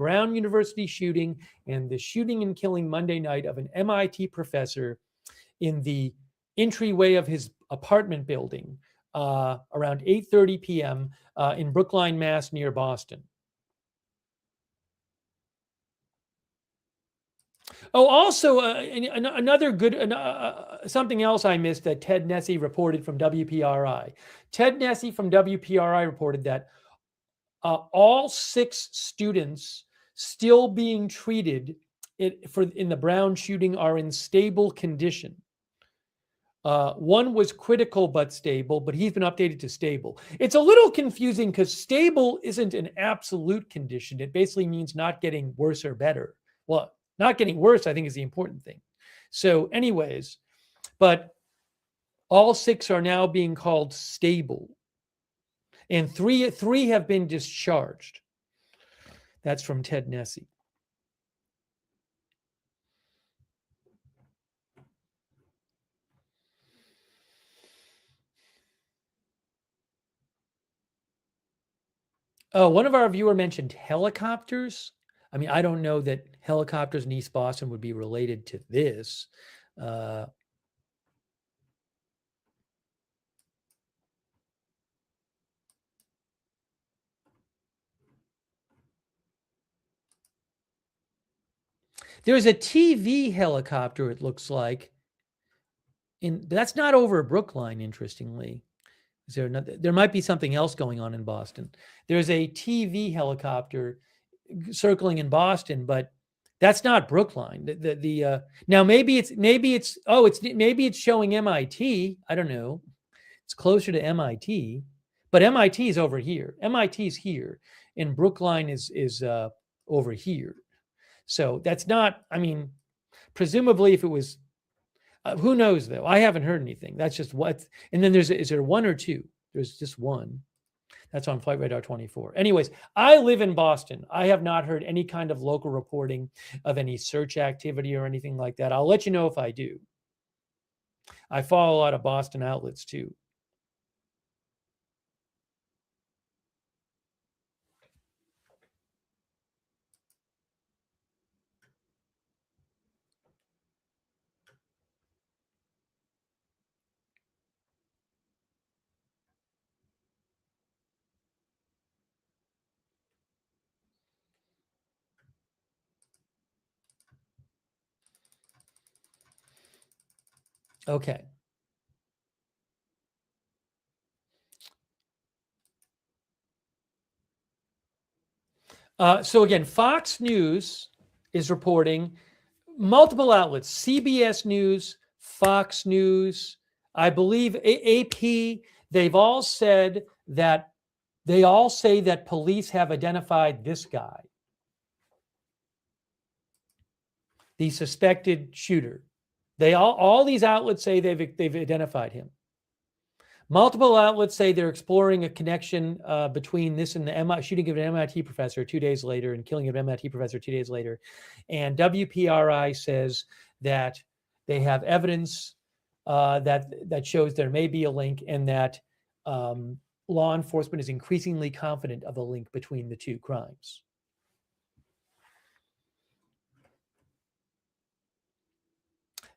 Brown University shooting and the shooting and killing Monday night of an MIT professor in the entryway of his apartment building around 8:30 p.m. In Brookline, Mass, near Boston. Oh, also another good something else I missed that Ted Nesi reported from WPRI. Ted Nesi from WPRI reported that all 6 students still being treated in the Brown shooting are in stable condition. One was critical but stable, but he's been updated to stable. It's a little confusing because stable isn't an absolute condition. It basically means not getting worse or better. Well, not getting worse, I think, is the important thing. So anyways, but all 6 are now being called stable. And three have been discharged. That's from Ted Nesi. Oh, one of our viewer mentioned helicopters. I mean, I don't know that helicopters in East Boston would be related to this. There's a TV helicopter, it looks like. That's not over Brookline, interestingly. There might be something else going on in Boston. There's a TV helicopter circling in Boston, but that's not Brookline. Now maybe it's showing MIT. I don't know. It's closer to MIT, but MIT is over here. MIT is here, and Brookline is over here. So that's not. I mean, presumably, if it was, who knows though? I haven't heard anything. That's just what. And then is there one or two? There's just one. That's on Flight Radar 24. Anyways, I live in Boston. I have not heard any kind of local reporting of any search activity or anything like that. I'll let you know if I do. I follow a lot of Boston outlets too. Okay. So again, Fox News is reporting, multiple outlets, CBS News, Fox News, I believe AP, they've all said that say that police have identified this guy, the suspected shooter. All these outlets say they've identified him. Multiple outlets say they're exploring a connection between this and the shooting of an MIT professor 2 days later and killing of an MIT professor 2 days later. And WPRI says that they have evidence that shows there may be a link, and that law enforcement is increasingly confident of a link between the two crimes.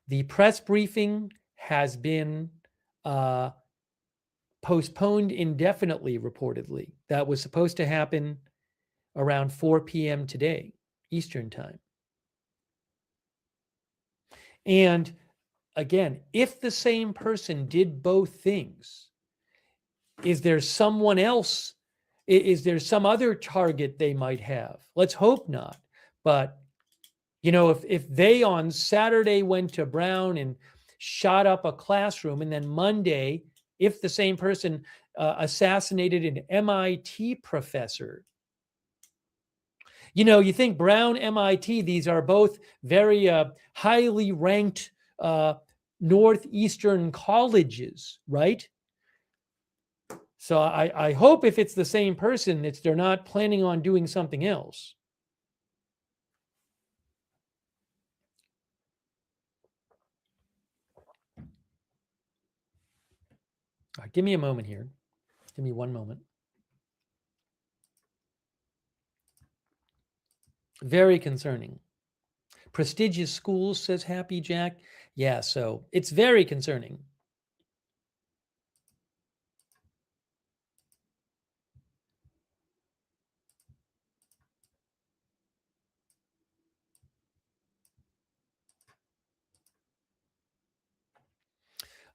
The press briefing has been postponed indefinitely, reportedly. That was supposed to happen around 4 p.m. today, Eastern time. And again, if the same person did both things, is there someone else? Is there some other target they might have? Let's hope not. But, you know, if they on Saturday went to Brown and shot up a classroom, and then Monday, if the same person assassinated an MIT professor, you know, you think Brown, MIT, these are both very highly ranked Northeastern colleges, right? So I hope if it's the same person, they're not planning on doing something else. All right, give me a moment here. Give me one moment. Very concerning. Prestigious schools, says Happy Jack. Yeah, so it's very concerning.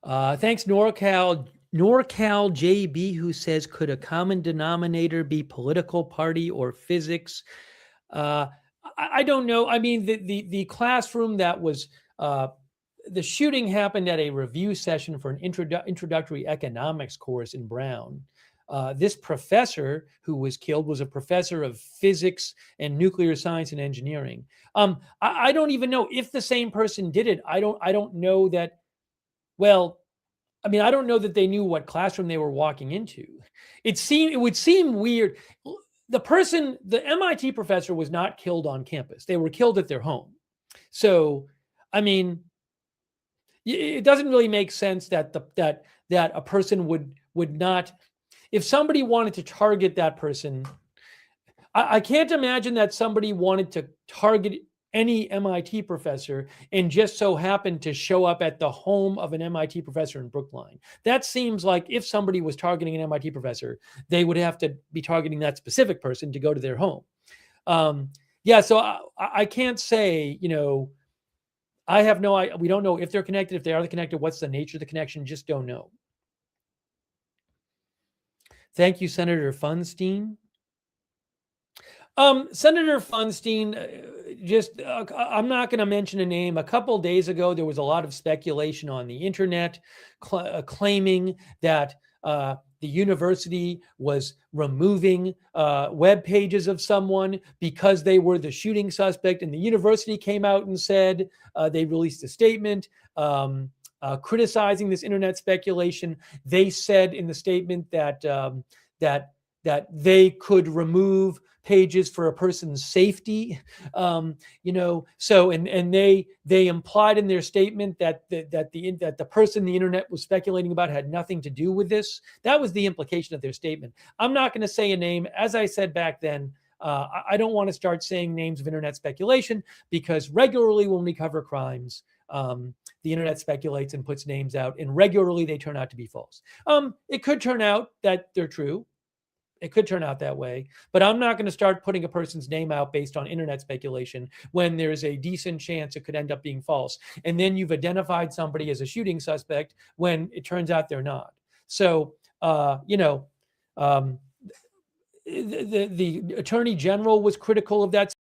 Thanks, NorCal JB, who says, could a common denominator be political party or physics? Uh, I don't know. I mean, the classroom that was the shooting happened at a review session for an introductory economics course in Brown. This professor who was killed was a professor of physics and nuclear science and engineering. I don't even know if the same person did it. I don't know that. Well, I mean, I don't know that they knew what classroom they were walking into. It would seem weird. The MIT professor was not killed on campus. They were killed at their home. So, I mean, it doesn't really make sense that that a person would not, if somebody wanted to target that person. I can't imagine that somebody wanted to target any MIT professor and just so happened to show up at the home of an MIT professor in Brookline. That seems like if somebody was targeting an MIT professor, they would have to be targeting that specific person to go to their home. Yeah, so I can't say, I have no, we don't know if they're connected. If they are connected, what's the nature of the connection? Just don't know. Thank you, Senator Funstein. Senator Funstein, I'm not going to mention a name. A couple days ago, there was a lot of speculation on the internet claiming that the university was removing web pages of someone because they were the shooting suspect. And the university came out and said, they released a statement criticizing this internet speculation. They said in the statement that that they could remove pages for a person's safety. So and they implied in their statement that the person the internet was speculating about had nothing to do with this. That was the implication of their statement. I'm not going to say a name. As I said back then, I don't want to start saying names of internet speculation, because regularly when we cover crimes, the internet speculates and puts names out, and regularly they turn out to be false. It could turn out that they're true. It could turn out that way, but I'm not going to start putting a person's name out based on internet speculation when there's a decent chance it could end up being false. And then you've identified somebody as a shooting suspect when it turns out they're not. So, um, the attorney general was critical of that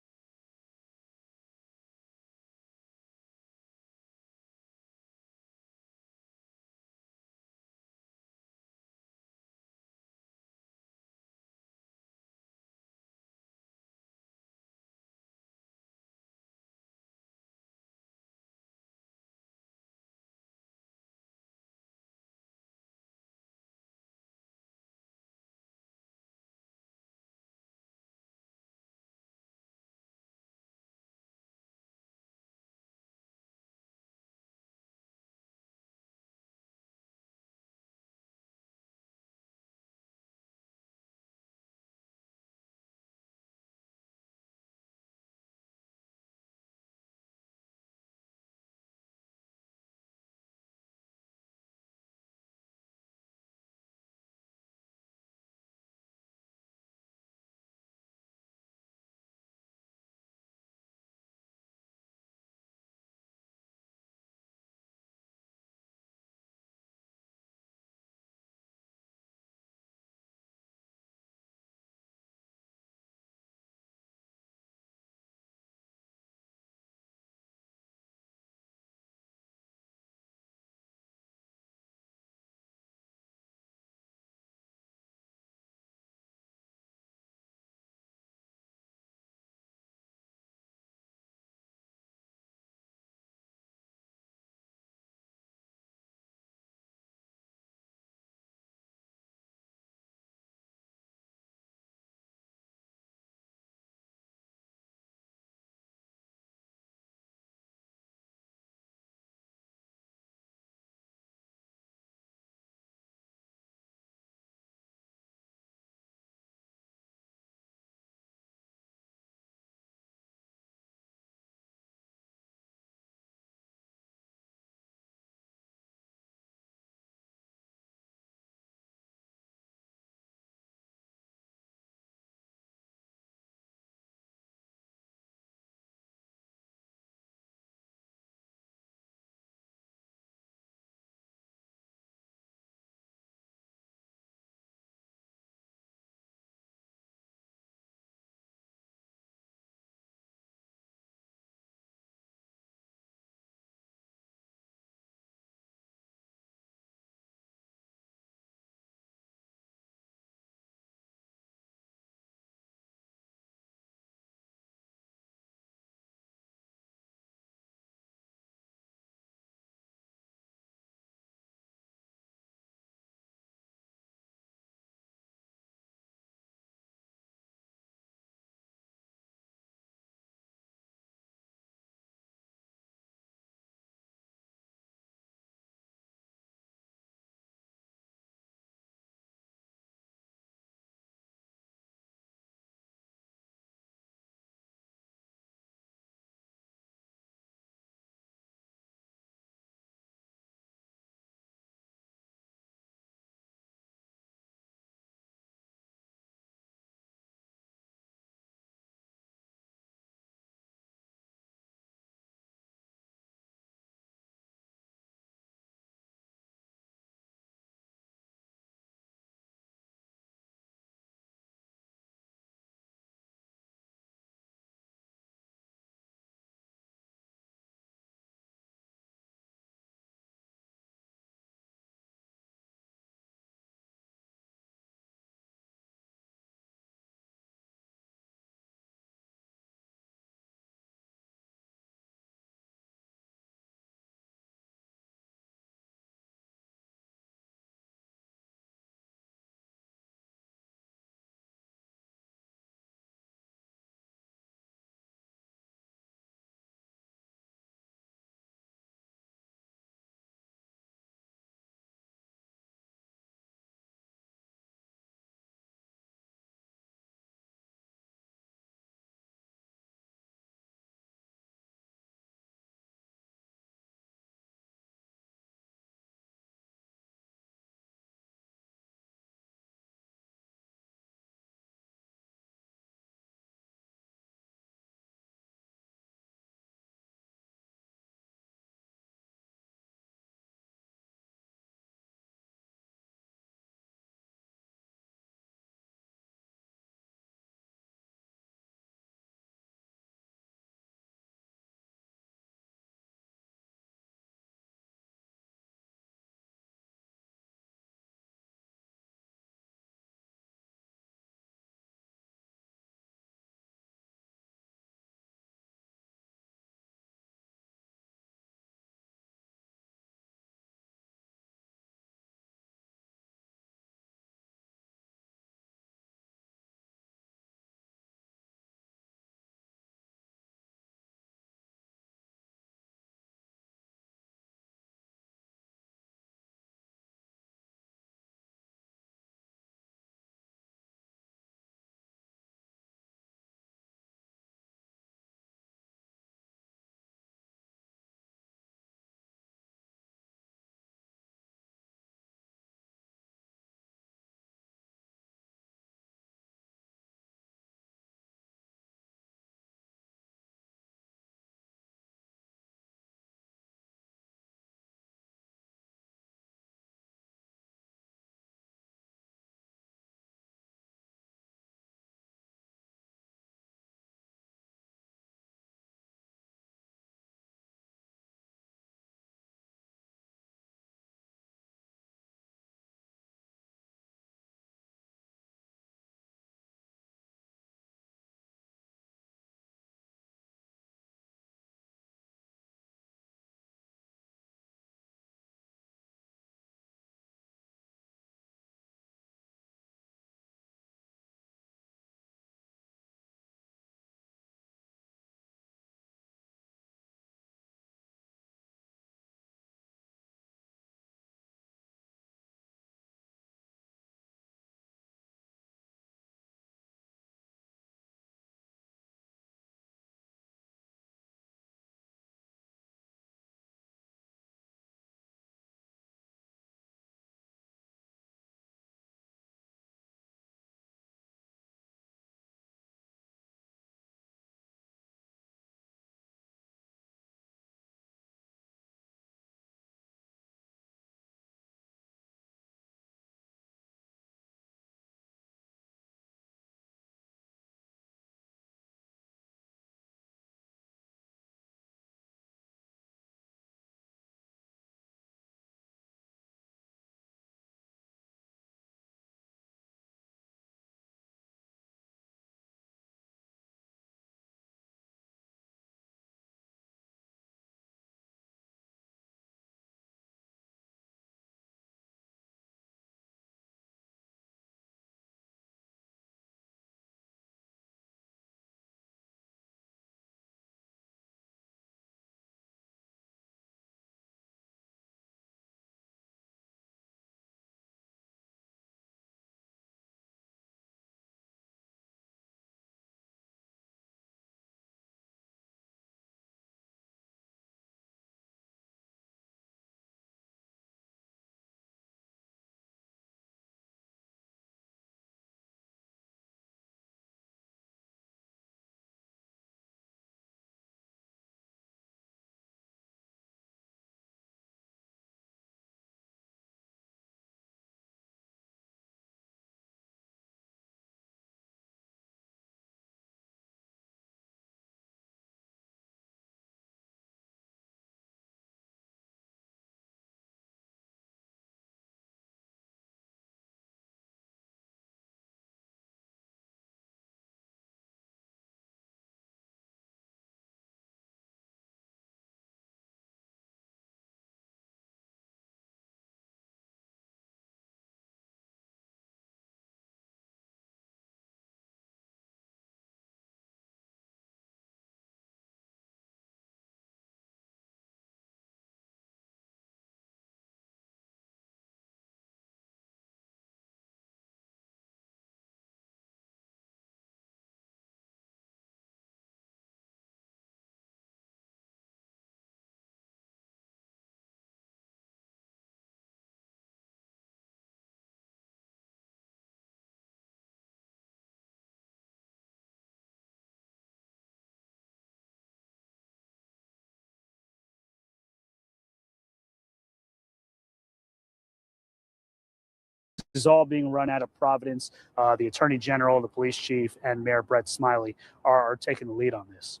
is all being run out of Providence. The Attorney General, the Police Chief, and Mayor Brett Smiley are taking the lead on this.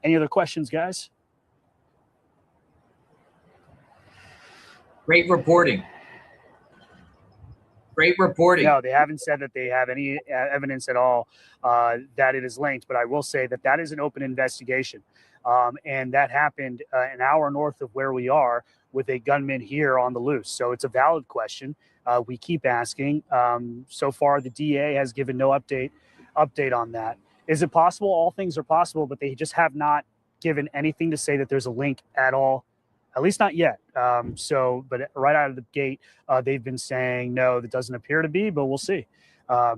Any other questions, guys? Great reporting. Great reporting. No, they haven't said that they have any evidence at all that it is linked, but I will say that that is an open investigation. And that happened an hour north of where we are with a gunman here on the loose. So it's a valid question. We keep asking. So far, the DA has given no update on that. Is it possible? All things are possible, but they just have not given anything to say that there's a link at all. At least not yet. But right out of the gate, they've been saying, no, that doesn't appear to be, but we'll see.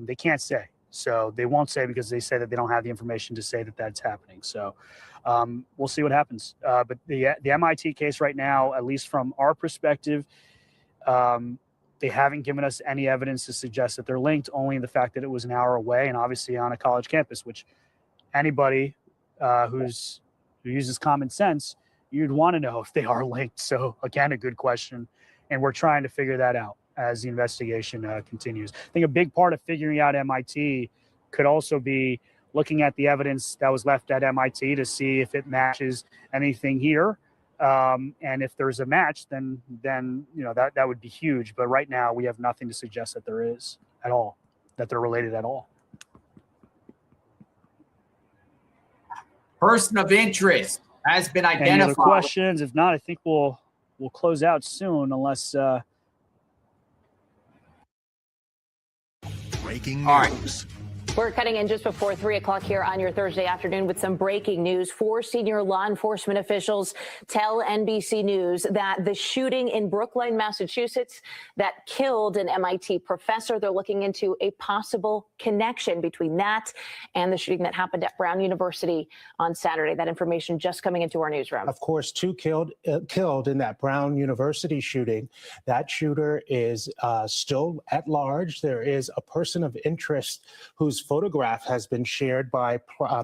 They can't say. So they won't say because they say that they don't have the information to say that that's happening. So we'll see what happens. But the MIT case right now, at least from our perspective, they haven't given us any evidence to suggest that they're linked, only the fact that it was an hour away and obviously on a college campus, which anybody who uses common sense, you'd want to know if they are linked. So again, a good question. And we're trying to figure that out as the investigation continues. I think a big part of figuring out MIT could also be looking at the evidence that was left at MIT to see if it matches anything here. And if there's a match, then that would be huge. But right now we have nothing to suggest that there is at all, that they're related at all. Person of interest has been identified. Any other questions? If not, I think we'll close out soon, unless. Breaking All right. news. We're cutting in just before 3 o'clock here on your Thursday afternoon with some breaking news. 4 senior law enforcement officials tell NBC News that the shooting in Brookline, Massachusetts, that killed an MIT professor, they're looking into a possible connection between that and the shooting that happened at Brown University on Saturday. That information just coming into our newsroom. Of course, 2 killed in that Brown University shooting. That shooter is still at large. There is a person of interest whose photograph has been shared by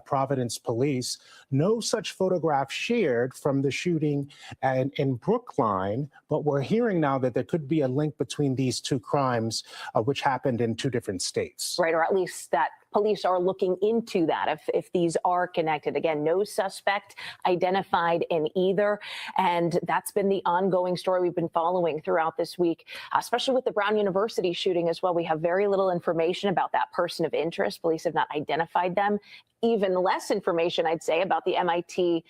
Providence police. No such photograph shared from the shooting in Brookline, but we're hearing now that there could be a link between these 2 crimes, which happened in 2 different states. Right, or at least that police are looking into that, if these are connected. Again, no suspect identified in either. And that's been the ongoing story we've been following throughout this week, especially with the Brown University shooting as well. We have very little information about that person of interest. Police have not identified them. Even less information, I'd say, about the MIT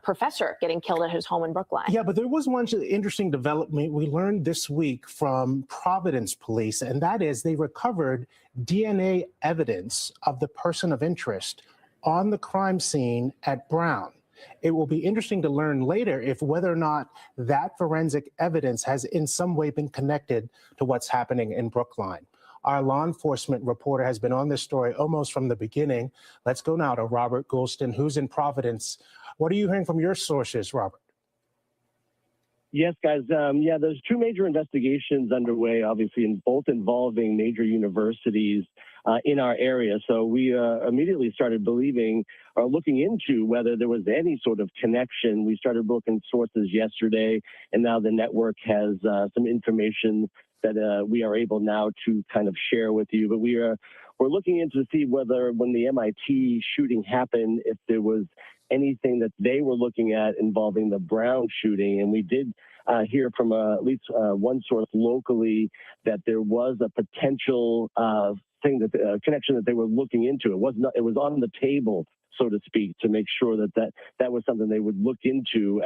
professor getting killed at his home in Brookline. Yeah, but there was one interesting development we learned this week from Providence police, and that is they recovered DNA evidence of the person of interest on the crime scene at Brown. It will be interesting to learn later if whether or not that forensic evidence has in some way been connected to what's happening in Brookline. Our law enforcement reporter has been on this story almost from the beginning. Let's go now to Robert Goulston, who's in Providence. What are you hearing from your sources, Robert? Yes, guys. There's 2 major investigations underway, obviously, both involving major universities in our area. So we immediately started believing or looking into whether there was any sort of connection. We started looking sources yesterday, and now the network has some information that we are able now to kind of share with you. But we're looking into see whether when the MIT shooting happened, if there was anything that they were looking at involving the Brown shooting. And we did hear from at least one source locally that there was a potential connection that they were looking into. It was on the table, so to speak, to make sure that was something they would look into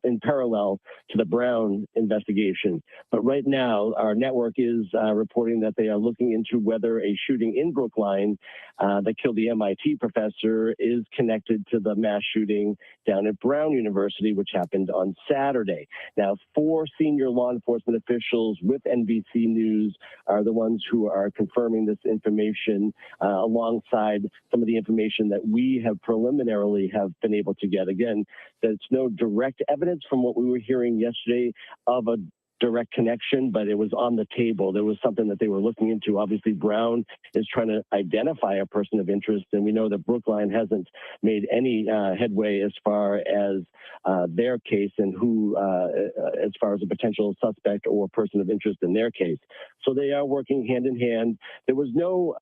in parallel to the Brown investigation. But right now, our network is reporting that they are looking into whether a shooting in Brookline that killed the MIT professor is connected to the mass shooting down at Brown University, which happened on Saturday. Now, 4 senior law enforcement officials with NBC News are the ones who are confirming this information alongside some of the information that we have preliminarily been able to get. Again, there's no direct evidence from what we were hearing yesterday of a direct connection, but it was on the table. There was something that they were looking into. Obviously, Brown is trying to identify a person of interest, and we know that Brookline hasn't made any headway as far as their case and who, as far as a potential suspect or person of interest in their case. So they are working hand in hand. There was no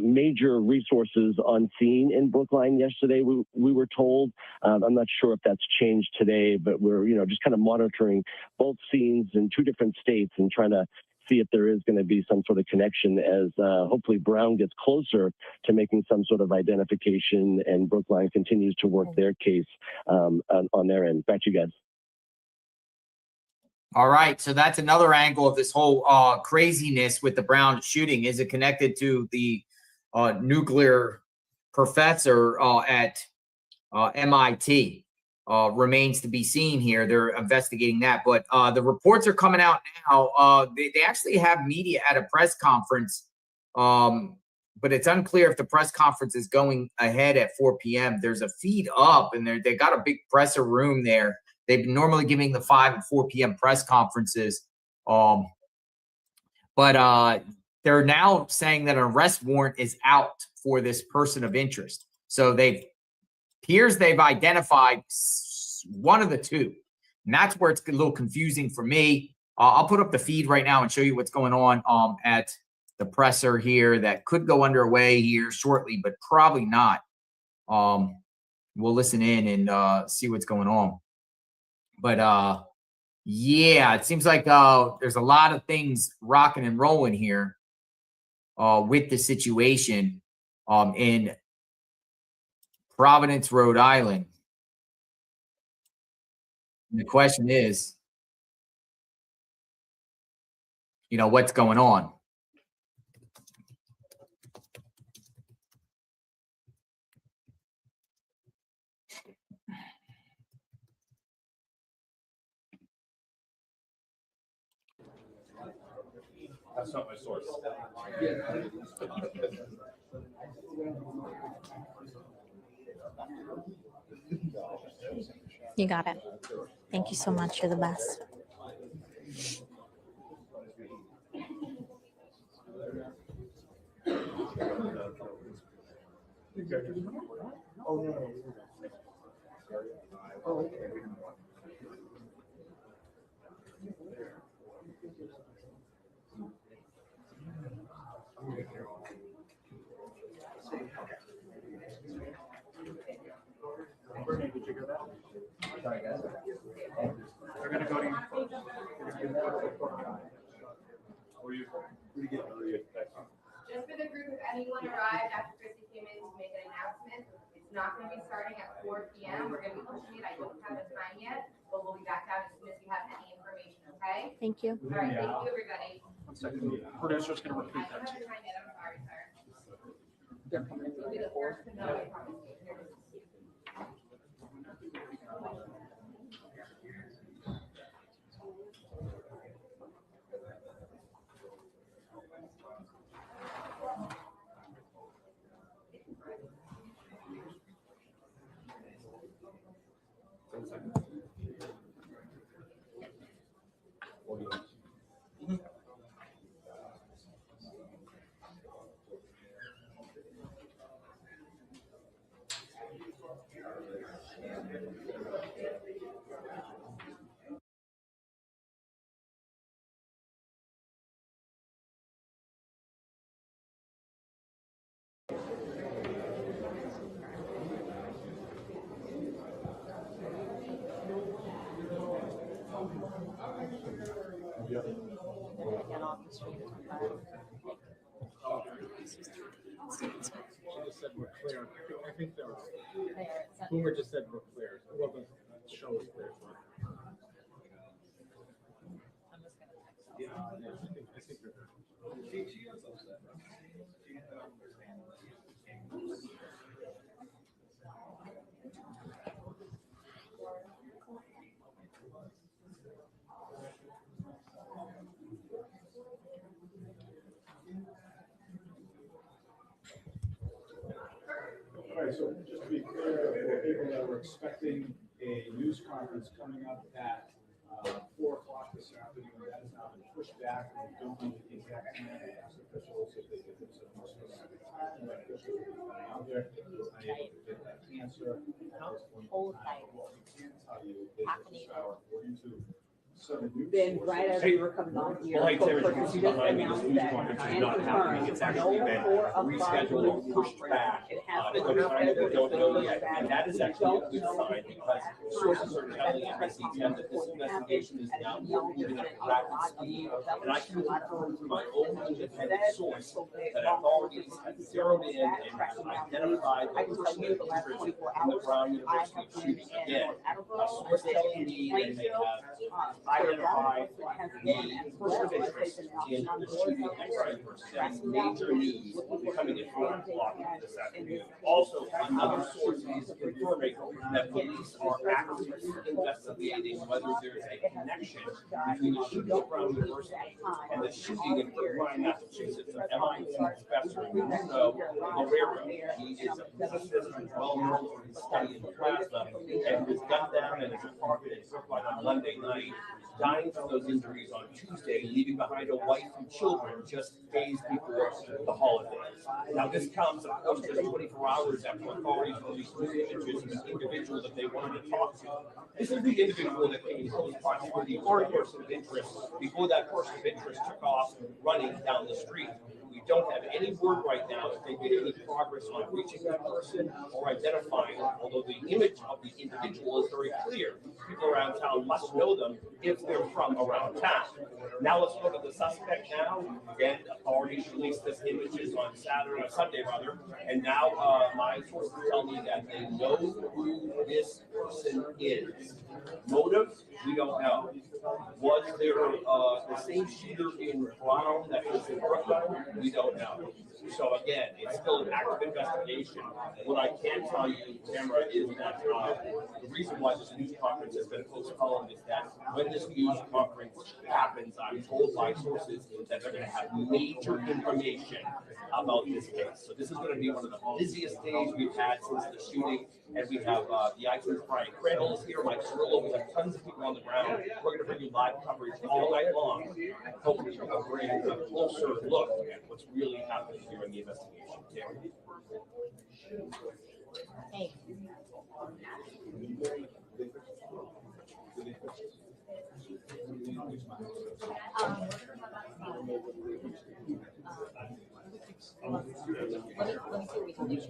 major resources on scene in Brookline yesterday, we were told. I'm not sure if that's changed today, but we're just kind of monitoring both scenes in two different states and trying to see if there is going to be some sort of connection as hopefully Brown gets closer to making some sort of identification and Brookline continues to work their case on their end. Back to you guys. All right, so that's another angle of this whole craziness with the Brown shooting. Is it connected to the nuclear professor at MIT? Remains to be seen here. They're investigating that, but the reports are coming out now. They actually have media at a press conference, but it's unclear if the press conference is going ahead at 4 p.m. There's a feed up, and they got a big presser room there. They've been normally giving the 5 and 4 p.m. press conferences. But they're now saying that an arrest warrant is out for this person of interest. So they've identified one of the two. And that's where it's a little confusing for me. I'll put up the feed right now and show you what's going on at the presser here that could go underway here shortly, but probably not. We'll listen in and see what's going on. But yeah, it seems like there's a lot of things rocking and rolling here with the situation in Providence, Rhode Island. And the question is, what's going on? That's not my source. You got it. Thank you so much. You're the best. Sorry, guys. They're going to go to you. Just for the group, if anyone arrived after Chrissy came in to make an announcement, it's not going to be starting at 4 p.m. We're going to be pushing it. I don't have the time yet, but we'll be back out as soon as we have any information, okay? Thank you. All right, thank you, everybody. 1 second. The producer's going to repeat I don't that. have the time yet. I'm sorry, sir. You'll be the first to know, I promise you. I think there was. Boomer just said we're clear. Well, the show is clear. Yeah, I think you're good. All right, so just to be clear, for people that were expecting a news conference coming up at 4 o'clock this afternoon. That has now been pushed back. We don't know the exact time. Asked officials if they could give us a more specific time. But officials will be coming out there. We're unable to get that answer at this point in time. But what we can tell you is that this hour, according to some news Then right as we were coming on here, spokesperson just announced that Diana Kern, It's actually been rescheduled or pushed back. It has They been don't know yet, and that is actually a good sign because sources are telling NBC10 that this investigation is now moving at a rapid speed. And I can confirm from my own independent source that authorities have zeroed in and have identified the person of interest in the Brown University shooting. Again, a source telling me that they have identified the person of interest in the shooting at Brown University. That is major news coming at 4 o'clock this afternoon. Also, another source is confirming that police are actively investigating whether there's a connection between the shooting at Brown University and the shooting in Brookline, Massachusetts, of MIT professor Bruno Guerrero. He is a physicist who's well known for his study in plasma and was gunned down in his apartment in Brookline on Monday night, dying from those injuries on Tuesday, leaving behind a wife and children just days before the holidays. Now, this comes, of course, just 24 hours after authorities released new images of the individual that they wanted to talk to. This is the individual that came in close proximity or a person of interest before that person of interest took off running down the street. We don't have any word right now if they made any progress on reaching that person or identifying, although the image of the individual is very clear. People around town must know them if they're from around town. Now let's look at the suspect now. Again, authorities released this images on Saturday or Sunday rather, and now my sources tell me that they know who this person is. Motive? We don't know. Was there the same shooter in Brown that was in Brooklyn? We don't know. So again, it's still an active investigation. What I can tell you, Tamara, is that the reason why this news conference has been postponed is that when this news conference happens, I'm told by sources that they're going to have major information about this case. So this is going to be one of the busiest days we've had since the shooting. And we have the iTunes Brian Crandall is here, Mike Cirillo. We have tons of people on the ground. We're going to bring you live coverage all night long. Hopefully, we'll bring a closer look at what's really happening here in the investigation. Hey. Let me see what we can do. It's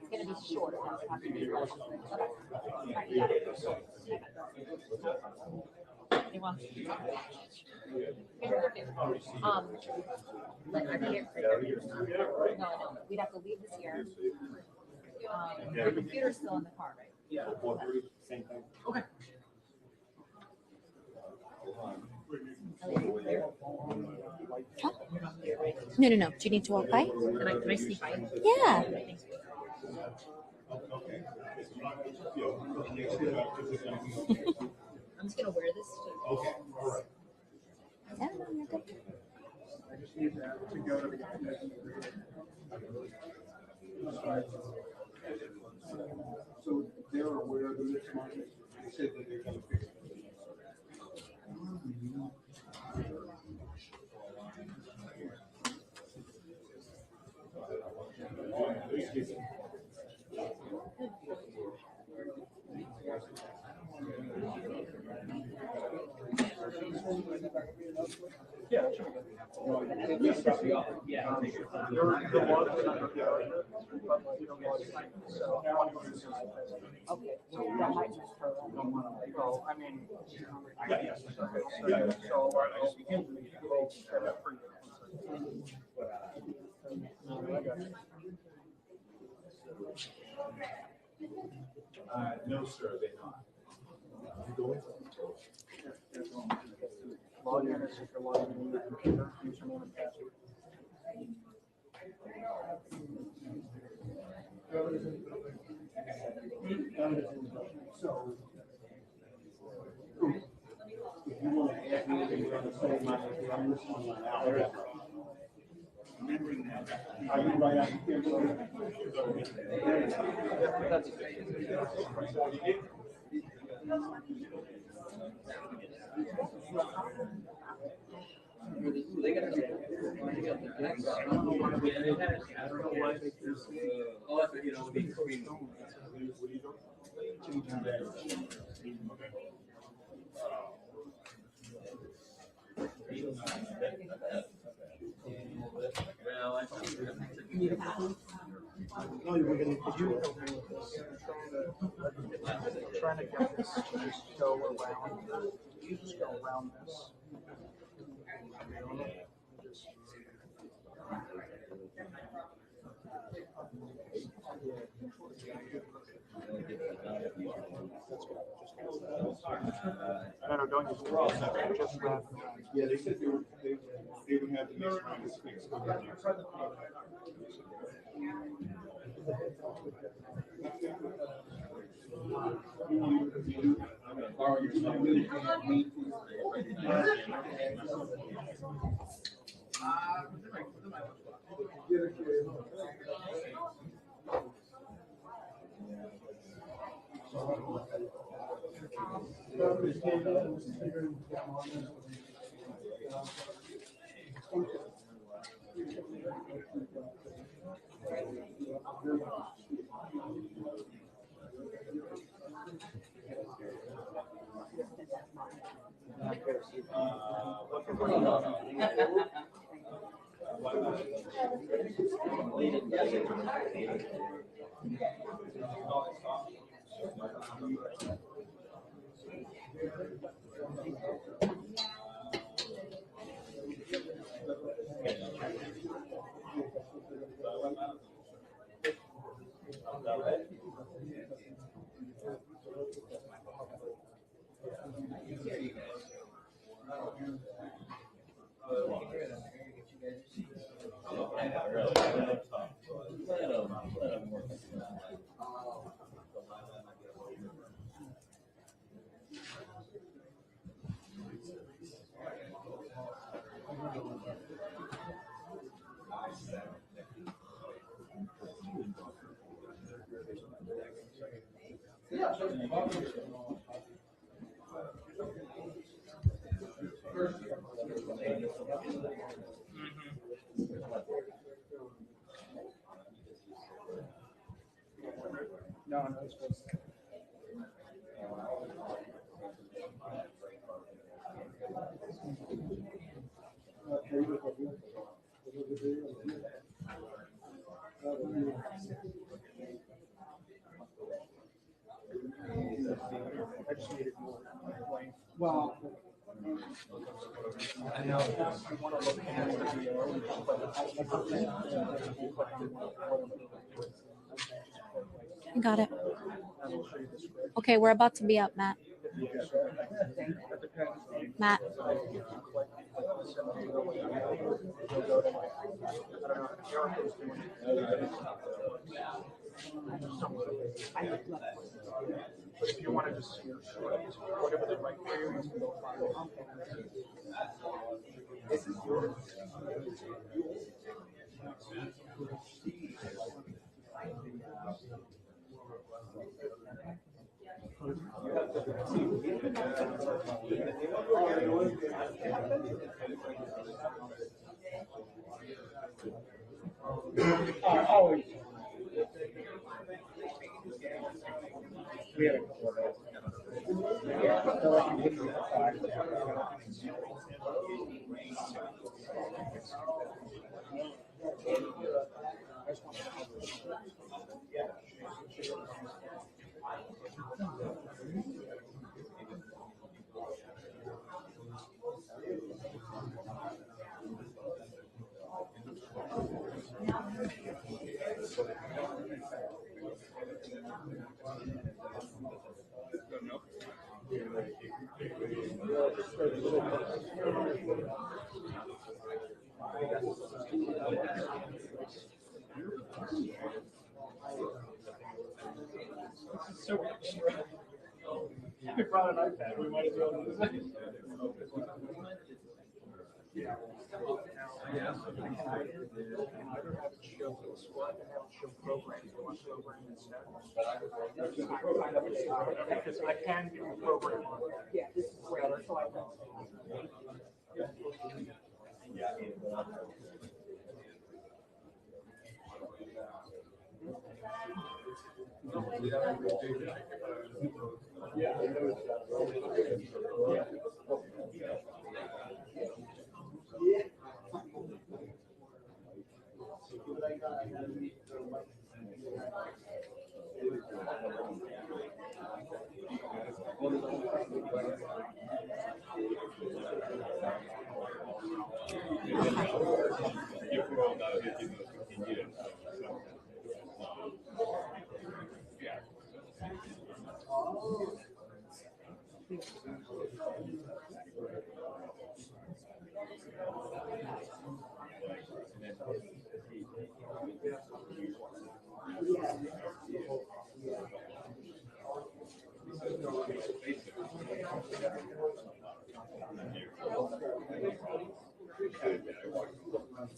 going to be short. They want like our here. No, I don't. We'd have to leave this here. Your computer's still in the car, right? Yeah. Same thing. Okay. No. Do you need to walk by? Can I sneak by? Yeah. I'm just gonna wear this. Okay. All right. Yeah, no, you're good. I just need that to go to the. So they're aware of this market. They said that they're going to fix it. Yeah, sure. Yeah. Okay, so that might mess her up. Well, I mean, so we can set up for you. No, sir, they're not. Log in as if you're logging in your computer, username and password. So, if you want to add me, you're on the same line as I'm listening now. Remembering that. Are you right out here? No, you were gonna, could you help me with this? Trying to get this to just go around, you just go around this. No, don't use it. Just wrap it around. Yeah, they said they would have the next round of speaks. No, it's good. I just needed more. Well, I know. I want to look at the video, Got it. Okay, we're about to be up, Matt. Matt. But if you want to just whatever the right query is, go find it. This is yours. Always. We had a couple of those. I feel like you wouldn't be surprised. If we brought an iPad, we might as well use it. Yeah. I can either have it show or I can have it show programs. I want program instead. Because I can do a program. Yeah.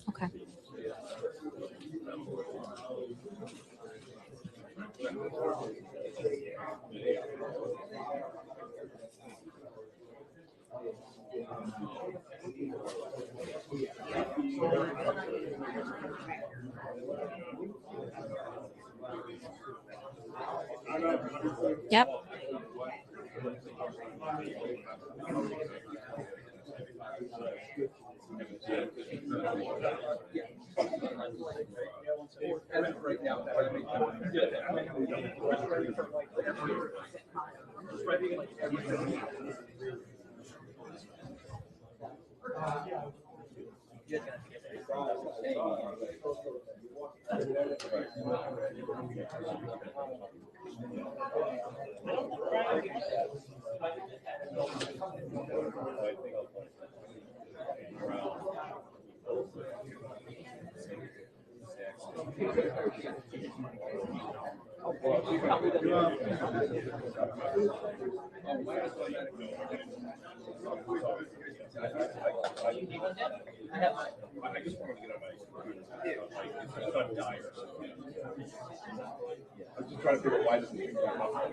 Okay. Yep. I just want to get on my it's not dire. I'm just trying to figure out why this is going on.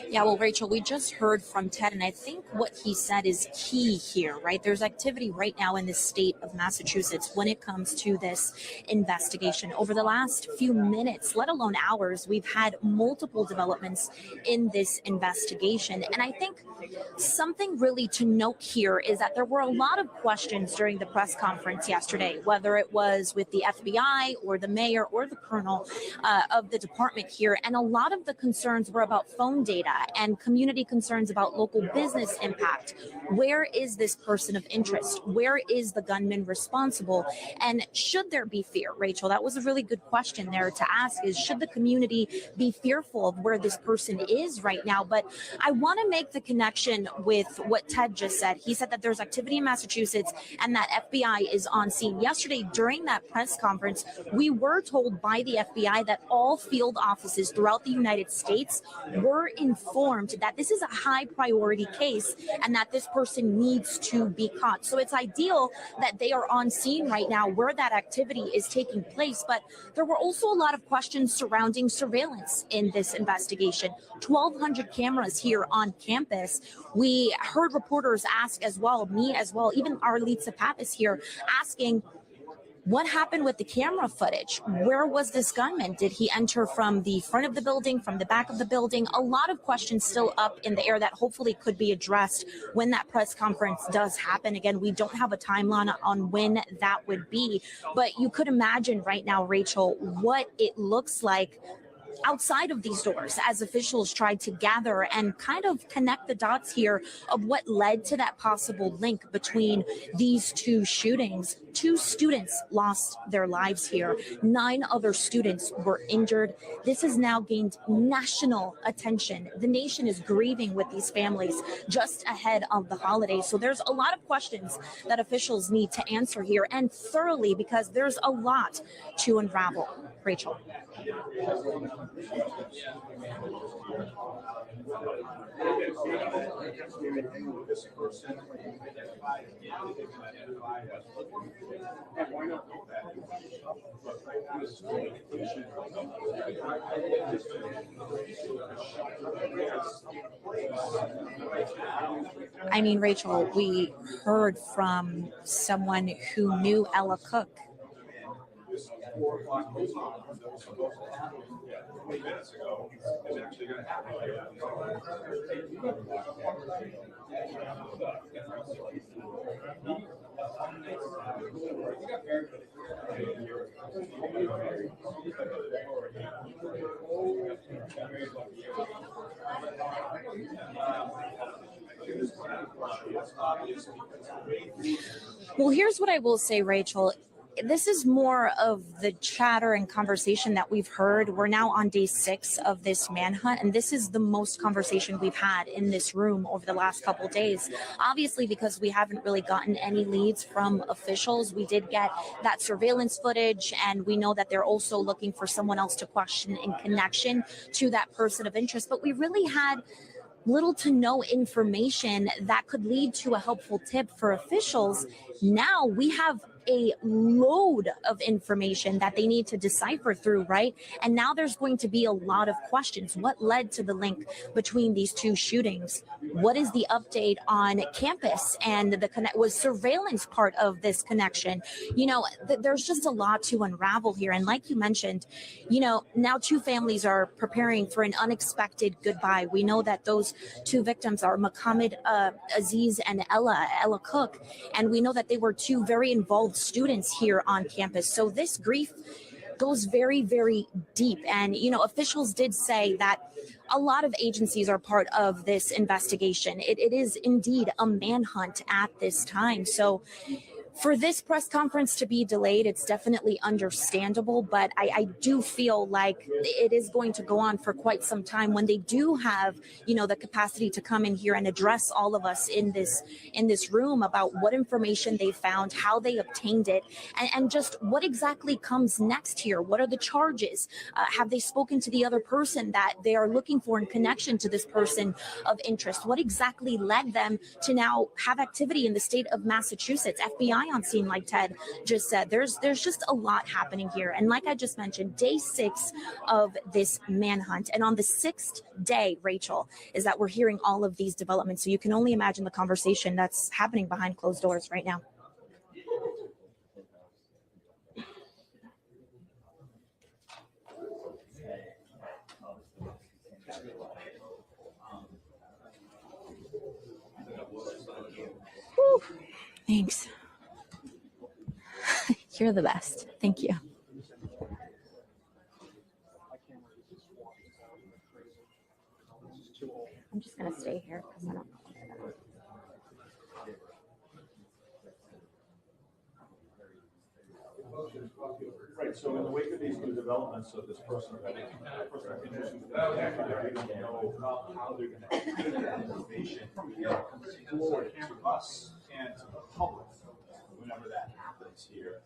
Yeah, well, Rachel, we just heard from Ted, and I think what he said is key here, right? There's activity right now in the state of Massachusetts when it comes to this investigation. Over the last few minutes, let alone hours, we've had multiple developments in this investigation. And I think something really to note here is that there were a lot of questions during the press conference yesterday, whether it was with the FBI or the mayor or the colonel of the department here. And a lot of the concerns were about phone data and community concerns about local business impact. Where is this person of interest? Where is the gunman responsible? And should there be fear? Rachel, that was a really good question there to ask, is should the community be fearful of where this person is right now? But I want to make the connection with what Ted just said. He said that there's activity in Massachusetts and that FBI is on scene. Yesterday, during that press conference, we were told by the FBI that all all field offices throughout the United States were informed that this is a high priority case and that this person needs to be caught. So it's ideal that they are on scene right now where that activity is taking place. But there were also a lot of questions surrounding surveillance in this investigation. 1,200 cameras here on campus. We heard reporters ask as well, me as well, even Arlitza Pappas here asking, what happened with the camera footage? Where was this gunman? Did he enter from the front of the building, from the back of the building? A lot of questions still up in the air that hopefully could be addressed when that press conference does happen. Again, we don't have a timeline on when that would be, but you could imagine right now, Rachel, what it looks like outside of these doors as officials tried to gather and kind of connect the dots here of what led to that possible link between these two shootings. 2 students lost their lives here. 9 other students were injured. This has now gained national attention. The nation is grieving with these families just ahead of the holidays. So there's a lot of questions that officials need to answer here, and thoroughly, because there's a lot to unravel. Rachel. I mean, Rachel, we heard from someone who knew Ella Cook. 4 o'clock that was supposed to happen 20 minutes ago is actually going to happen. Well, here's what I will say, Rachel. This is more of the chatter and conversation that we've heard. We're now on day 6 of this manhunt, and this is the most conversation we've had in this room over the last couple of days. Obviously, because we haven't really gotten any leads from officials. We did get that surveillance footage, and we know that they're also looking for someone else to question in connection to that person of interest. But we really had little to no information that could lead to a helpful tip for officials. Now we have a load of information that they need to decipher through, right? And now there's going to be a lot of questions. What led to the link between these 2 shootings? What is the update on campus and the connect? Was surveillance part of this connection? You know, there's just a lot to unravel here. And like you mentioned, you know, now 2 families are preparing for an unexpected goodbye. We know that those 2 victims are Mohammed Aziz and Ella Cook. And we know that they were 2 very involved students here on campus. So this grief goes very, very deep. And, you know, officials did say that a lot of agencies are part of this investigation. It is indeed a manhunt at this time. So for this press conference to be delayed, it's definitely understandable, but I do feel like it is going to go on for quite some time when they do have, you know, the capacity to come in here and address all of us in this room about what information they found, how they obtained it, and just what exactly comes next here. What are the charges? Have they spoken to the other person that they are looking for in connection to this person of interest? What exactly led them to now have activity in the state of Massachusetts? FBI on scene, like Ted just said. There's just a lot happening here. And like I just mentioned, day 6 of this manhunt. And on the 6th day, Rachel, is that we're hearing all of these developments. So you can only imagine the conversation that's happening behind closed doors right now. Whew. Thanks. You're the best. Thank you. I'm just going to stay here because I don't know. Right, so in the wake of these new developments of this person of interest, we don't know how they're going to take that information forward to us and to the public whenever that happens here.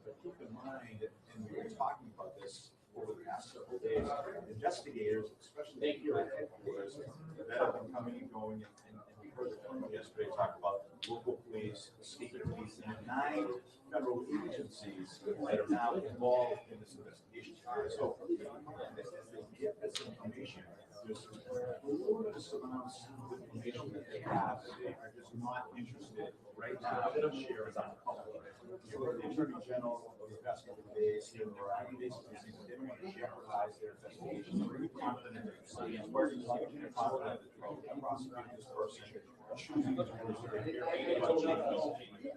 But keep in mind, and we've been talking about this over the past several days, days, investigators, especially here at headquarters, that have been coming and going, and we heard the colonel yesterday talk about local police, state police, and 9 federal agencies that are now involved in this investigation. So as they get this information, there's tremendous amounts of information that they have that they are just not interested right now in sharing on the public. You heard the Attorney General over the past couple of days here in Rhode Island basically saying that they don't want to jeopardize their investigation. They're pretty confident that the city is working on it. They're confident that they're prosecuting this person, choosing this person. They're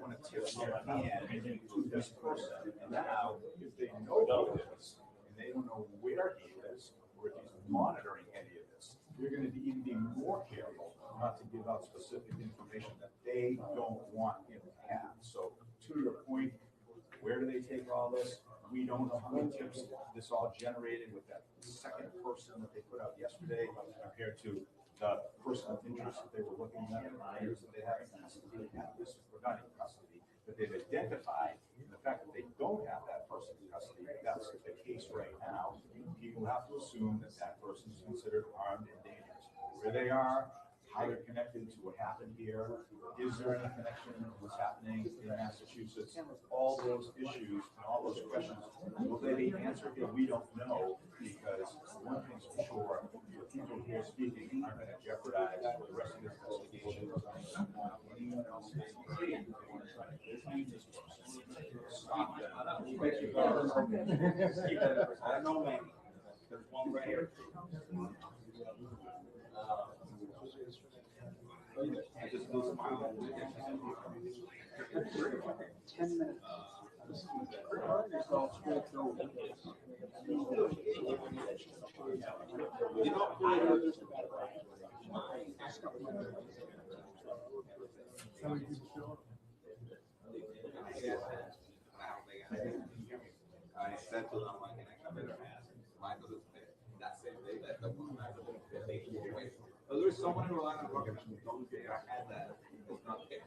want to tip their hand to this person. And now, if they know who it is, and they don't know where he is, or if he's monitoring any of this, they're going to even be more careful not to give out specific information that they don't want him to have. So, to your point, where do they take all this? We don't know how many tips this all generated with that second person that they put out yesterday compared to the person of interest that they were looking at, the minors that they have in custody, not in custody, that they've identified. And the fact that they don't have that person in custody, if that's the case right now, people have to assume that that person is considered armed and dangerous. Where they are, how they're connected to what happened here, is there any connection to what's happening in Massachusetts? All those issues and all those questions, will they be answered here? We don't know, because one thing's for sure, the people who are speaking aren't going to jeopardize the rest of this investigation. Anyone else is free, they want to try to defend this person. Stop them. I know, man. There's one right here. I just lose my mind. 10 minutes. I said to them, like, can I come in and ask? Michael is that same day that the one so there's someone who I don't think I had that. It's not the case.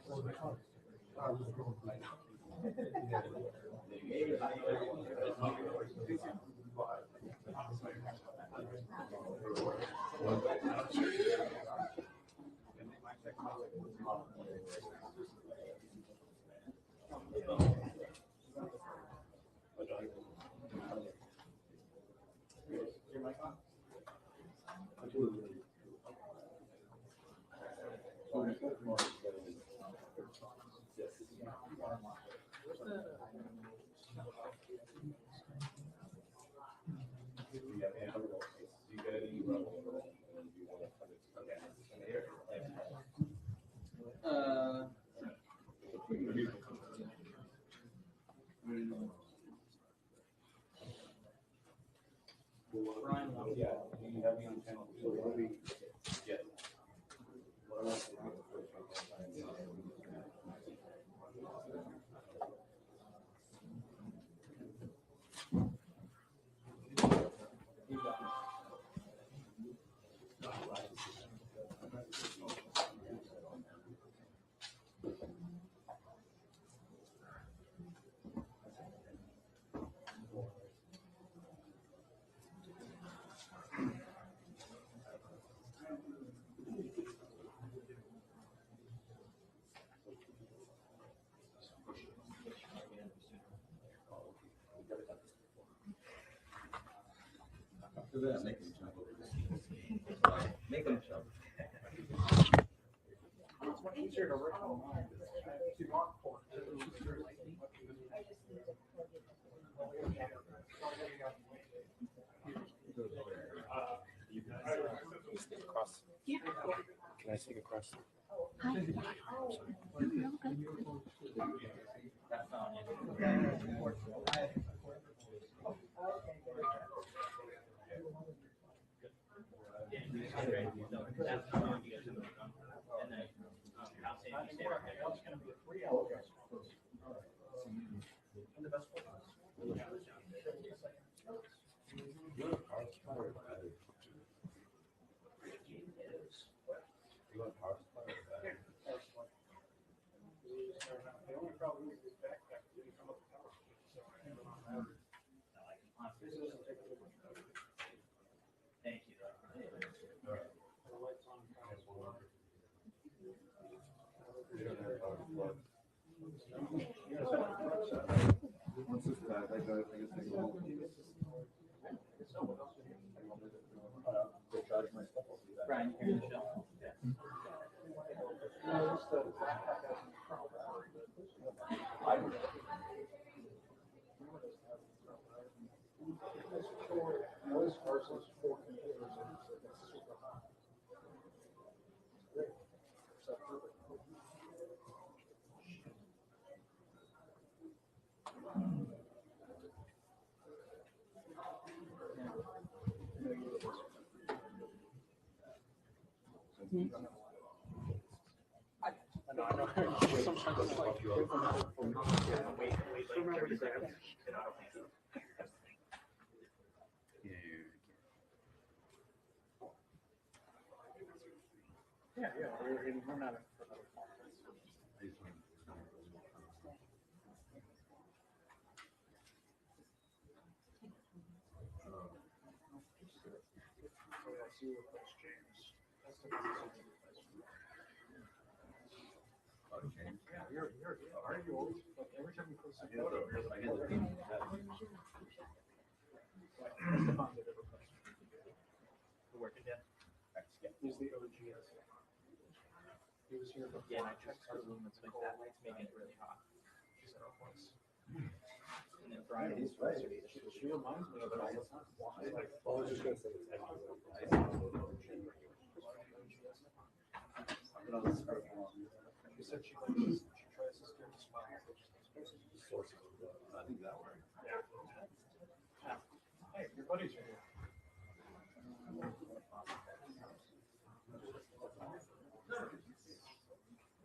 That, make them jump over the seats. Make them jump. It's much easier to work online. Across. Yeah. Can I take across? Hi. Brian, you're in the show. Yeah, we're not. Are you always, like, every time you post a photo, you're like, the work again. He's the OGS. He was here before. Yeah, and I checked her room, it's like that light's making it really hot. She said, "Oh, once." And then Friday is yesterday. She reminds me of it all the time. Like, I was just gonna say it's she said she tries to steer the spot. I think that works. Yeah. Hey, your buddies are here.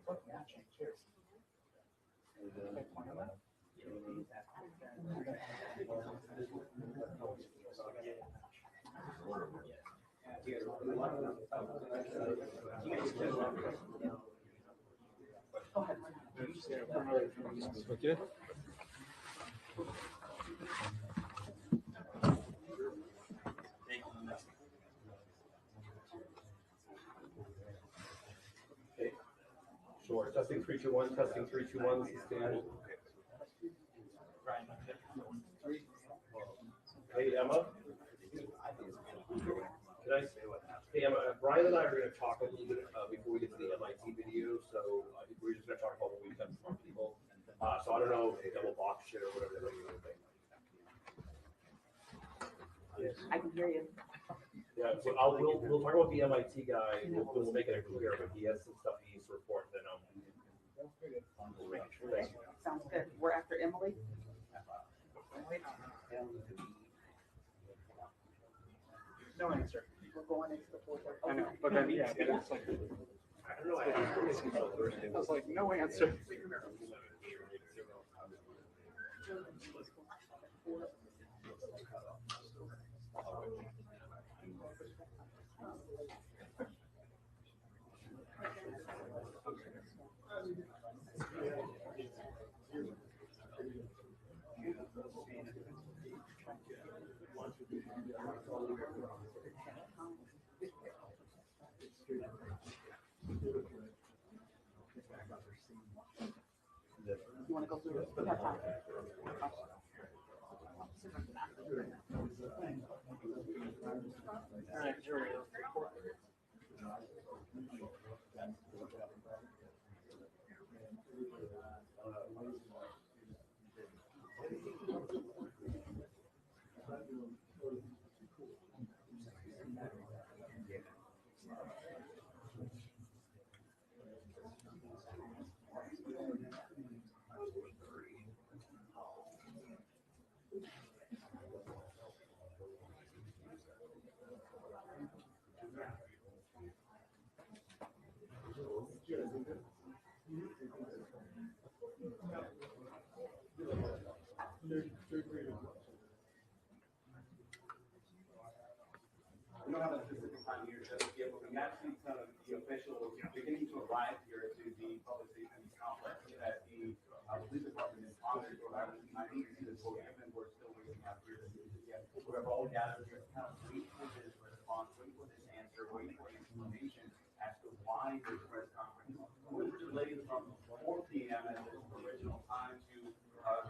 Look, matching too. Okay. Okay. Sure. Testing 3 2 1. Testing 3 2 1. This is standard. Hey Emma. Can I say what happened? Hey Emma, Brian and I are going to talk a little bit before we get to the MIT video. So we're just going to talk about what we've done for people. So I don't know if double box shit or whatever they're doing. I can hear you. Yeah, so we'll talk about the MIT guy. We'll make it clear, but he has some stuff he needs to report. Then Sounds good. We're after Emily. No answer. We're going into the 4:30. I know, but then, yeah, it's like, I don't know. I was like, no answer. You want to go through this? We have time. All right, here we go. We don't have a specific time here just yet, but we actually kind of the officials beginning to arrive here to the public safety complex that the police department is honored to arrive. I think you see the podium and we're still waiting out here. We're all gathered here to kind of wait for this response, wait for this answer, wait for information as to why this press conference. We're really delayed from 4 p.m. as the original time to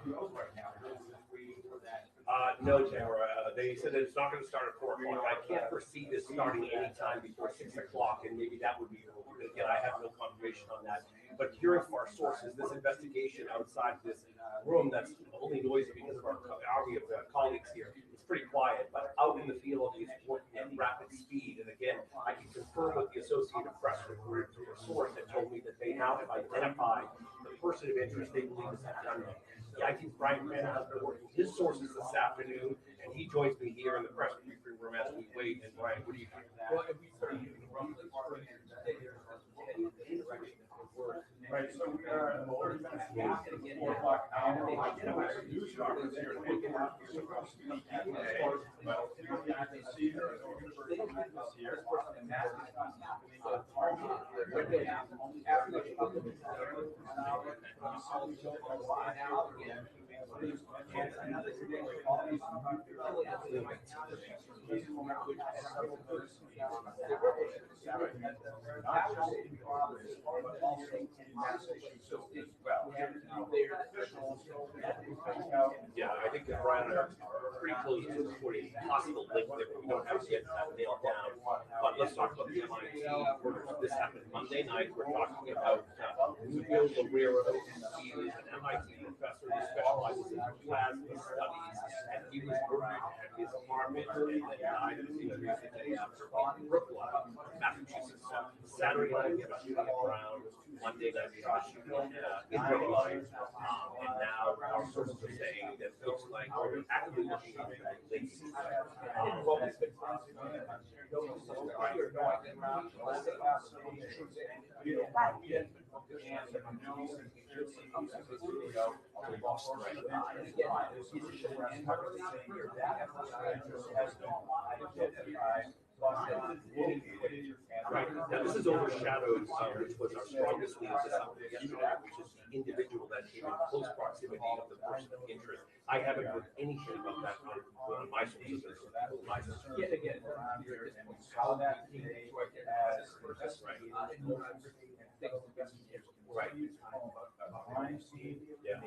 close right now. This is waiting for that. No, Tamara, they said that it's not going to start at 4 o'clock. I can't foresee this starting anytime before 6 o'clock, and maybe that would be, again, I have no confirmation on that. But hearing from our sources, this investigation outside this room that's only noisy because of our army of colleagues here, it's pretty quiet, but out in the field, it's working at rapid speed. And again, I can confirm with the Associated Press report to a source that told me that they now have identified the person of interest they believe is that gunman. Yeah, I think Brian Crandall has been working with his sources this afternoon, and he joins me here in the press briefing room as we wait. And Brian, what do you think of that? Well, if we start using roughly right, so we are 30 minutes after the 4 o'clock hour. I get away with news shoppers there. Yeah, I think that Brian and I are pretty close to reporting a possible link there, but we don't have it yet nailed down. But let's talk about the MIT. This happened Monday night. We're talking about Rubio Lorero. He is an MIT professor who specializes in plasma studies, and he was murdered at his apartment and then died of a series after in Brookline, Massachusetts. Saturday night, we had a shooting at Brown. Monday night, we had a shooting in Brookline. And now our sources are saying that it looks like we're actively looking into the links. Right. Now, this is overshadowed, which was our strongest lead yesterday, which is the individual that came in close proximity of the person of interest. I haven't heard anything about that on my sources. Yet again, how that came to as right. Right. Yeah.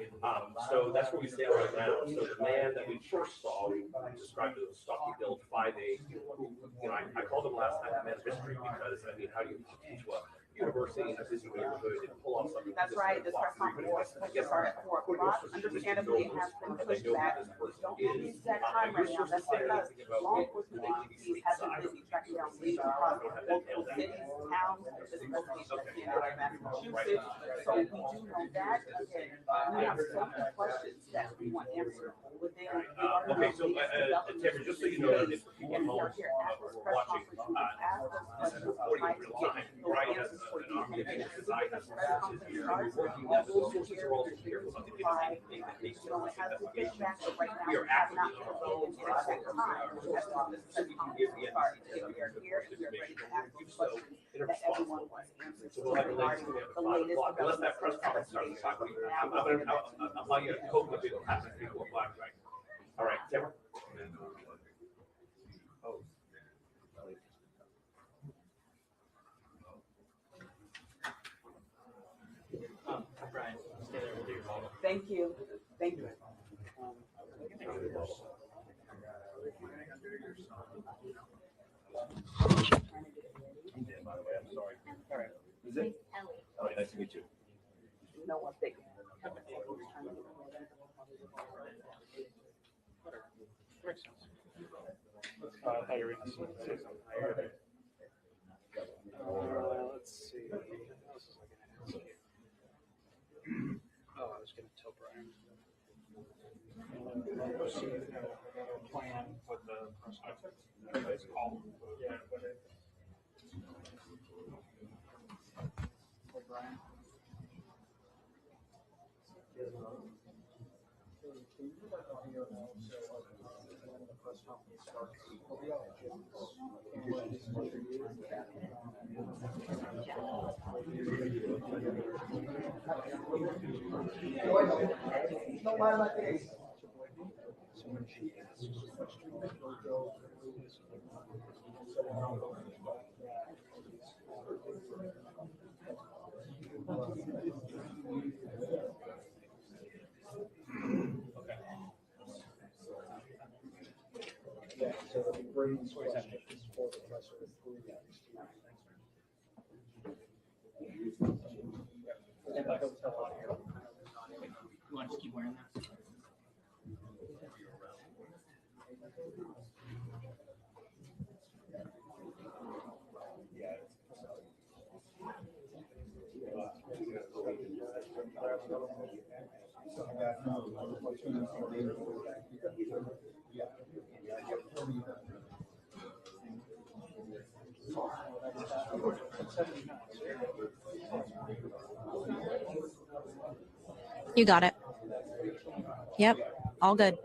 So that's where we stand right now. So the man that we first saw, we described as a stocky build 5'8", who, you know, I called him last time a man of mystery because, I mean, how do you walk into a university in a busy neighborhood and pull off something? That's right. This press conference was supposed to start at 4 o'clock. Understandably, it has been pushed back. Don't use that time right now. That's because law enforcement agencies have been busy tracking down leads across multiple cities, towns, and this investigation that's being out of Massachusetts. So we do know that. Again, we have so many questions that we want answered within. Okay, so Tamara, just so you know, that if people at home were watching, this is recording in real time. Brian has an army of agents. I have sources here. We're working that those sources are also here. So they can say that they still this investigation. We are actively on the phone for a second time. So we can give the NBC information. Do so in a responsible way. So we'll have the latest at 5 o'clock. Unless that press conference starts at 5 o'clock. I'll buy you a Coke if it'll happen at 3 o'clock, right? All right, Tamara. Oh. Brian, stay there. We'll do your follow-up. Thank you. Thank you. By the way, I'm sorry. All right. Is it? All right, nice to meet you. No one big. Let's see. What else was I gonna ask you? Oh, I was gonna tell Brian. Plan with the press conference. Yeah, but it. Hey, Brian. Can you do that audio now? So when the press conference starts, we'll be on no matter my case. So when she asks a question, we'll go through this. So Brady's questions for Professor Pruitt. You want to just keep wearing that? You got it. Yep, all good.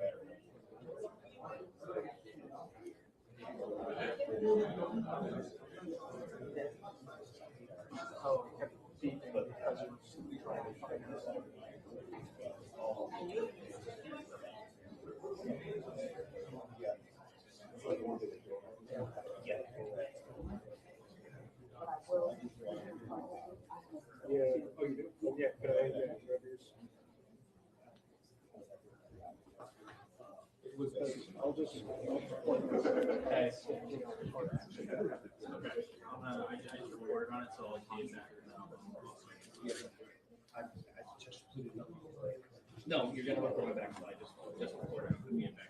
Yeah, oh, you do? Yeah, could I, I'll just. I just reported on it, so I'll came back. No, you're gonna report it back, so I just reported it, me back.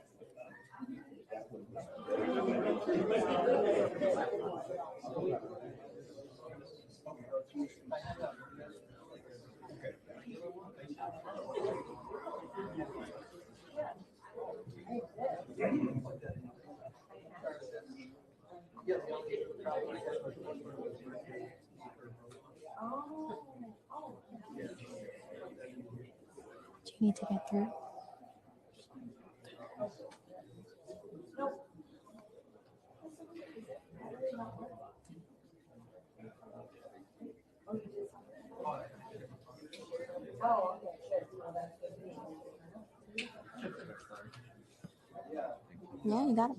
Do you need to get through? Yeah, you got it.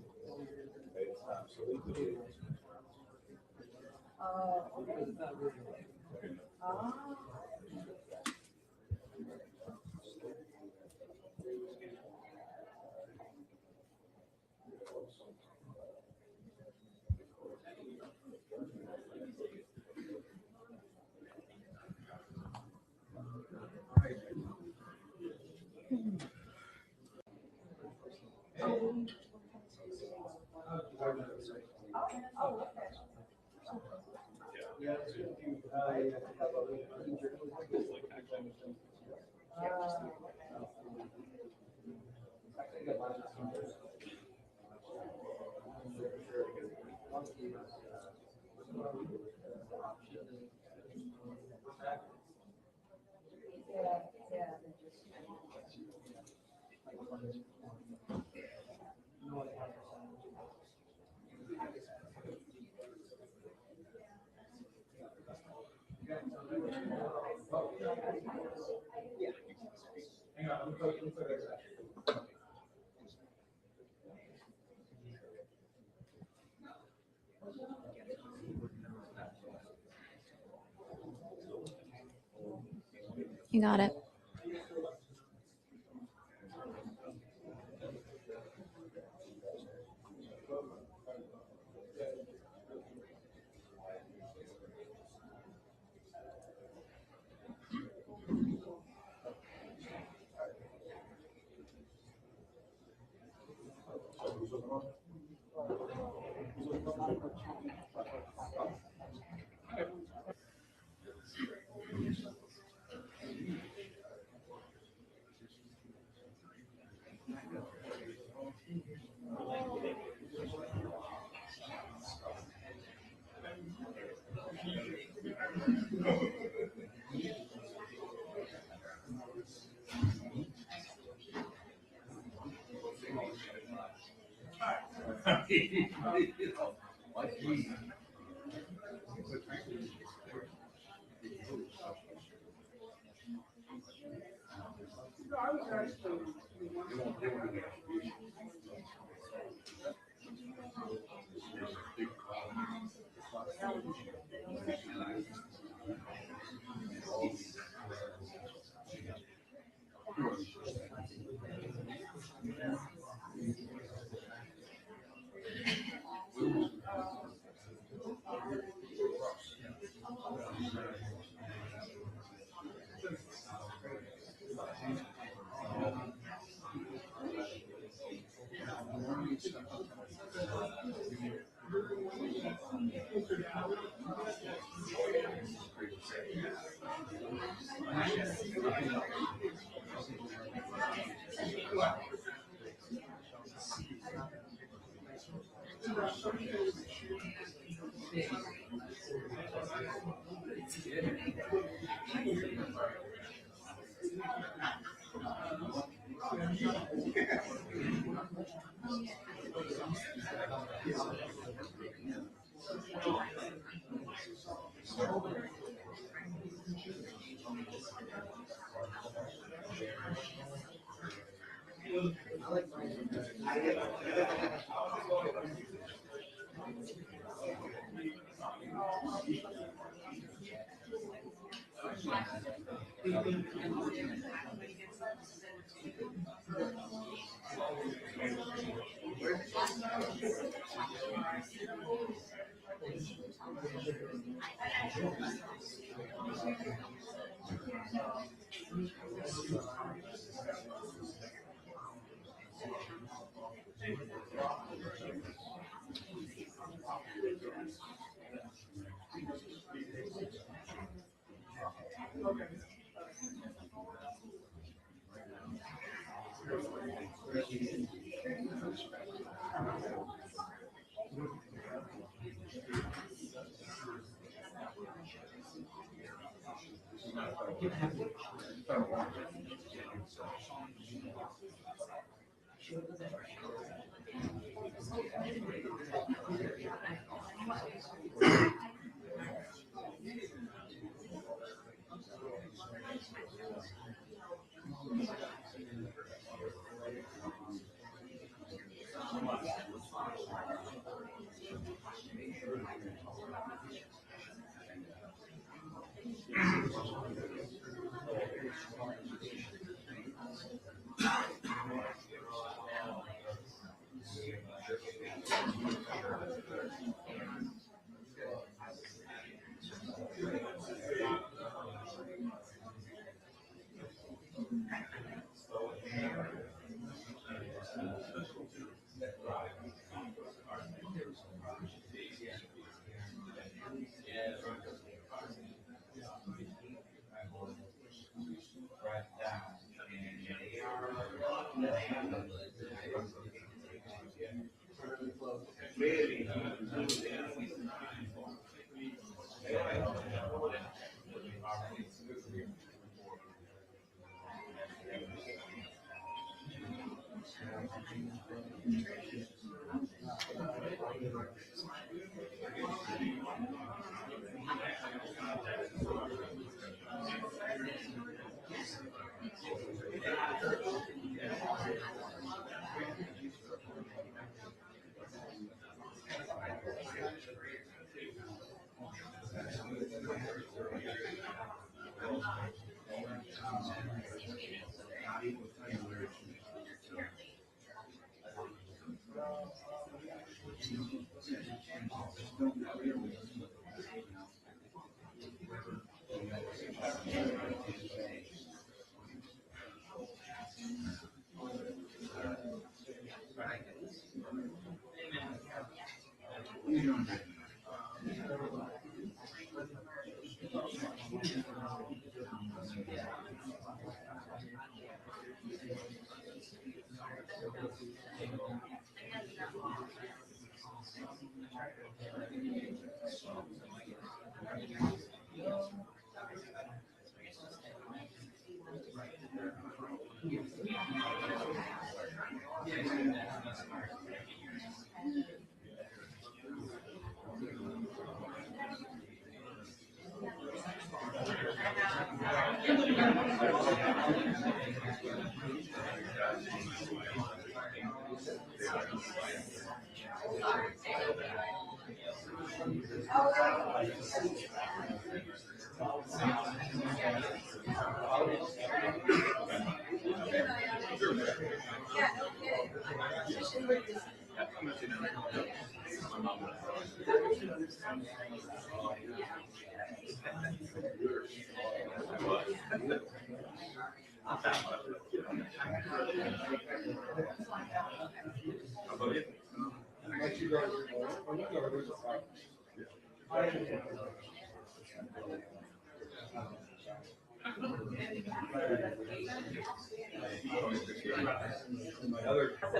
You got it.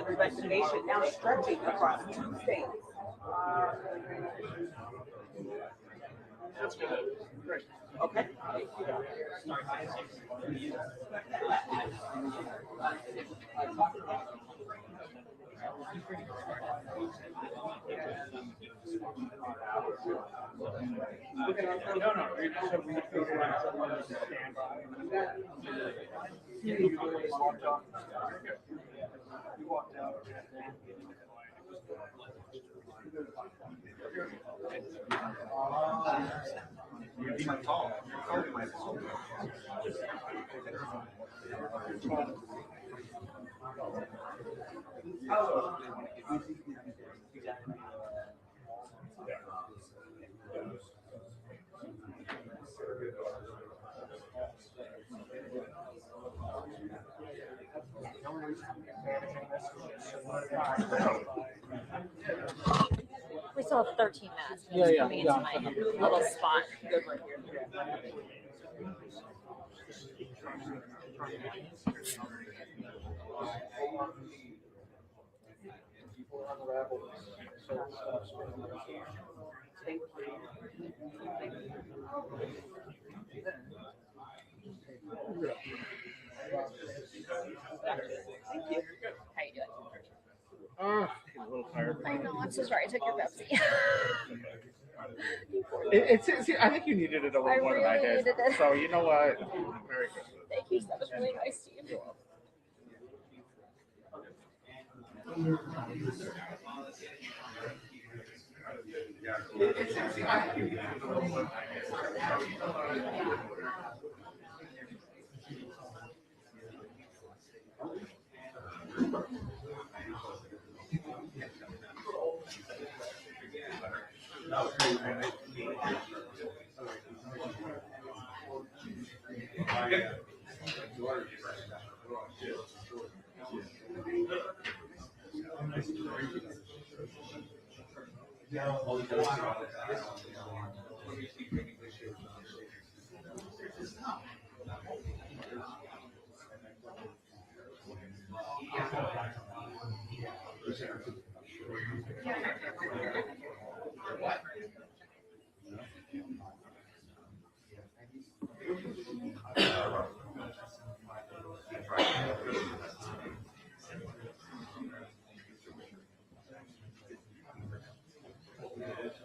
Investigation now stretching across 2 states. That's good. Great. Okay. No, we stand by. You walked out. You walked out. You'd be my tall. We still have 13 minutes. Yeah. Coming into my little spot. How you doing? A little tired. I know. I'm so sorry. I took your Pepsi. I think you needed it a little more than I did. Needed it. So you know what? Very good. Thank you. That was really nice to you.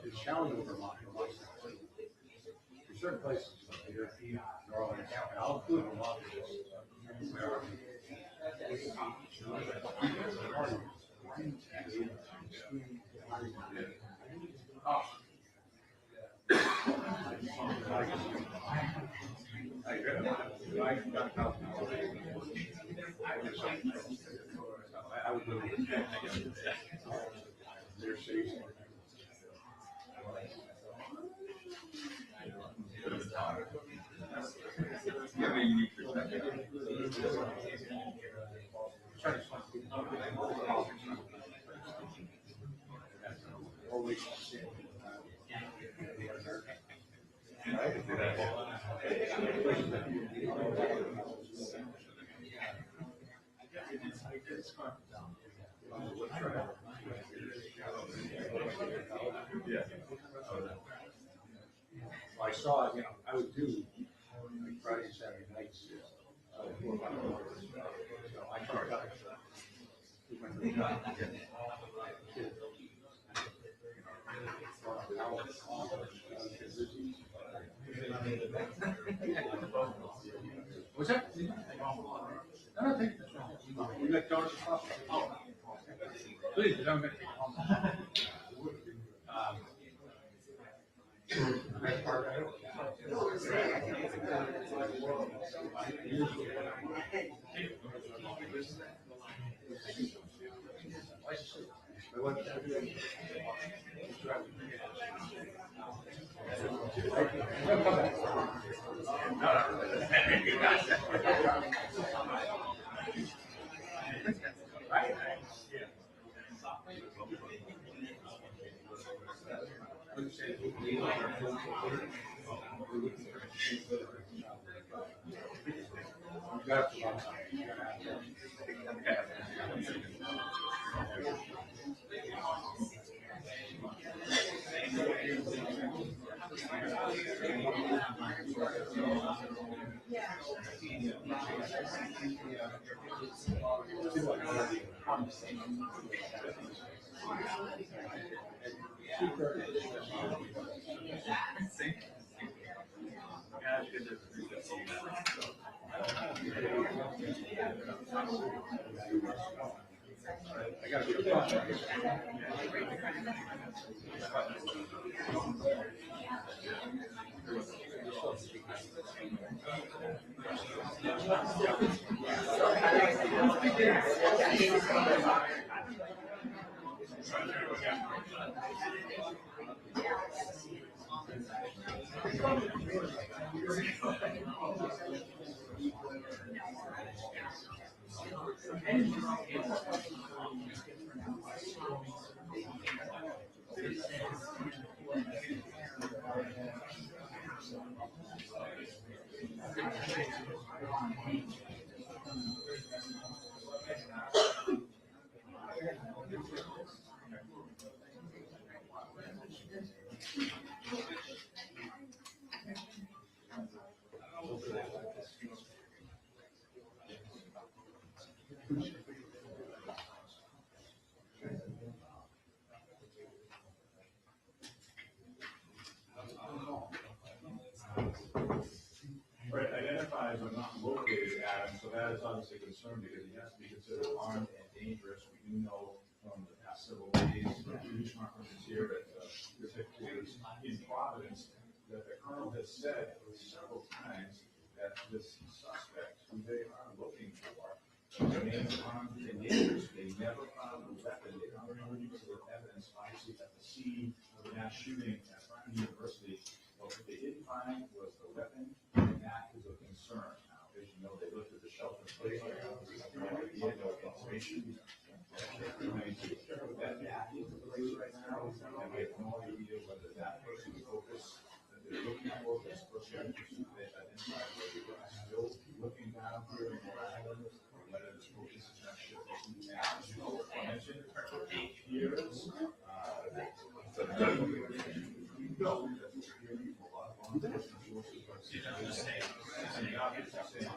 It's challenging for Vermont. There's certain places, here, New Orleans, and I'll include Vermont for this. Where I would really their cities. You have a unique perspective. Yeah. I saw, I would do like Friday and Saturday nights. 4 or 5 hours. So I tried that. What's that? No, thank you. We got donuts and coffee. Oh, please, I'm going to take it home. Right, identifies but not located atoms, so that is obviously a concern because he has to be considered armed and dangerous. We do know from the past several days, news conferences here at this headquarters in Providence, that the colonel has said several times that this suspect, who they are looking for, remains armed and dangerous. They never found a weapon. They found no use of evidence, obviously, at the scene of the mass shooting at Brown University. What they did find was the weapon, and that is a concern. Now, as you know, they looked at the shelter in place. They have no idea, no information. They're trying to put that back into place right now, and we have no idea whether that person focus that they're looking for, this person they identified whether they're still looking down here in Rhode Island, or whether this focus is not shifting to as you know, I mentioned 8 years. No, that's hearing a lot of law enforcement sources, but saying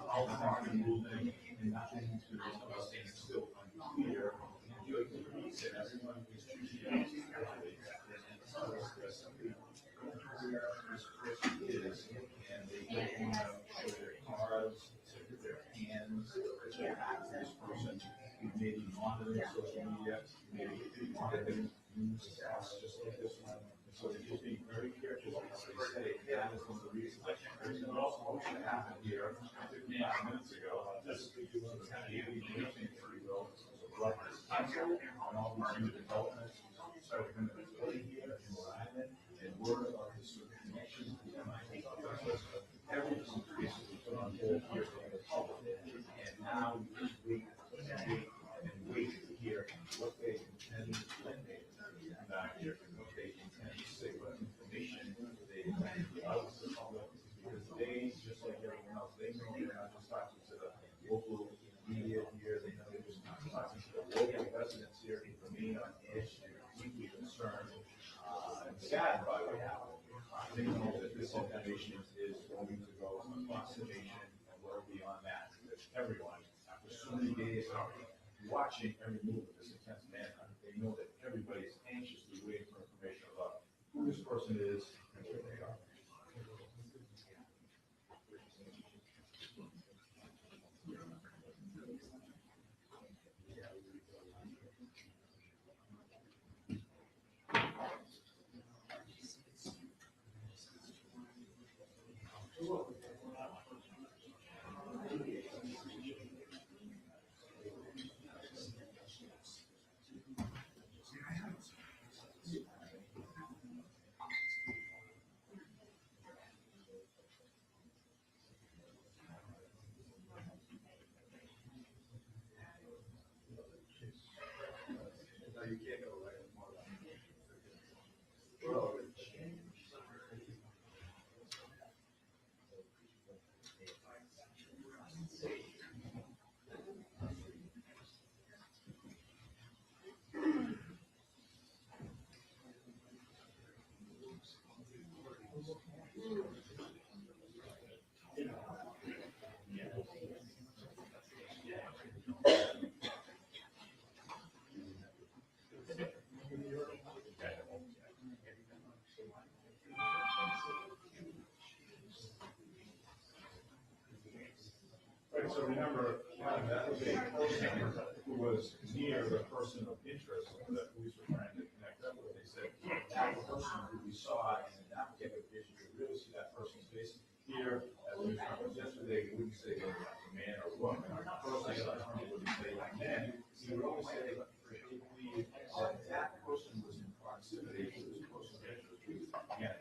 all the marketing movement and nothing to it's still unclear. He said everyone is choosing where this person is, and they don't want to show their cards, their hands, their back to this person. Maybe monitoring social media, maybe monitoring news accounts just like this one. So they're just being very careful as they say, that is one of the reasons. Everything else that happened here 15 minutes ago, this was kind of really interesting, if you will. And all these new developments, so we're going to be here in Rhode Island, and word of this sort of connection to the MIT process, everything basically put on hold here for the public. And now we just wait and wait to hear what they intend when they come down here, and what they intend to say, what information they intend to give out to the public, because they, just like everyone else, they know they're not just talking to the local media here, they know they're just not talking to the local residents here, who remain on edge, they're deeply concerned and saddened by what happened. They know that this information is going to go across the nation and well beyond that, because everyone, after so many days of watching every move of this intense manhunt, they know that everybody is anxiously waiting for information about who this person is and where they are. Right, so remember, that was a person who was near the person of interest that police were trying to connect up with. They said, that person who we saw in that particular case, you could really see that person's face. Here, as we found yesterday, we wouldn't say whether that's a man or a woman. First thing I wouldn't say like men, he would always say, that that person was in proximity to this person of interest. Again,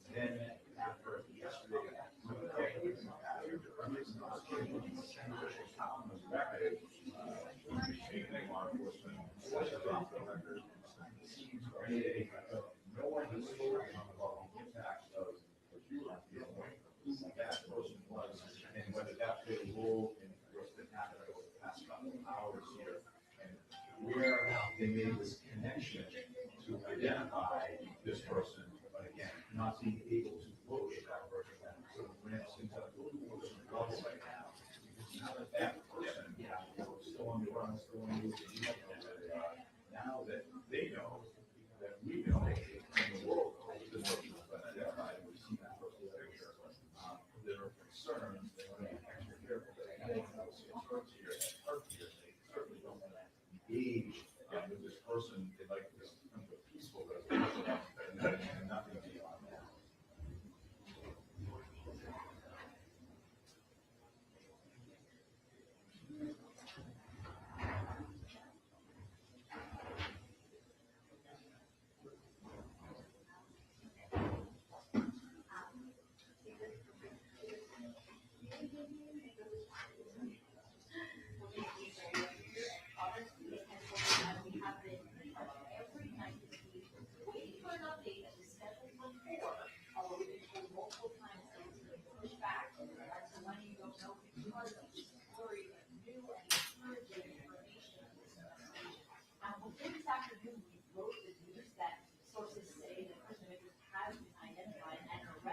and then after yesterday, no one has spoken about the impact of what you were feeling, who that person was, and whether that played a role in what's been happening over the past couple of hours here, and where they made this connection to identify this person, but again, not being able to locate that person. So the ramps into the level right now. Now that that person still on the run, still on the move, now that they know that we know in the world, this person has been identified, and we've seen that person's picture. There are concerns that we're being extra careful that anyone else gets hurt here, they certainly don't want to engage with this person. They'd like this to come to a peaceful resolution and nothing beyond that.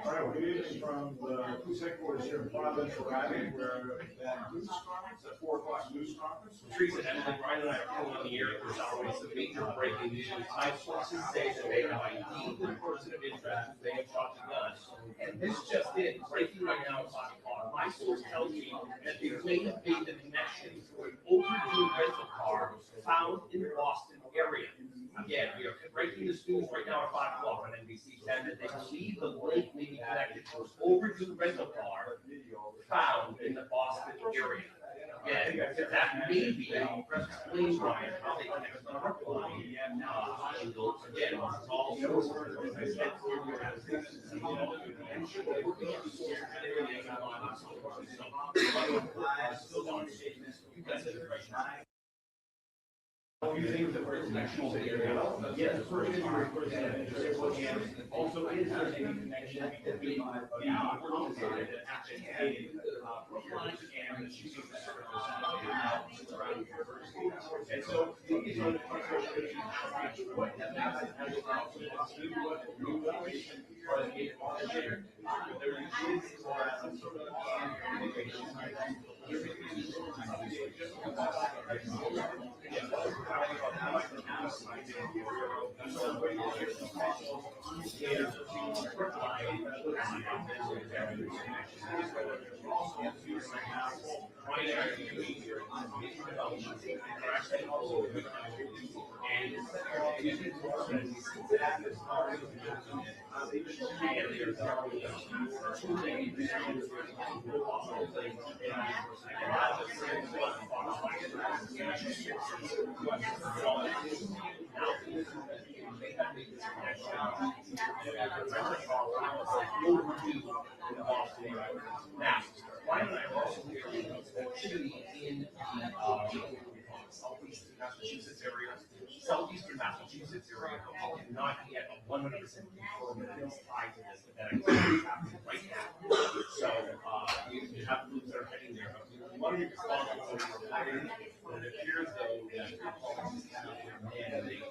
All right, we're getting from the police headquarters here in Providence, Rhode Island, where that news conference, that 4 o'clock news conference. Teresa, Emily, Brian, and I are pulling on the air. There's always some major breaking news. My sources say that they have ID'd the person of interest. They have shot the gun. And this just in, breaking right now at 5 o'clock. My source tells me that they may have made the connection to an overdue rental car found in the Boston area. Again, we are breaking this news right now at 5 o'clock on NBC 10 that they believe the link may be connected to an overdue rental car found in the Boston area. Again, that may be explained why how they connect the Brookline. Again, it's all sources. As I said, still don't say this. You guys are right now. You think that we're international area? Yes, first also is there any connection between the homicide that happened in Brookline and the shooting that occurred around University? And so these are the questions what happens as a result of new information or the gate there. There is some sort of communication. Now, Ryan and I are also hearing activity in the southeastern Massachusetts area, southeastern Massachusetts area, not yet 100% confirmed that it's tied to this, but that activity is happening right now. So you have groups that are heading there. But we want to be responsible for reporting, and it appears though that the policies have their mandate.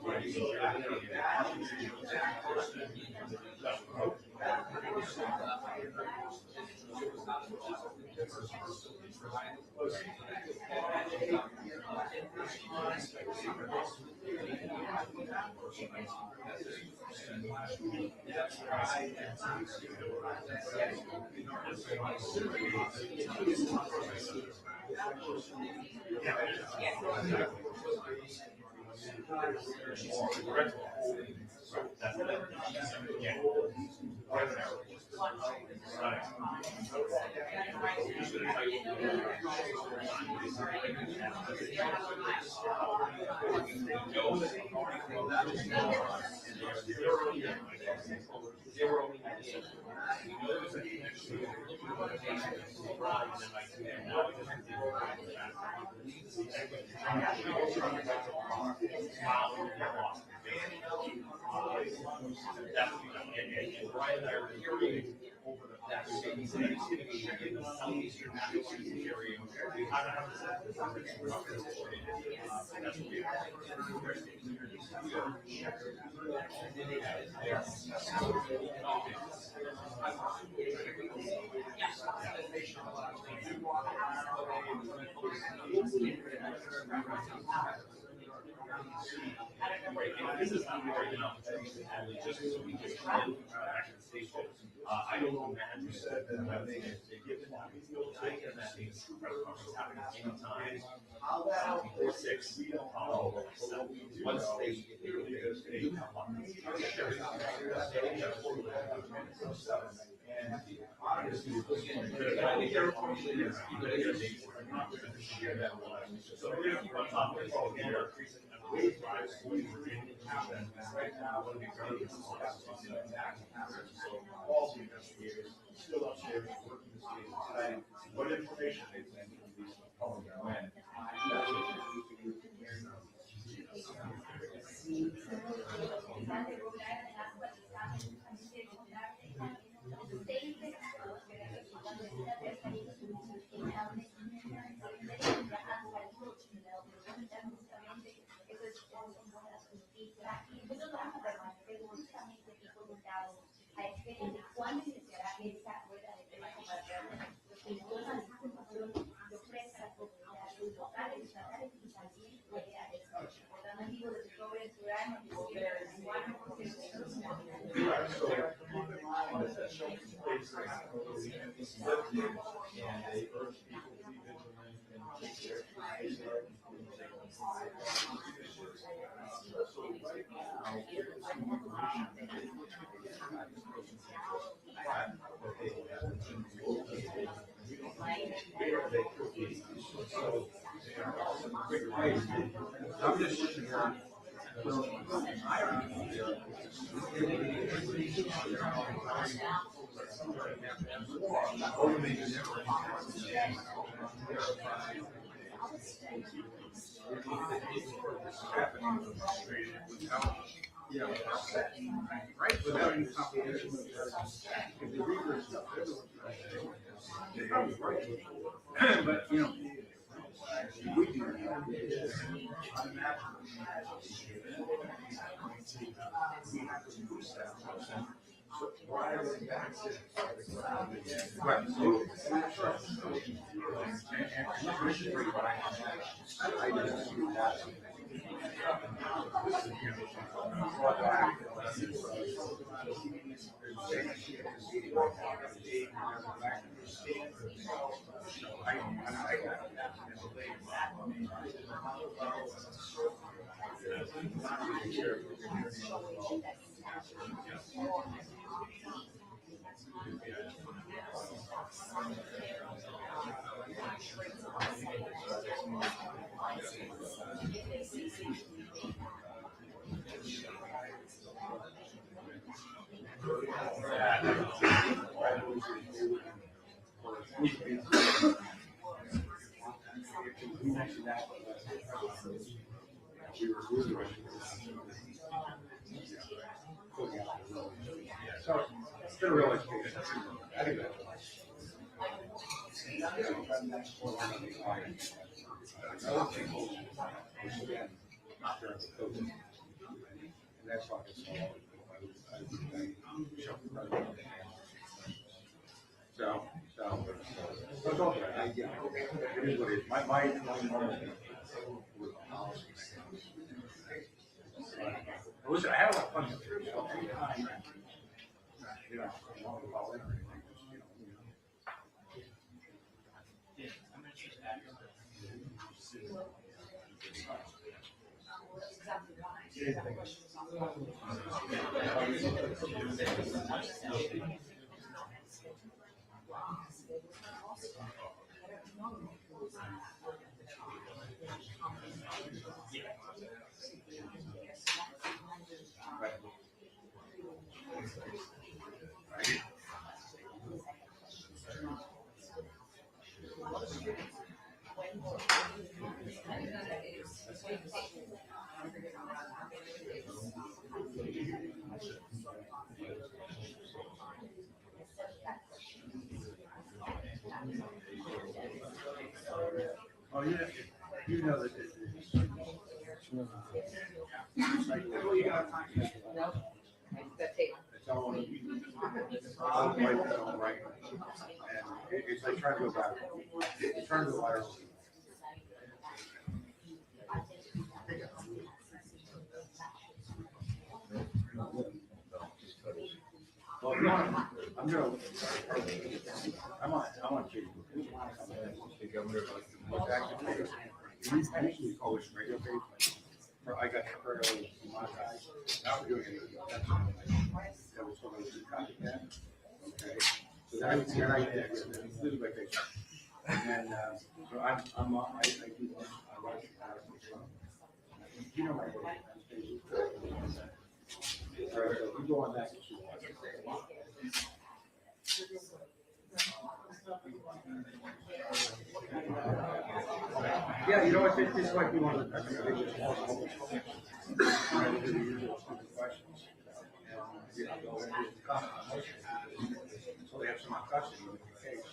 This is not very good opportunity to have it just so we can back to the station. I don't imagine that they give it that. I can imagine this press conference happening anytime before 6. Once they come up. So we're going to keep on top of this all year. All the investigators still upstairs working the state, deciding what information they plan to release to the public and when. I'm just sitting here. Right, without any comprehension of if the reader is stuff, they're probably right. But, you know, we do. they wouldn't, or we could be. We mentioned that. We were so it's been a real education. I think that's not during the COVID. And that's why it's so it's okay. Yeah, it is what it is. My listen, I have a lot of fun with it. So anytime, you know, I want to call in or anything, just, oh, yeah, you know that it is. Well, you got time. It's all on you. I'll write that all right. And it's like trying to go back. It's trying to go viral. Well, no, I'm gonna. I'm on Facebook. The governor was active. I usually call this radio page. I got temporarily demonetized. Now we're doing it. That was sort of a copycat. Okay. So then I did little by page. And then so I do one. I watch you know my work. All right, so we go on that. Yeah, you know what? This might be one of the biggest questions. So they have some custody with the case.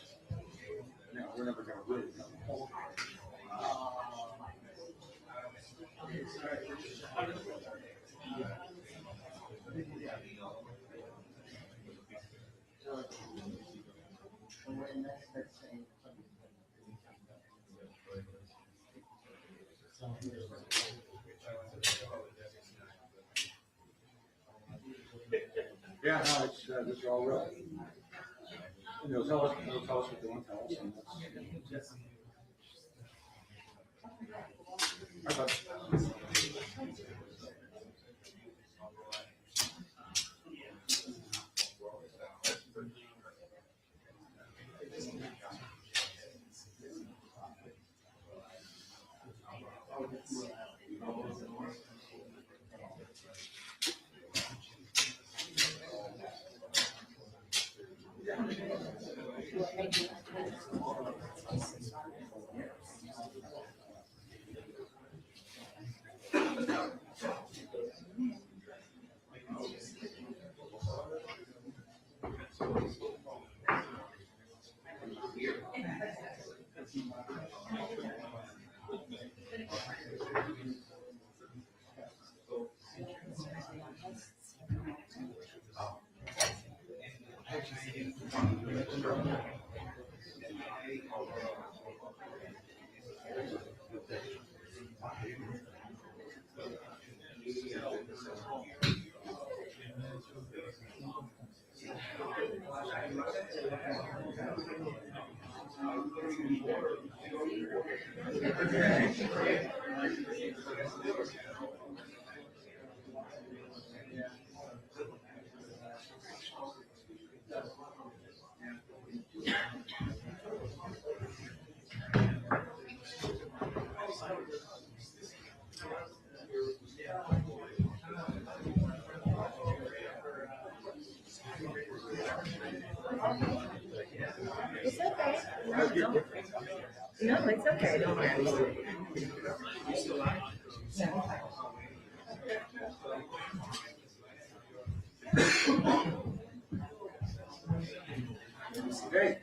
Now we're never going to win. Yeah, no, it's this is all real. And they'll tell us what they want to tell us. And No, it's okay. Don't worry. Hey.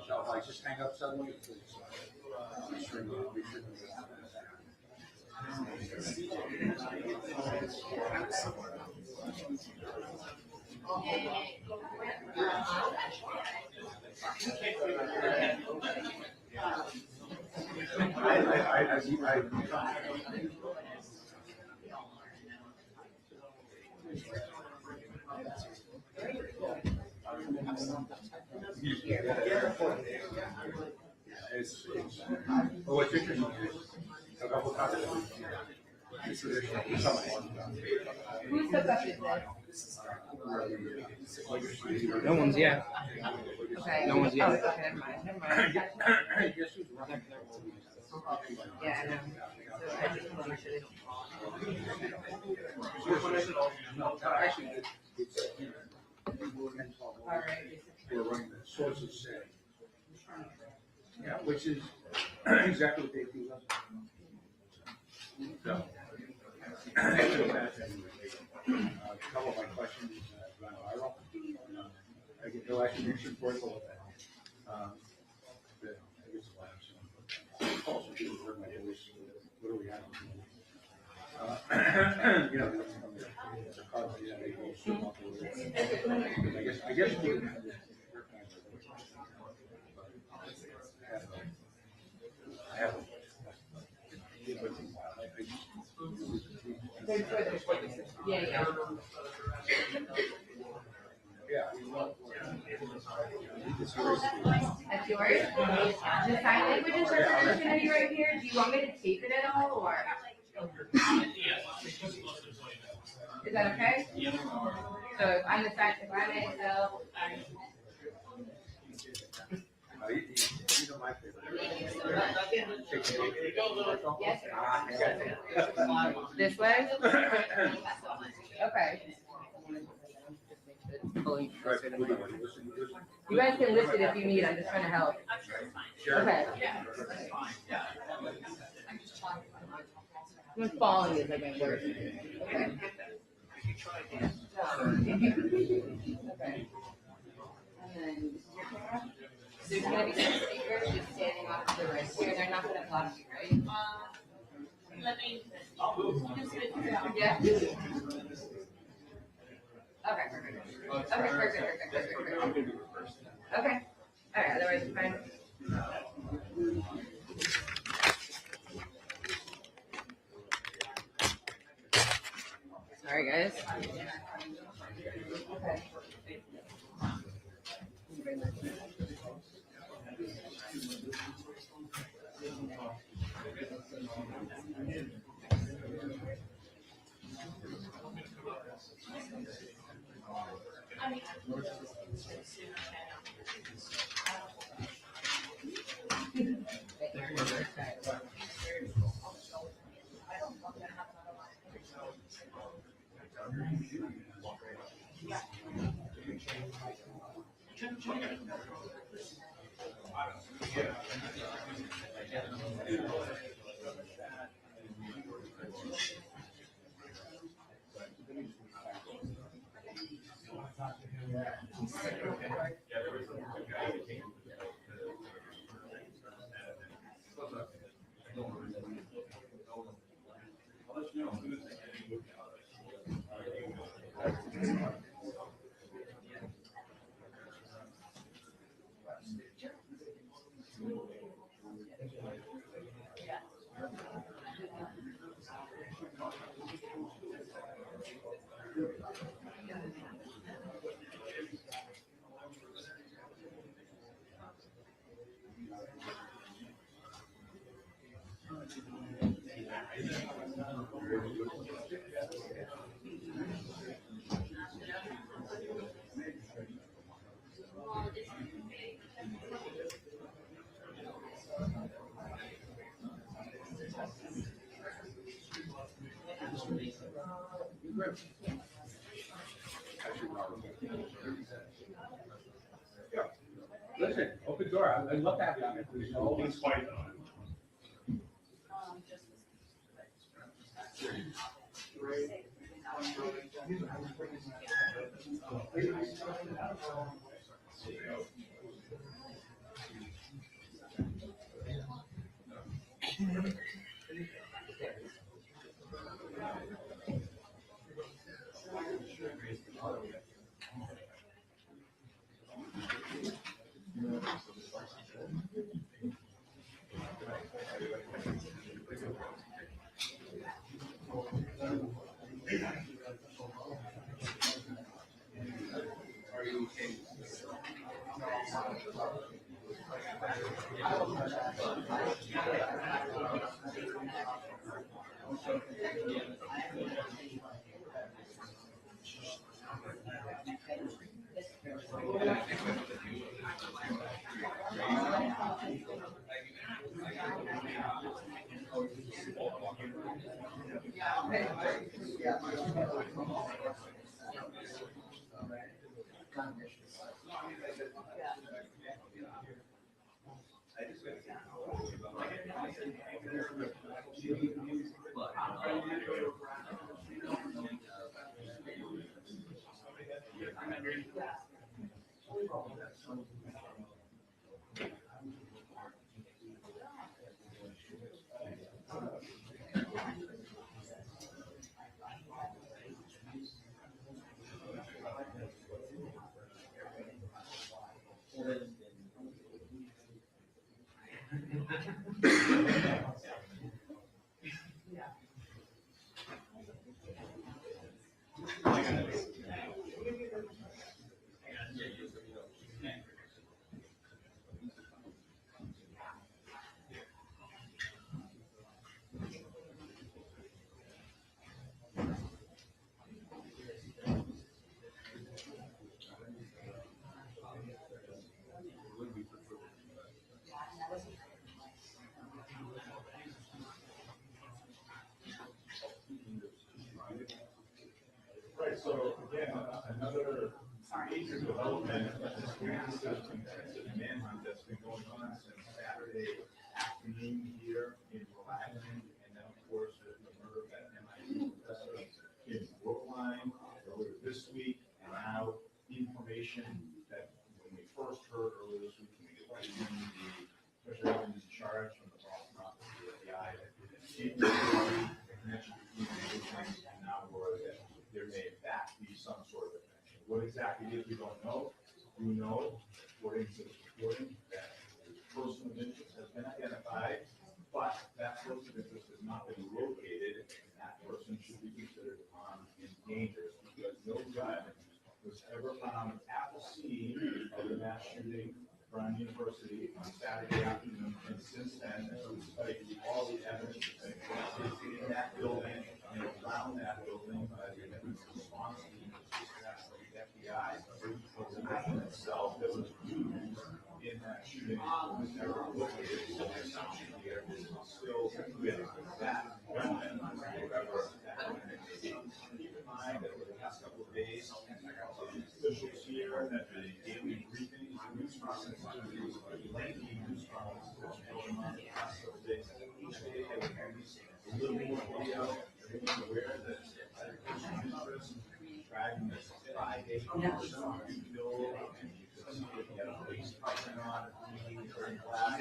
So if I just hang up suddenly, please. What's interesting is a couple times. Whose hookup is this? No one's yet. Okay. No one's yet. Oh, okay, never mind. Never mind. Yeah, I know. So I just want to make sure they don't fall. All right. We're running the sources say. Yeah, which is exactly what they do. So, a couple of my questions run viral. I get no attribution for it. I guess also people heard my voice. What do we have? You know, I guess. Yeah, yeah. That's yours? The sign language interpretation are you right here? Do you want me to tape it at all, or? Is that okay? So if I'm the sign, if I'm Excel, yes. This way? Okay. You guys can lift it if you need. I'm just trying to help. Okay. I'm falling is like my worst. Okay. Okay. And then there's gonna be some speakers just standing off to the right here. They're not gonna block you, right? Let me. Yeah. Okay, perfect. Okay, perfect. Okay. All right, otherwise you're fine. Sorry, guys. Okay. Yeah. Listen, open door. I love that. There's always fight on it. Right, so again, another major development is the manhunt that's been going on since Saturday afternoon here in Rhode Island, and then of course the murder of that MIT professor in Brookline earlier this week, and now information that when we first heard earlier this week, when we got the special agent in charge from the Boston office of the FBI, that the connection between the two things, and now we're that there may in fact be some sort of connection. What exactly it is, we don't know. We know, according to the reporting, that the person of interest has been identified, but that person of interest has not been located, and that person should be considered armed and dangerous because no gun was ever found at the scene of the mass shooting at Brown University on Saturday afternoon, and since then, despite all the evidence that is in that building and around that building, the response team the FBI, the gun itself that was used in that shooting was never located. So the assumption here is still with that gunman, whoever that gunman may be. Keep in mind that over the past couple of days, officials here that the daily briefings, news conferences, lengthy news conferences that are going on the past couple of days. Each day they would release a little more video. Everyone's aware that dragging this 5-8 person bill, and you can see that he had a face covering on, very black,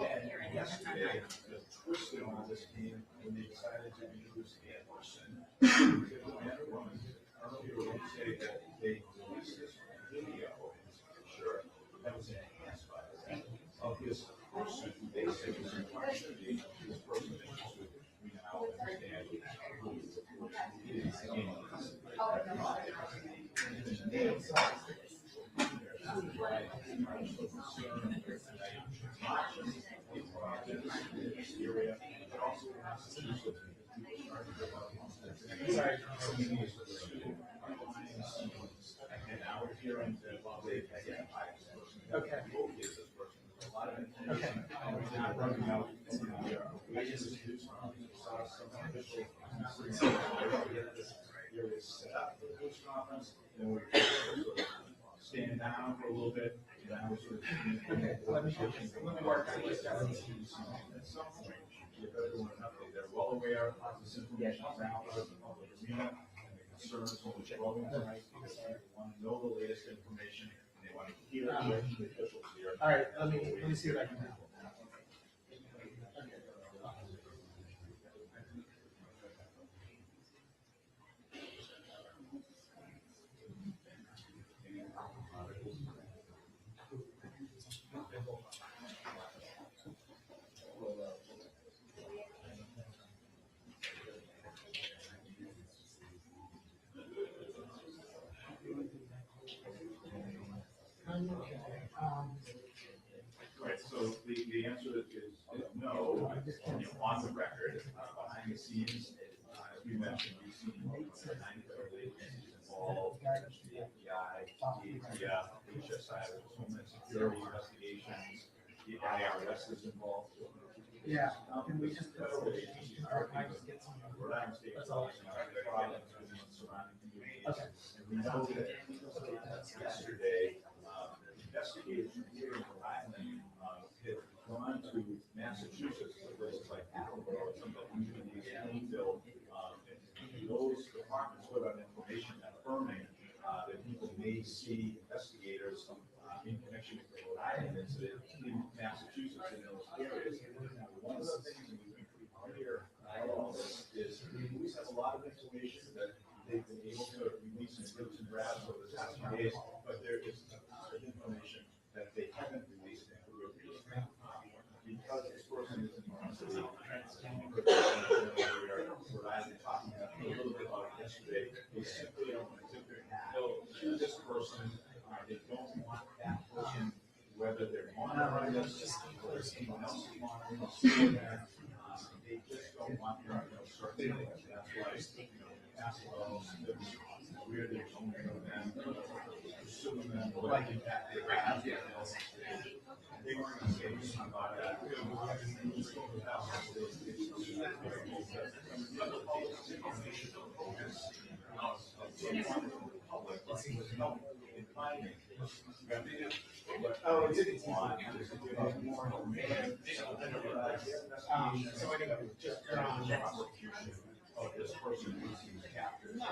and then yesterday, the twist in all this came when they decided to use a person. Man or woman, earlier would say that they released this video, sure, that was enhanced by the of this person who they said was in custody, this person we now understand who is in and now we're hearing that while they've identified this person, okay, a lot of information now running out in the wages some official members get this area set up for the news conference. Then we sort of stand down for a little bit. And then we sort of let me work at some point. Give everyone an update. They're well aware of this information around the public arena and the concerns over growing tonight because they want to know the latest information and they want to hear from the officials here. All right, let me see what I can do. Right, so the answer is no, on the record, behind the scenes, as we mentioned, we've seen 90 federal agencies involved, the FBI, the ATF, HSI, Homeland Security investigations, the IRS is involved. Yeah, can we just? Federal agencies are get some. Rhode Island State Police and other provinces within the surrounding communities. Okay. And we know that yesterday, investigators from here in Rhode Island had gone to Massachusetts, to places like Attleboro, some of the communities, Plainfield, and those departments put out information affirming that people may see investigators in connection with the Rhode Island incident in Massachusetts in those areas. One of the things that we've been pretty clear about all this is the police have a lot of information that they've been able to release in drips and drabs over the past few days, but there is a lot of information that they haven't released and will release. Because this person is in custody, we are talking a little bit about it yesterday. They simply don't want to know to this person. They don't want that person, whether they're monitoring this or someone else is monitoring this. They just don't want them to circulate. That's why, ask those where they're going to them, assuming them, what impact they have. They weren't going to say anything about that. Oh, it didn't want more information. So I think just prosecution of this person who's captured. I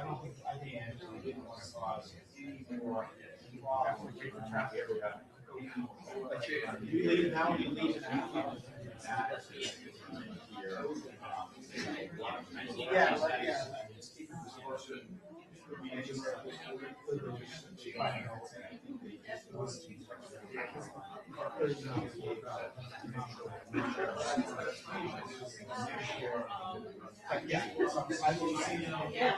don't think I didn't want to cause any more problems for traffic. You leave now, you leave now. That is here. Yeah, like, yeah. This person could be anywhere. Yeah, I will see you here.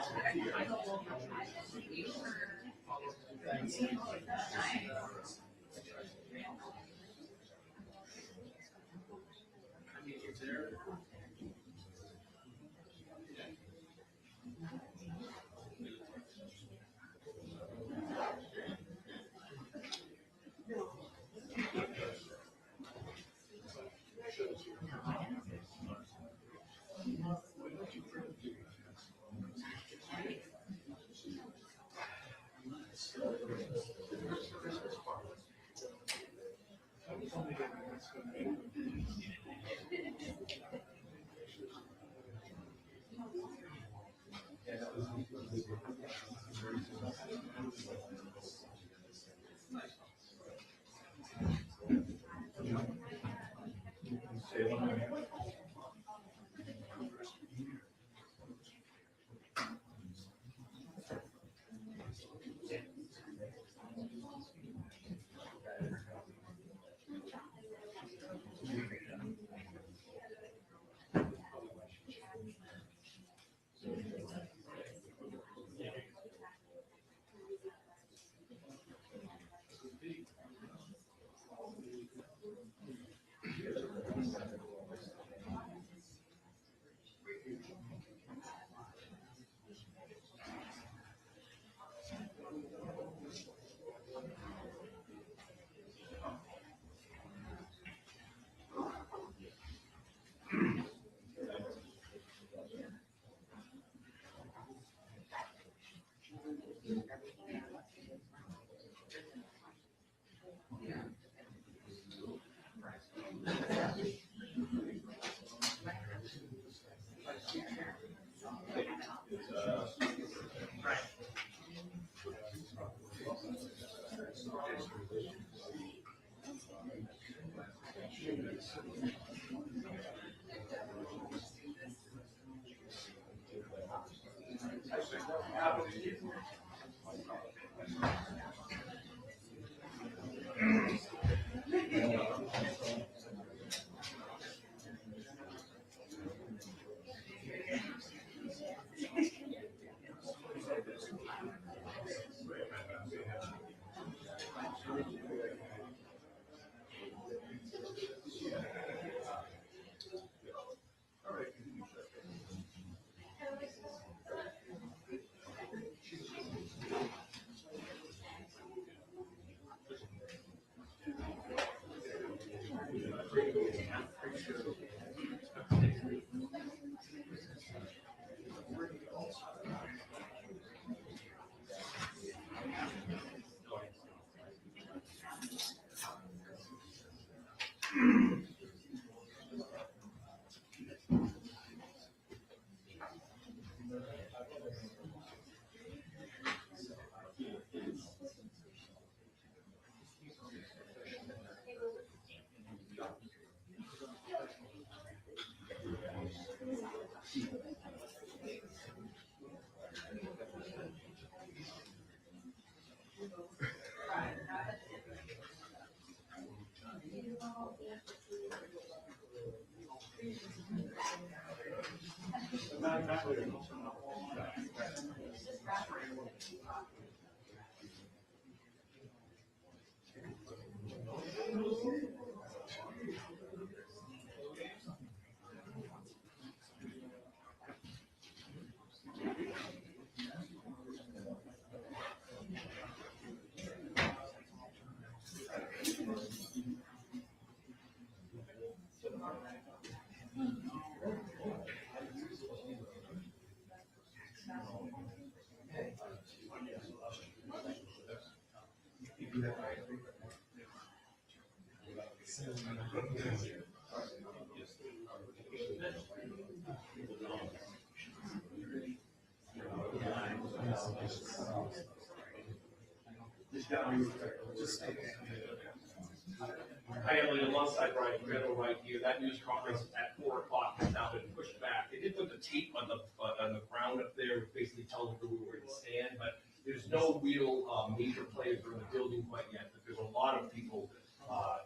I am on the one side, Brian, Federal right here. That news conference at 4 o'clock has now been pushed back. They did put the tape on the ground up there, basically telling everyone where to stand, but there's no real major players in the building quite yet. But there's a lot of people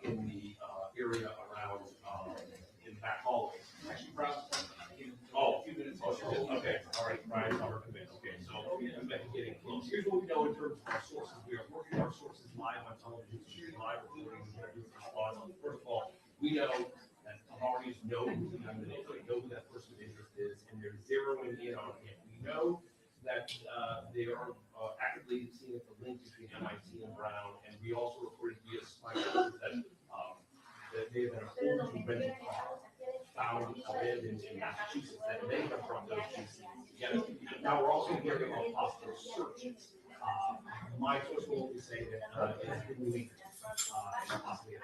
in the area around in the back hallway. Actually, a few minutes. Okay, all right, Brian, I'll recommend. Okay, so we've been getting close. Here's what we know in terms of our sources. We are working our sources live on television, live reporting. First of all, we know that authorities know who the gunman is, they know who that person of interest is, and they're zeroing in on him. We know that they are actively seeing the link between MIT and Brown, and we also reported via spy that they have been an old rented car found abandoned in Massachusetts that may have brought those pieces together. Now we're also hearing about possible searches. My source will only say that it's been leaked. Possibly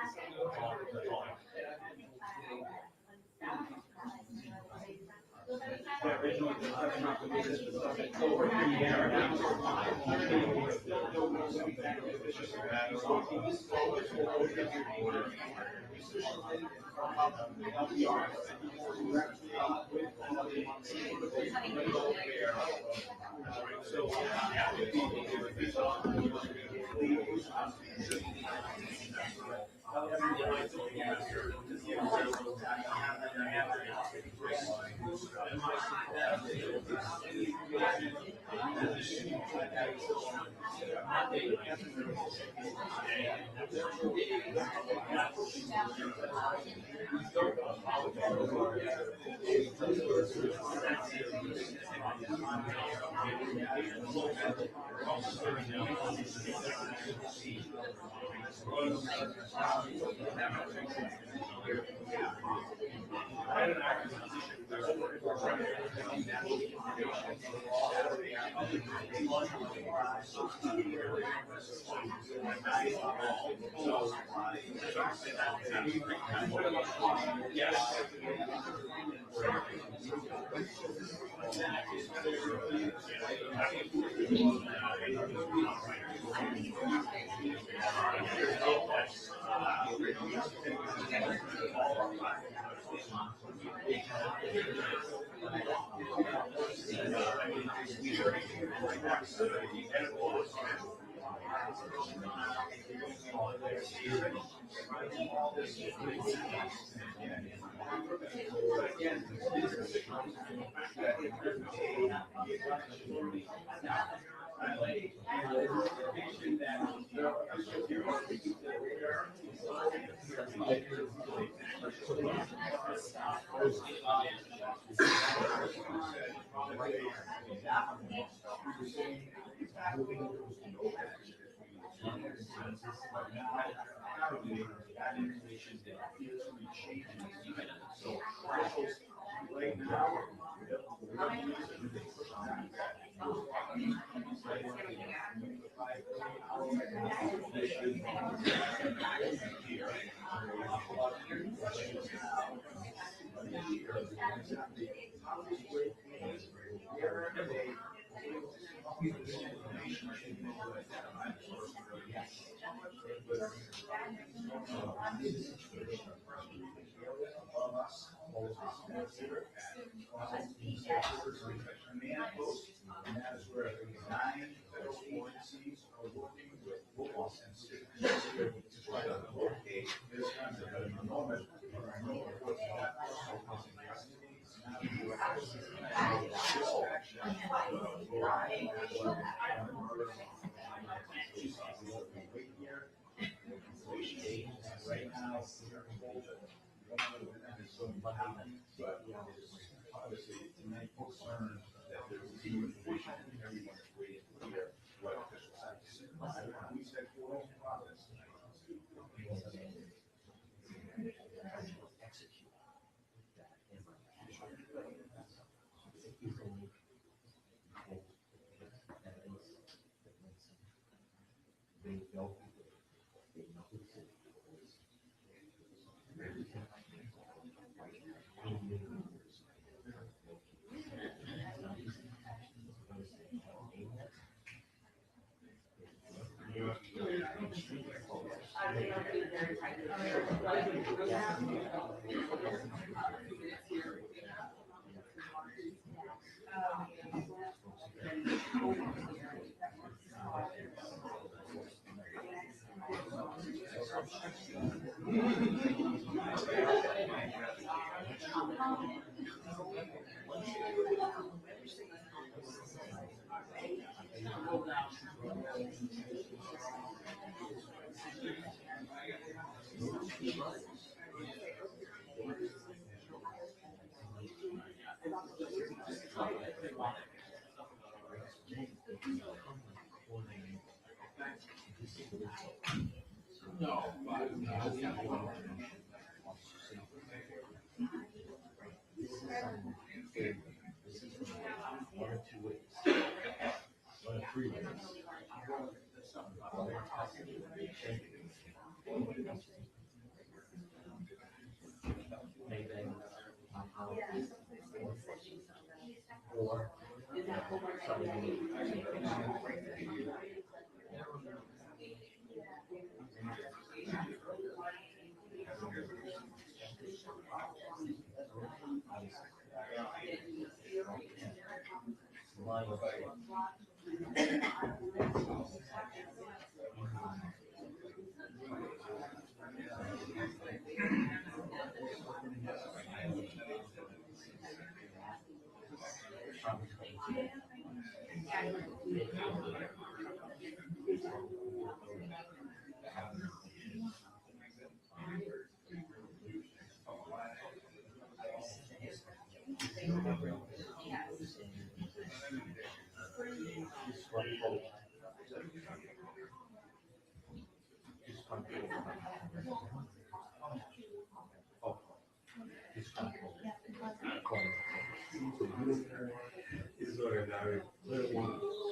Is what I really want.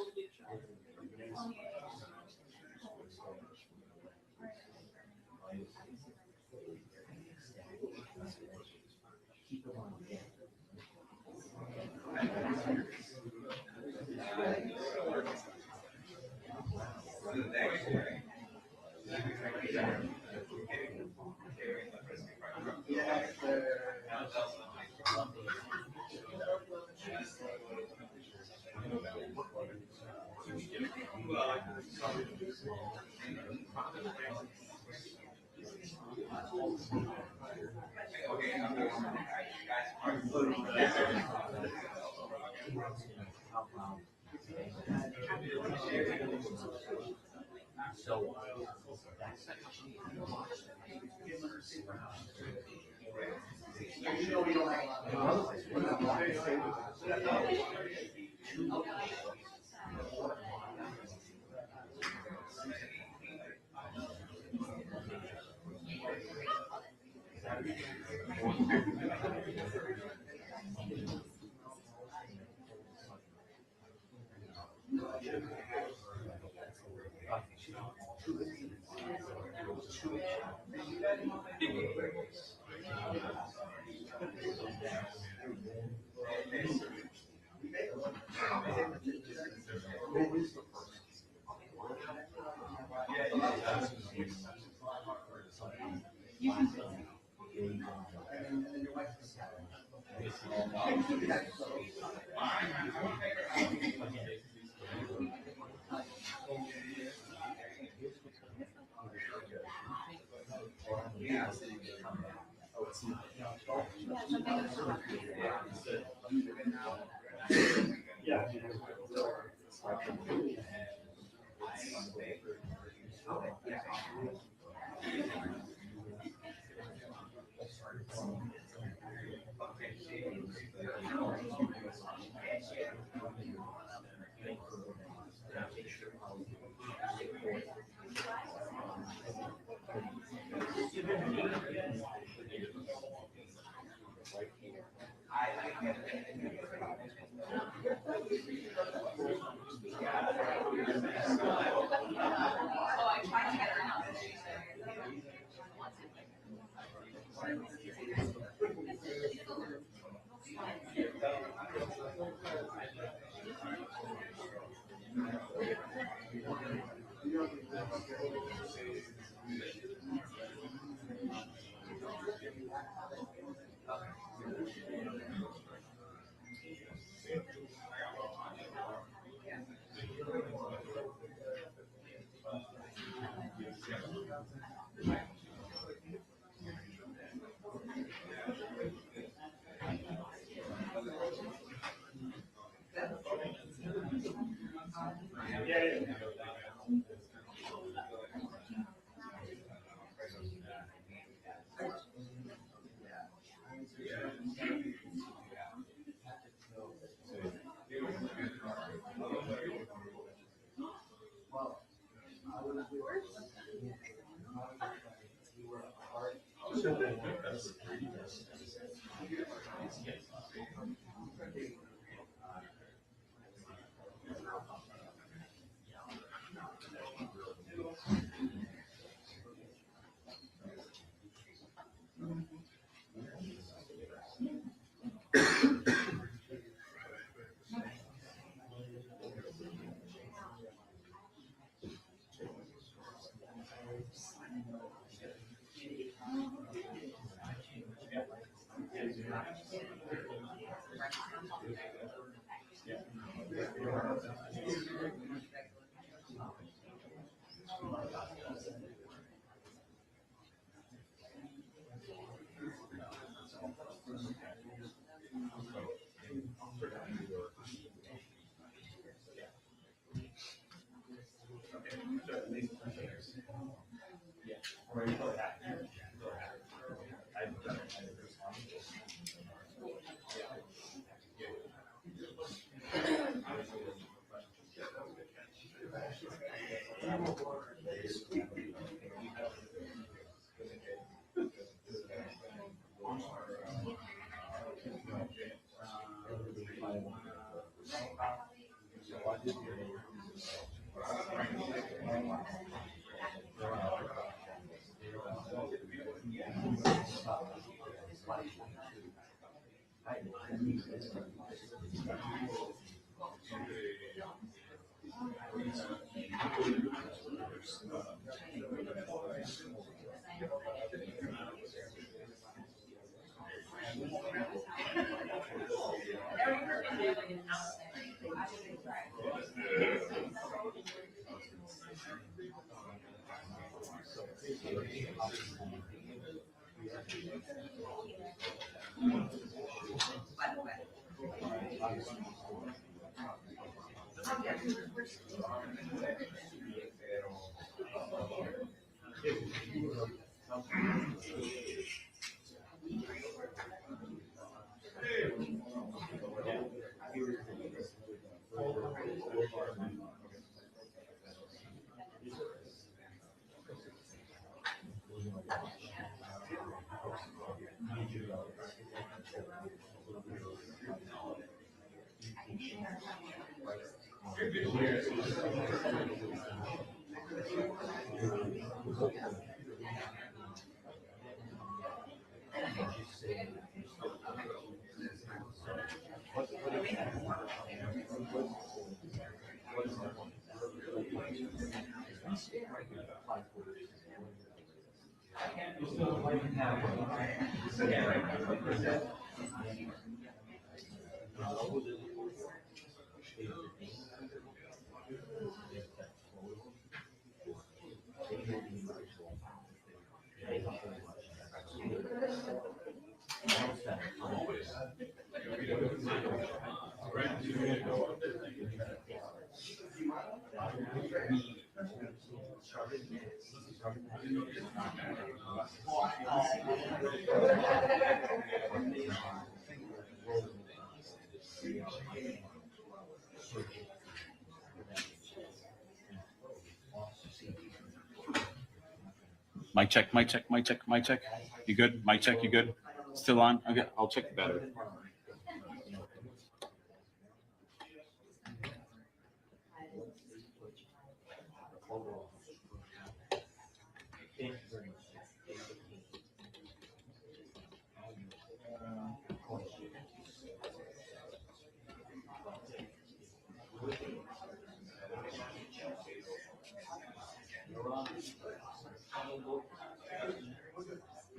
Mic check, mic check, mic check, mic check. You good? Mic check, you good? Still on? Okay, I'll check the battery.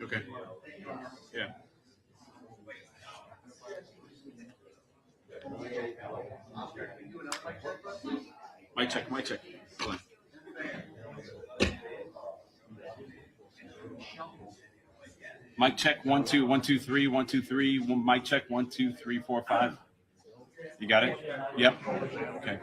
Okay. Yeah. Mic check, mic check. Hold on. Mic check 1 2 1 2 3 1 2 3. Mic check 1 2 3 4 5. You got it? Yep. Okay.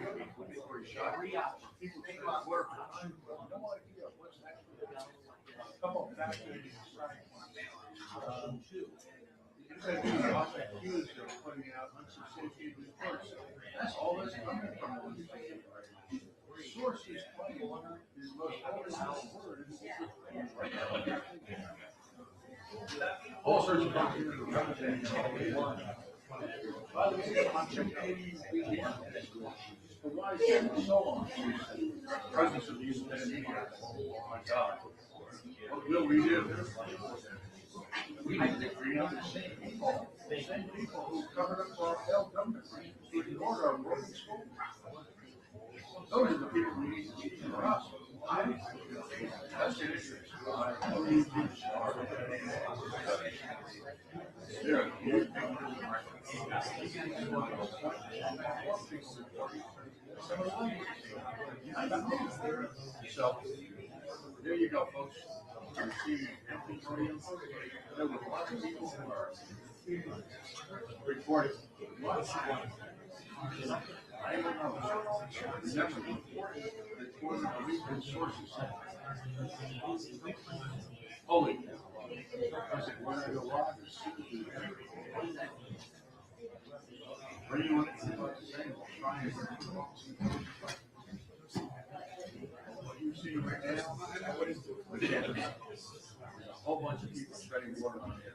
That's all that's coming from. Sources is most all sorts of presence of these media. Oh my God. What will we do? We need to bring up the same people who covered up for our failed government, who ignored our broken schools. Those are the people we need to keep for us. That's the issue. So, there you go, folks. You're seeing empty podium. There were lots of people who are reporting. I don't know. Remember, reporting recent sources. Holy. I said, we're going to go live as soon as we can. What do you want to say? Try and what you see right now, there's a whole bunch of people spreading water on it.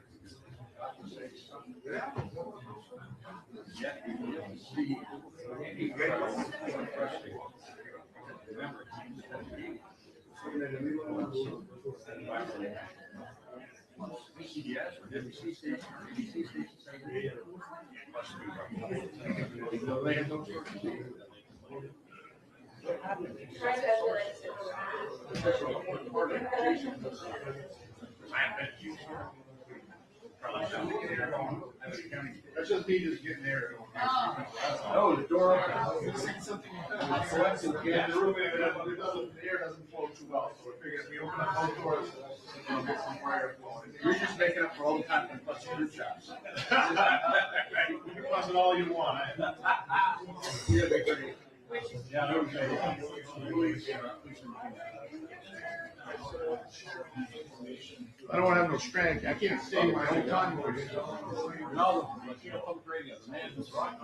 I can say something. Yet you didn't see any great remember, CBS or NBC station or ABC station must be right. So they have no That's just me just getting there. Oh, the door open. Yeah, the room, the air doesn't flow too well, so I figured if we open up both doors, we'll get some fire flowing. You're just making up for all the time and plus your chops. You can fuss it all you want. Yeah, big thing. Yeah, okay. I don't want to have no strength. I can't stay my whole time. No, Latino Public Radio, the man who's right.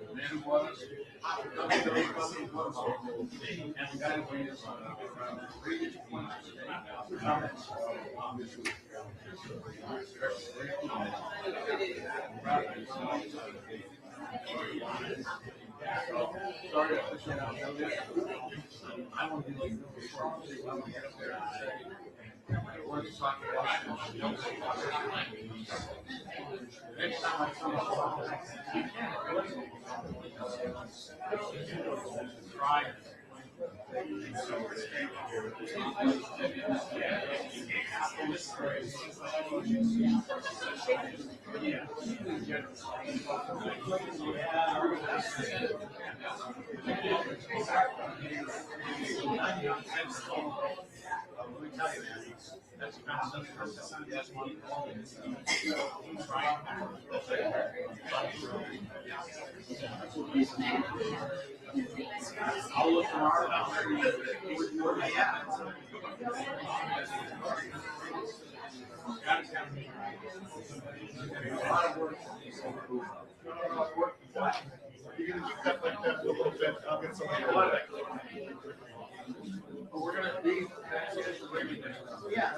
The man who was. And the guy who made us sorry to push it out. I want to be like, I want to get up there and say, we're just talking about next time I come up, try it. Let me tell you, that's I'll look tomorrow. A lot of work. You're gonna keep that like that for a little bit. I'll get some. But we're gonna be. Yeah.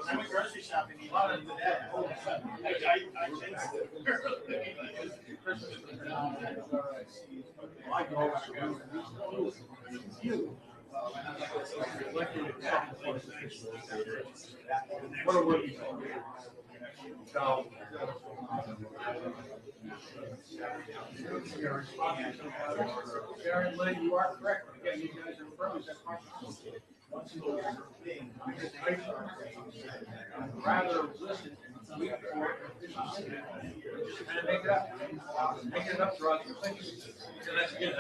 I'm grocery shopping. What are we? Sharon Lee, you are correct. Again, you guys are firmly that rather listen and make it up. Make it up for us. So that's good.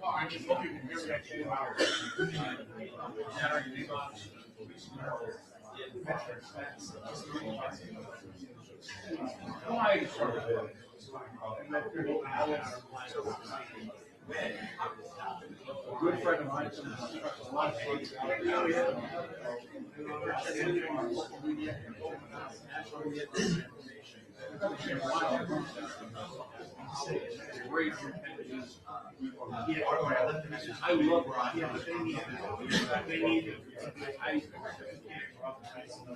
I just hope you can hear that 2 hours. A good friend of mine, a lot of folks out there. I love Ron.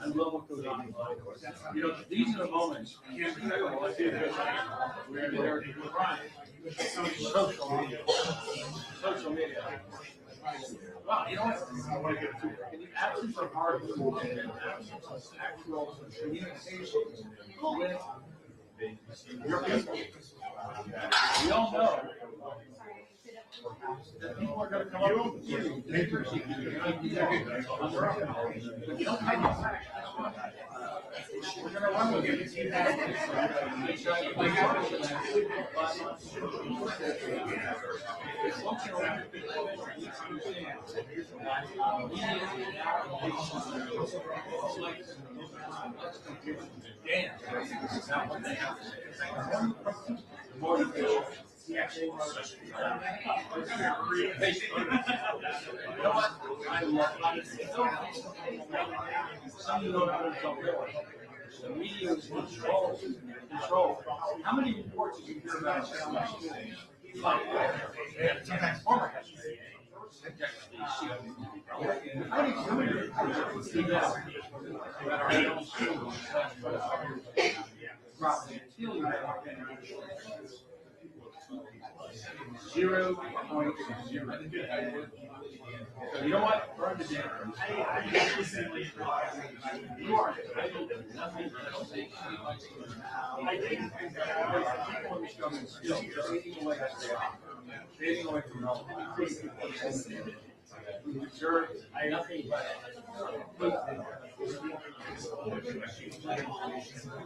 I love what goes on. You know, these are the moments. Where they're social media. Social media. Well, you know what? In the absence of hard food and actual communication with your people, we all know that people are going to come up with you on their own. But you don't have the facts. We're going to run with you. You know what? I love some of you know how to realize. The media is control. How many reports did you hear about sometimes former history? How many reports did you see now that are in school property until you walk in? 0.0. So you know what? Burn the damn. You are. I don't do nothing. I don't say. I think people in this government still taking away taking away from all. We deserve nothing but.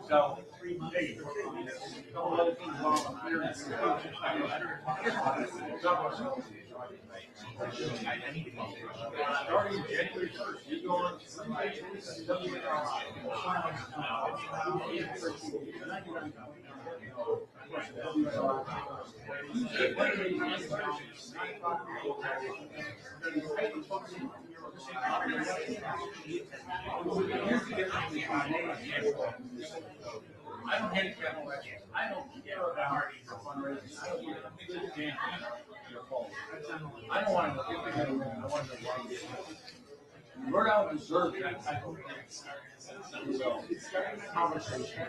So, hey, a couple other things along here. Starting January 1st, you go on I don't handicap elections. I don't care about fundraising. I don't give a good damn. I don't want to think they're going to win. I want them to win. Rhode Island deserves that type of thing. So, conversation.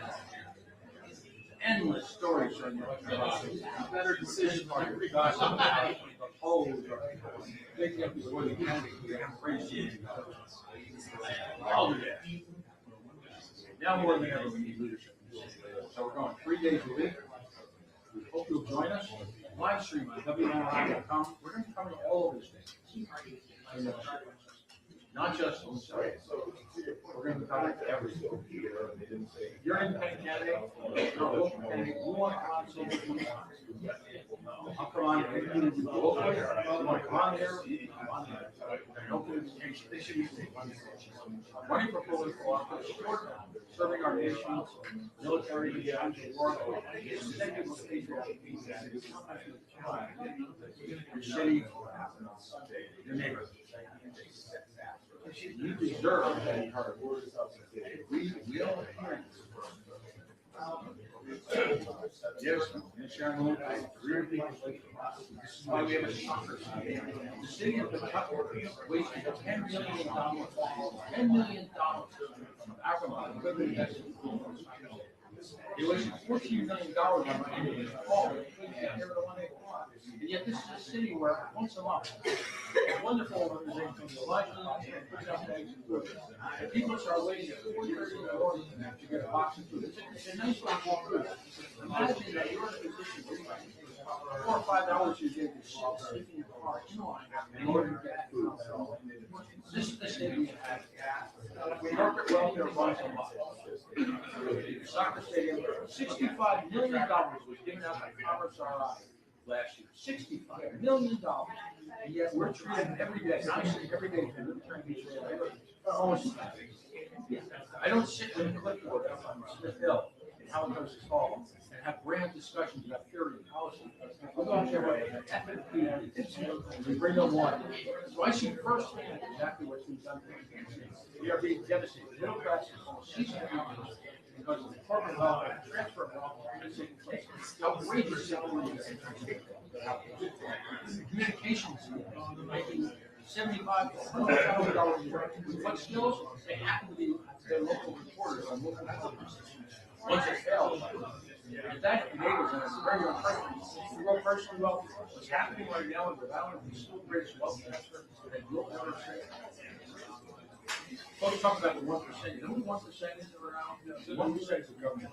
Endless stories about better decisions on every gosh, the polls are making up before the candidate. They're crazy. I'll do that. Now more than ever, we need leadership. So we're going 3 days a week. We hope you'll join us. Live stream on WNRI.com. We're going to be coming all over the state. Not just on the side. We're going to be covering everything. You're an independent candidate. You're a local candidate. You want to come on social media. I'll come on. You want to come on there. Come on there. Open invitation. They should be running for political office, serving our nation, military, war, your city, your neighborhood. You deserve to be heard. We don't hear yes, Sharon, I agree with you. This is why we have a soccer team. The city of Kentucky wasted $10 million. $10 million from Acrimony. They wasted $14 million on money. And yet this is a city where once a month, a wonderful organization comes to life and puts out bags of food. And people start waiting at 4:30 in the morning to get a box of food. It's a nice box of food. Imagine that you're in a position where 4 or 5 hours you get to sleep in your car in line in order to get food. This is the state we have. Corporate welfare runs a lot. The soccer stadium, $65 million was given out by Commerce RI last year. $65 million. And yet we're treated every day, nicely every day to return each day. I don't sit with a clipboard up on Smith Hill in Halifax Hall and have grand discussions about theory and policy. I'll go out there with FNP. We bring them one. So I see firsthand exactly what's being done. We are being devastated. Middle class is almost ceasing because of the corporate wealth and transfer of wealth is taking place. Outrageous. Communications making $75,000 a year. With what skills? They happen to be their local reporters on local television. Once it fails, if that enables them, it's very unfortunate. We go personally well. What's happening right now in Rhode Island is still great wealth transfer that you'll never see. Folks talk about the 1%. You know what 1% is around? 1% is the government.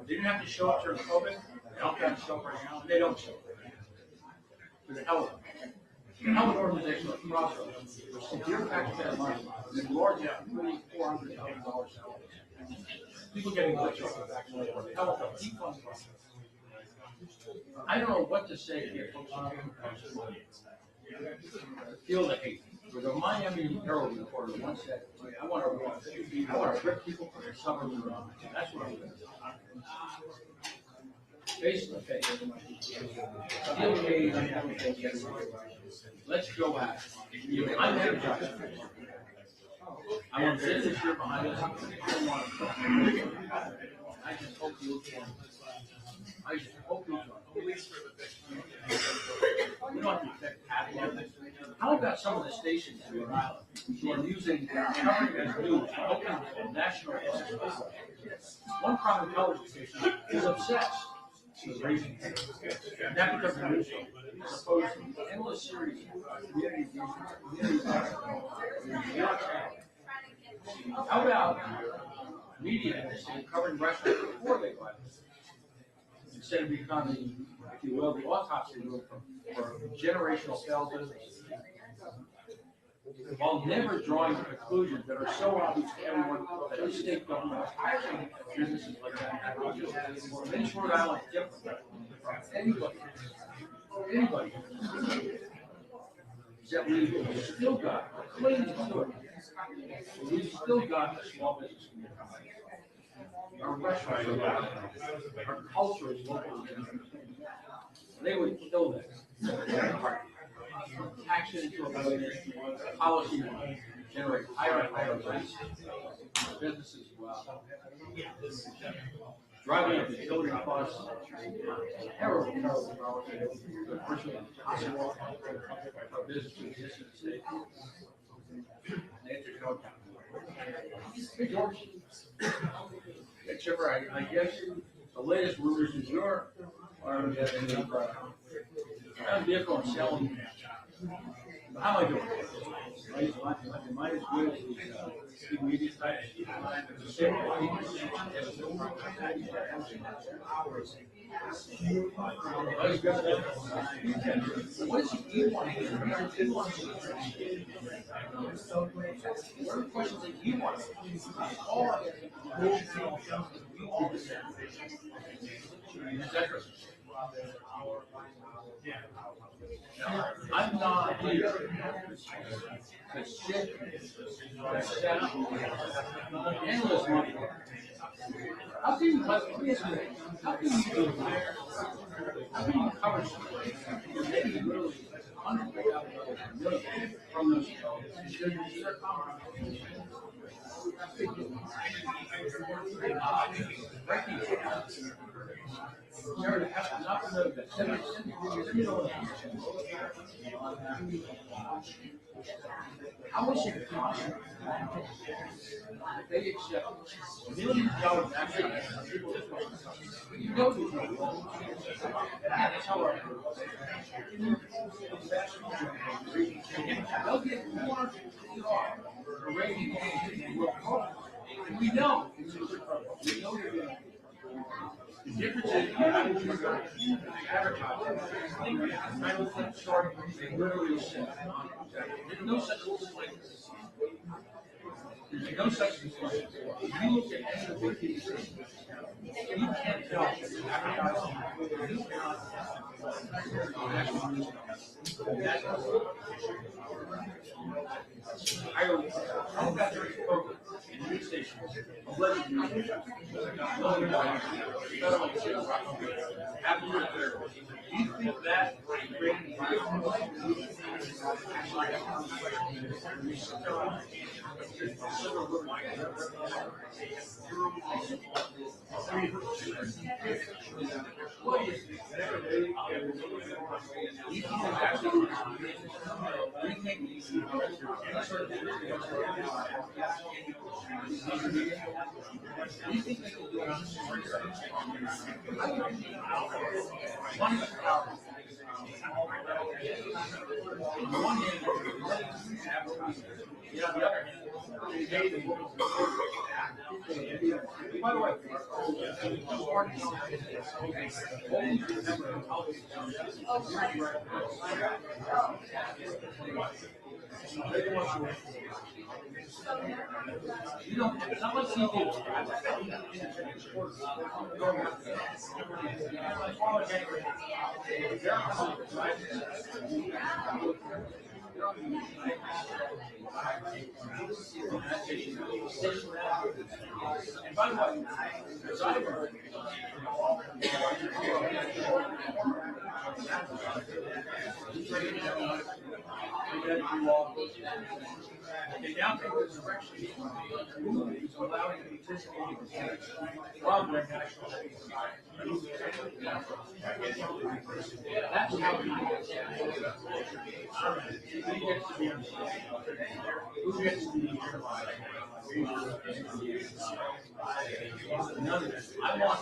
They didn't have to show up during COVID. They don't have to show up right now. And they don't show up. For the hell of it. The hell of an organization like Crossroads, which severe taxpayer money, and large $400,000 salary. People getting rich off of that. The hell of a defund. I don't know what to say here, folks. Feel the hate. The Miami Herald reporter once said, I want to rip people from their suburbs around. That's what I'm doing. Face to face. Let's go at it. I'm energized. I want to sit this year behind us. I don't want to. I just hope you'll join. I just hope you'll join. We don't have to affect happiness. How about some of the stations in Rhode Island who are using covering as news, open national issues? One private television station is obsessed raising. And that becomes an issue. As opposed to endless series of community How about media covering restaurants before they go out? Instead of becoming, if you will, the autopsy room for generational failed businesses. While never drawing conclusions that are so obvious to everyone that the state government is hiring businesses like that. Makes Rhode Island different from anybody. Is that we've still got, clean to it, we've still got a small business community. Our restaurants are local. Our culture is local. They would kill this. Action into a policy generate higher and higher rates. Businesses well. Driving up the utility costs, terrible, terrible. Virtually impossible for business to exist in the state. They enter no account. Hey, Chipper, I guess the latest rumors in Europe are that a vehicle and selling. How am I doing? Mine is good. Big media type. What is he want? What are the questions that you want? All I'm not here to sit down endless money. How can you cover something? Maybe literally $100,000 from those how is it possible that they accept millions of dollars back? You know these people. That's how our they'll get more for raising and we know they're going to. The difference is you advertising. I look at short, they literally said, there's no such disclaimer. There's no such disclaimer. If you look at any of the big pieces, you can't tell advertising. You cannot. I got their program in news stations. Do you think that by the way, you know, someone sees you. And by the way, as I heard, they now take this direction to allowing the participating from their national that's how we gets to be who gets to be none of this. I want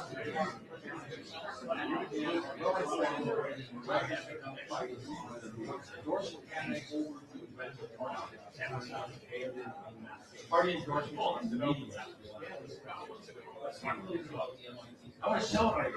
Party endorsement in the media. I want to celebrate.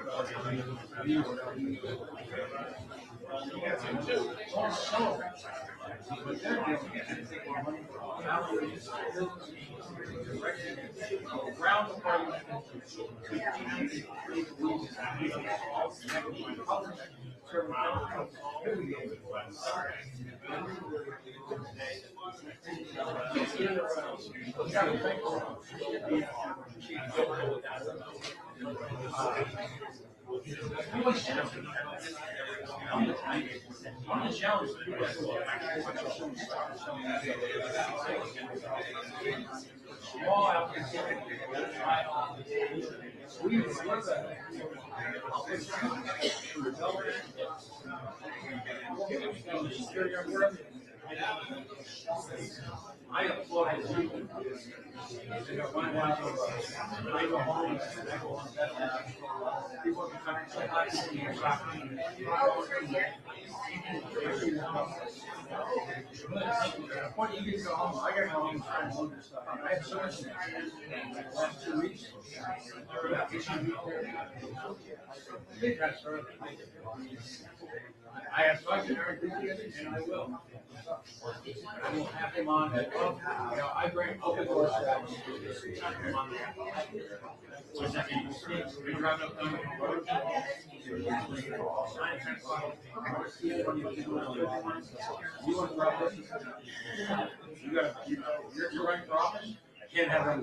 I applaud you. What do you go home? I got home trying to hold this stuff. I had so much in the last 2 weeks. I have budget everything, and I will. I will have him on. You know, I bring open doors. You're running for office. I can't have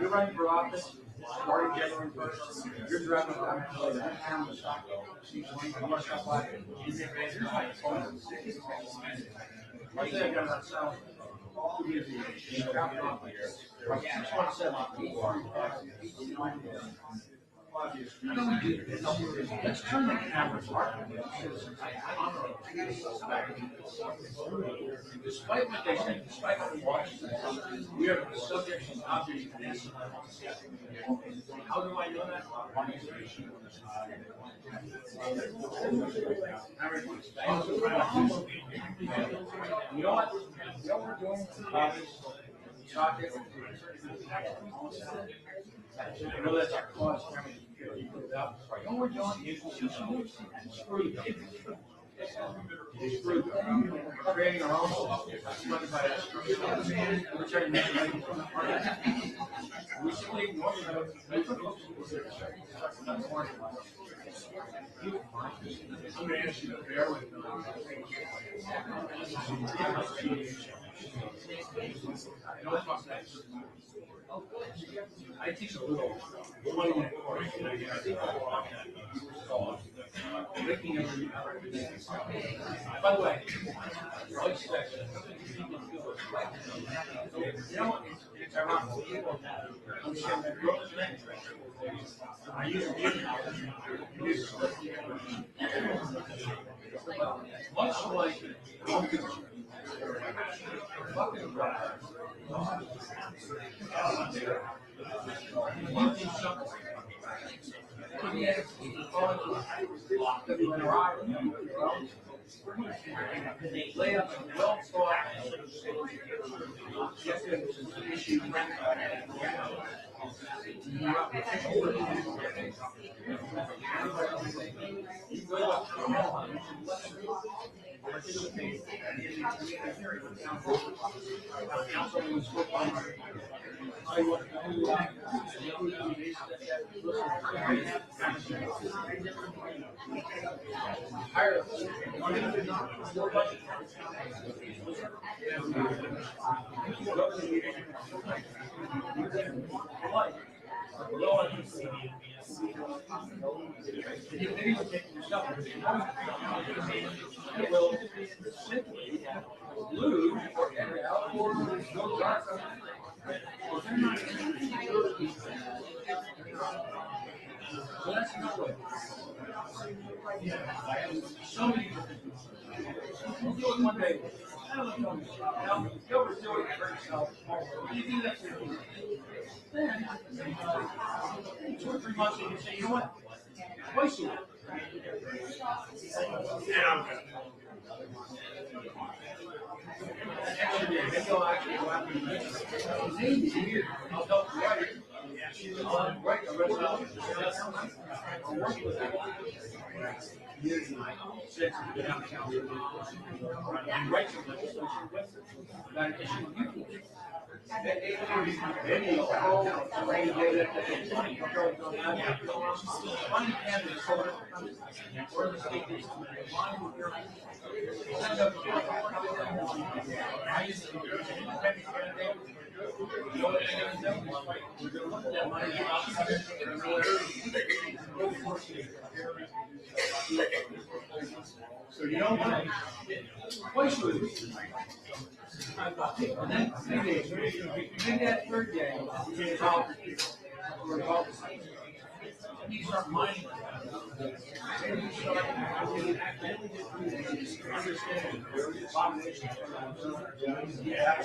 you're running for office. Starting January 1st, you're driving down the stock. Let's turn the cameras off. Despite what they say, despite what we watch, we are the subjects and objects of this. How do I know that? You know what? You know what we're doing? I know that's our cause. You know what we're doing? Screw you. We're creating our own money by us. We're trying to make money from the market. Recently, I'm going to ask you to bear with me. I teach a little one course, and I think by the way, it's ironic. I use much like lay up a well thought issue. Will simply lose well, that's another way. So many different things. We'll do it one day. don't know. Now, you overdo it, you hurt yourself. You do that for then, 2 or 3 months, you can say, you know what? Twice a week. And I'm good. Extra day, maybe I'll actually go out and do it. It's easy here. I'll help you write it. I'll write the rest of it. I'll work with it. And write some legislation about an issue you can. So you don't want twice a week. And then 3 days. If you did that third day, you get involved or involved. You start mining. Maybe you start understanding abomination. Yeah.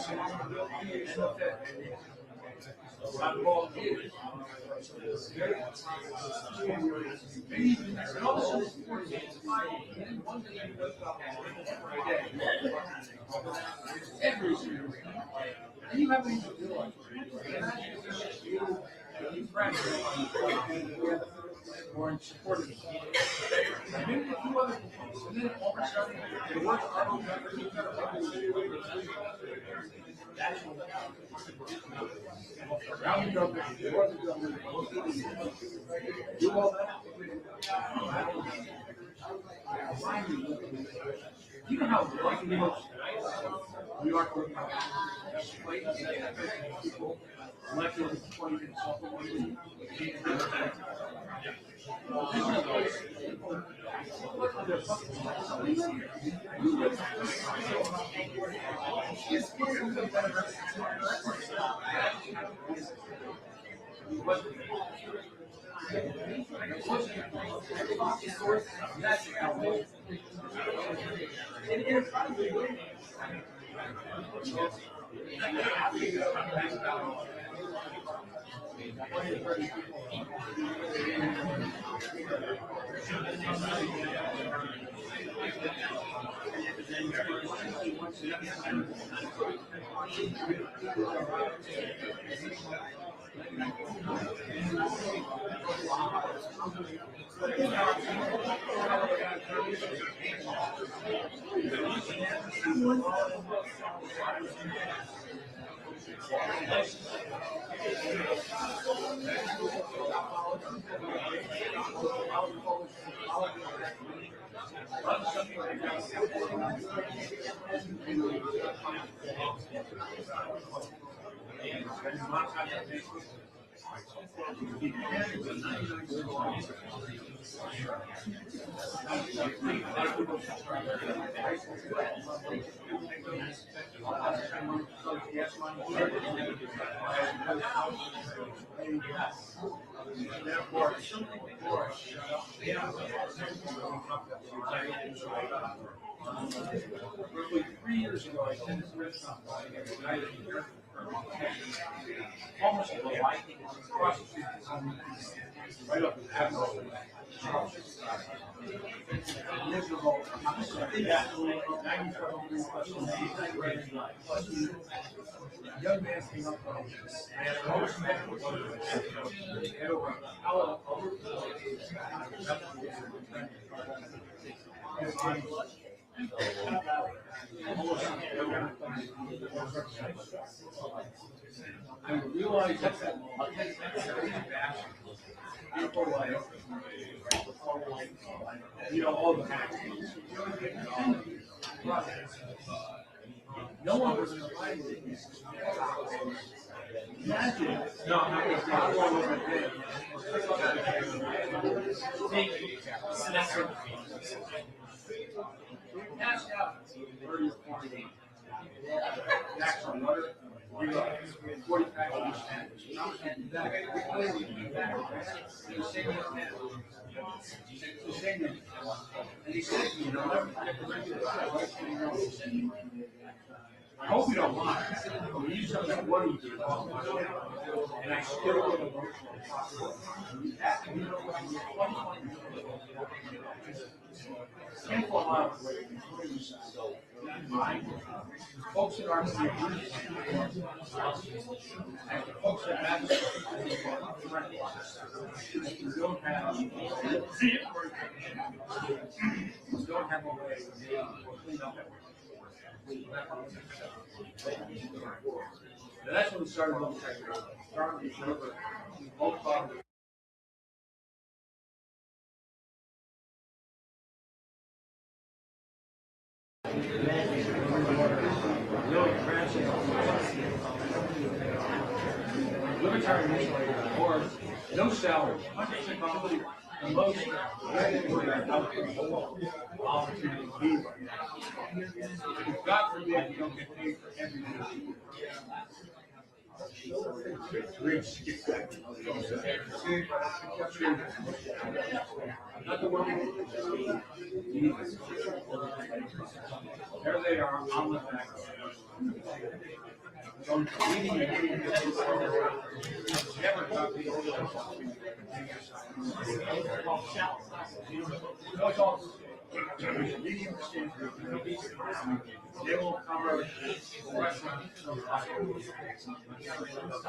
And you haven't even realized or in support of it. Maybe a few other things. And then all of a sudden, the work of that's round the government, do all that. You know how lucky we are for people elected 20 consultants. Roughly 3 years ago, I attended this restaurant almost a light across the street, right up in Admiral. Miserable. Young man came up from and an old man was I realized that beautiful life, you know, all the facts. No one was in the line. Imagine. No, I'm not going to passed out 30 or 40. Next on another. 40 packages. And he said, you know, never forget the regular. I hope you don't mind, but when you tell me what do you do, and I still get emotional. Handful of miles away from so folks in our community and the folks that matter don't have a way to clean up everything. And that's when we started looking at starting to look at both of them. Libertarian mission or no salary, 100% company, the most opportunity to be right now. God forbid you don't get paid for every day. Not the one. There they are on the back. They will cover restaurants,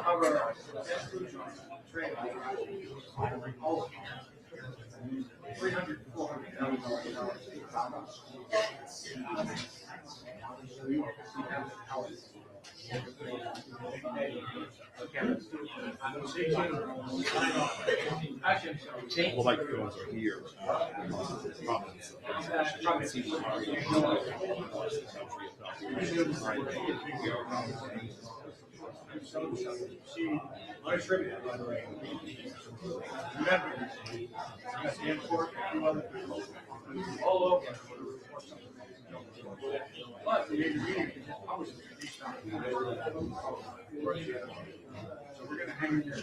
cover trade, all $300,000 to $400,000. Well, like the ones are here. All over. But the intermediate is always so we're going to hang in there.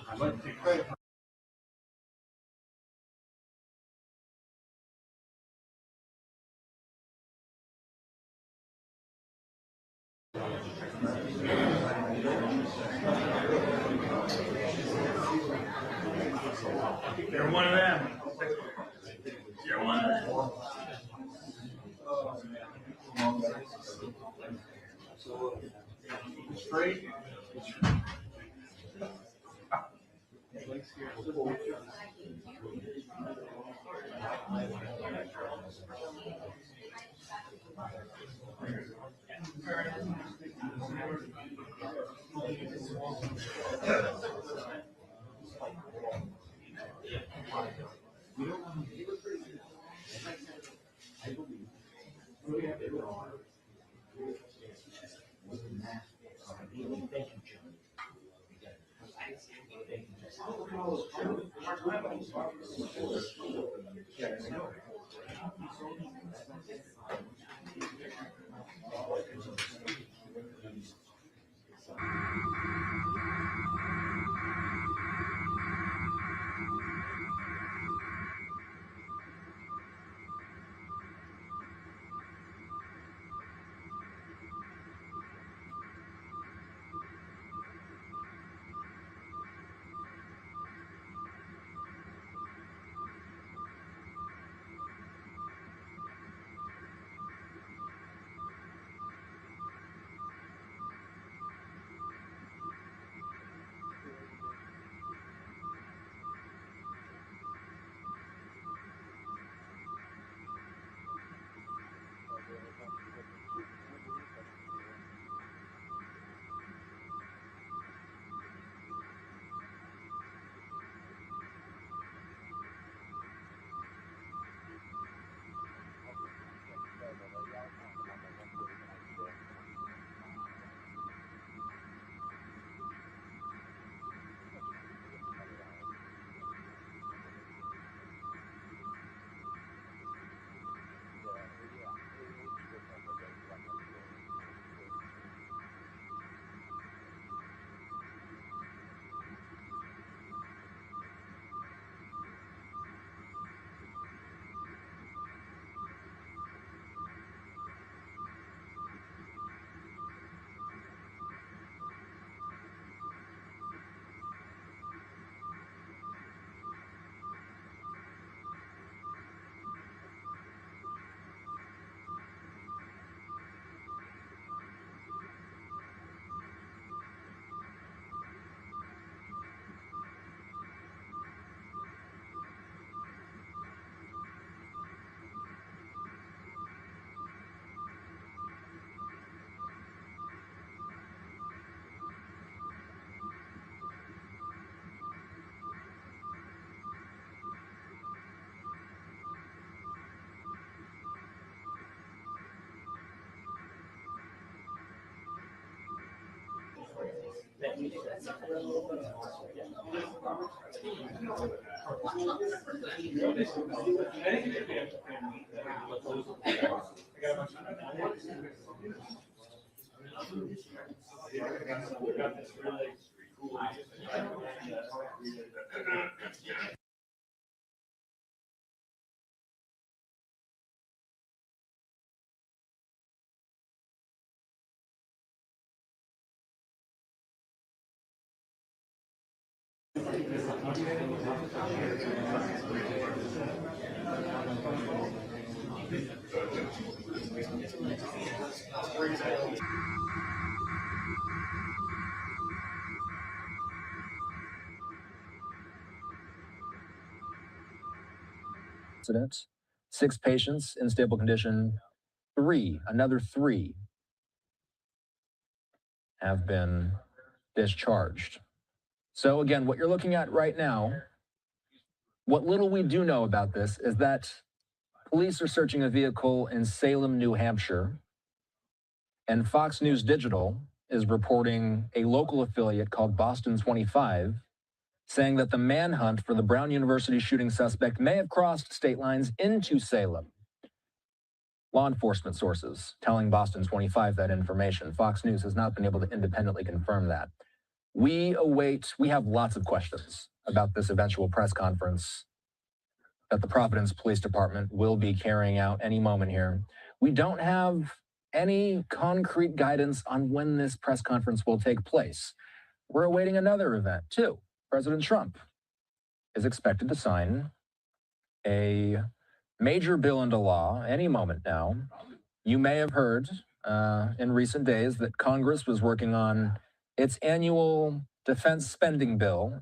I'd like to take credit. You're one of them. You're one of them. Straight. Thank you, John. Incident. 6 patients in stable condition. Another three have been discharged. So again, what you're looking at right now, what little we do know about this is that police are searching a vehicle in Salem, New Hampshire, and Fox News Digital is reporting a local affiliate called Boston 25 saying that the manhunt for the Brown University shooting suspect may have crossed state lines into Salem. Law enforcement sources telling Boston 25 that information. Fox News has not been able to independently confirm that. We have lots of questions about this eventual press conference that the Providence Police Department will be carrying out any moment here. We don't have any concrete guidance on when this press conference will take place. We're awaiting another event, too. President Trump is expected to sign a major bill into law any moment now. You may have heard in recent days that Congress was working on its annual defense spending bill.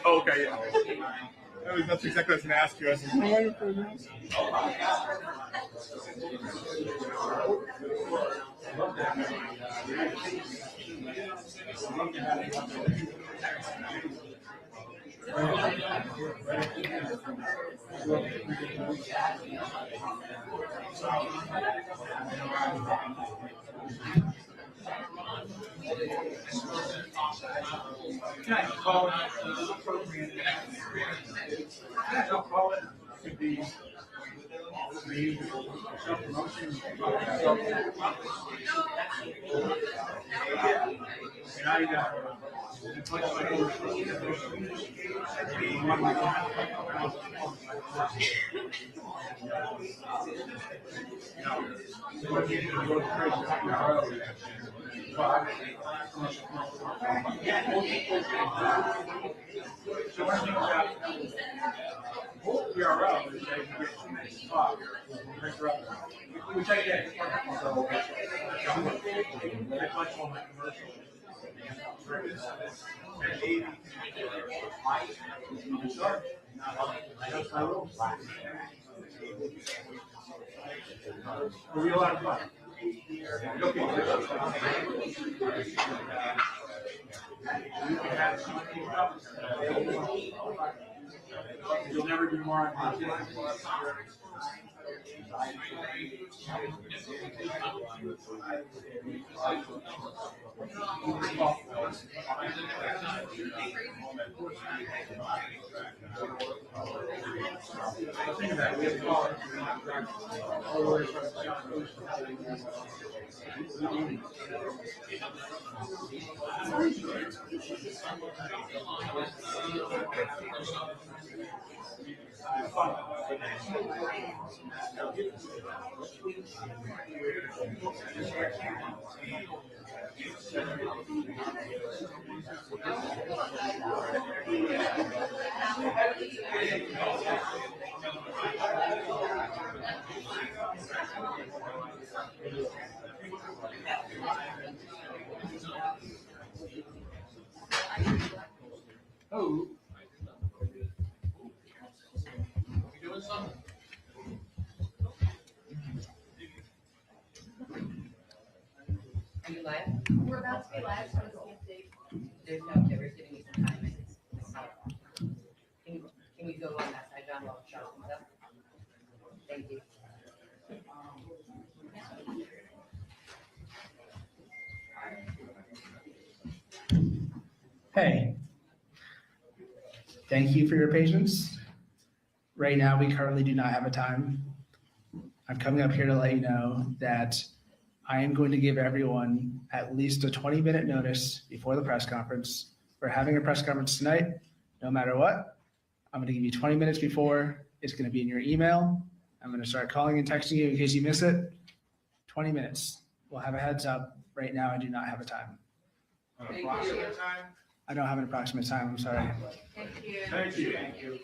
Oh, okay, yeah. That's exactly what I was going to ask you. I was like, where are you from? Can I call it? Yeah, no, call it. Could be self-promotion. And I which I get. It'll be a lot of fun. You'll never be more on. Oh. You doing something? Are you live? We're about to be live, so it's There's no, we're giving you some time. Can we go on that side, John, while Charles comes up? Thank you. Hey, thank you for your patience. Right now, we currently do not have a time. I'm coming up here to let you know that I am going to give everyone at least a 20-minute notice before the press conference. We're having a press conference tonight, no matter what. I'm going to give you 20 minutes before. It's going to be in your email. I'm going to start calling and texting you in case you miss it. 20 minutes. We'll have a heads up. Right now, I do not have a time. Approximate time? I don't have an approximate time. I'm sorry. Thank you. Thank you. Thank you.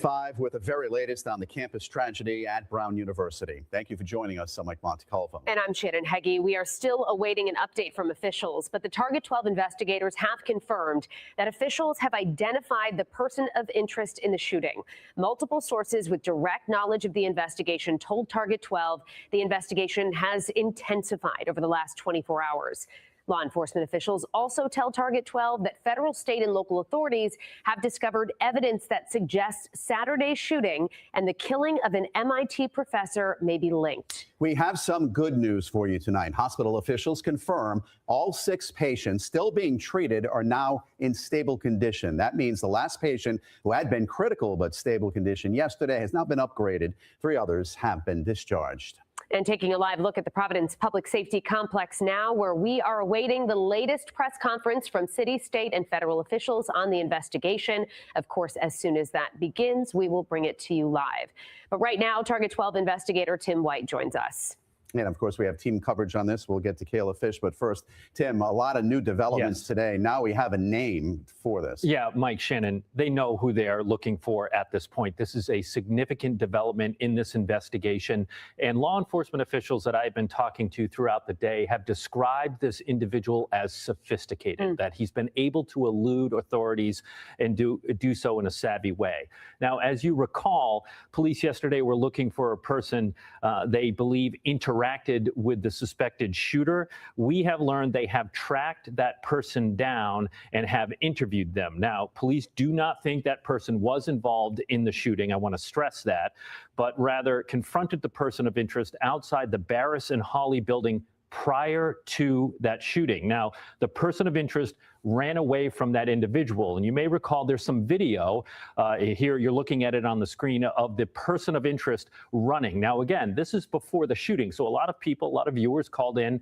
5 with the very latest on the campus tragedy at Brown University. Thank you for joining us. I'm Mike Montecalvo. And I'm Shannon Heggie. We are still awaiting an update from officials, but the Target 12 investigators have confirmed that officials have identified the person of interest in the shooting. Multiple sources with direct knowledge of the investigation told Target 12 the investigation has intensified over the last 24 hours. Law enforcement officials also tell Target 12 that federal, state, and local authorities have discovered evidence that suggests Saturday's shooting and the killing of an MIT professor may be linked. We have some good news for you tonight. Hospital officials confirm all 6 patients still being treated are now in stable condition. That means the last patient who had been critical but stable condition yesterday has now been upgraded. 3 others have been discharged. And taking a live look at the Providence Public Safety Complex now, where we are awaiting the latest press conference from city, state, and federal officials on the investigation. Of course, as soon as that begins, we will bring it to you live. But right now, Target 12 investigator Tim White joins us. And of course, we have team coverage on this. We'll get to Kayla Fish. But first, Tim, a lot of new developments today. Now we have a name for this. Yeah, Mike, Shannon, they know who they are looking for at this point. This is a significant development in this investigation. And law enforcement officials that I've been talking to throughout the day have described this individual as sophisticated, that he's been able to elude authorities and do so in a savvy way. Now, as you recall, police yesterday were looking for a person they believe interacted with the suspected shooter. We have learned they have tracked that person down and have interviewed them. Now, police do not think that person was involved in the shooting. I want to stress that, but rather confronted the person of interest outside the Barris and Hawley building prior to that shooting. Now, the person of interest ran away from that individual. And you may recall there's some video here, you're looking at it on the screen, of the person of interest running. Now, again, this is before the shooting. So a lot of people, a lot of viewers called in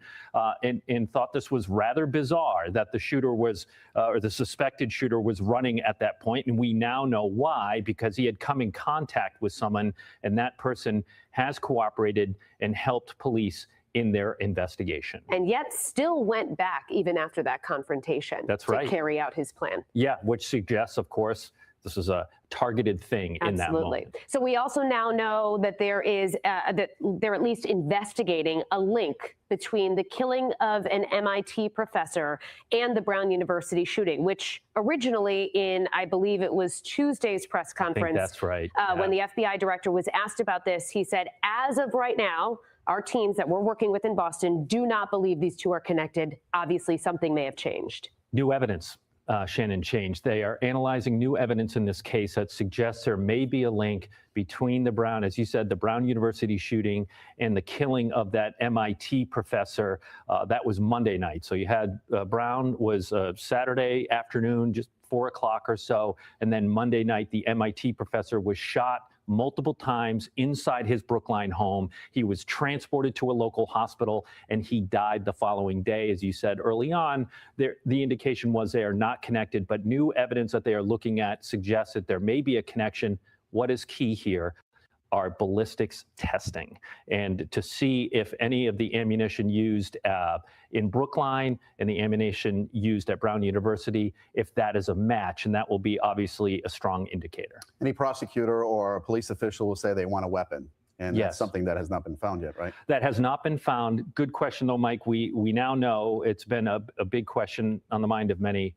and thought this was rather bizarre that the shooter was, or the suspected shooter was running at that point. And we now know why, because he had come in contact with someone and that person has cooperated and helped police in their investigation. And yet still went back even after that confrontation. That's to right. carry out his plan. Yeah, which suggests, of course, this is a targeted thing in that Absolutely. moment. So we also now know that there is that they're at least investigating a link between the killing of an MIT professor and the Brown University shooting, which originally in, I believe it was Tuesday's press conference. I think that's right. When the FBI director was asked about this, he said, as of right now, our teams that we're working with in Boston do not believe these two are connected. Obviously, something may have changed. New evidence, Shannon, changed. They are analyzing new evidence in this case that suggests there may be a link between the Brown, as you said, the Brown University shooting and the killing of that MIT professor. That was Monday night. So you had Brown was Saturday afternoon, just 4 o'clock or so. And then Monday night, the MIT professor was shot multiple times inside his Brookline home. He was transported to a local hospital and he died the following day. As you said early on, the indication was they are not connected, but new evidence that they are looking at suggests that there may be a connection. What is key here? are ballistics testing, and to see if any of the ammunition used in Brookline and the ammunition used at Brown University, if that is a match, and that will be obviously a strong indicator. Any prosecutor or police official will say they want a weapon. And Yes. that's something that has not been found yet, right? That has not been found. Good question, though, Mike. We now know it's been a big question on the mind of many.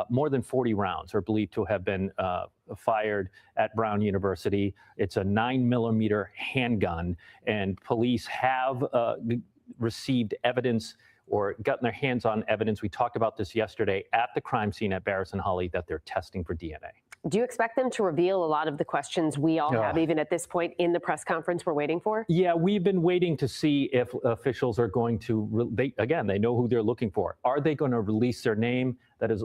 More than 40 rounds are believed to have been fired at Brown University. It's a 9mm handgun, and police have received evidence or gotten their hands on evidence. We talked about this yesterday at the crime scene at Barris and Holly that they're testing for DNA. Do you expect them to reveal a lot of the questions we all have, even at this point in the press conference we're waiting for? Yeah, we've been waiting to see if officials are going to, they know who they're looking for. Are they going to release their name? That is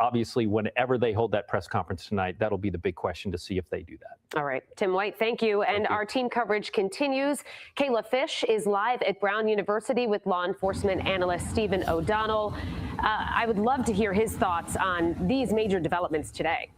obviously whenever they hold that press conference tonight, that'll be the big question to see if they do that. All right, Tim White, thank you. And our team coverage continues. Kayla Fish is live at Brown University with law enforcement analyst Stephen O'Donnell. I would love to hear his thoughts on these major developments today.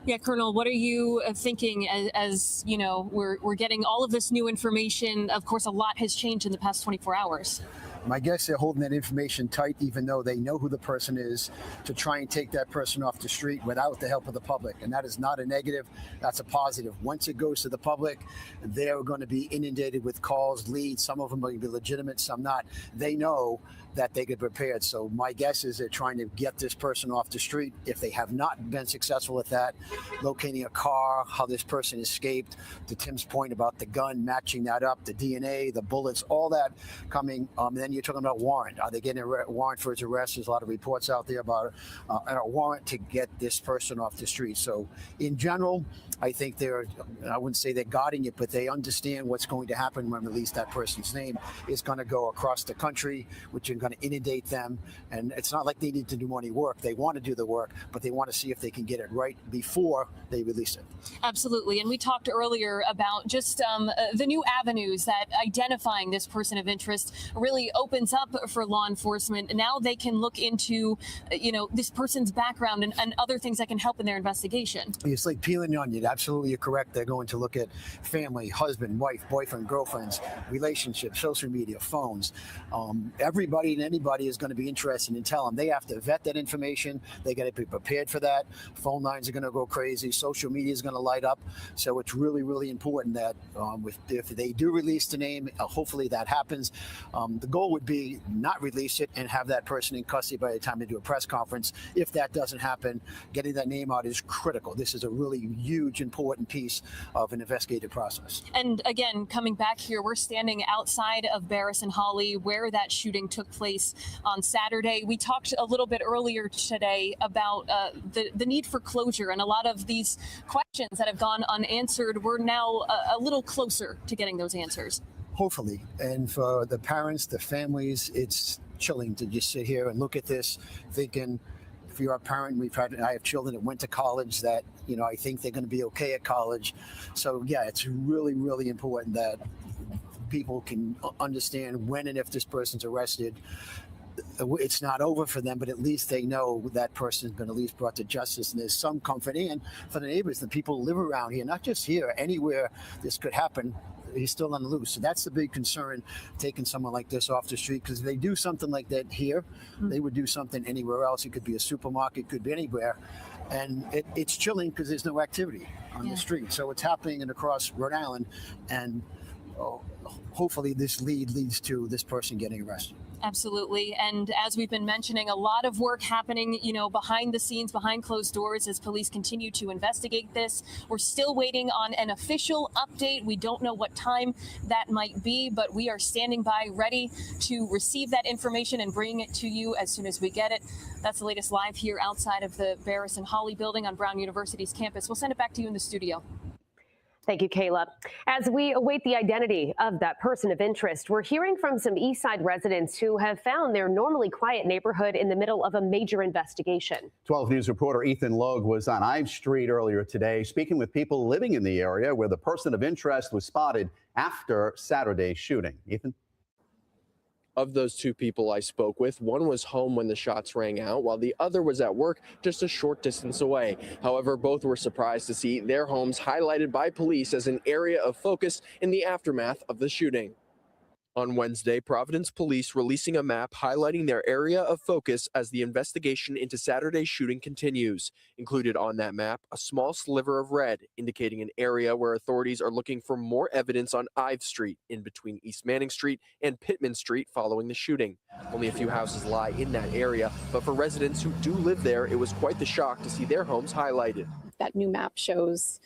Yeah, Colonel, what are you thinking as you know, we're getting all of this new information? Of course, a lot has changed in the past 24 hours. My guess they're holding that information tight, even though they know who the person is, to try and take that person off the street without the help of the public. And that is not a negative, that's a positive. Once it goes to the public, they're going to be inundated with calls, leads. Some of them will be legitimate, some not. They know that they get prepared. So my guess is they're trying to get this person off the street. If they have not been successful at that, locating a car, how this person escaped, to Tim's point about the gun, matching that up, the DNA, the bullets, all that coming. Then you're talking about warrant. Are they getting a warrant for his arrest? There's a lot of reports out there about a warrant to get this person off the street. So in general, I think I wouldn't say they're guarding it, but they understand what's going to happen when release that person's name is going to go across the country, which is going to inundate them. And it's not like they need to do any work. They want to do the work, but they want to see if they can get it right before they release it. Absolutely. And we talked earlier about just the new avenues that identifying this person of interest really opens up for law enforcement. Now they can look into, this person's background and other things that can help in their investigation. It's like peeling the onion. Absolutely, you're correct. They're going to look at family, husband, wife, boyfriend, girlfriends, relationships, social media, phones. Everybody and anybody is going to be interested in telling them. They have to vet that information. They got to be prepared for that. Phone lines are going to go crazy. Social media is going to light up. So it's really, really important that if they do release the name, hopefully that happens. The goal would be not release it and have that person in custody by the time they do a press conference. If that doesn't happen, getting that name out is critical. This is a really huge, important piece of an investigative process. And again, coming back here, we're standing outside of Barris and Holly where that shooting took place on Saturday. We talked a little bit earlier today about the need for closure, and a lot of these questions that have gone unanswered, we're now a little closer to getting those answers. Hopefully. And for the parents, the families, it's chilling to just sit here and look at this thinking, if you're a parent, I have children that went to college that, I think they're going to be okay at college. So yeah, it's really, really important that people can understand when and if this person's arrested. It's not over for them, but at least they know that person's been at least brought to justice, and there's some comfort. And for the neighbors, the people who live around here, not just here, anywhere this could happen, he's still on the loose. So that's the big concern, taking someone like this off the street, because if they do something like that here, they would do something anywhere else. It could be a supermarket, it could be anywhere. And it's chilling because there's no activity on the street. So it's happening across Rhode Island, and hopefully this leads to this person getting arrested. Absolutely. And as we've been mentioning, a lot of work happening, behind the scenes, behind closed doors as police continue to investigate this. We're still waiting on an official update. We don't know what time that might be, but we are standing by ready to receive that information and bring it to you as soon as we get it. That's the latest live here outside of the Barris and Holly building on Brown University's campus. We'll send it back to you in the studio. Thank you, Kayla. As we await the identity of that person of interest, we're hearing from some East Side residents who have found their normally quiet neighborhood in the middle of a major investigation. 12 News reporter Ethan Logue was on Ives Street earlier today, speaking with people living in the area where the person of interest was spotted after Saturday's shooting. Ethan? Of those two people I spoke with, one was home when the shots rang out, while the other was at work just a short distance away. However, both were surprised to see their homes highlighted by police as an area of focus in the aftermath of the shooting. On Wednesday, Providence police releasing a map highlighting their area of focus as the investigation into Saturday's shooting continues. Included on that map, a small sliver of red, indicating an area where authorities are looking for more evidence on Ives Street, in between East Manning Street and Pittman Street following the shooting. Only a few houses lie in that area, but for residents who do live there, it was quite the shock to see their homes highlighted. That new map shows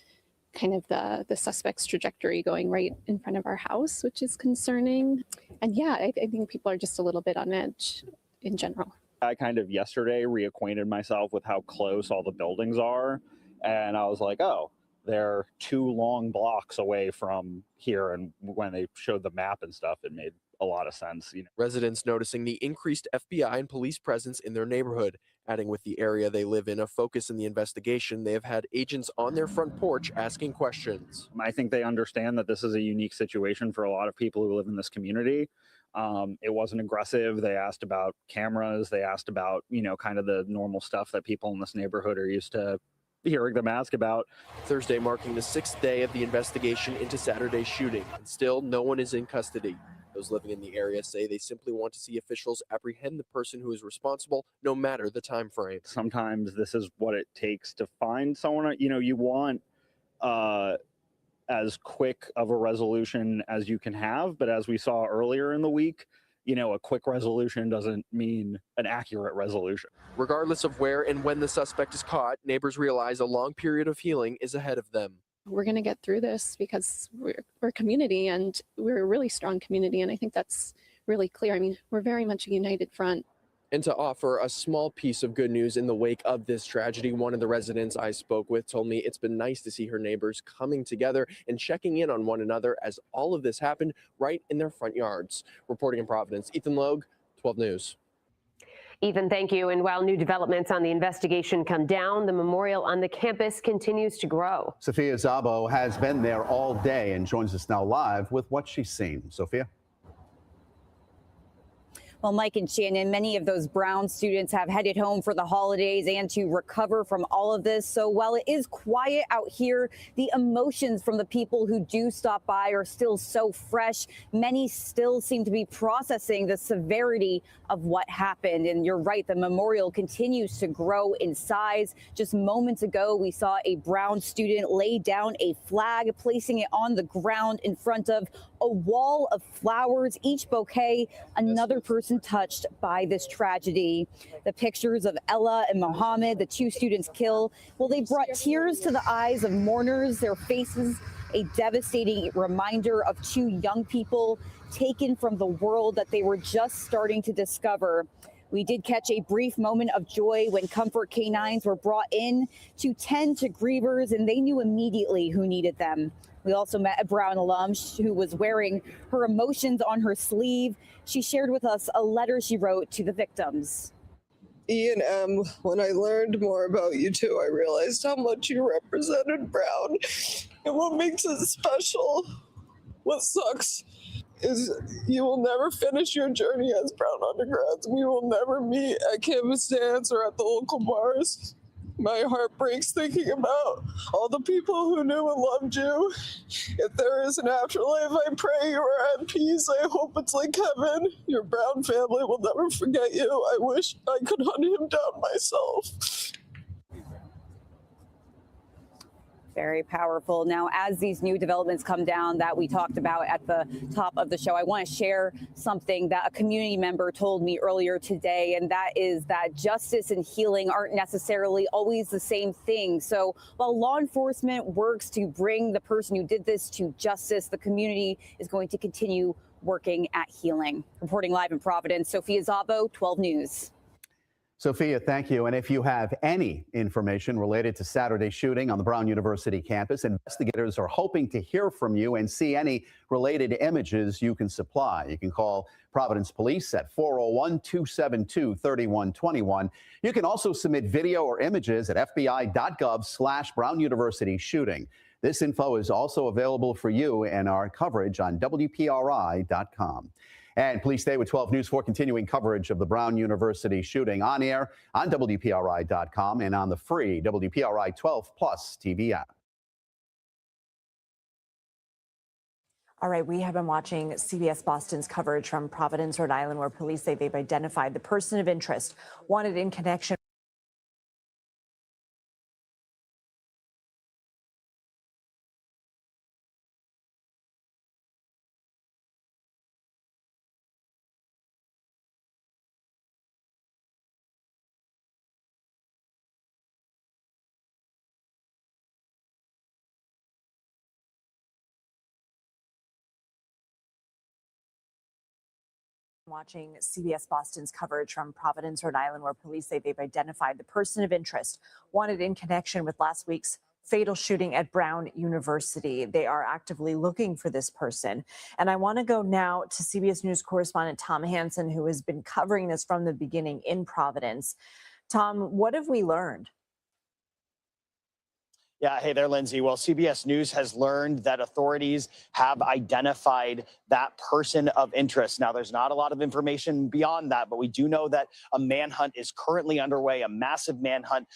kind of the suspect's trajectory going right in front of our house, which is concerning. And yeah, I think people are just a little bit on edge in general. I kind of yesterday reacquainted myself with how close all the buildings are. And I was like, oh, they're 2 long blocks away from here. And when they showed the map and stuff, it made a lot of sense. Residents noticing the increased FBI and police presence in their neighborhood, adding with the area they live in a focus in the investigation, they have had agents on their front porch asking questions. I think they understand that this is a unique situation for a lot of people who live in this community. It wasn't aggressive. They asked about cameras. They asked about, kind of the normal stuff that people in this neighborhood are used to hearing them ask about. Thursday marking the 6th day of the investigation into Saturday's shooting, and still no one is in custody. Those living in the area say they simply want to see officials apprehend the person who is responsible, no matter the time frame. Sometimes this is what it takes to find someone. You want as quick of a resolution as you can have, but as we saw earlier in the week, a quick resolution doesn't mean an accurate resolution. Regardless of where and when the suspect is caught, neighbors realize a long period of healing is ahead of them. We're going to get through this because we're a community and we're a really strong community. And I think that's really clear. I mean, we're very much a united front. And to offer a small piece of good news in the wake of this tragedy, one of the residents I spoke with told me it's been nice to see her neighbors coming together and checking in on one another as all of this happened right in their front yards. Reporting in Providence, Ethan Logue, 12 News. Ethan, thank you. And while new developments on the investigation come down, the memorial on the campus continues to grow. Sophia Szabo has been there all day and joins us now live with what she's seen. Sophia? Well, Mike and Shannon, many of those Brown students have headed home for the holidays and to recover from all of this. So while it is quiet out here, the emotions from the people who do stop by are still so fresh. Many still seem to be processing the severity of what happened. And you're right, the memorial continues to grow in size. Just moments ago, we saw a Brown student lay down a flag, placing it on the ground in front of a wall of flowers, each bouquet another person touched by this tragedy. The pictures of Ella and Mohammed, the 2 students killed, well, they brought tears to the eyes of mourners, their faces a devastating reminder of 2 young people taken from the world that they were just starting to discover. We did catch a brief moment of joy when Comfort Canines were brought in to tend to grievers, and they knew immediately who needed them. We also met a Brown alum who was wearing her emotions on her sleeve. She shared with us a letter she wrote to the victims. E&M, when I learned more about you two, I realized how much you represented Brown and what makes it special. What sucks is you will never finish your journey as Brown undergrads. We will never meet at campus dance or at the local bars. My heart breaks thinking about all the people who knew and loved you. If there is an afterlife, I pray you are at peace. I hope it's like heaven. Your Brown family will never forget you. I wish I could hunt him down myself. Very powerful. Now, as these new developments come down that we talked about at the top of the show, I want to share something that a community member told me earlier today, and that is that justice and healing aren't necessarily always the same thing. So while law enforcement works to bring the person who did this to justice, the community is going to continue working at healing. Reporting live in Providence, Sophia Szabo, 12 News. Sophia, thank you. And if you have any information related to Saturday's shooting on the Brown University campus, investigators are hoping to hear from you and see any related images you can supply. You can call Providence Police at 401-272-3121. You can also submit video or images at fbi.gov/Brown University shooting. This info is also available for you in our coverage on WPRI.com. And please stay with 12 News for continuing coverage of the Brown University shooting on air on WPRI.com and on the free WPRI 12 Plus TV app. All right, we have been watching CBS Boston's coverage from Providence, Rhode Island, where police say they've identified the person of interest wanted in connection. Watching CBS Boston's coverage from Providence, Rhode Island, where police say they've identified the person of interest wanted in connection with last week's fatal shooting at Brown University. They are actively looking for this person. And I want to go now to CBS News correspondent Tom Hansen, who has been covering this from the beginning in Providence. Tom, what have we learned? Yeah, hey there, Lindsay. Well, CBS News has learned that authorities have identified that person of interest. Now, there's not a lot of information beyond that, but we do know that a manhunt is currently underway, a massive manhunt.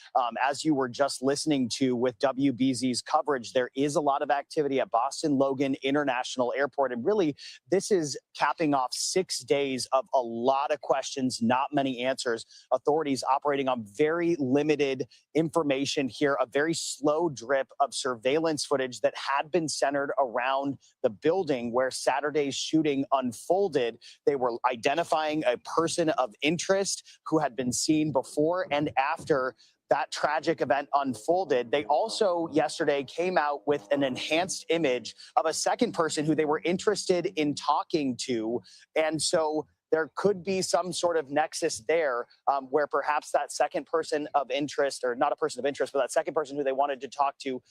As you were just listening to with WBZ's coverage, there is a lot of activity at Boston Logan International Airport. And really, this is capping off 6 days of a lot of questions, not many answers. Authorities operating on very limited information here, a very slow drip of surveillance footage that had been centered around the building where Saturday's shooting unfolded. They were identifying a person of interest who had been seen before and after that tragic event unfolded. They also yesterday came out with an enhanced image of a second person who they were interested in talking to. And so there could be some sort of nexus there where perhaps that second person of interest, or not a person of interest, but that second person who they wanted to talk to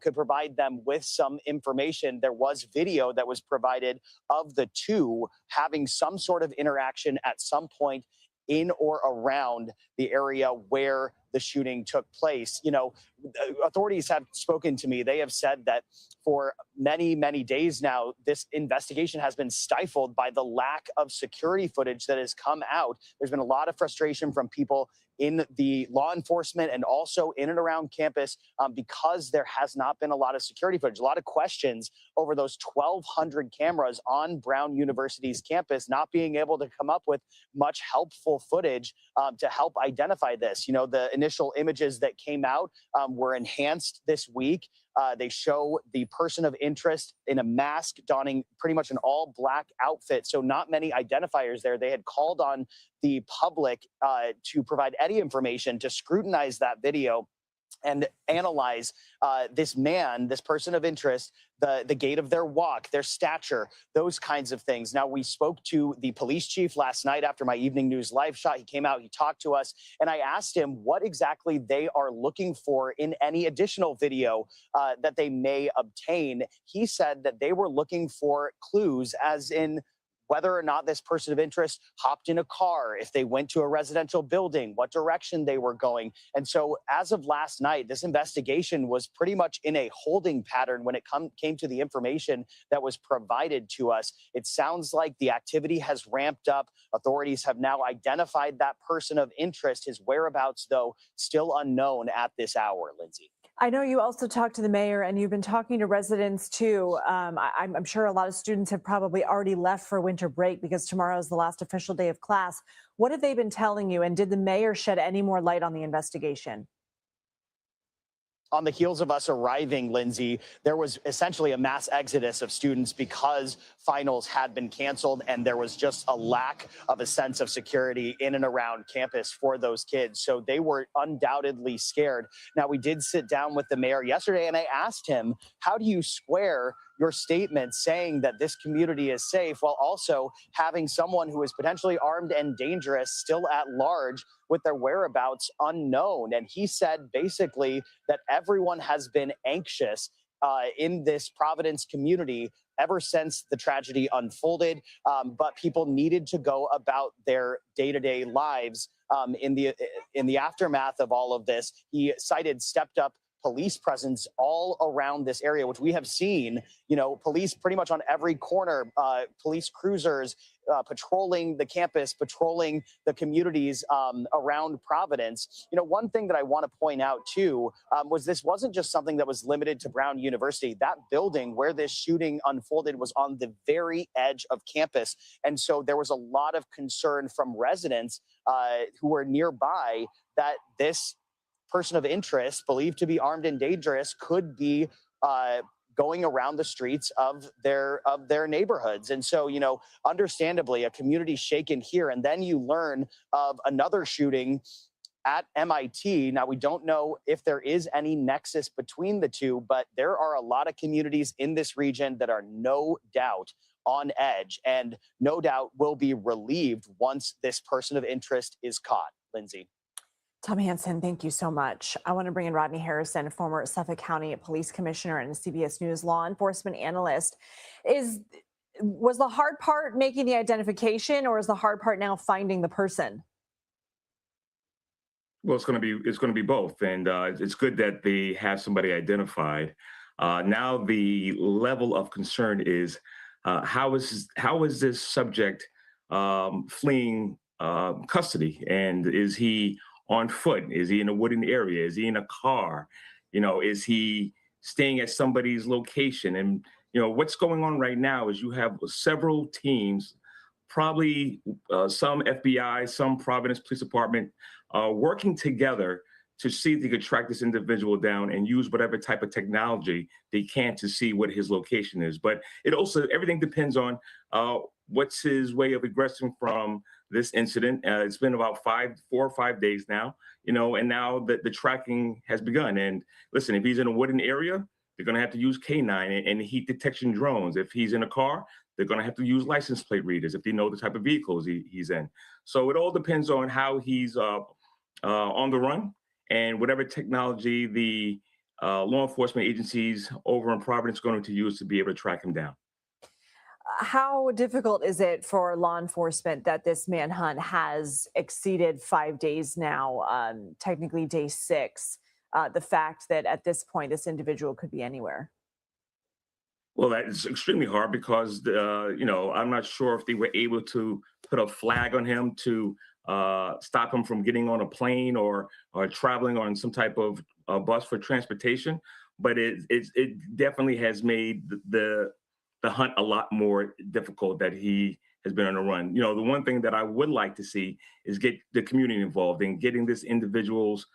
could provide them with some information. There was video that was provided of the two having some sort of interaction at some point in or around the area where the shooting took place. You know, authorities have spoken to me. They have said that for many, many days now, this investigation has been stifled by the lack of security footage that has come out. There's been a lot of frustration from people in the law enforcement and also in and around campus because there has not been a lot of security footage, a lot of questions over those 1,200 cameras on Brown University's campus, not being able to come up with much helpful footage to help identify this. You know, the initial images that came out were enhanced this week. They show the person of interest in a mask, donning pretty much an all black outfit. So not many identifiers there. They had called on the public to provide any information to scrutinize that video and analyze this man, this person of interest, the gait of their walk, their stature, those kinds of things. Now, we spoke to the police chief last night after my evening news live shot. He came out, he talked to us, and I asked him what exactly they are looking for in any additional video that they may obtain. He said that they were looking for clues, as in whether or not this person of interest hopped in a car, if they went to a residential building, what direction they were going. And so as of last night, this investigation was pretty much in a holding pattern when it came to the information that was provided to us. It sounds like the activity has ramped up. Authorities have now identified that person of interest. His whereabouts, though, still unknown at this hour, Lindsay. I know you also talked to the mayor and you've been talking to residents too. I'm sure a lot of students have probably already left for winter break because tomorrow is the last official day of class. What have they been telling you, and did the mayor shed any more light on the investigation? On the heels of us arriving, Lindsay, there was essentially a mass exodus of students because finals had been canceled and there was just a lack of a sense of security in and around campus for those kids. So they were undoubtedly scared. Now, we did sit down with the mayor yesterday and I asked him, how do you square your statement saying that this community is safe while also having someone who is potentially armed and dangerous still at large with their whereabouts unknown? And he said basically that everyone has been anxious in this Providence community ever since the tragedy unfolded, but people needed to go about their day-to-day lives in the aftermath of all of this. He cited stepped up police presence all around this area, which we have seen, police pretty much on every corner, police cruisers patrolling the campus, patrolling the communities around Providence. One thing that I want to point out too was this wasn't just something that was limited to Brown University. That building where this shooting unfolded was on the very edge of campus. And so there was a lot of concern from residents who were nearby that this person of interest, believed to be armed and dangerous, could be going around the streets of their neighborhoods. And so, understandably, a community shaken here. And then you learn of another shooting at MIT. Now, we don't know if there is any nexus between the two, but there are a lot of communities in this region that are no doubt on edge and no doubt will be relieved once this person of interest is caught. Lindsay. Tom Hansen, thank you so much. I want to bring in Rodney Harrison, former Suffolk County Police Commissioner and a CBS News law enforcement analyst. Was the hard part making the identification, or is the hard part now finding the person? Well, it's going to be both, and it's good that they have somebody identified. Now the level of concern is how is this subject fleeing custody, and is he on foot? Is he in a wooded area? Is he in a car? Is he staying at somebody's location? And, what's going on right now is you have several teams, probably some FBI, some Providence Police Department, working together to see if they could track this individual down and use whatever type of technology they can to see what his location is. But everything depends on what's his way of egressing from this incident. It's been about 4 or 5 days now, and now the tracking has begun. And listen, if he's in a wooden area, they're going to have to use K9 and heat detection drones. If he's in a car, they're going to have to use license plate readers if they know the type of vehicles he's in. So it all depends on how he's on the run and whatever technology the law enforcement agencies over in Providence are going to use to be able to track him down. How difficult is it for law enforcement that this manhunt has exceeded 5 days now, technically day 6, the fact that at this point this individual could be anywhere? Well, that is extremely hard because, I'm not sure if they were able to put a flag on him to stop him from getting on a plane or traveling on some type of bus for transportation. But it definitely has made the hunt a lot more difficult that he has been on a run. The one thing that I would like to see is get the community involved in getting this individual's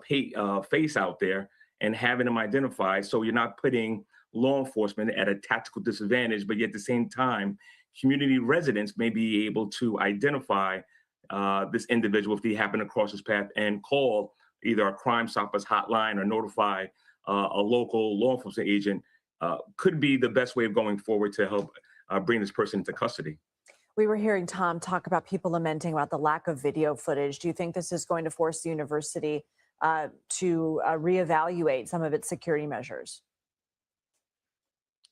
face out there and having him identified, so you're not putting law enforcement at a tactical disadvantage, but yet at the same time, community residents may be able to identify this individual if they happen to cross his path and call either a Crime Stoppers hotline or notify a local law enforcement agent. Could be the best way of going forward to help bring this person into custody. We were hearing Tom talk about people lamenting about the lack of video footage. Do you think this is going to force the university to reevaluate some of its security measures?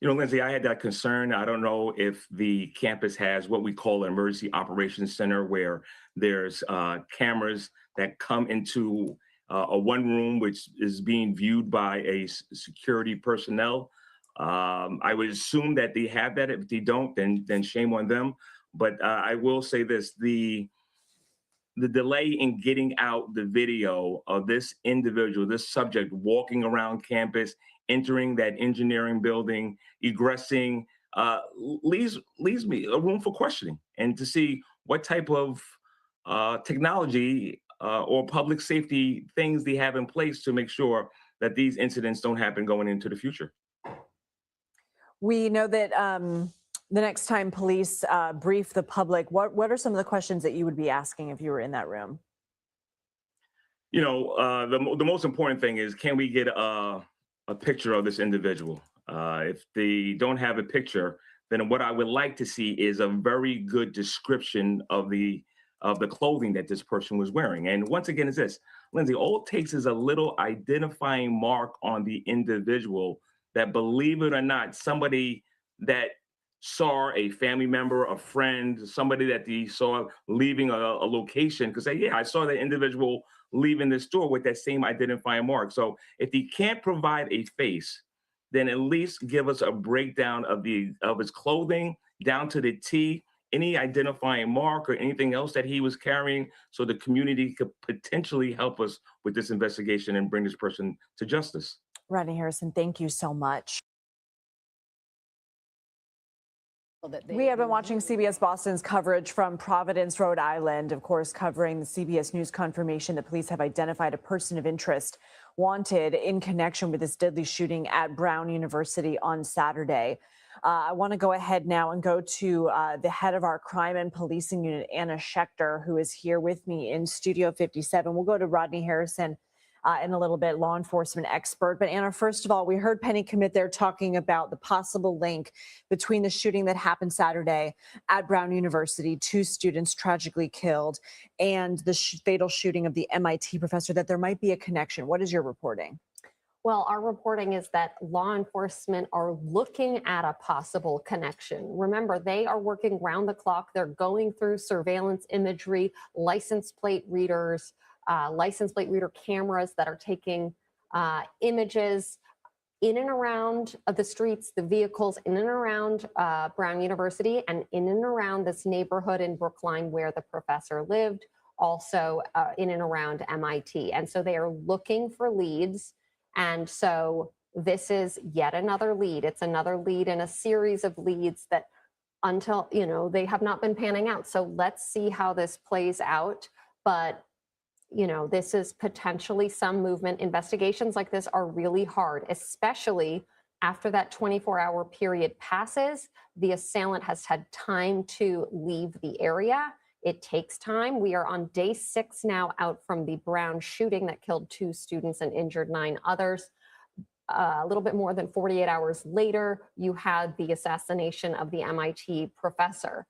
Lindsay, I had that concern. I don't know if the campus has what we call an emergency operations center, where there's cameras that come into a one room, which is being viewed by a security personnel. I would assume that they have that. If they don't, then shame on them. But I will say this: the delay in getting out the video of this individual, this subject walking around campus, entering that engineering building, egressing, leaves me a room for questioning and to see what type of technology or public safety things they have in place to make sure that these incidents don't happen going into the future. We know that the next time police brief the public, what are some of the questions that you would be asking if you were in that room? The most important thing is, can we get a picture of this individual? If they don't have a picture, then what I would like to see is a very good description of the clothing that this person was wearing. And once again, it's this, Lindsay, all it takes is a little identifying mark on the individual that, believe it or not, somebody that saw a family member, a friend, somebody that they saw leaving a location could say, yeah, I saw that individual leaving this store with that same identifying mark. So if he can't provide a face, then at least give us a breakdown of his clothing down to the T, any identifying mark or anything else that he was carrying, so the community could potentially help us with this investigation and bring this person to justice. Rodney Harrison, thank you so much. We have been watching CBS Boston's coverage from Providence, Rhode Island, of course, covering the CBS News confirmation that police have identified a person of interest wanted in connection with this deadly shooting at Brown University on Saturday. I want to go ahead now and go to the head of our crime and policing unit, Anna Schechter, who is here with me in Studio 57. We'll go to Rodney Harrison in a little bit, law enforcement expert. But Anna, first of all, we heard Penny Commit there talking about the possible link between the shooting that happened Saturday at Brown University, 2 students tragically killed, and the fatal shooting of the MIT professor, that there might be a connection. What is your reporting? Well, our reporting is that law enforcement are looking at a possible connection. Remember, they are working round the clock. They're going through surveillance imagery, license plate reader cameras that are taking images in and around the streets, the vehicles in and around Brown University and in and around this neighborhood in Brookline where the professor lived, also in and around MIT. And so they are looking for leads. And so this is yet another lead. It's another lead in a series of leads that until, they have not been panning out. So let's see how this plays out. But, this is potentially some movement. Investigations like this are really hard, especially after that 24-hour period passes. The assailant has had time to leave the area. It takes time. We are on day 6 now out from the Brown shooting that killed 2 students and injured 9 others. A little bit more than 48 hours later, you had the assassination of the MIT professor.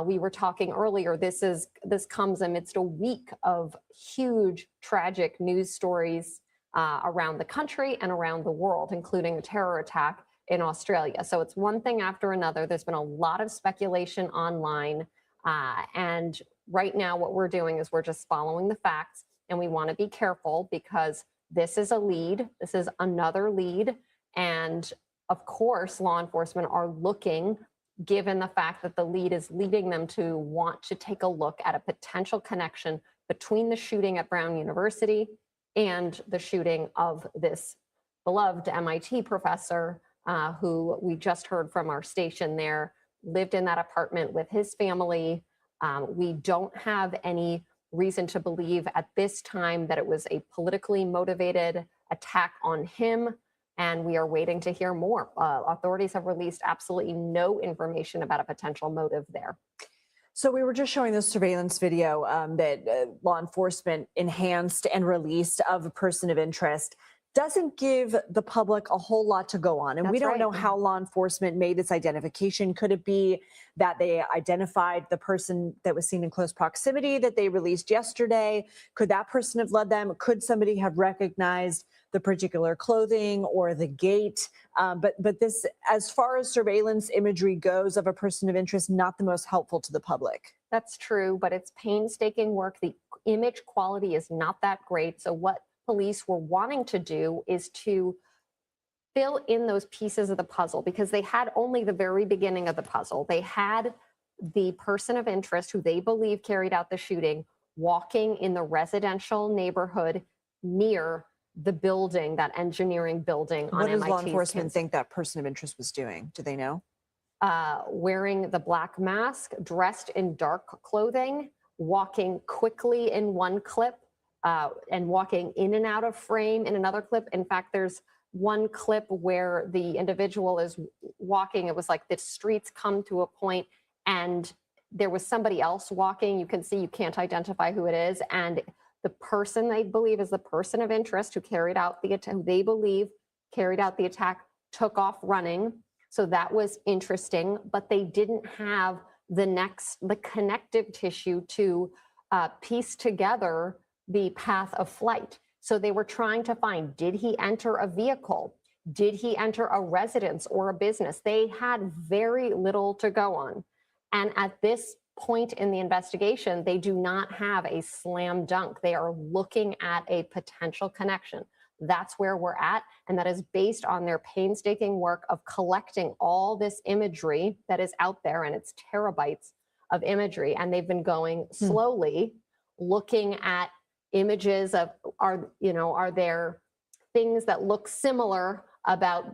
We were talking earlier, this comes amidst a week of huge, tragic news stories around the country and around the world, including a terror attack in Australia. So it's one thing after another. There's been a lot of speculation online. And right now what we're doing is we're just following the facts, and we want to be careful because this is a lead. This is another lead. And of course, law enforcement are looking, given the fact that the lead is leading them to want to take a look at a potential connection between the shooting at Brown University and the shooting of this beloved MIT professor who we just heard from our station there, lived in that apartment with his family. We don't have any reason to believe at this time that it was a politically motivated attack on him, and we are waiting to hear more. Authorities have released absolutely no information about a potential motive there. So we were just showing the surveillance video that law enforcement enhanced and released of a person of interest. Doesn't give the public a whole lot to go on. And we don't know how law enforcement made this identification. Could it be that they identified the person that was seen in close proximity that they released yesterday? Could that person have led them? Could somebody have recognized the particular clothing or the gait? But this, as far as surveillance imagery goes of a person of interest, not the most helpful to the public. That's true, but it's painstaking work. The image quality is not that great. So what police were wanting to do is to fill in those pieces of the puzzle, because they had only the very beginning of the puzzle. They had the person of interest who they believe carried out the shooting walking in the residential neighborhood near the building, that engineering building on MIT's What does law enforcement campus. think that person of interest was doing? Do they know? Wearing the black mask, dressed in dark clothing, walking quickly in one clip, and walking in and out of frame in another clip. In fact, there's one clip where the individual is walking. It was like the streets come to a point and there was somebody else walking. You can see, you can't identify who it is. And the person they believe is the person of interest who carried out the attack, who they believe carried out the attack, took off running. So that was interesting, but they didn't have the connective tissue to piece together the path of flight. So they were trying to find, did he enter a vehicle? Did he enter a residence or a business? They had very little to go on. And at this point in the investigation, they do not have a slam dunk. They are looking at a potential connection. That's where we're at. And that is based on their painstaking work of collecting all this imagery that is out there, and it's terabytes of imagery. And they've been going slowly looking at images of, are there things that look similar about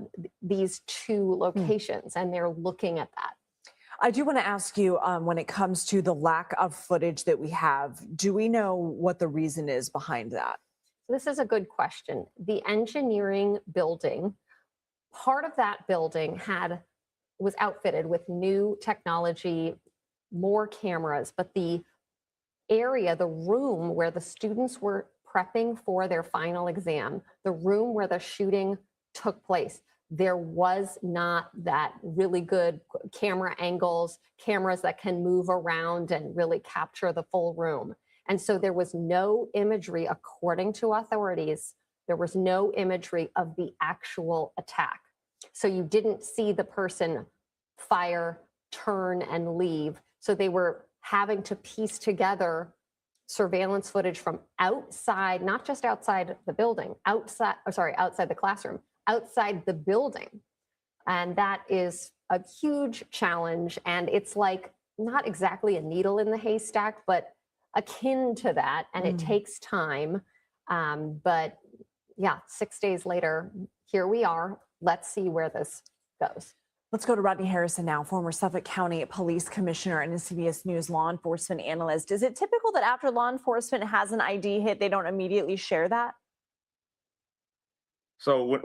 these two locations? And they're looking at that. I do want to ask you, when it comes to the lack of footage that we have, do we know what the reason is behind that? This is a good question. The engineering building, part of that building was outfitted with new technology, more cameras, but the area, the room where the students were prepping for their final exam, the room where the shooting took place, there was not that really good camera angles, cameras that can move around and really capture the full room. And so there was no imagery, according to authorities, there was no imagery of the actual attack. So you didn't see the person fire, turn, and leave. So they were having to piece together surveillance footage from outside, not just outside the building, outside the classroom, outside the building. And that is a huge challenge. And it's like not exactly a needle in the haystack, but akin to that. And it takes time. But yeah, 6 days later, here we are. Let's see where this goes. Let's go to Rodney Harrison now, former Suffolk County Police Commissioner and a CBS News law enforcement analyst. Is it typical that after law enforcement has an ID hit, they don't immediately share that? So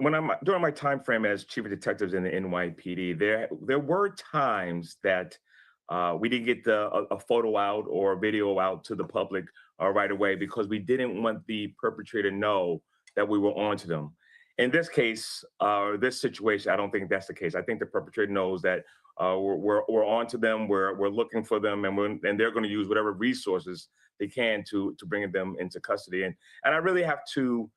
during my time frame as chief of detectives in the NYPD, there were times that we didn't get a photo out or a video out to the public right away because we didn't want the perpetrator to know that we were onto them. In this case, this situation, I don't think that's the case. I think the perpetrator knows that we're onto them, we're looking for them, and they're going to use whatever resources they can to bring them into custody. And I really have to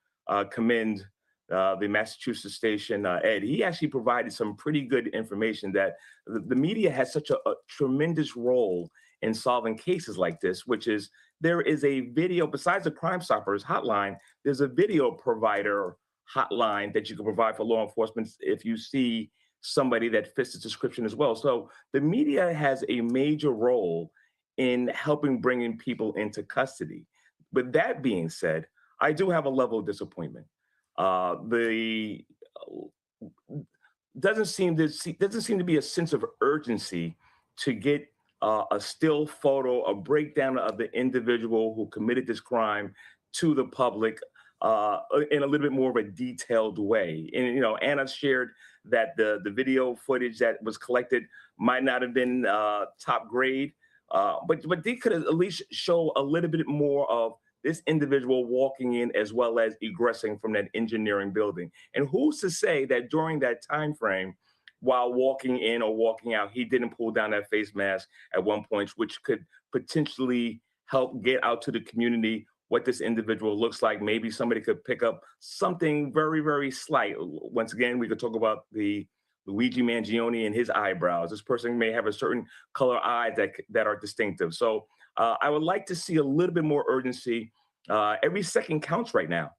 commend the Massachusetts station, Ed. He actually provided some pretty good information that the media has such a tremendous role in solving cases like this, which is there is a video, besides the Crime Stoppers hotline, there's a video provider hotline that you can provide for law enforcement if you see somebody that fits the description as well. So the media has a major role in helping bringing people into custody. But that being said, I do have a level of disappointment. Doesn't seem to be a sense of urgency to get a still photo, a breakdown of the individual who committed this crime to the public in a little bit more of a detailed way. And Anna shared that the video footage that was collected might not have been top grade, but they could at least show a little bit more of this individual walking in as well as egressing from that engineering building. And who's to say that during that time frame, while walking in or walking out, he didn't pull down that face mask at one point, which could potentially help get out to the community what this individual looks like. Maybe somebody could pick up something very, very slight. Once again, we could talk about the Luigi Mangione and his eyebrows. This person may have a certain color eyes that are distinctive. So I would like to see a little bit more urgency. Every second counts right now.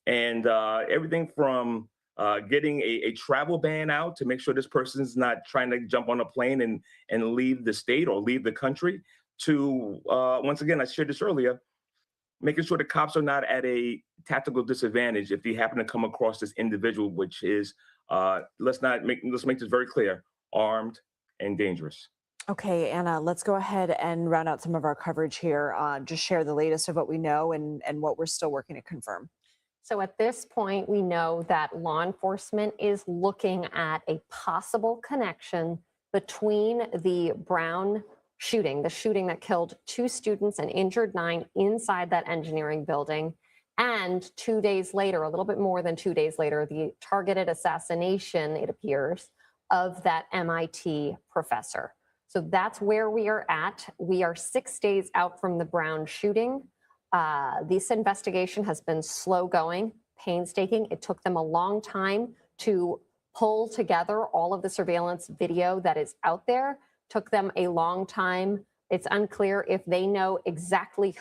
And everything from getting a travel ban out to make sure this person's not trying to jump on a plane and leave the state or leave the country to, once again, I shared this earlier, making sure the cops are not at a tactical disadvantage if they happen to come across this individual, which is, let's make this very clear, armed and dangerous. Okay, Anna, let's go ahead and round out some of our coverage here. Just share the latest of what we know and what we're still working to confirm. So at this point, we know that law enforcement is looking at a possible connection between the Brown shooting, the shooting that killed 2 students and injured 9 inside that engineering building, and 2 days later, a little bit more than 2 days later, the targeted assassination, it appears, of that MIT professor. So that's where we are at. We are 6 days out from the Brown shooting. This investigation has been slow going, painstaking. It took them a long time to pull together all of the surveillance video that is out there. Took them a long time It's unclear if they know exactly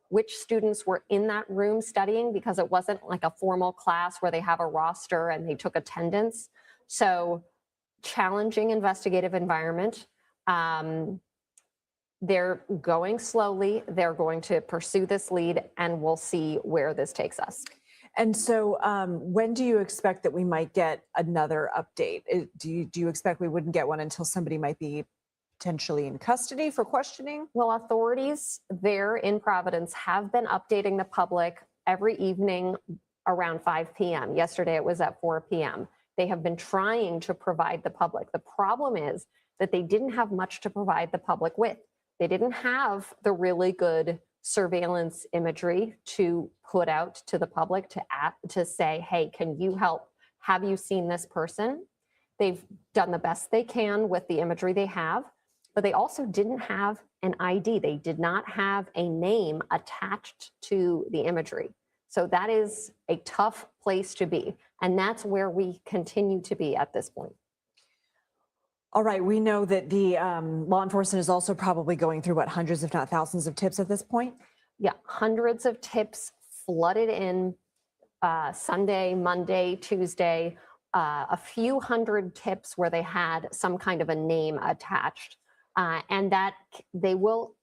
which students were in that room studying, because it wasn't like a formal class where they have a roster and they took attendance. So challenging investigative environment. They're going slowly. They're going to pursue this lead, and we'll see where this takes us. And so when do you expect that we might get another update? Do you expect we wouldn't get one until somebody might be potentially in custody for questioning? Well, authorities there in Providence have been updating the public every evening around 5 p.m. Yesterday, it was at 4 p.m. They have been trying to provide the public. The problem is that they didn't have much to provide the public with. They didn't have the really good surveillance imagery to put out to the public to say, hey, can you help? Have you seen this person? They've done the best they can with the imagery they have, but they also didn't have an ID. They did not have a name attached to the imagery. So that is a tough place to be. And that's where we continue to be at this point. All right, we know that the law enforcement is also probably going through hundreds, if not thousands of tips at this point? Yeah, hundreds of tips flooded in Sunday, Monday, Tuesday, a few hundred tips where they had some kind of a name attached. And that they will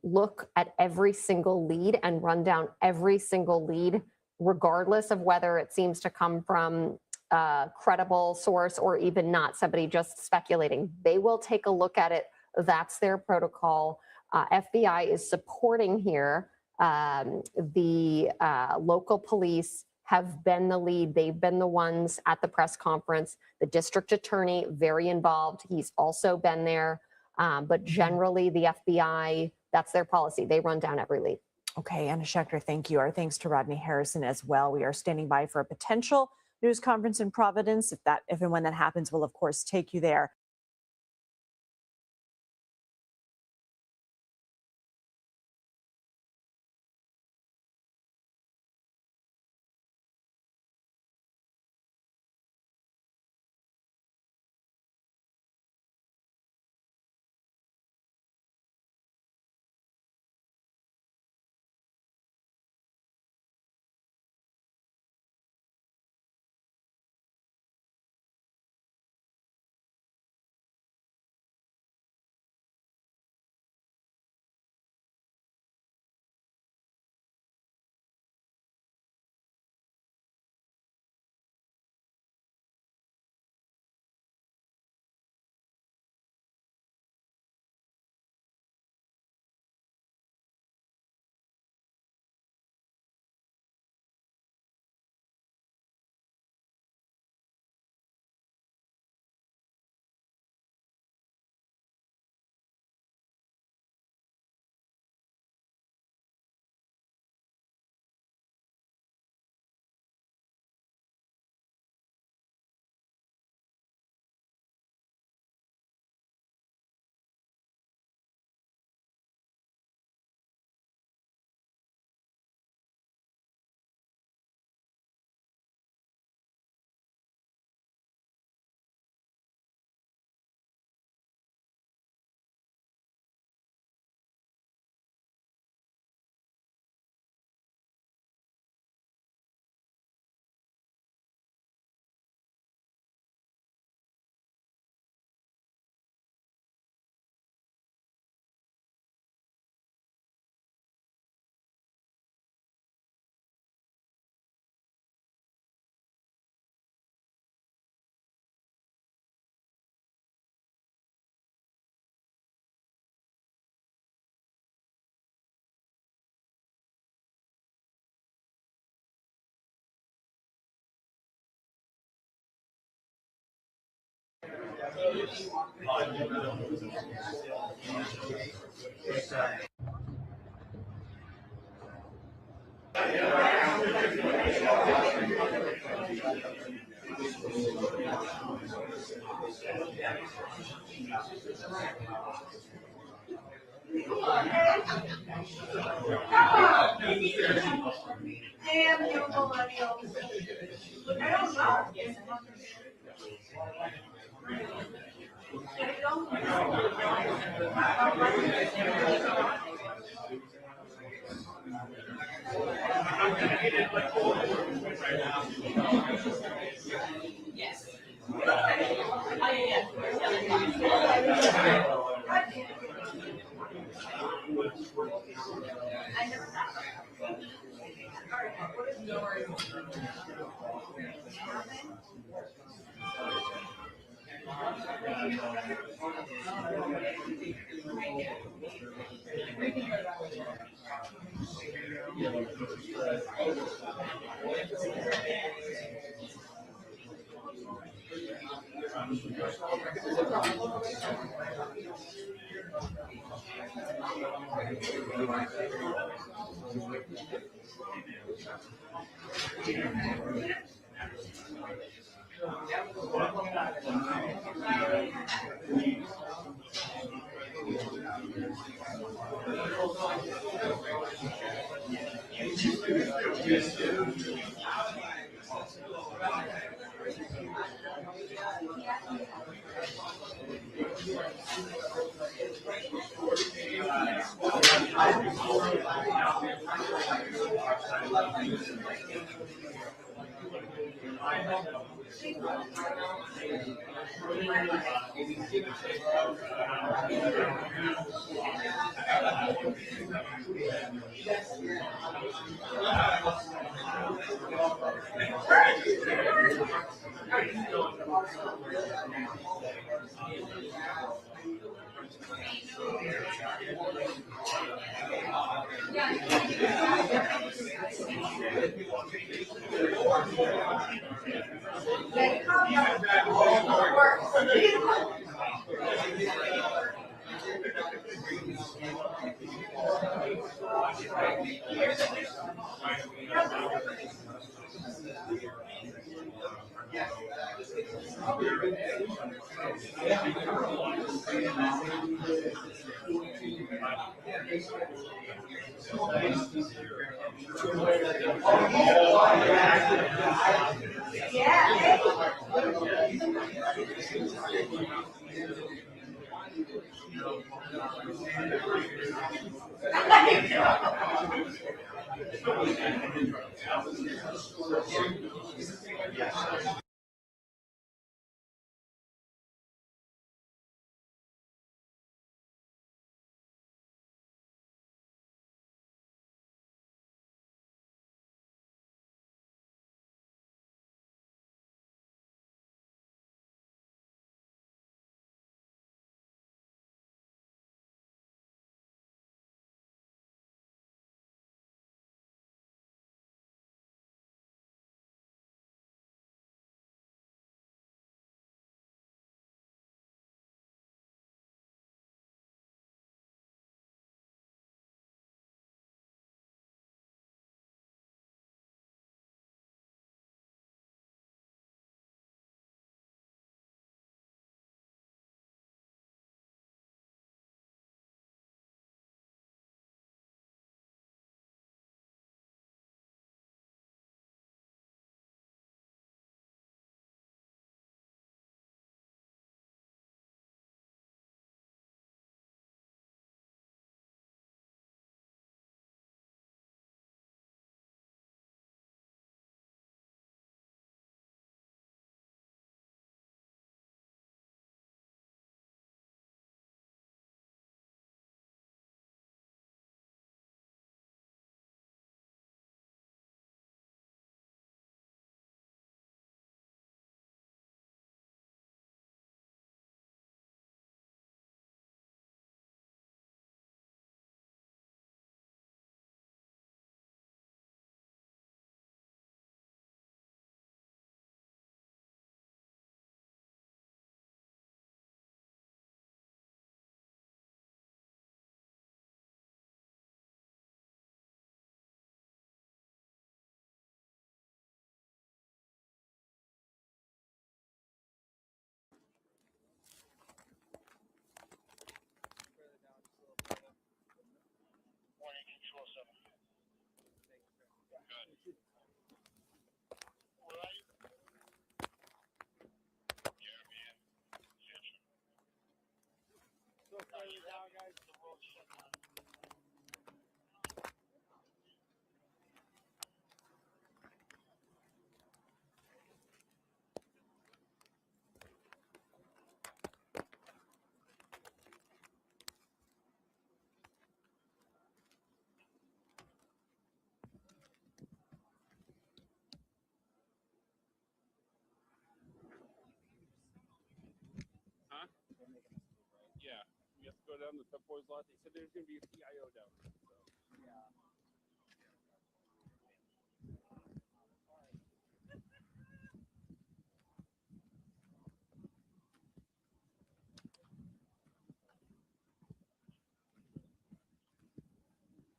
look at every single lead and run down every single lead, regardless of whether it seems to come from a credible source or even not, somebody just speculating. They will take a look at it. That's their protocol. FBI is supporting here. The local police have been the lead. They've been the ones at the press conference. The district attorney, very involved. He's also been there. But generally, the FBI, that's their policy. They run down every lead. Okay, Anna Schechter, thank you. Our thanks to Rodney Harrison as well. We are standing by for a potential news conference in Providence. If and when that happens, we'll of course take you there. Damn you millennials. I don't know. I don't know. Huh? Yeah, we have to go down the Pep Boys lot. They said there's going to be a PIO down there. So. Yeah.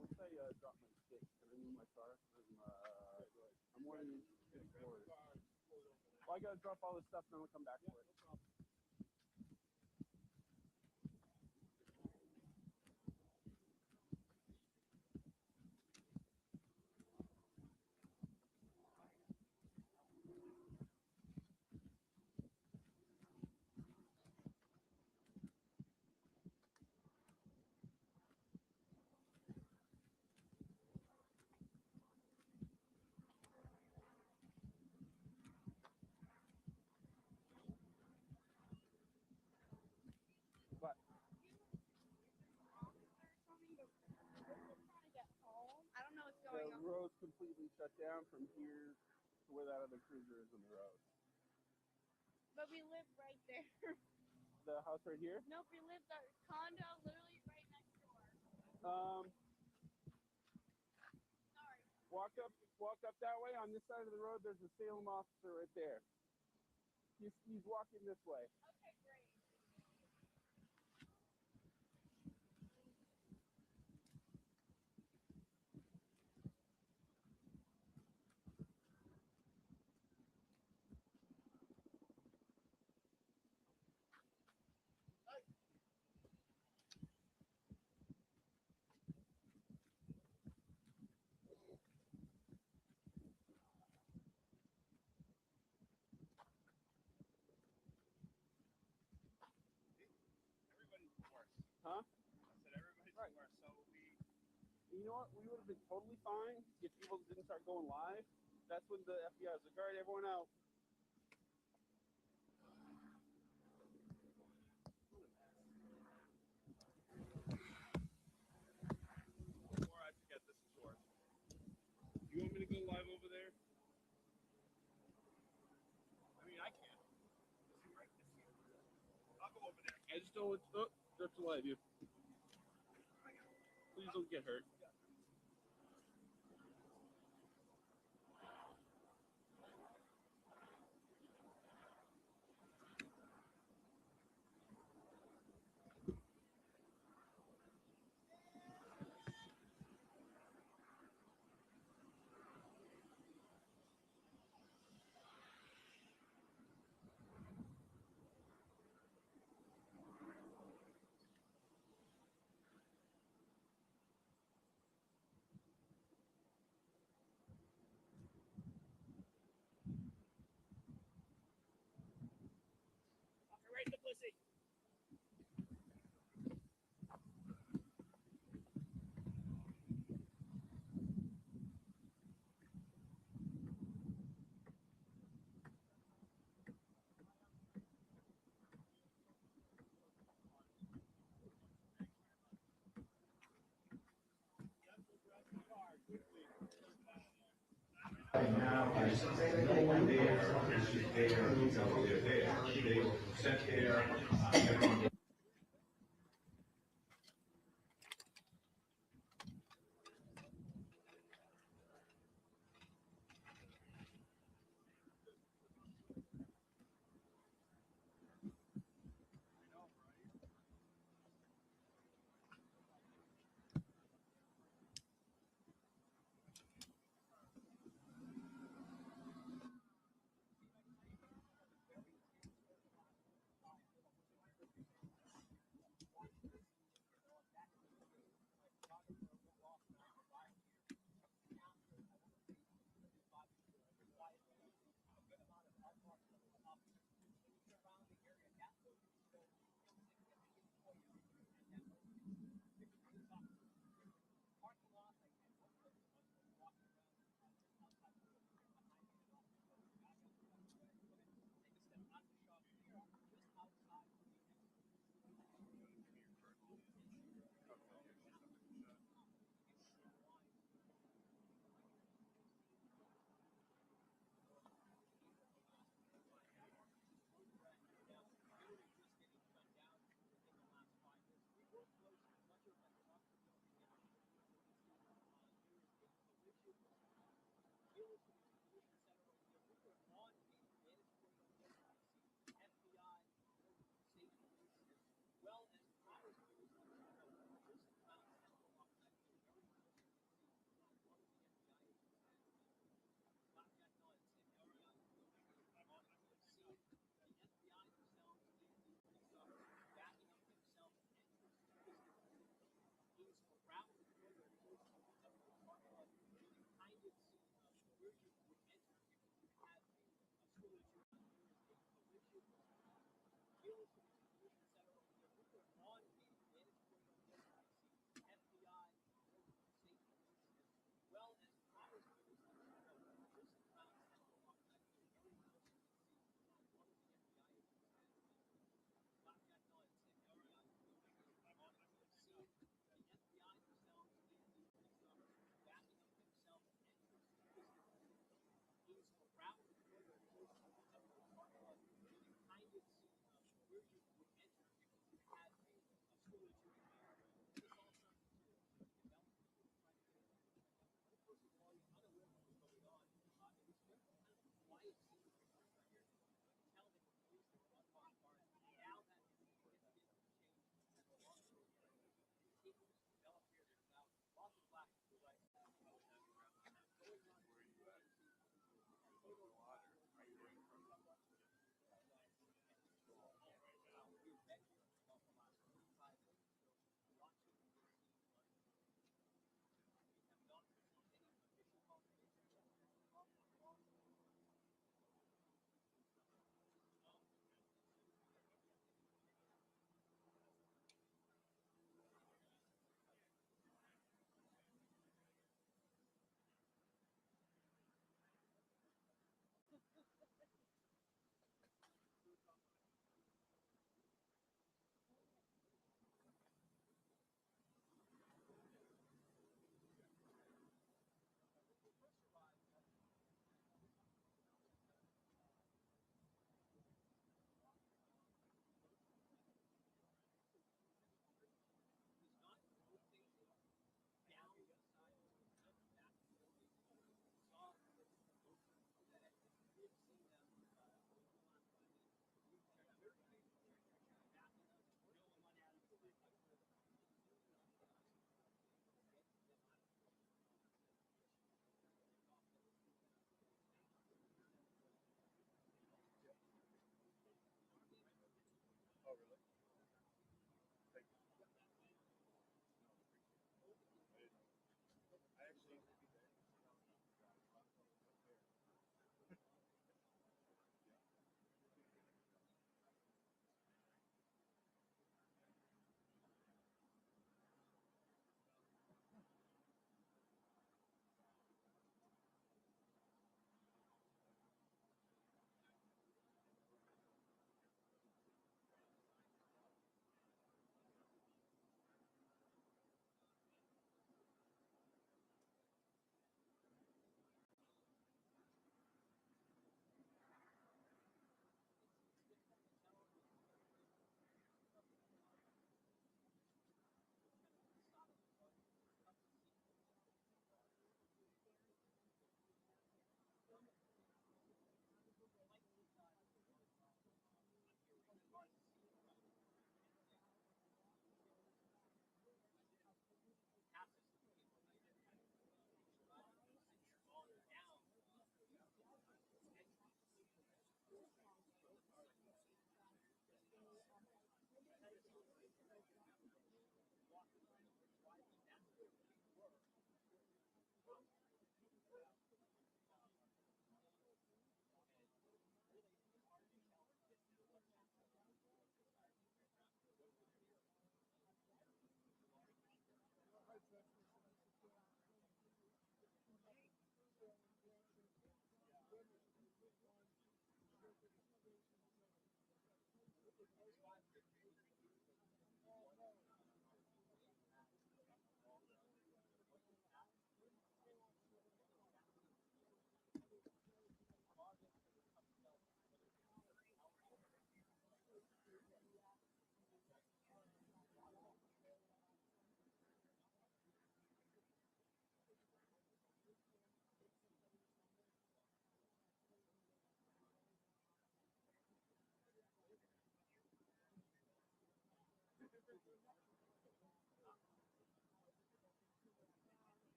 Once I drop my stick, can I move my car? I'm wanting to explore it. Well, I got to drop all this stuff and then we'll come back for it. But I don't know what's going the on. road's completely shut down from here to where that other cruiser is on the road. But we live right there. The house right here? Nope, we live the condo literally right next door. Sorry. Walk up that way. On this side of the road, there's a Salem officer right there. He's walking this way. Okay, great. Everybody's divorced. Huh? I said everybody's divorced. So you know what? We would have been totally fine if people didn't start going live. That's when the FBI was like, all right, everyone out. Before I forget, this is yours. You want me to go live over there? I mean, I can. I'll go over there. I just don't want to live you. Please don't get hurt. Right in the pussy. Now, there's no one there, it's just there, they're there. They were sent there.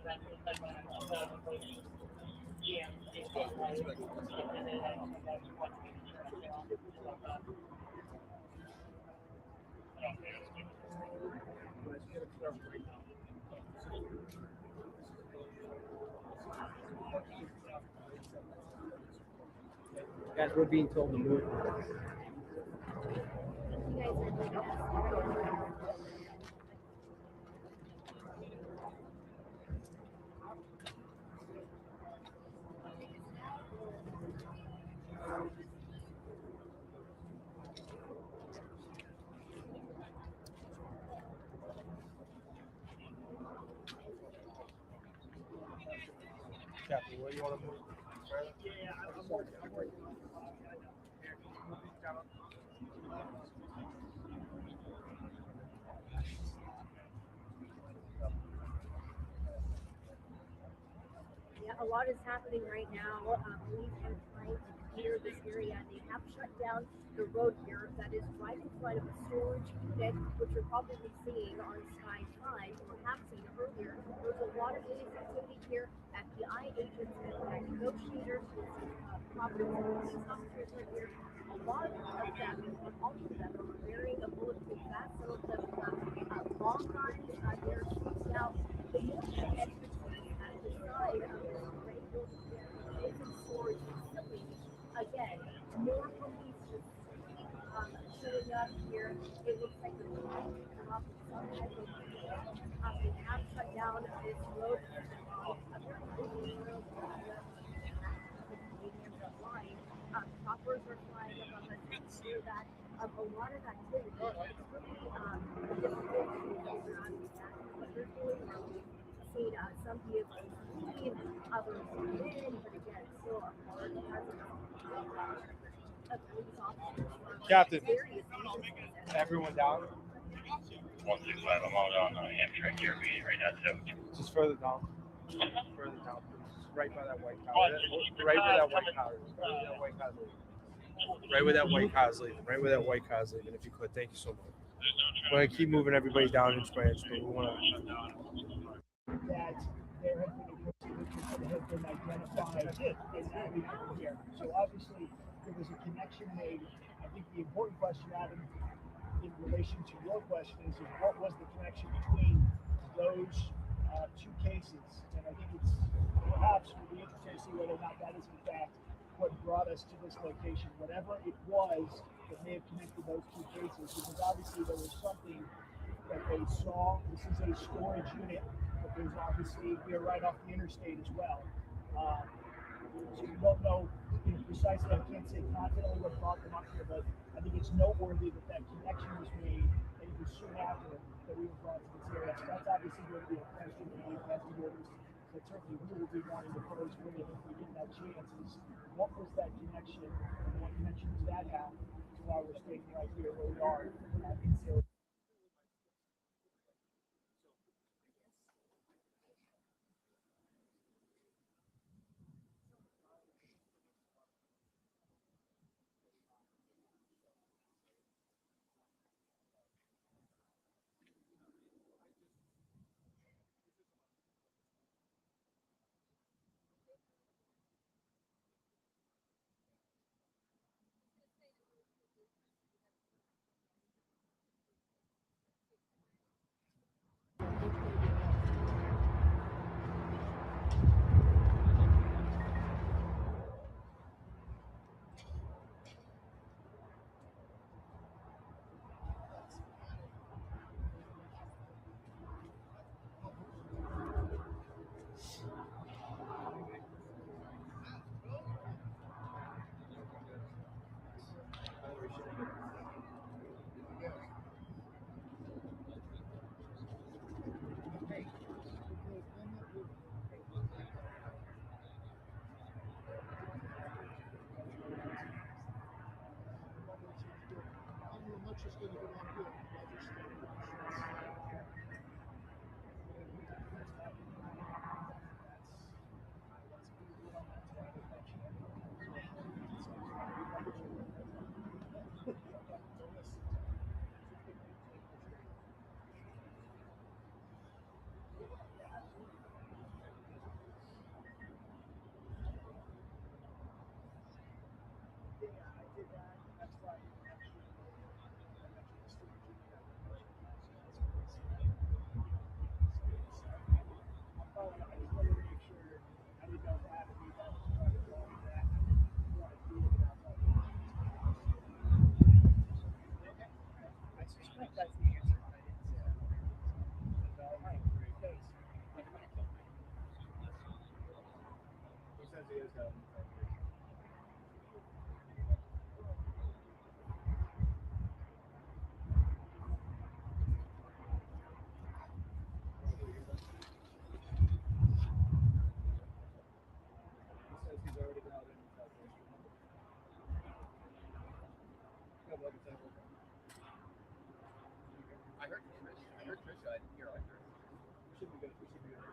Guys, we're being told to move. Kathy, where do you want to move? Yeah, a lot is happening right now. Police are trying to clear this area. They have shut down the road here that is right in front of a storage unit, which you're probably seeing on Sky 5 or have seen earlier. There's a lot of police activity here. FBI agents and negotiators with property police officers are here. A lot of them, all of them, are wearing a bulletproof vest. Some of them have long guns. They're spaced out. The more entrances at the side of this regular open storage facility, again, more police just showing up here. It looks like they're trying to come up with some type of plan. They have shut down this road. A very busy road. Choppers are flying up on the ensure that a lot of activity. It's really difficult to figure out exactly what they're doing. We've seen some vehicles leave, others in, but again, still a hard presence of police officers. Captain, everyone down. 165, I'm out on Amtrak here meeting right now, too. Just further down. Further down, please. Right by that white car. Right where that white car is. Right where that white car is leaving. Right where that white car is leaving, if you could. Thank you so much. We're going to keep moving everybody down inch by inch, but we want to. That there has been a person that has been identified as having here. So obviously, there was a connection made. I think the important question, Adam, in relation to your question is what was the connection between those two cases? And I think it's perhaps will be interesting to see whether or not that is in fact what brought us to this location. Whatever it was that may have connected those two cases, because obviously there was something that they saw. This is a storage unit, but there's obviously, we are right off the interstate as well. So we don't know precisely, I can't say confidently what brought them up here, but I think it's noteworthy that that connection was made, and it was soon after that we were brought to this area. So that's obviously going to be a question for the investigators that certainly we will be wanting to pose with if we get that chance is what was that connection, and what connection does that have to why we're standing right here where we are in Sarah. I heard Trisha. I didn't hear Arthur. Should be good. We should be good.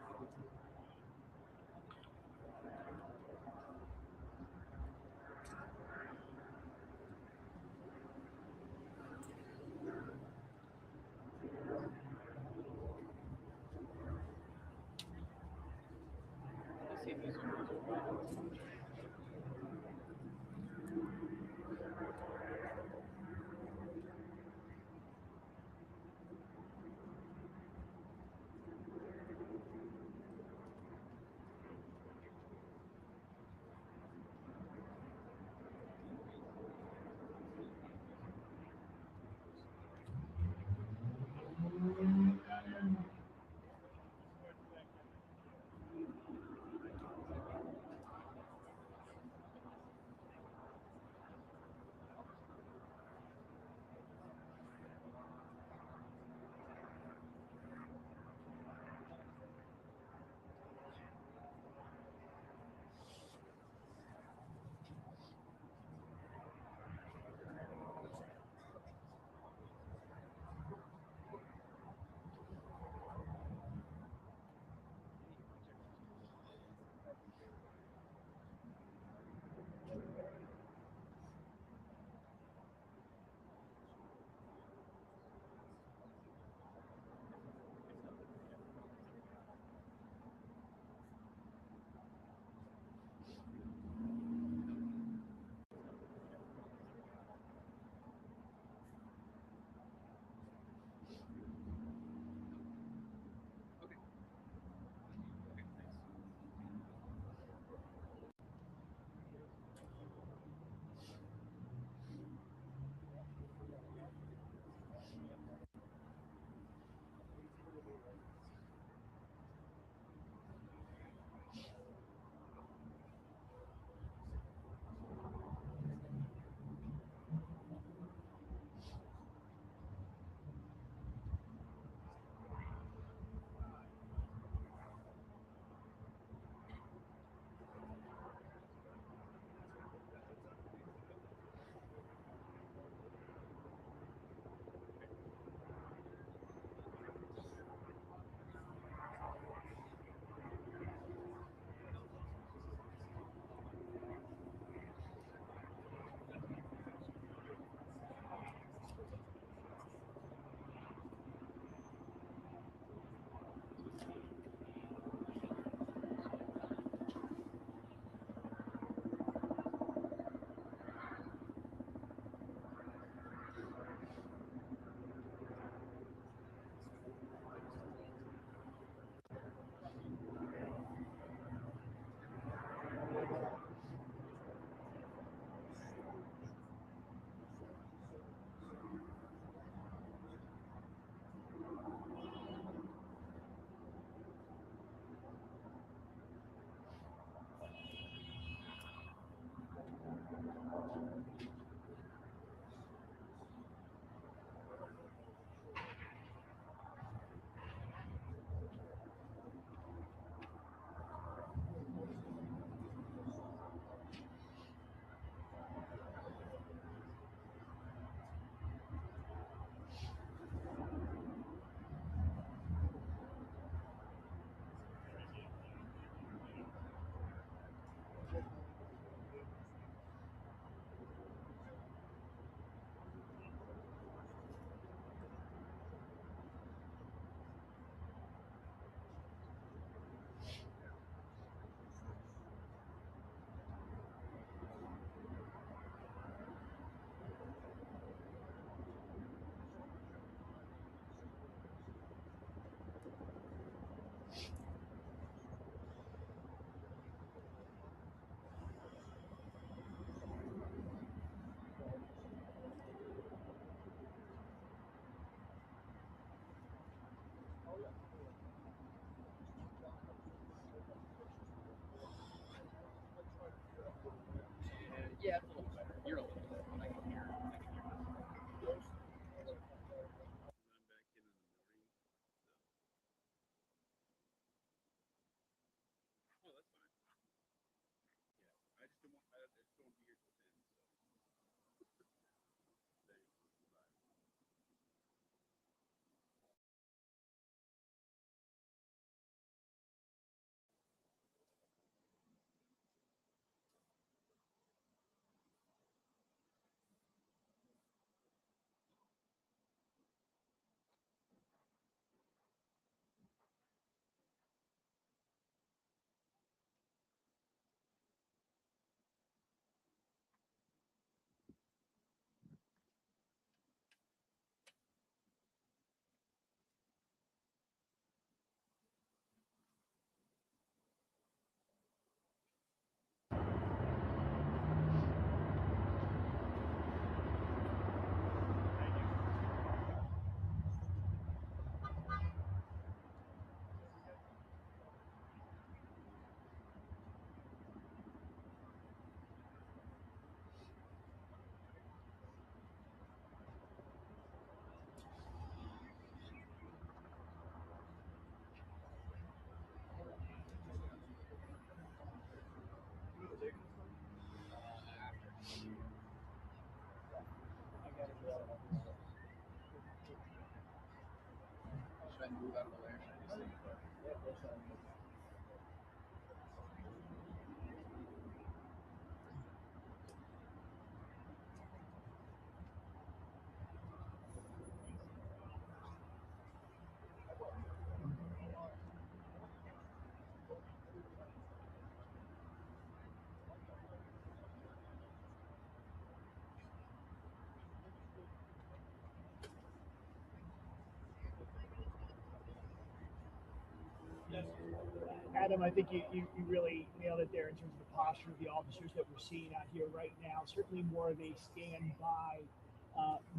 Adam, I think you really nailed it there in terms of the posture of the officers that we're seeing out here right now. Certainly more of a standby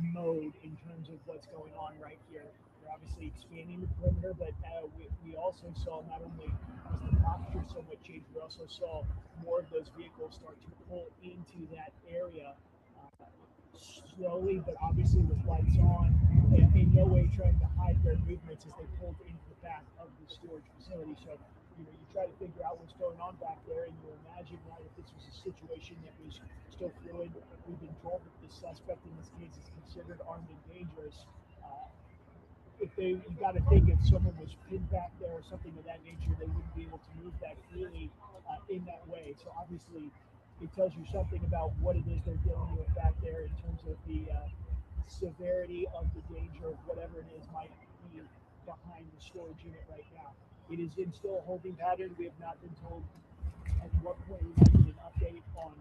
mode in terms of what's going on right here. We're obviously expanding the perimeter, but we also saw not only was the posture somewhat changed, we also saw more of those vehicles start to pull into that area slowly, but obviously with lights on, in no way trying to hide their movements as they pulled into the back of the storage facility. So, you try to figure out what's going on back there, and you imagine, right, if this was a situation that was still fluid. We've been told that the suspect in this case is considered armed and dangerous. You got to think if someone was pinned back there or something of that nature, they wouldn't be able to move that freely in that way. So obviously, it tells you something about what it is they're dealing with back there in terms of the severity of the danger of whatever it is might be behind the storage unit right now. It is in still a holding pattern. We have not been told at what point we might get an update on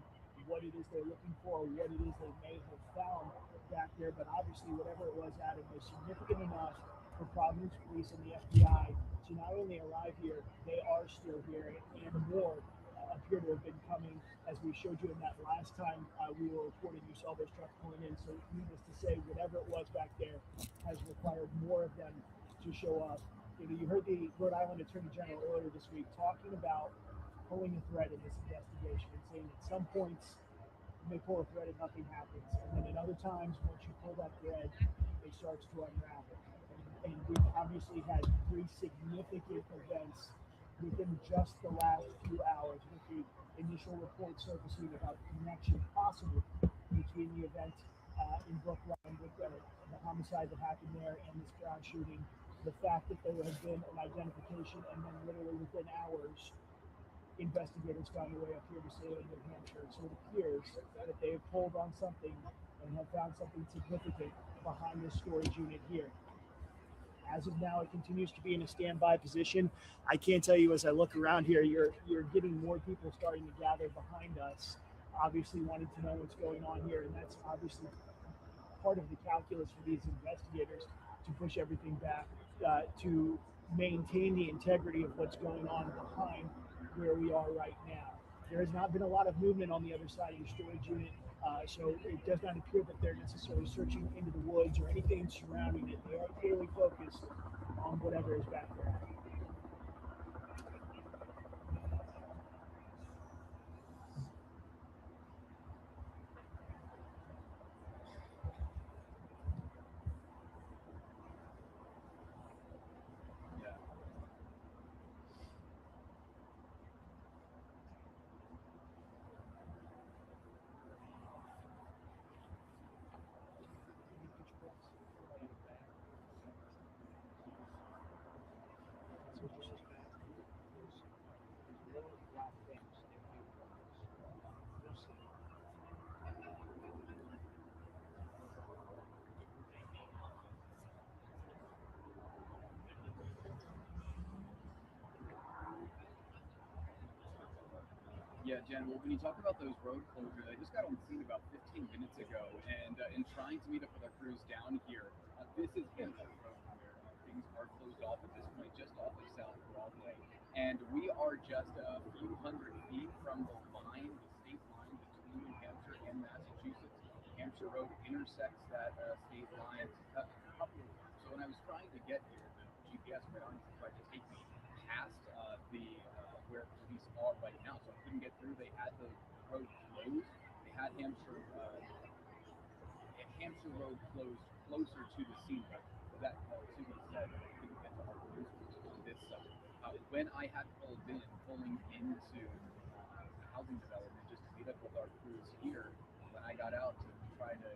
what it is they're looking for or what it is they may have found back there. But obviously, whatever it was, Adam, was significant enough for Providence Police and the FBI to not only arrive here, they are still here, and more appear to have been coming. As we showed you in that last time we were reporting, you saw those trucks pulling in. So needless to say, whatever it was back there has required more of them to show up. You heard the Rhode Island Attorney General earlier this week talking about pulling a thread in this investigation and saying at some points you may pull a thread and nothing happens. And then at other times, once you pull that thread, it starts to unravel. And we've obviously had 3 significant events within just the last few hours, with the initial report surfacing about the connection possible between the event in Brookline with the homicide that happened there and this Brown shooting. The fact that there has been an identification, and then literally within hours, investigators found their way up here to Salem, New Hampshire. So it appears that they have pulled on something and have found something significant behind this storage unit here. As of now, it continues to be in a standby position. I can't tell you, as I look around here, you're getting more people starting to gather behind us, obviously wanting to know what's going on here, and that's obviously part of the calculus for these investigators to push everything back, to maintain the integrity of what's going on behind where we are right now. There has not been a lot of movement on the other side of the storage unit, so it does not appear that they're necessarily searching into the woods or anything surrounding it. They are clearly focused on whatever is back there. Yeah, Jen, well, when you talk about those road closures, I just got on scene about 15 minutes ago, and in trying to meet up with our crews down here, this is been a road where things are closed off at this point, just off of South Broadway. And we are just a few hundred feet from the line, the state line between New Hampshire and Massachusetts. Hampshire Road intersects that state line a couple of times. So when I was trying to get here, the GPS quite honestly tried to take me past where police are right now, so I couldn't get through. They had the road closed. They had Hampshire Road closed closer to the scene, but that to be said, I couldn't get to our police on this side. When I had pulling into the housing development just to meet up with our crews here, when I got out to try to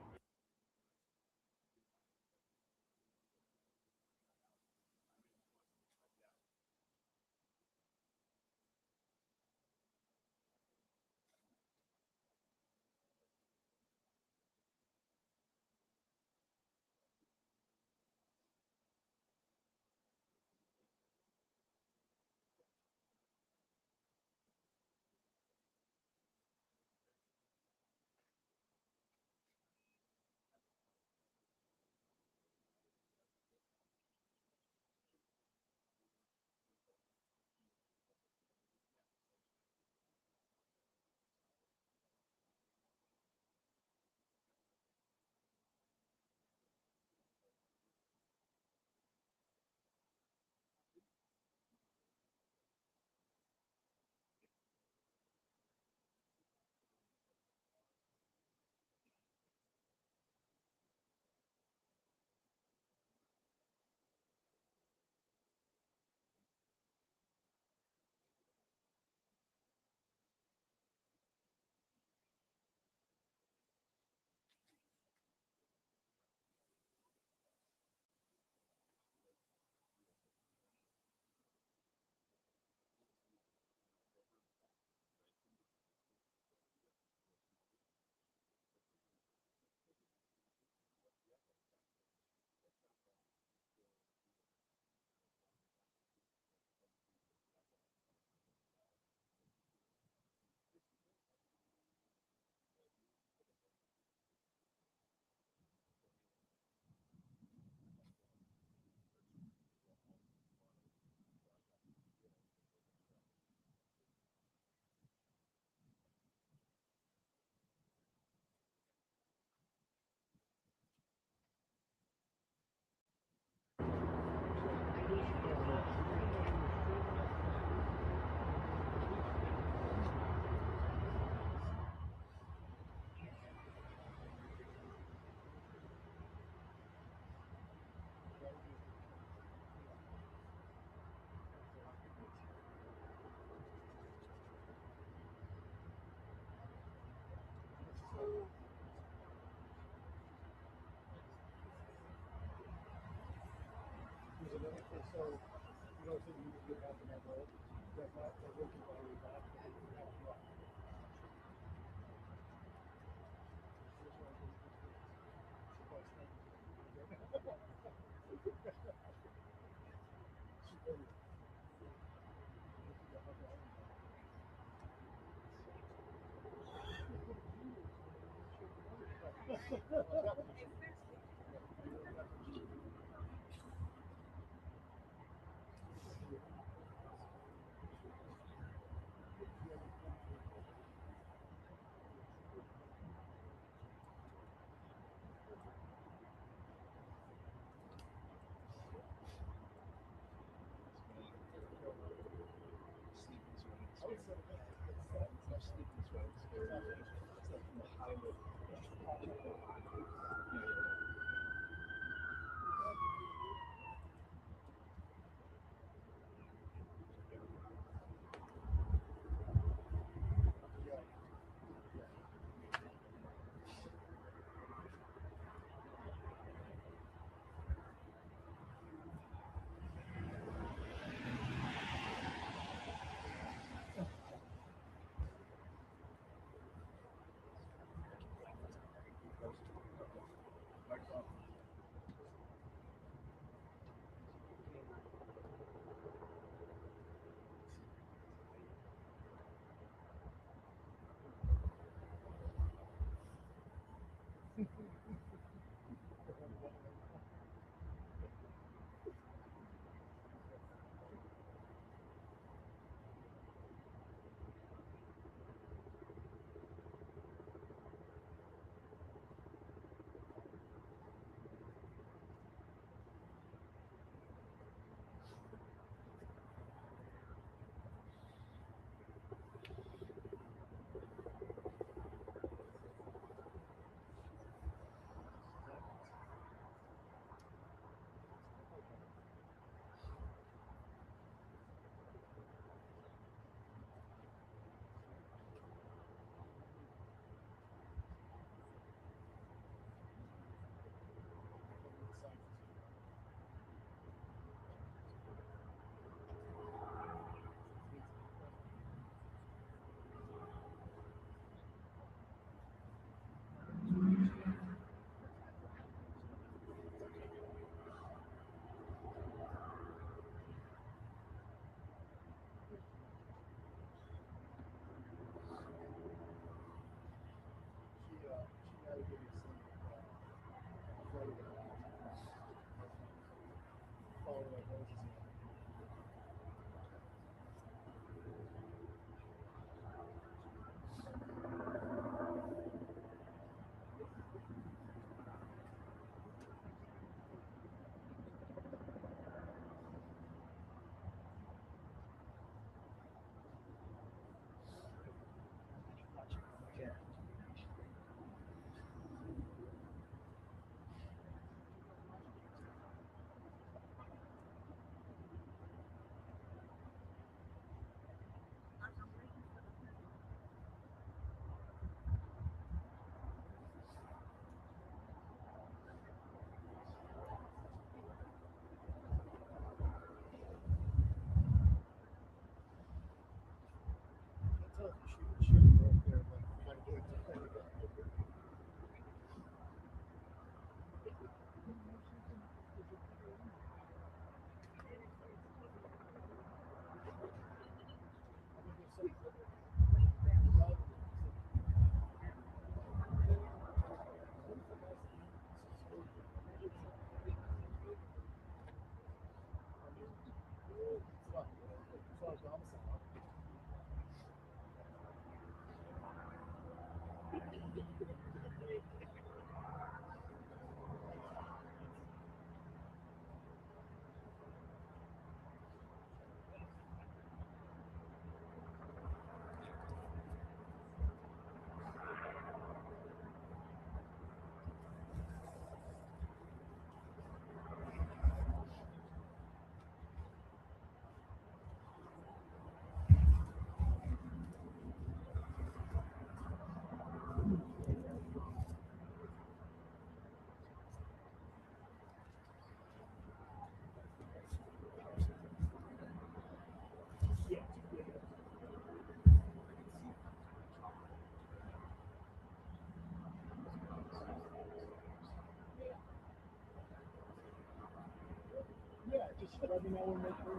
Let me know when they're free.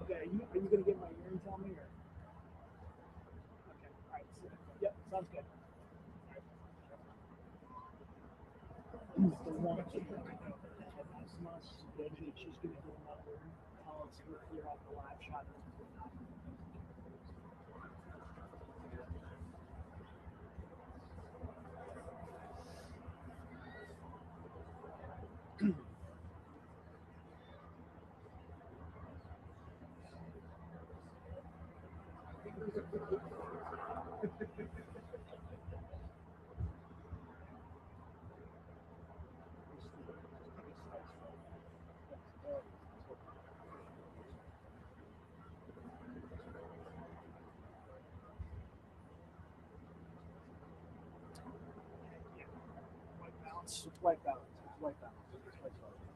Okay, are you gonna get my earring, tell me, or? Okay, all right, so, yep, sounds good. She's gonna do another, let's clear off the live shot. It's white balance. It's white balance. It's white balance.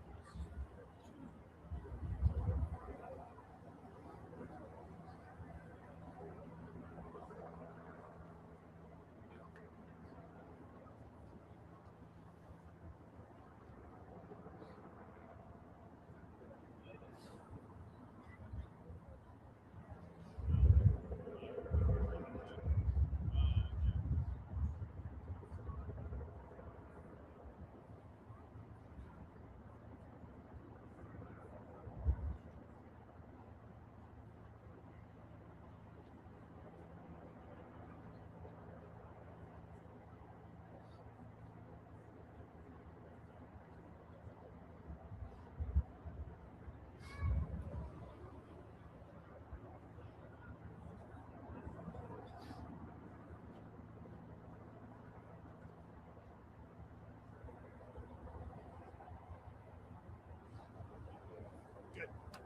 Good. All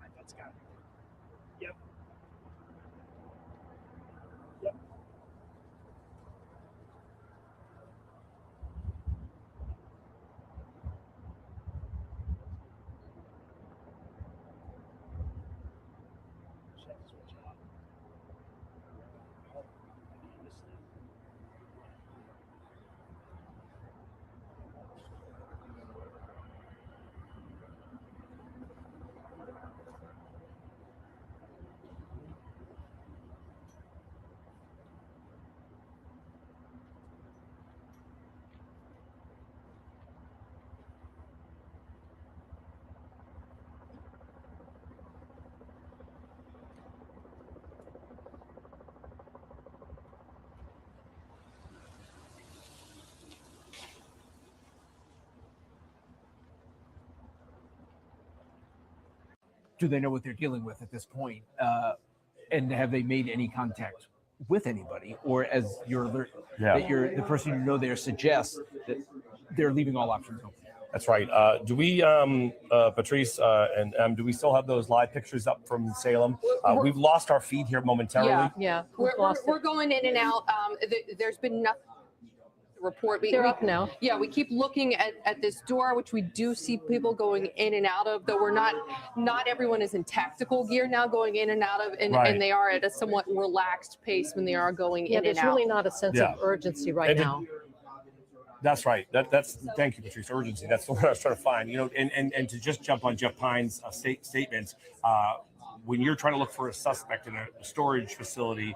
right, that's got it. Yep. Yep. Check switch off. Oh, I missed it. Do they know what they're dealing with at this point? And have they made any contact with anybody? Or as your alert, that the person you know there suggests that they're leaving all options open? That's right. Do we, Patrice, and do we still have those live pictures up from Salem? We've lost our feed here momentarily. Yeah. We're going in and out. There's been nothing. Report. They're up now. Yeah, we keep looking at this door, which we do see people going in and out of, though not everyone is in tactical gear now going in and out of, and they are at a somewhat relaxed pace when they are going in and out. There's really not a sense of urgency right now. That's right. That's thank you, Patrice. Urgency. That's what I was trying to find. You know, and to just jump on Jeff Pine's statements, when you're trying to look for a suspect in a storage facility,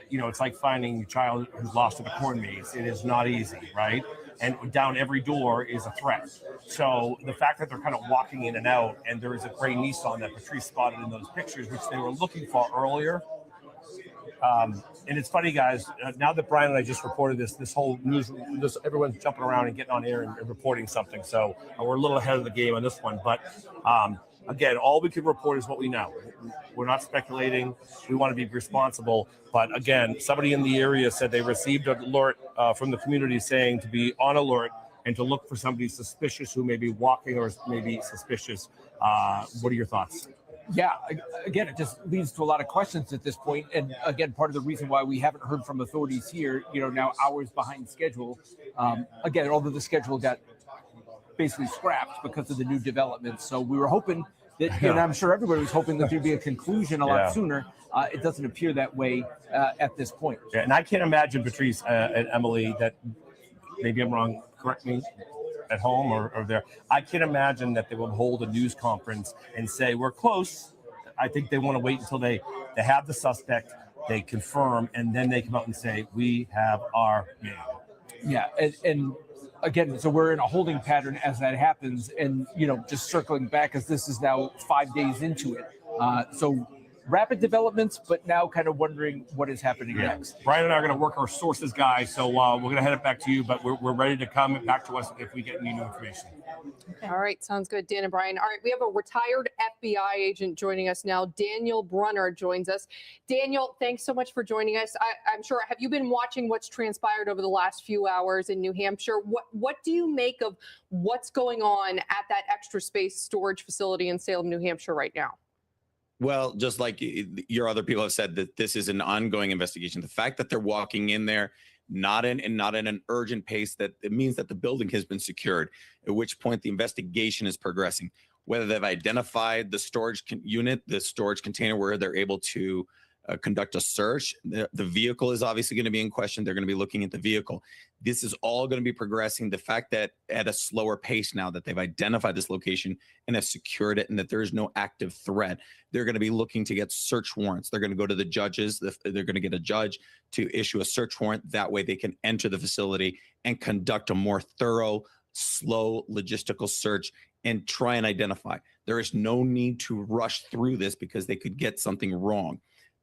you know, it's like finding a child who's lost in a corn maze. It is not easy, right? And down every door is a threat. So the fact that they're kind of walking in and out, and there is a gray Nissan that Patrice spotted in those pictures, which they were looking for earlier. And it's funny, guys, now that Brian and I just reported this whole news, everyone's jumping around and getting on air and reporting something. So we're a little ahead of the game on this one. But again, all we can report is what we know. We're not speculating. We want to be responsible. But again, somebody in the area said they received an alert from the community saying to be on alert and to look for somebody suspicious who may be walking or maybe suspicious. What are your thoughts? Yeah, again, it just leads to a lot of questions at this point. And again, part of the reason why we haven't heard from authorities here, you know, now hours behind schedule. Again, although the schedule got basically scrapped because of the new developments. So we were hoping that, and I'm sure everybody was hoping that there'd be a conclusion a lot sooner. It doesn't appear that way at this point. Yeah, and I can't imagine, Patrice and Emily, that maybe I'm wrong, correct me, at home or there. I can't imagine that they will hold a news conference and say, we're close. I think they want to wait until they have the suspect, they confirm, and then they come out and say, we have our man. Yeah, and again, so we're in a holding pattern as that happens, and just circling back, as this is now 5 days into it. So rapid developments, but now kind of wondering what is happening next. Brian and I are going to work our sources, guys. So we're going to head it back to you, but we're ready to come back to us if we get any new information. All right, sounds good, Dan and Brian. All right, we have a retired FBI agent joining us now. Daniel Brunner joins us. Daniel, thanks so much for joining us. I'm sure, have you been watching what's transpired over the last few hours in New Hampshire? What do you make of what's going on at that extra space storage facility in Salem, New Hampshire right now? Well, just like your other people have said, that this is an ongoing investigation. The fact that they're walking in there, not in an urgent pace, that it means that the building has been secured, at which point the investigation is progressing. Whether they've identified the storage unit, the storage container where they're able to conduct a search. The vehicle is obviously going to be in question. They're going to be looking at the vehicle. This is all going to be progressing. The fact that at a slower pace now that they've identified this location and have secured it and that there is no active threat, they're going to be looking to get search warrants. They're going to go to the judges. They're going to get a judge to issue a search warrant. That way they can enter the facility and conduct a more thorough, slow logistical search and try and identify. There is no need to rush through this because they could get something wrong.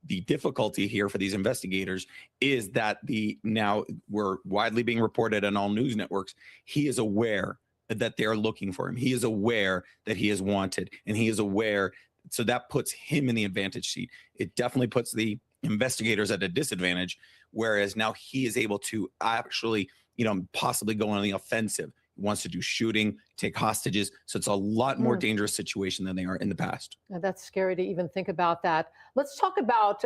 The difficulty here for these investigators is that now we're widely being reported on all news networks. He is aware that they're looking for him. He is aware that he is wanted, and he is aware. So that puts him in the advantage seat. It definitely puts the investigators at a disadvantage, whereas now he is able to actually, possibly go on the offensive. He wants to do shooting, take hostages. So it's a lot more dangerous situation than they are in the past. Now, that's scary to even think about that. Let's talk about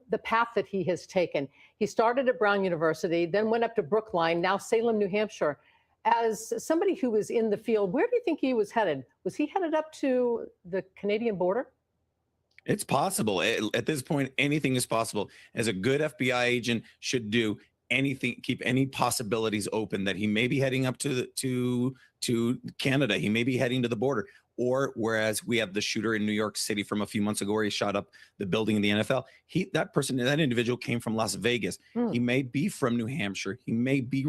the path that he has taken. He started at Brown University, then went up to Brookline, now Salem, New Hampshire. As somebody who was in the field, where do you think he was headed? Was he headed up to the Canadian border? It's possible. At this point, anything is possible. As a good FBI agent should do, anything, keep any possibilities open that he may be heading up to Canada. He may be heading to the border. Or whereas we have the shooter in New York City from a few months ago where he shot up the building in the NFL. That individual came from Las Vegas. He may be from New Hampshire. He may be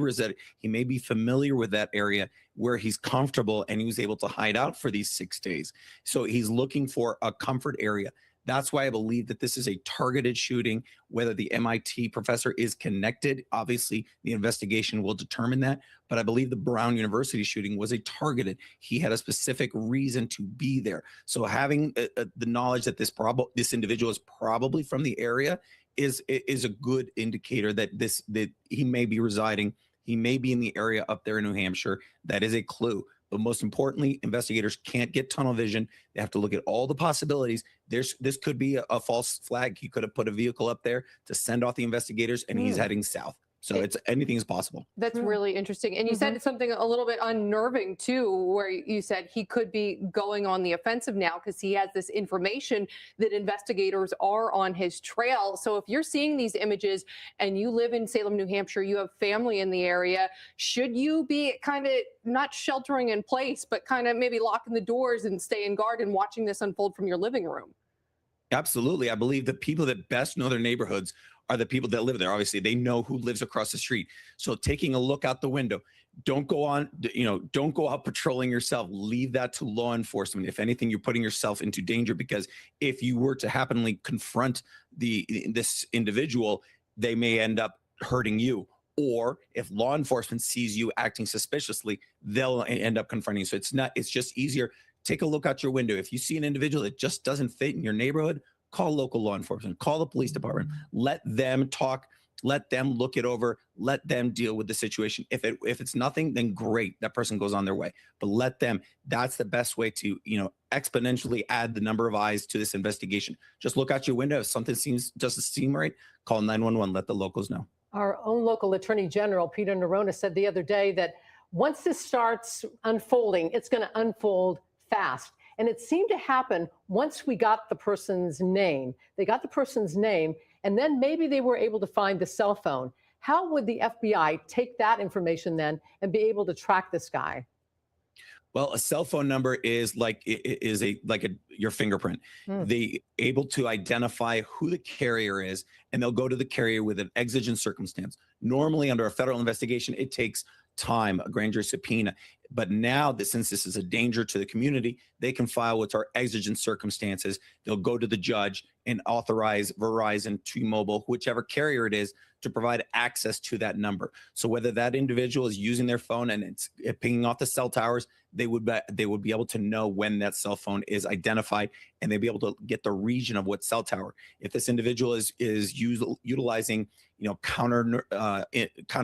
he may be familiar with that area where he's comfortable and he was able to hide out for these 6 days. So he's looking for a comfort area. That's why I believe that this is a targeted shooting. Whether the MIT professor is connected, obviously the investigation will determine that. But I believe the Brown University shooting was a targeted. He had a specific reason to be there. So having the knowledge that this individual is probably from the area is a good indicator that he may be residing. He may be in the area up there in New Hampshire. That is a clue. But most importantly, investigators can't get tunnel vision. They have to look at all the possibilities. This could be a false flag. He could have put a vehicle up there to send off the investigators, and he's heading south. So anything is possible. That's really interesting. And you said something a little bit unnerving too, where you said he could be going on the offensive now because he has this information that investigators are on his trail. So if you're seeing these images and you live in Salem, New Hampshire, you have family in the area, should you be kind of not sheltering in place, but kind of maybe locking the doors and staying guard and watching this unfold from your living room? Absolutely. I believe the people that best know their neighborhoods are the people that live there. Obviously, they know who lives across the street. So taking a look out the window, don't go out patrolling yourself. Leave that to law enforcement. If anything, you're putting yourself into danger, because if you were to happenly confront this individual, they may end up hurting you. Or if law enforcement sees you acting suspiciously, they'll end up confronting you. So it's just easier. Take a look out your window. If you see an individual that just doesn't fit in your neighborhood, call local law enforcement, call the police department, let them talk, let them look it over, let them deal with the situation. If it's nothing, then great, that person goes on their way. But let them, that's the best way to, exponentially add the number of eyes to this investigation. Just look out your window. If something doesn't seem right, call 911, let the locals know. Our own local Attorney General, Peter Neronha, said the other day that once this starts unfolding, it's going to unfold fast. And it seemed to happen once we got the person's name. They got the person's name, and then maybe they were able to find the cell phone. How would the FBI take that information then and be able to track this guy? Well, a cell phone number is like your fingerprint. They able to identify who the carrier is, and they'll go to the carrier with an exigent circumstance. Normally, under a federal investigation, it takes time, a grand jury subpoena. But now, since this is a danger to the community, they can file what's our exigent circumstances. They'll go to the judge and authorize Verizon, T-Mobile, whichever carrier it is, to provide access to that number. So whether that individual is using their phone and it's pinging off the cell towers, they would be able to know when that cell phone is identified, and they'd be able to get the region of what cell tower. If this individual is utilizing, counter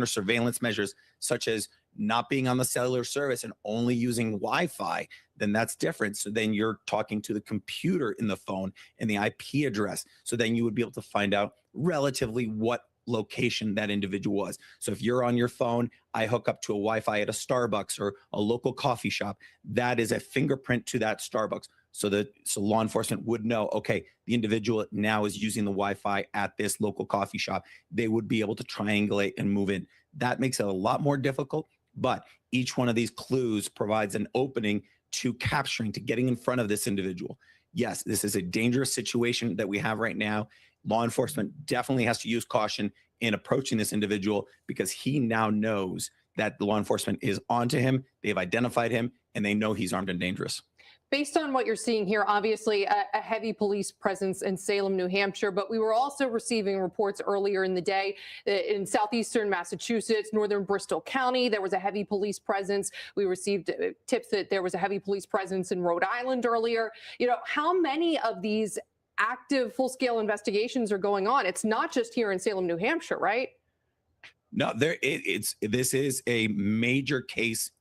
surveillance measures, such as not being on the cellular service and only using Wi-Fi, then that's different. So then you're talking to the computer in the phone and the IP address. So then you would be able to find out relatively what location that individual was. So if you're on your phone, I hook up to a Wi-Fi at a Starbucks or a local coffee shop, that is a fingerprint to that Starbucks. So law enforcement would know, okay, the individual now is using the Wi-Fi at this local coffee shop. They would be able to triangulate and move in. That makes it a lot more difficult, but each one of these clues provides an opening to capturing, to getting in front of this individual. Yes, this is a dangerous situation that we have right now. Law enforcement definitely has to use caution in approaching this individual, because he now knows that the law enforcement is onto him. They've identified him, and they know he's armed and dangerous. Based on what you're seeing here, obviously a heavy police presence in Salem, New Hampshire, but we were also receiving reports earlier in the day in southeastern Massachusetts, northern Bristol County. There was a heavy police presence. We received tips that there was a heavy police presence in Rhode Island earlier. How many of these active full-scale investigations are going on? It's not just here in Salem, New Hampshire, right? No, this is a major case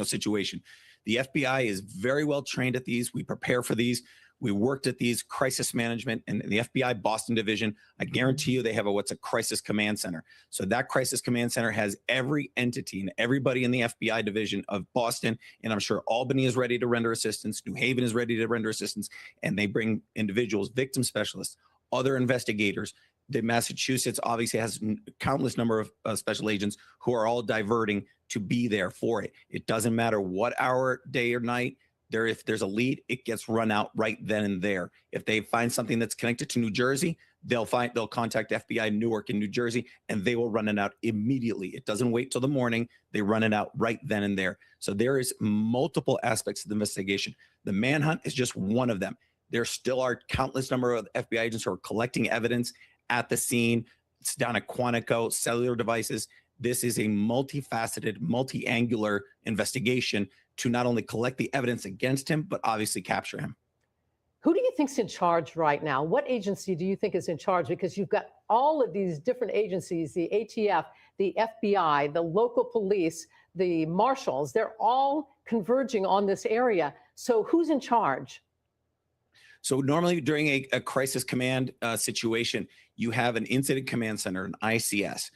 situation. The FBI is very well trained at these. We prepare for these. We worked at these crisis management, and the FBI Boston division, I guarantee you they have what's a crisis command center. So that crisis command center has every entity and everybody in the FBI division of Boston. And I'm sure Albany is ready to render assistance. New Haven is ready to render assistance. And they bring individuals, victim specialists, other investigators. The Massachusetts obviously has countless number of special agents who are all diverting to be there for it. It doesn't matter what hour, day or night. If there's a lead, it gets run out right then and there. If they find something that's connected to New Jersey, they'll contact FBI Newark in New Jersey, and they will run it out immediately. It doesn't wait till the morning. They run it out right then and there. So there is multiple aspects of the investigation. The manhunt is just one of them. There still are countless number of FBI agents who are collecting evidence at the scene. It's down at Quantico, cellular devices. This is a multifaceted, multi-angular investigation to not only collect the evidence against him, but obviously capture him. Who do you think's in charge right now? What agency do you think is in charge? Because you've got all of these different agencies, the ATF, the FBI, the local police, the marshals, they're all converging on this area. So who's in charge? So normally during a crisis command situation, you have an incident command center, an ICS.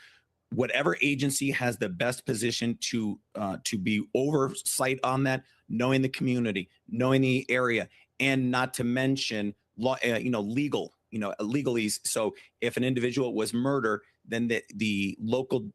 Whatever agency has the best position to be oversight on that, knowing the community, knowing the area, and not to mention legalese. So if an individual was murdered, then the local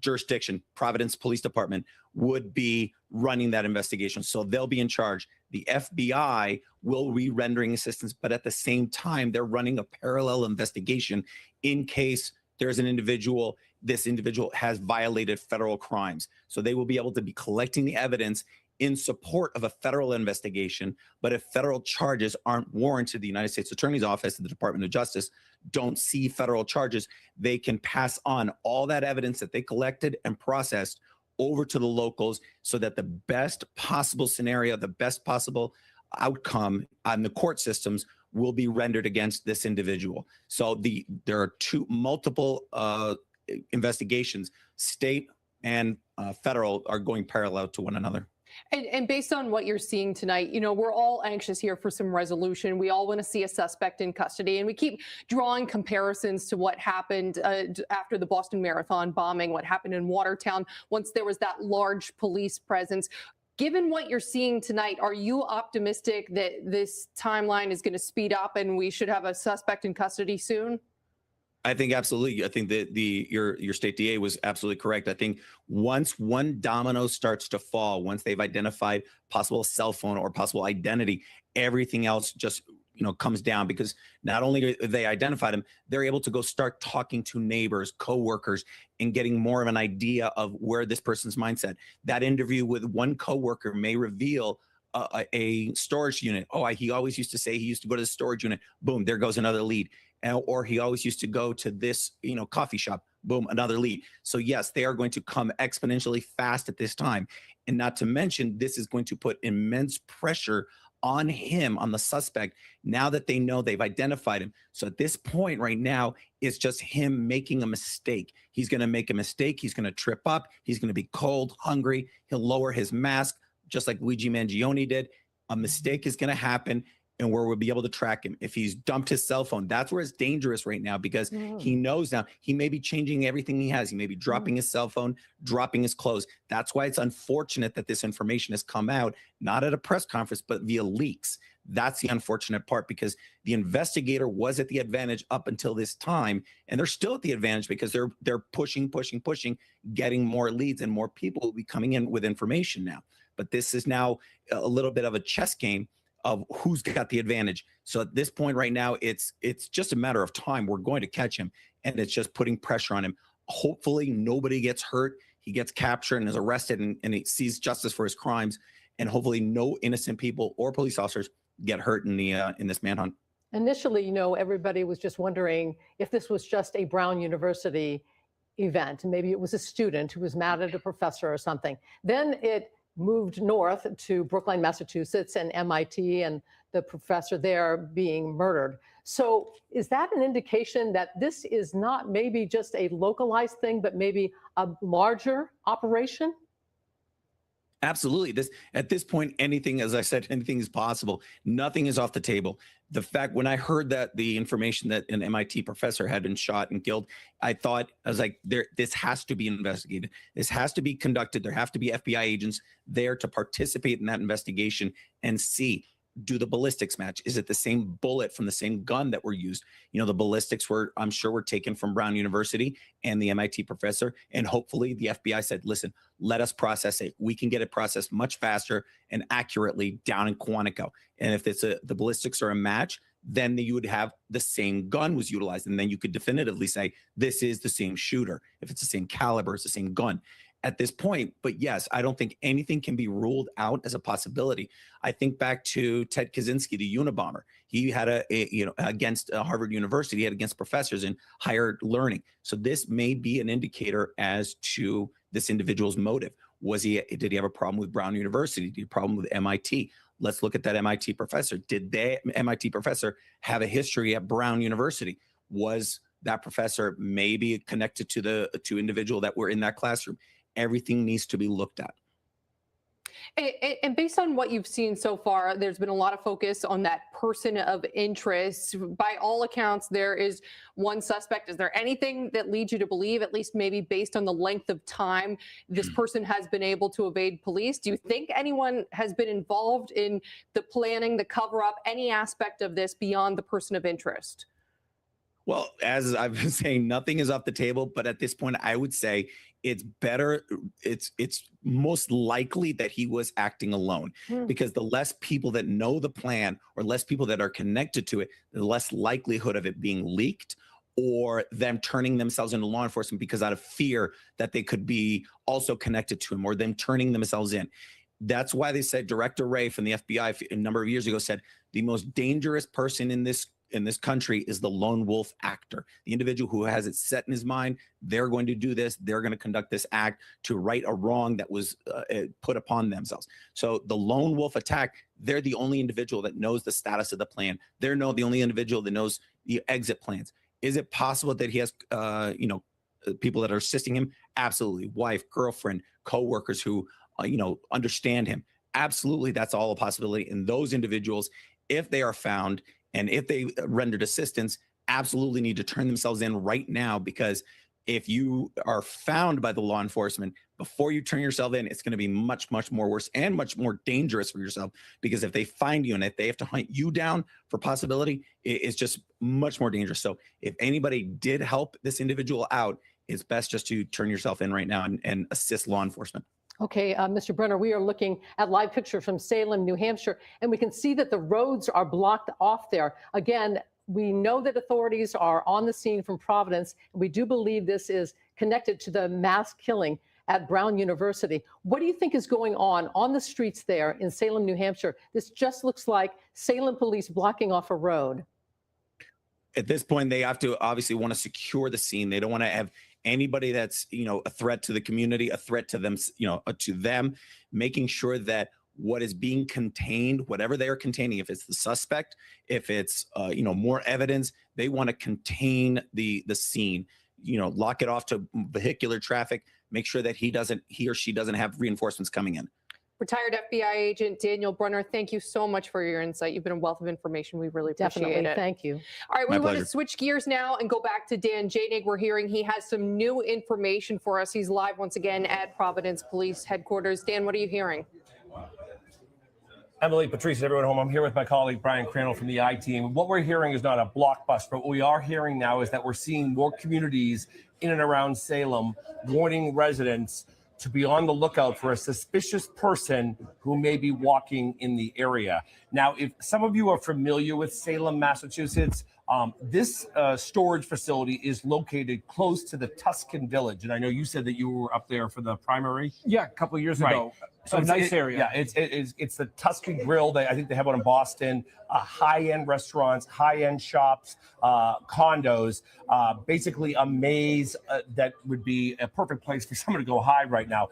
jurisdiction, Providence Police Department, would be running that investigation. So they'll be in charge. The FBI will be rendering assistance, but at the same time, they're running a parallel investigation in case there's an individual, this individual has violated federal crimes. So they will be able to be collecting the evidence in support of a federal investigation. But if federal charges aren't warranted, the United States Attorney's Office and the Department of Justice don't see federal charges, they can pass on all that evidence that they collected and processed over to the locals, so that the best possible scenario, the best possible outcome on the court systems will be rendered against this individual. So there are multiple investigations, state and federal, are going parallel to one another. And based on what you're seeing tonight, we're all anxious here for some resolution. We all want to see a suspect in custody, and we keep drawing comparisons to what happened after the Boston Marathon bombing, what happened in Watertown once there was that large police presence. Given what you're seeing tonight, are you optimistic that this timeline is going to speed up and we should have a suspect in custody soon? I think absolutely. I think that your state DA was absolutely correct. I think once one domino starts to fall, once they've identified possible cell phone or possible identity, everything else just comes down, because not only do they identified him, they're able to go start talking to neighbors, coworkers, and getting more of an idea of where this person's mindset. That interview with one coworker may reveal a storage unit. Oh, he always used to say he used to go to the storage unit. Boom, there goes another lead. Or he always used to go to this, coffee shop. Boom, another lead. So yes, they are going to come exponentially fast at this time. And not to mention, this is going to put immense pressure on him, on the suspect, now that they know they've identified him. So at this point right now, it's just him making a mistake. He's going to make a mistake. He's going to trip up. He's going to be cold, hungry. He'll lower his mask, just like Luigi Mangione did. A mistake is going to happen, and where we'll be able to track him. If he's dumped his cell phone, that's where it's dangerous right now, because he knows now he may be changing everything he has. He may be dropping his cell phone, dropping his clothes. That's why it's unfortunate that this information has come out, not at a press conference, but via leaks. That's the unfortunate part, because the investigator was at the advantage up until this time, and they're still at the advantage because they're pushing, getting more leads, and more people will be coming in with information now. But this is now a little bit of a chess game of who's got the advantage. So at this point right now, it's just a matter of time. We're going to catch him, and it's just putting pressure on him. Hopefully nobody gets hurt. He gets captured and is arrested, and he sees justice for his crimes. And hopefully no innocent people or police officers get hurt in this manhunt. Initially, everybody was just wondering if this was just a Brown University event. Maybe it was a student who was mad at a professor or something. Then it moved north to Brookline, Massachusetts, and MIT, and the professor there being murdered. So is that an indication that this is not maybe just a localized thing, but maybe a larger operation? Absolutely. At this point, anything, as I said, anything is possible. Nothing is off the table. The fact, when I heard that the information that an MIT professor had been shot and killed, I was like, this has to be investigated. This has to be conducted. There have to be FBI agents there to participate in that investigation and see, do the ballistics match? Is it the same bullet from the same gun that were used? The ballistics I'm sure were taken from Brown University and the MIT professor. And hopefully the FBI said, listen, let us process it. We can get it processed much faster and accurately down in Quantico. And if the ballistics are a match, then you would have the same gun was utilized. And then you could definitively say, this is the same shooter. If it's the same caliber, it's the same gun at this point. But yes, I don't think anything can be ruled out as a possibility. I think back to Ted Kaczynski, the Unabomber. He had against Harvard University, he had against professors in higher learning. So this may be an indicator as to this individual's motive. Did he have a problem with Brown University? Did he have a problem with MIT? Let's look at that MIT professor. Did the MIT professor have a history at Brown University? Was that professor maybe connected to the individual that were in that classroom? Everything needs to be looked at. And based on what you've seen so far, there's been a lot of focus on that person of interest. By all accounts, there is one suspect. Is there anything that leads you to believe, at least maybe based on the length of time this person has been able to evade police? Do you think anyone has been involved in the planning, the cover-up, any aspect of this beyond the person of interest? Well, as I've been saying, nothing is off the table. But at this point, I would say it's better. It's most likely that he was acting alone, because the less people that know the plan or less people that are connected to it, the less likelihood of it being leaked or them turning themselves into law enforcement because out of fear that they could be also connected to him, or them turning themselves in. That's why they said Director Wray from the FBI a number of years ago said the most dangerous person in this country is the lone wolf actor, the individual who has it set in his mind, they're going to do this, they're going to conduct this act to right a wrong that was put upon themselves. So the lone wolf attack, they're the only individual that knows the status of the plan. They're the only individual that knows the exit plans. Is it possible that he has, people that are assisting him? Absolutely. Wife, girlfriend, co-workers who, understand him. Absolutely. That's all a possibility. And those individuals, if they are found, and if they rendered assistance, absolutely need to turn themselves in right now, because if you are found by the law enforcement before you turn yourself in, it's going to be much, much more worse and much more dangerous for yourself, because if they find you and if they have to hunt you down for possibility, it's just much more dangerous. So if anybody did help this individual out, it's best just to turn yourself in right now and assist law enforcement. Okay, Mr. Brenner, we are looking at live picture from Salem, New Hampshire, and we can see that the roads are blocked off there. Again, we know that authorities are on the scene from Providence. We do believe this is connected to the mass killing at Brown University. What do you think is going on the streets there in Salem, New Hampshire? This just looks like Salem police blocking off a road. At this point, they have to obviously want to secure the scene. They don't want to have anybody that's, a threat to the community, a threat to them, to them, making sure that what is being contained, whatever they are containing, if it's the suspect, if it's, more evidence, they want to contain the scene, lock it off to vehicular traffic, make sure that he or she doesn't have reinforcements coming in. Retired FBI agent Daniel Brenner, thank you so much for your insight. You've been a wealth of information. We really appreciate it. Thank you. All right, My we want pleasure. to switch gears now and go back to Dan Janig. We're hearing he has some new information for us. He's live once again at Providence Police Headquarters. Dan, what are you hearing? Emily, Patrice, everyone home. I'm here with my colleague, Brian Crandall from the I-Team. What we're hearing is not a blockbuster, but what we are hearing now is that we're seeing more communities in and around Salem warning residents to be on the lookout for a suspicious person who may be walking in the area. Now, if some of you are familiar with Salem, Massachusetts, this storage facility is located close to the Tuscan Village. And I know you said that you were up there for the primary. Yeah, a couple of years ago. So A it's nice area. Yeah, it's the Tuscan Grill. I think they have one in Boston. High-end restaurants, high-end shops, condos. Basically, a maze that would be a perfect place for someone to go hide right now.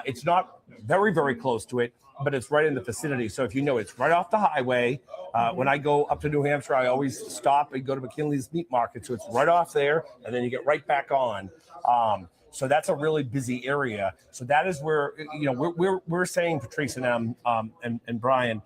It's not very, very close to it, but it's right in the vicinity. So if you know, it's right off the highway. When I go up to New Hampshire, I always stop and go to McKinley's Meat Market. So it's right off there, and then you get right back on. So that's a really busy area. So that is where, we're saying, Patrice and Brian,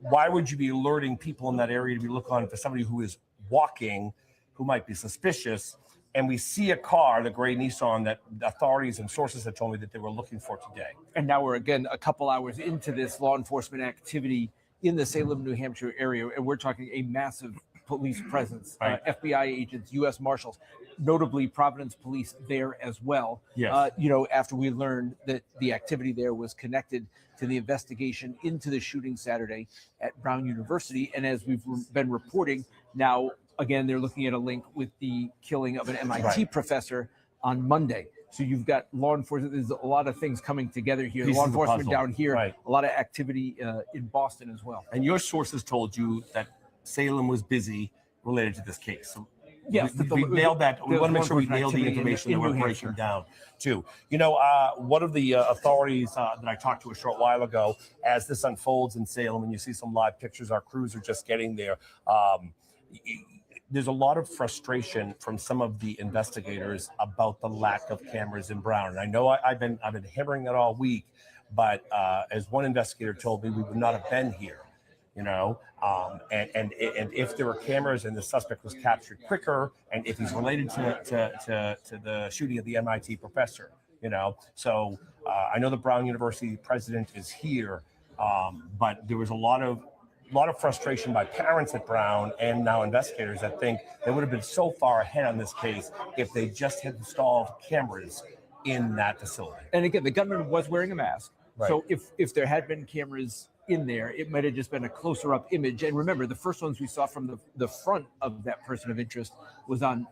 why would you be alerting people in that area to be looking for somebody who is walking, who might be suspicious? And we see a car, the gray Nissan, that authorities and sources have told me that they were looking for today. And now we're again a couple hours into this law enforcement activity in the Salem, New Hampshire area, and we're talking a massive police presence, Right. FBI agents, U.S. Marshals, notably Providence Police there as well. Yes. After we learned that the activity there was connected to the investigation into the shooting Saturday at Brown University, and as we've been reporting, now again they're looking at a link with the killing of an MIT professor on Monday. So you've got law enforcement. There's a lot of things coming together here. Pieces Law of the enforcement puzzle. down here, Right. a lot of activity in Boston as well. And your sources told you that Salem was busy related to this case. So Yes, we nailed that. We the want to make sure we law nail the enforcement information activity that in we're New breaking Hampshire. down too. One of the authorities that I talked to a short while ago, as this unfolds in Salem, and you see some live pictures, our crews are just getting there. There's a lot of frustration from some of the investigators about the lack of cameras in Brown. And I know I've been hammering that all week, but as one investigator told me, we would not have been here. And if there were cameras and the suspect was captured quicker, and if he's related to the shooting of the MIT professor, So I know the Brown University president is here, but there was a lot of frustration by parents at Brown and now investigators that think they would have been so far ahead on this case if they just had installed cameras in that facility. And again, the gunman was wearing a mask. Right. So if there had been cameras in there, it might have just been a closer up image. And remember, the first ones we saw from the front of that person of interest was on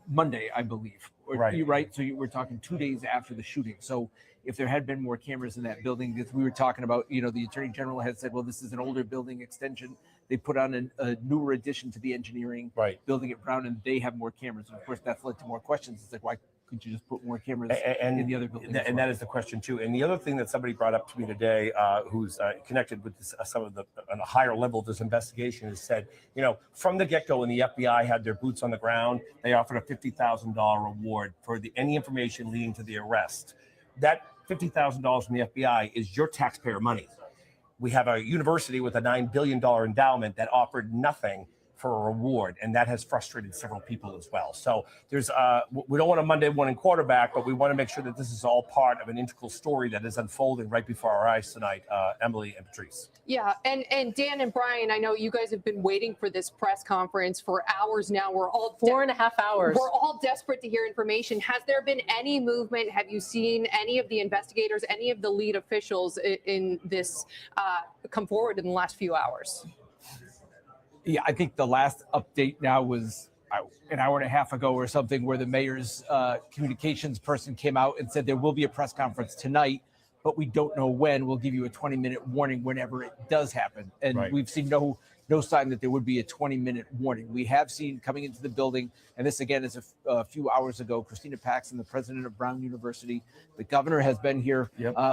Monday, I believe. Right. So we're talking 2 days after the shooting. So if there had been more cameras in that building, because we were talking about, the Attorney General had said, well, this is an older building extension. They put on a newer addition to the engineering building at Brown, and they have more cameras. And of course, that's led to more questions. It's like, why couldn't you just put more cameras in the other building? And that is the question too. And the other thing that somebody brought up to me today, who's connected with this, some of the on a higher level of this investigation, is said, from the get-go, when the FBI had their boots on the ground, they offered a $50,000 reward for any information leading to the arrest. That $50,000 from the FBI is your taxpayer money. We have a university with a $9 billion endowment that offered nothing for a reward, and that has frustrated several people as well. So there's we don't want a Monday morning quarterback, but we want to make sure that this is all part of an integral story that is unfolding right before our eyes tonight, Emily and Patrice. Yeah, and Dan and Brian, I know you guys have been waiting for this press conference for hours now. We're all 4.5 hours. We're all desperate to hear information. Has there been any movement? Have you seen any of the investigators, any of the lead officials in this come forward in the last few hours? Yeah, I think the last update now was an hour and a half ago or something, where the mayor's communications person came out and said there will be a press conference tonight, but we don't know when. We'll give you a 20-minute warning whenever it does happen. And we've seen no sign that there would be a 20-minute warning. We have seen coming into the building, and this again is a few hours ago, Christina Paxson, the president of Brown University. The governor has been here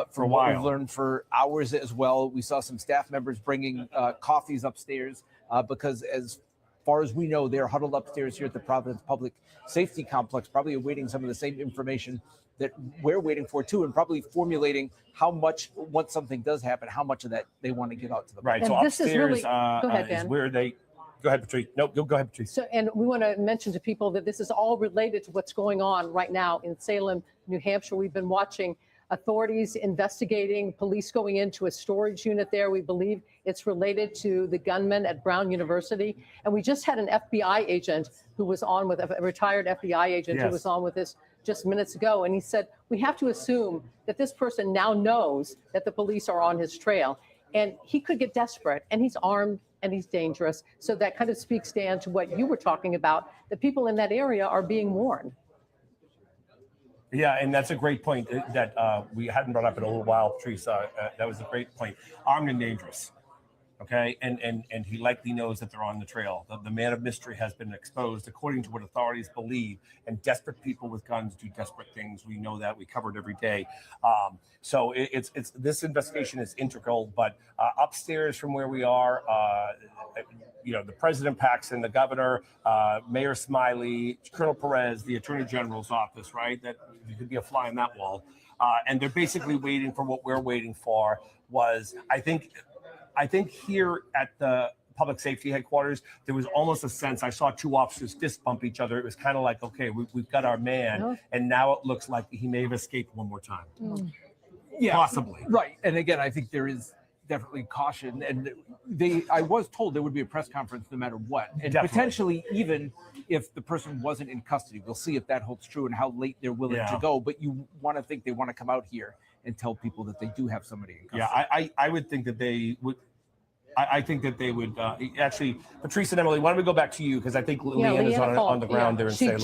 for a while. We've learned for hours as well. We saw some staff members bringing coffees upstairs because as far as we know, they're huddled upstairs here at the Providence Public Safety Complex, probably awaiting some of the same information that we're waiting for too, and probably formulating how much, once something does happen, how much of that they want to give out to the right. public. So this is really, go ahead, Dan. is where they. Go ahead, Patrice. No, go ahead, Patrice. So, and we want to mention to people that this is all related to what's going on right now in Salem, New Hampshire. We've been watching authorities investigating, police going into a storage unit there. We believe it's related to the gunman at Brown University. And we just had an FBI agent who was on with a retired FBI agent who was on with this just minutes ago. And he said, we have to assume that this person now knows that the police are on his trail, and he could get desperate, and he's armed and he's dangerous. So that kind of speaks, Dan, to what you were talking about. The people in that area are being warned. Yeah, and that's a great point that we hadn't brought up in a little while, Patrice. That was a great point. Armed and dangerous. Okay, and he likely knows that they're on the trail. The man of mystery has been exposed, according to what authorities believe. And desperate people with guns do desperate things. We know that. We cover it every day. So it's this investigation is integral. But upstairs from where we are, the President Paxson, the governor, Mayor Smiley, Colonel Perez, the Attorney General's office, right? That you could be a fly on that wall. And they're basically waiting for what we're waiting for. I think here at the public safety headquarters, there was almost a sense, I saw two officers fist bump each other. It was kind of like, okay, we've got our man. And now it looks like he may have escaped one more time. Yeah, possibly. Right. And again, I think there is definitely caution. And I was told there would be a press conference no matter what. And potentially even if the person wasn't in custody. We'll see if that holds true and how late they're willing to go. But you want to think they want to come out here and tell people that they do have somebody in custody. Yeah, I would think that they would. I think that they would actually. Patrice and Emily, why don't we go back to you, because I think Leanne is on the ground there in Salem.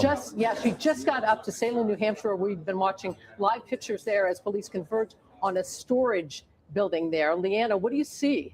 She just got up to Salem, New Hampshire. We've been watching live pictures there as police converge on a storage building there. Leanna, what do you see?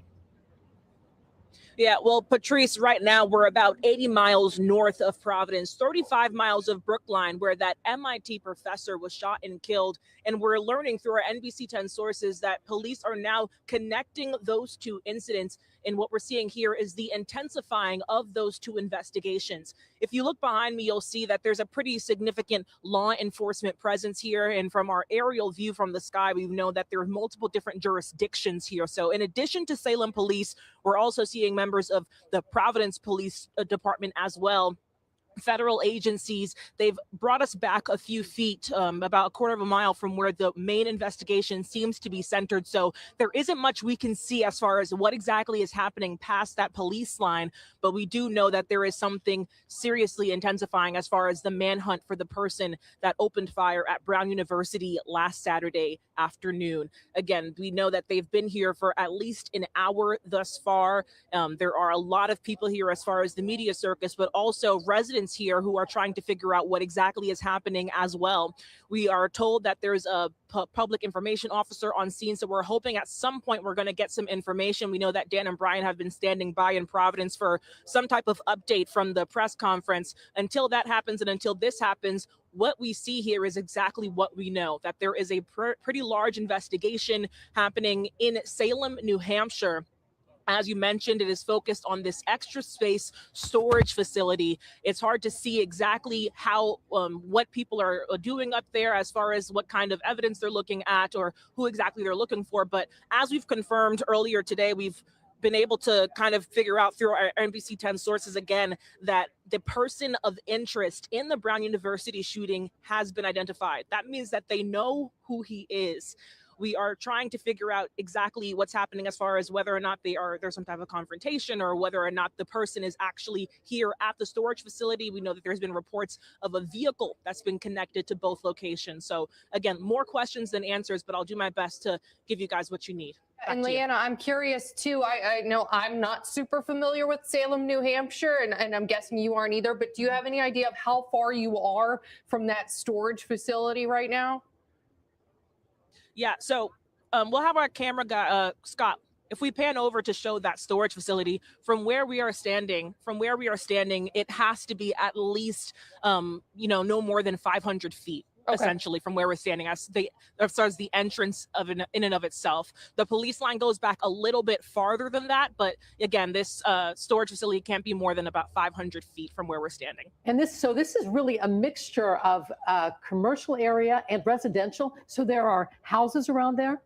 Yeah, well, Patrice, right now we're about 80 miles north of Providence, 35 miles of Brookline, where that MIT professor was shot and killed. And we're learning through our NBC 10 sources that police are now connecting those two incidents. And what we're seeing here is the intensifying of those two investigations. If you look behind me, you'll see that there's a pretty significant law enforcement presence here. And from our aerial view from the sky, we know that there are multiple different jurisdictions here. So in addition to Salem Police, we're also seeing members of the Providence Police Department as well. Federal agencies. They've brought us back a few feet, about a quarter of a mile from where the main investigation seems to be centered. So there isn't much we can see as far as what exactly is happening past that police line, but we do know that there is something seriously intensifying as far as the manhunt for the person that opened fire at Brown University last Saturday afternoon. Again, we know that they've been here for at least an hour thus far. There are a lot of people here as far as the media circus, but also residents here who are trying to figure out what exactly is happening as well. We are told that there's a public information officer on scene, so we're hoping at some point we're going to get some information. We know that Dan and Brian have been standing by in Providence for some type of update from the press conference. Until that happens and until this happens, what we see here is exactly what we know, that there is a pretty large investigation happening in Salem, New Hampshire. As you mentioned, it is focused on this extra space storage facility. It's hard to see exactly how what people are doing up there as far as what kind of evidence they're looking at or who exactly they're looking for. But as we've confirmed earlier today, we've been able to kind of figure out through our NBC 10 sources again that the person of interest in the Brown University shooting has been identified. That means that they know who he is. We are trying to figure out exactly what's happening as far as whether or not there's some type of confrontation or whether or not the person is actually here at the storage facility. We know that there's been reports of a vehicle that's been connected to both locations. So again, more questions than answers, but I'll do my best to give you guys what you need. And Leanna, I'm curious too. I know I'm not super familiar with Salem, New Hampshire, and I'm guessing you aren't either, but do you have any idea of how far you are from that storage facility right now? Yeah, so we'll have our camera guy, Scott. If we pan over to show that storage facility from where we are standing, it has to be at least, no more than 500 feet. Okay. Essentially from where we're standing as far as the entrance of in and of itself. The police line goes back a little bit farther than that, but again, this storage facility can't be more than about 500 feet from where we're standing. And this is really a mixture of commercial area and residential. So there are houses around there?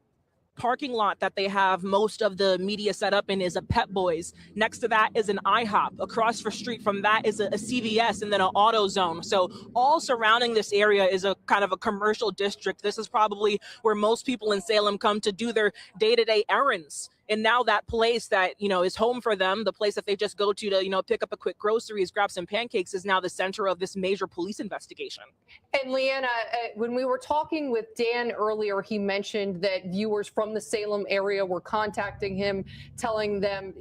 Parking lot that they have most of the media set up in is a Pep Boys. Next to that is an IHOP. Across the street from that is a CVS and then an AutoZone. So all surrounding this area is a kind of a commercial district. This is probably where most people in Salem come to do their day-to-day errands. And now that place that, is home for them, the place that they just go to, pick up a quick groceries, grab some pancakes, is now the center of this major police investigation. And Leanna, when we were talking with Dan earlier, he mentioned that viewers from the Salem area were contacting him, telling them,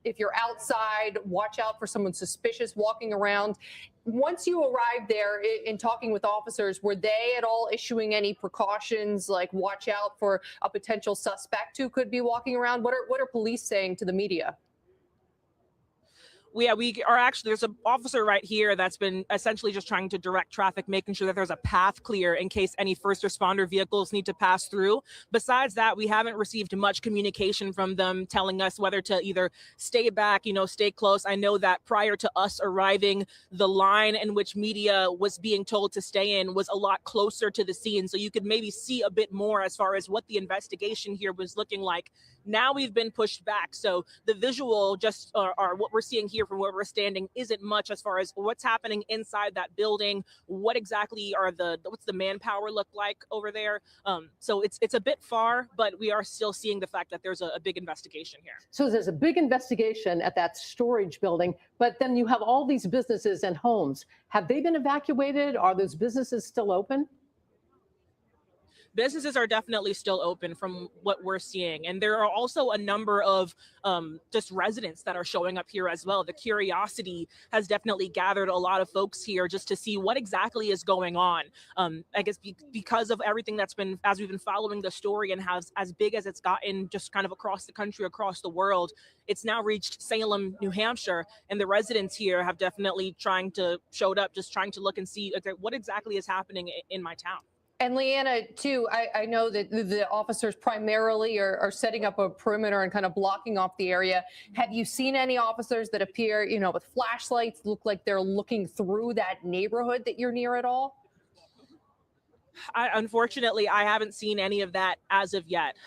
if you're outside, watch out for someone suspicious walking around. Once you arrived there in talking with officers, were they at all issuing any precautions, like watch out for a potential suspect who could be walking around? What are police saying to the media? We are actually, there's an officer right here that's been essentially just trying to direct traffic, making sure that there's a path clear in case any first responder vehicles need to pass through. Besides that, we haven't received much communication from them telling us whether to either stay back, stay close. I know that prior to us arriving, the line in which media was being told to stay in was a lot closer to the scene. So you could maybe see a bit more as far as what the investigation here was looking like. Now we've been pushed back. So the visual just are what we're seeing here from where we're standing isn't much as far as what's happening inside that building. What exactly what's the manpower look like over there? So it's a bit far, but we are still seeing the fact that there's a big investigation here. So there's a big investigation at that storage building, but then you have all these businesses and homes. Have they been evacuated? Are those businesses still open? Businesses are definitely still open from what we're seeing. And there are also a number of just residents that are showing up here as well. The curiosity has definitely gathered a lot of folks here just to see what exactly is going on. I guess because of everything that's been, as we've been following the story and has as big as it's gotten just kind of across the country, across the world, it's now reached Salem, New Hampshire. And the residents here have definitely showed up, just trying to look and see what exactly is happening in my town. And Leanna, too, I know that the officers primarily are setting up a perimeter and kind of blocking off the area. Have you seen any officers that appear, with flashlights, look like they're looking through that neighborhood that you're near at all? Unfortunately, I haven't seen any of that as of yet.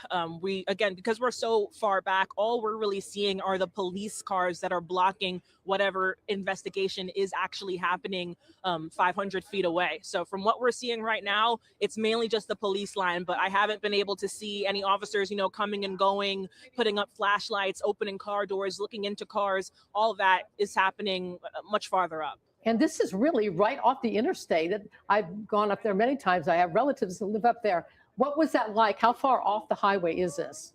Because we're so far back, all we're really seeing are the police cars that are blocking whatever investigation is actually happening 500 feet away. So from what we're seeing right now, it's mainly just the police line, but I haven't been able to see any officers, coming and going, putting up flashlights, opening car doors, looking into cars. All that is happening much farther up. And this is really right off the interstate. I've gone up there many times. I have relatives that live up there. What was that like? How far off the highway is this?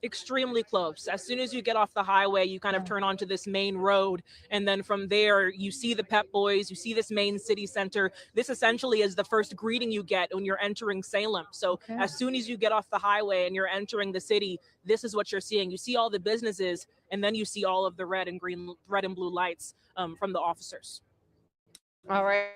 Extremely close. As soon as you get off the highway, you kind of turn onto this main road. And then from there, you see the Pep Boys, you see this main city center. This essentially is the first greeting you get when you're entering Salem. So as soon as you get off the highway and you're entering the city, this is what you're seeing. You see all the businesses, and then you see all of the red and blue lights from the officers. All right,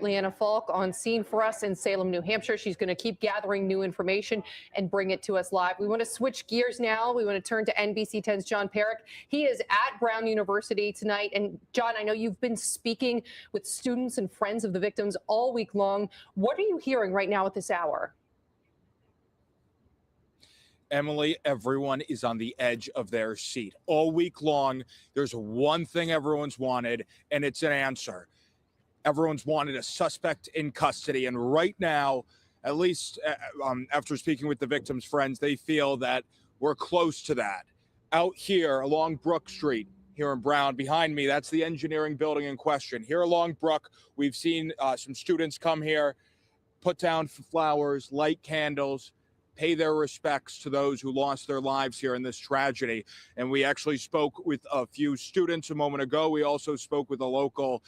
Leanna Falk on scene for us in Salem, New Hampshire. She's going to keep gathering new information and bring it to us live. We want to switch gears now. We want to turn to NBC 10's John Perrick. He is at Brown University tonight. And John, I know you've been speaking with students and friends of the victims all week long. What are you hearing right now at this hour? Emily, everyone is on the edge of their seat. All week long, there's one thing everyone's wanted, and it's an answer. Everyone's wanted a suspect in custody. And right now, at least after speaking with the victim's friends, they feel that we're close to that. Out here along Brook Street, here in Brown, behind me, that's the engineering building in question. Here along Brook, we've seen some students come here, put down flowers, light candles, pay their respects to those who lost their lives here in this tragedy. And we actually spoke with a few students a moment ago. We also spoke with a local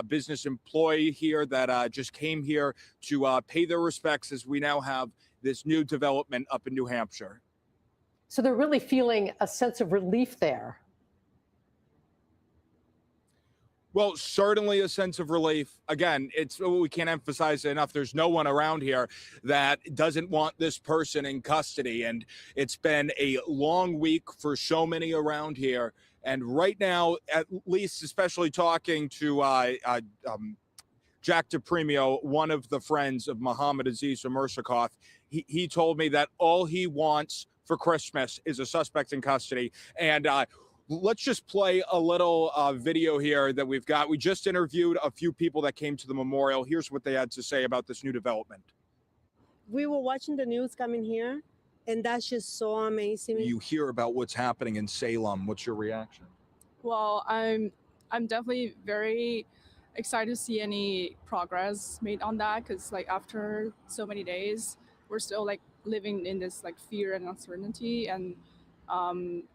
business employee here that just came here to pay their respects, as we now have this new development up in New Hampshire. So they're really feeling a sense of relief there. Well, certainly a sense of relief. Again, we can't emphasize it enough. There's no one around here that doesn't want this person in custody. And it's been a long week for so many around here. And right now, at least, especially talking to Jack DePremio, one of the friends of Mohammed Aziz Umarsakoff, he told me that all he wants for Christmas is a suspect in custody. And let's just play a little video here that we've got. We just interviewed a few people that came to the memorial. Here's what they had to say about this new development. We were watching the news coming here, and that's just so amazing. You hear about what's happening in Salem. What's your reaction? Well, I'm definitely very excited to see any progress made on that, because like after so many days, we're still like living in this like fear and uncertainty. And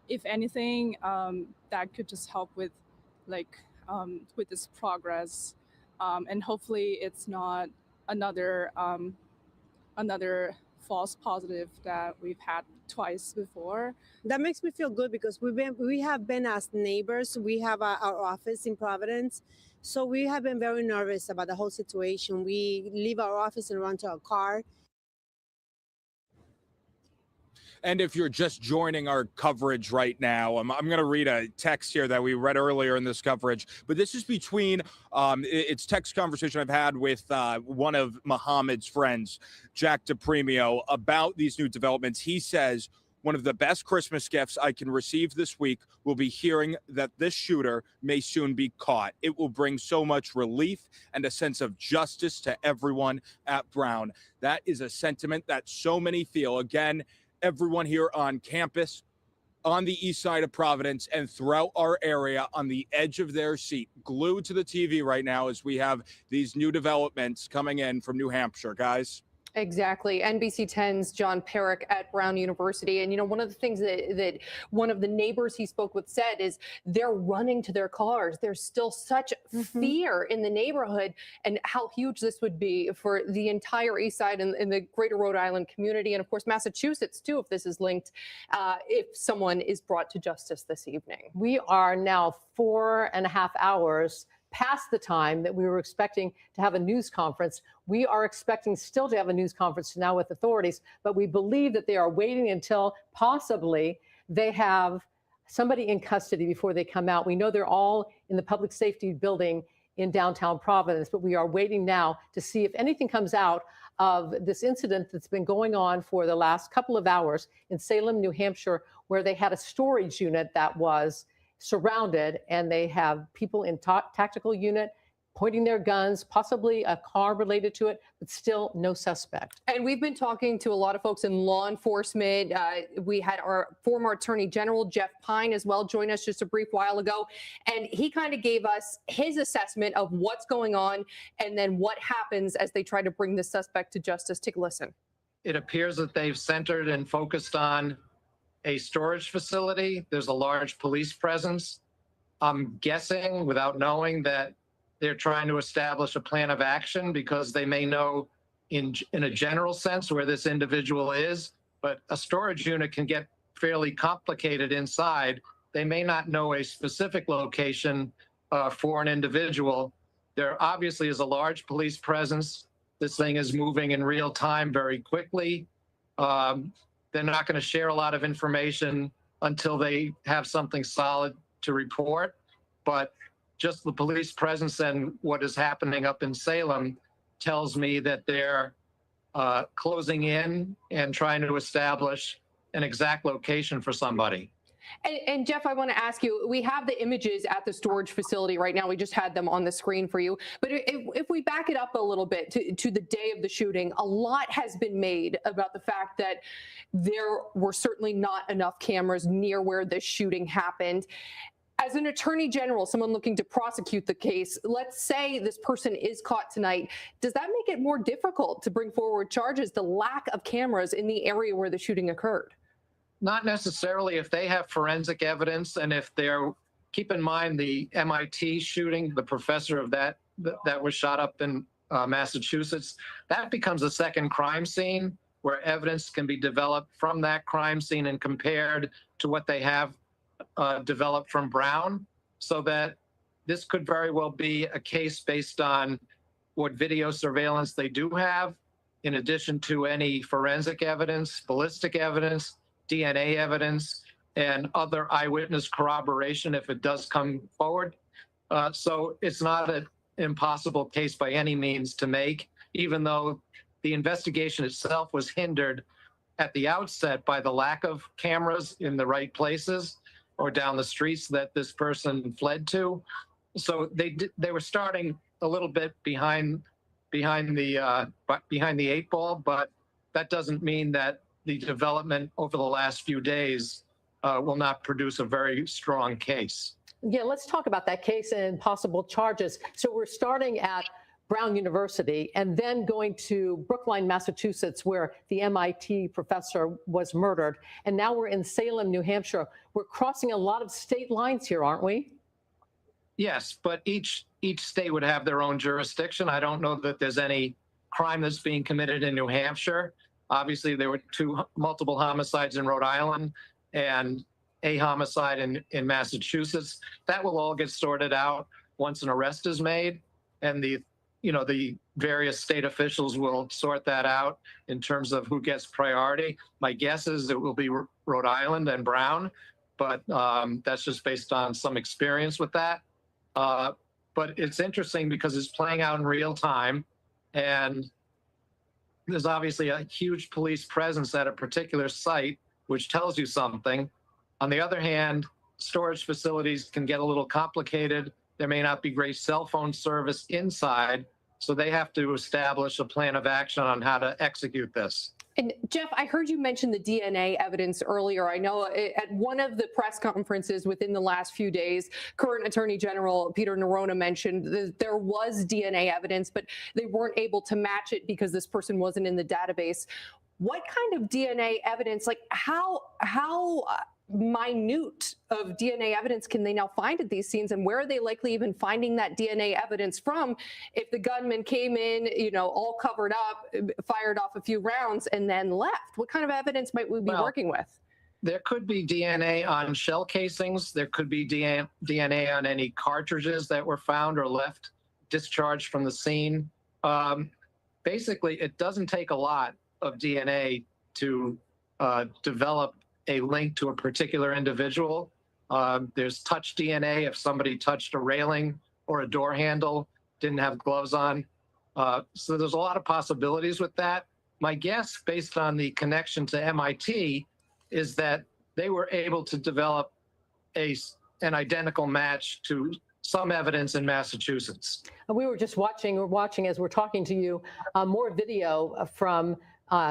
if anything, that could just help with like with this progress, and hopefully it's not another false positive that we've had twice before. That makes me feel good because we have been as neighbors. We have our office in Providence, so we have been very nervous about the whole situation. We leave our office and run to our car. And if you're just joining our coverage right now, I'm going to read a text here that we read earlier in this coverage. But this is between, it's text conversation I've had with one of Mohammed's friends, Jack DePremio, about these new developments. He says, one of the best Christmas gifts I can receive this week will be hearing that this shooter may soon be caught. It will bring so much relief and a sense of justice to everyone at Brown. That is a sentiment that so many feel. Again, everyone here on campus, on the east side of Providence, and throughout our area on the edge of their seat, glued to the TV right now as we have these new developments coming in from New Hampshire, guys. Exactly. NBC 10's John Perrick at Brown University. And, you know, one of the things that one of the neighbors he spoke with said is they're running to their cars. There's still such fear in the neighborhood, and how huge this would be for the entire east side and the greater Rhode Island community. And of course, Massachusetts, too, if this is linked, if someone is brought to justice this evening. We are now 4.5 hours past the time that we were expecting to have a news conference. We are expecting still to have a news conference now with authorities, but we believe that they are waiting until possibly they have somebody in custody before they come out. We know they're all in the public safety building in downtown Providence, but we are waiting now to see if anything comes out of this incident that's been going on for the last couple of hours in Salem, New Hampshire, where they had a storage unit that was surrounded, and they have people in tactical unit pointing their guns, possibly a car related to it, but still no suspect. And we've been talking to a lot of folks in law enforcement. We had our former Attorney General, Jeff Pine, as well, join us just a brief while ago. And he kind of gave us his assessment of what's going on and then what happens as they try to bring the suspect to justice. Take a listen. It appears that they've centered and focused on a storage facility. There's a large police presence. I'm guessing, without knowing, that they're trying to establish a plan of action because they may know in a general sense where this individual is, but a storage unit can get fairly complicated inside. They may not know a specific location for an individual. There obviously is a large police presence. This thing is moving in real time very quickly. They're not going to share a lot of information until they have something solid to report. But just the police presence and what is happening up in Salem tells me that they're closing in and trying to establish an exact location for somebody. And Jeff, I want to ask you, we have the images at the storage facility right now. We just had them on the screen for you. But if we back it up a little bit to the day of the shooting, a lot has been made about the fact that there were certainly not enough cameras near where this shooting happened. As an attorney general, someone looking to prosecute the case, let's say this person is caught tonight. Does that make it more difficult to bring forward charges, the lack of cameras in the area where the shooting occurred? Not necessarily if they have forensic evidence, and if they're, keep in mind the MIT shooting, the professor of that was shot up in Massachusetts, that becomes a second crime scene where evidence can be developed from that crime scene and compared to what they have developed from Brown, so that this could very well be a case based on what video surveillance they do have, in addition to any forensic evidence, ballistic evidence, DNA evidence, and other eyewitness corroboration if it does come forward. So it's not an impossible case by any means to make, even though the investigation itself was hindered at the outset by the lack of cameras in the right places or down the streets that this person fled to. So they were starting a little bit behind the eight ball, but that doesn't mean that the development over the last few days will not produce a very strong case. Yeah, let's talk about that case and possible charges. So we're starting at Brown University and then going to Brookline, Massachusetts, where the MIT professor was murdered. And now we're in Salem, New Hampshire. We're crossing a lot of state lines here, aren't we? Yes, but each state would have their own jurisdiction. I don't know that there's any crime that's being committed in New Hampshire. Obviously, there were multiple homicides in Rhode Island and a homicide in Massachusetts. That will all get sorted out once an arrest is made, and the various state officials will sort that out in terms of who gets priority. My guess is it will be Rhode Island and Brown, but that's just based on some experience with that. But it's interesting because it's playing out in real time, and there's obviously a huge police presence at a particular site, which tells you something. On the other hand, storage facilities can get a little complicated. There may not be great cell phone service inside, so they have to establish a plan of action on how to execute this. And Jeff, I heard you mention the DNA evidence earlier. I know at one of the press conferences within the last few days, current Attorney General Peter Neronha mentioned that there was DNA evidence, but they weren't able to match it because this person wasn't in the database. What kind of DNA evidence, like how minute of DNA evidence can they now find at these scenes, and where are they likely even finding that DNA evidence from if the gunman came in, all covered up, fired off a few rounds and then left? What kind of evidence might we be working with? There could be DNA on shell casings. There could be DNA on any cartridges that were found or left discharged from the scene. Basically, it doesn't take a lot of DNA to develop a link to a particular individual. There's touch DNA if somebody touched a railing or a door handle, didn't have gloves on. So there's a lot of possibilities with that. My guess, based on the connection to MIT, is that they were able to develop an identical match to some evidence in Massachusetts. We were just watching as we're talking to you, more video from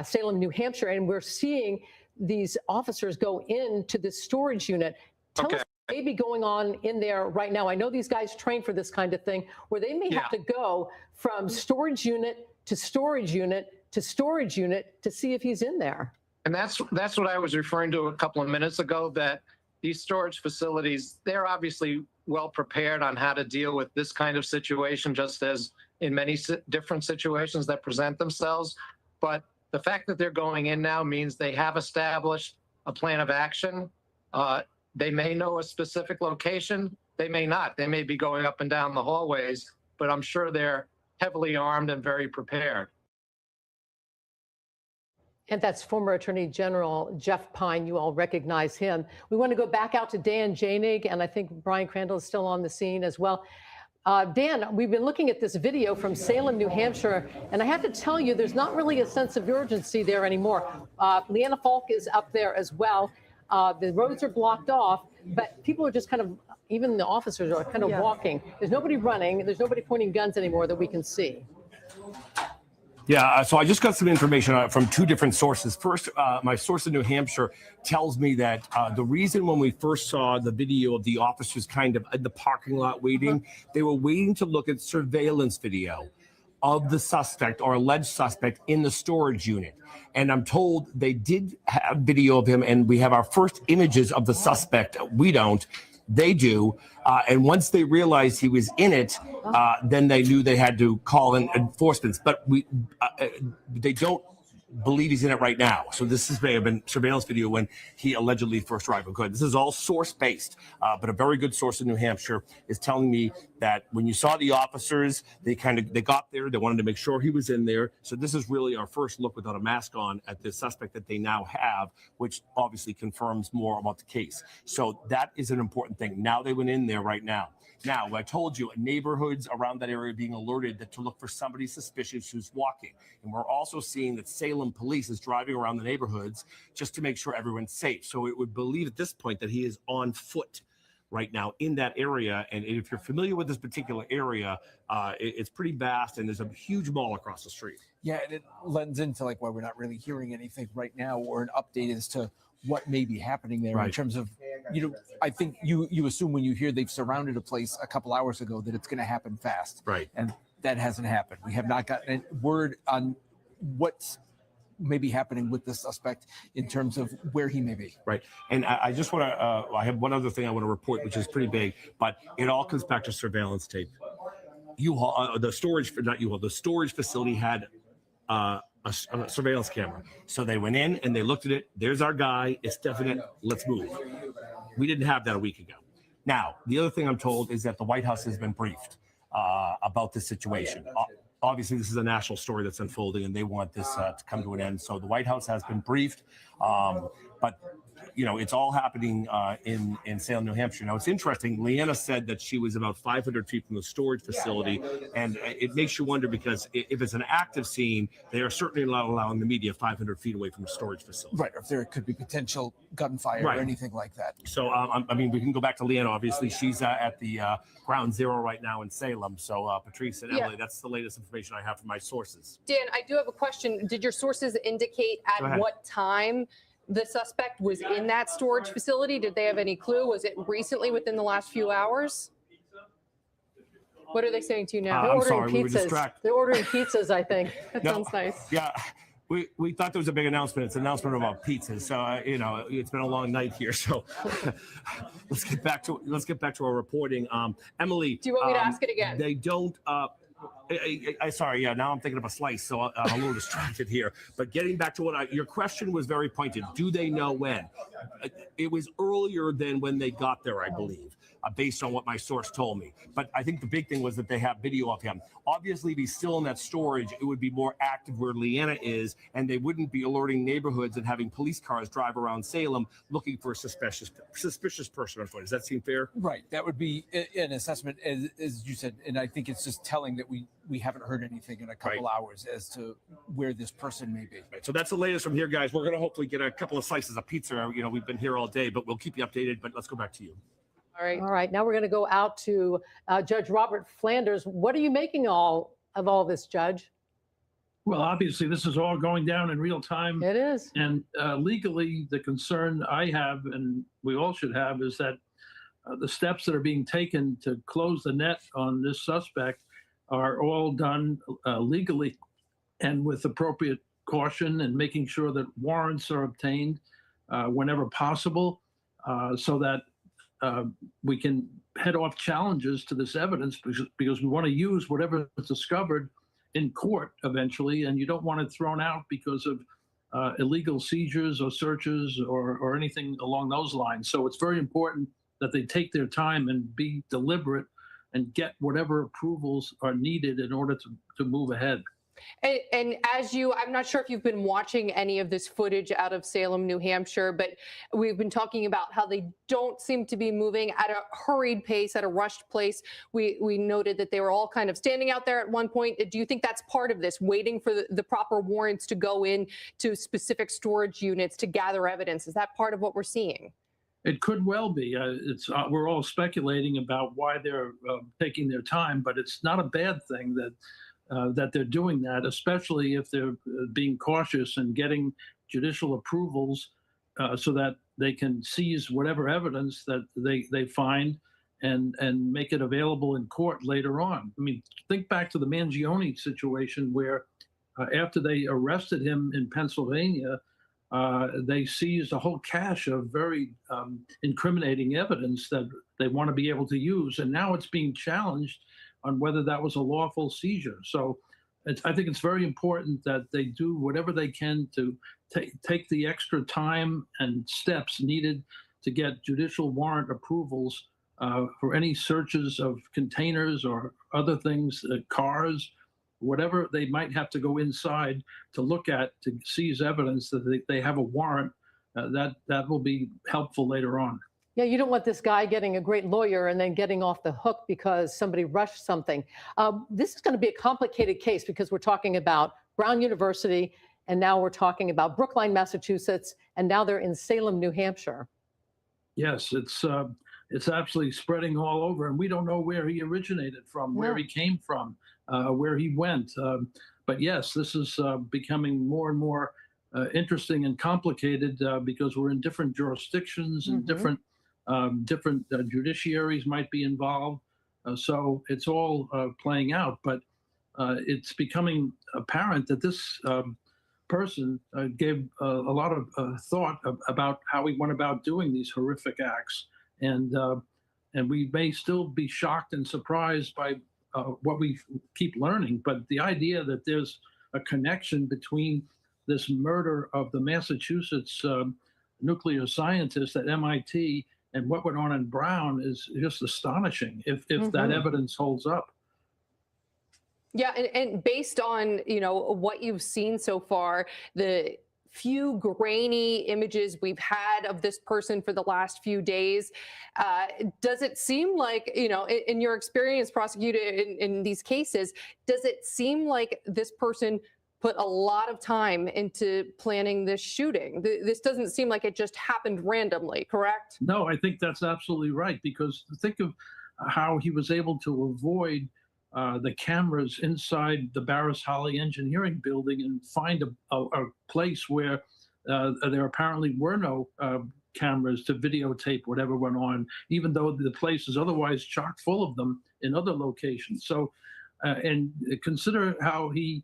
Salem, New Hampshire, and we're seeing these officers go into the storage unit. Tell us what may be going on in there right now. I know these guys train for this kind of thing, where they may have to go from storage unit to storage unit to storage unit to see if he's in there. And that's what I was referring to a couple of minutes ago, that these storage facilities, they're obviously well prepared on how to deal with this kind of situation, just as in many different situations that present themselves. But the fact that they're going in now means they have established a plan of action. They may know a specific location. They may not. They may be going up and down the hallways, but I'm sure they're heavily armed and very prepared. And that's former Attorney General Jeff Pine. You all recognize him. We want to go back out to Dan Janig, and I think Brian Crandall is still on the scene as well. Dan, we've been looking at this video from Salem, New Hampshire, and I have to tell you, there's not really a sense of urgency there anymore. Leanna Falk is up there as well. The roads are blocked off, but people are just kind of, even the officers are kind of walking. There's nobody running. There's nobody pointing guns anymore that we can see. Yeah, so I just got some information from two different sources. First, my source in New Hampshire tells me that the reason when we first saw the video of the officers kind of in the parking lot waiting, they were waiting to look at surveillance video of the suspect or alleged suspect in the storage unit. And I'm told they did have video of him, and we have our first images of the suspect. We don't. They do. And once they realized he was in it, then they knew they had to call in enforcements. But they don't believe he's in it right now. So this may have been surveillance video when he allegedly first arrived. Good. This is all source-based, but a very good source in New Hampshire is telling me that when you saw the officers, they got there, they wanted to make sure he was in there. So this is really our first look without a mask on at the suspect that they now have, which obviously confirms more about the case. So that is an important thing. Now they went in there right now. Now, I told you, neighborhoods around that area being alerted to look for somebody suspicious who's walking. And we're also seeing that Salem police is driving around the neighborhoods just to make sure everyone's safe. So it would believe at this point that he is on foot right now in that area. And if you're familiar with this particular area, it's pretty vast, and there's a huge mall across the street. Yeah, and it lends into like why we're not really hearing anything right now or an update as to what may be happening there in terms of, I think you assume when you hear they've surrounded a place a couple hours ago that it's going to happen fast. Right. And that hasn't happened. We have not gotten a word on what's maybe happening with the suspect in terms of where he may be. Right. And I just want to, I have one other thing I want to report, which is pretty big, but it all comes back to surveillance tape. The storage facility had a surveillance camera. So they went in and they looked at it. There's our guy. It's definite. Let's move. We didn't have that a week ago. Now, the other thing I'm told is that the White House has been briefed about this situation. Obviously, this is a national story that's unfolding, and they want this to come to an end. So the White House has been briefed. But it's all happening in Salem, New Hampshire. Now, it's interesting. Leanna said that she was about 500 feet from the storage facility. And it makes you wonder, because if it's an active scene, they are certainly not allowing the media 500 feet away from the storage facility. Right. Or if there could be potential gunfire or anything like that. So, I mean, we can go back to Leanna. Obviously, she's at the ground zero right now in Salem. So, Patrice and Emily, that's the latest information I have from my sources. Dan, I do have a question. Did your sources indicate at what time the suspect was in that storage facility? Did they have any clue? Was it recently, within the last few hours? What are they saying to you now? They're I'm ordering sorry, pizzas. we were distracted. They're ordering pizzas, I think. That sounds nice. Yeah. We thought there was a big announcement. It's an announcement about pizzas. So it's been a long night here. So let's get back to our reporting. Emily, do you want me to ask it again? They don't. Sorry, now I'm thinking of a slice, so I'm a little distracted here. But getting back to your question was very pointed. Do they know when? It was earlier than when they got there, I believe, based on what my source told me. But I think the big thing was that they have video of him. Obviously, if he's still in that storage, it would be more active where Leanna is, and they wouldn't be alerting neighborhoods and having police cars drive around Salem looking for a suspicious person on foot. Does that seem fair? Right. That would be an assessment, as you said, and I think it's just telling that we haven't heard anything in a couple hours as to where this person may be. Right. So that's the latest from here, guys. We're going to hopefully get a couple of slices of pizza. We've been here all day, but we'll keep you updated. But let's go back to you. All right. Now we're going to go out to Judge Robert Flanders. What are you making of all this, Judge? Well, obviously, this is all going down in real time. It is. And legally, the concern I have, and we all should have, is that the steps that are being taken to close the net on this suspect are all done legally and with appropriate caution, and making sure that warrants are obtained whenever possible, so that we can head off challenges to this evidence, because we want to use whatever is discovered in court eventually, and you don't want it thrown out because of illegal seizures or searches or anything along those lines. So it's very important that they take their time and be deliberate and get whatever approvals are needed in order to move ahead. And as I'm not sure if you've been watching any of this footage out of Salem, New Hampshire, but we've been talking about how they don't seem to be moving at a hurried pace, at a rushed pace. We noted that they were all kind of standing out there at one point. Do you think that's part of this, waiting for the proper warrants to go in to specific storage units to gather evidence? Is that part of what we're seeing? It could well be. We're all speculating about why they're taking their time, but it's not a bad thing that they're doing that, especially if they're being cautious and getting judicial approvals so that they can seize whatever evidence that they find and make it available in court later on. I mean, think back to the Mangione situation where after they arrested him in Pennsylvania, they seized a whole cache of very incriminating evidence that they want to be able to use. And now it's being challenged on whether that was a lawful seizure. So I think it's very important that they do whatever they can to take the extra time and steps needed to get judicial warrant approvals for any searches of containers or other things, cars, whatever they might have to go inside to look at to seize evidence that they have a warrant. That will be helpful later on. Yeah, you don't want this guy getting a great lawyer and then getting off the hook because somebody rushed something. This is going to be a complicated case because we're talking about Brown University, and now we're talking about Brookline, Massachusetts, and now they're in Salem, New Hampshire. Yes, it's absolutely spreading all over, and we don't know where he originated from, where he came from, where he went. But yes, this is becoming more and more interesting and complicated because we're in different jurisdictions and different judiciaries might be involved. So it's all playing out, but it's becoming apparent that this person gave a lot of thought about how he went about doing these horrific acts. And we may still be shocked and surprised by what we keep learning. But the idea that there's a connection between this murder of the Massachusetts nuclear scientist at MIT and what went on in Brown is just astonishing if that evidence holds up. Yeah, and based on what you've seen so far, the few grainy images we've had of this person for the last few days, does it seem like, in your experience prosecuting in these cases, does it seem like this person put a lot of time into planning this shooting? This doesn't seem like it just happened randomly, correct? No, I think that's absolutely right, because think of how he was able to avoid the cameras inside the Barris Holly Engineering Building and find a place where there apparently were no cameras to videotape whatever went on, even though the place is otherwise chock full of them in other locations. So, and consider how he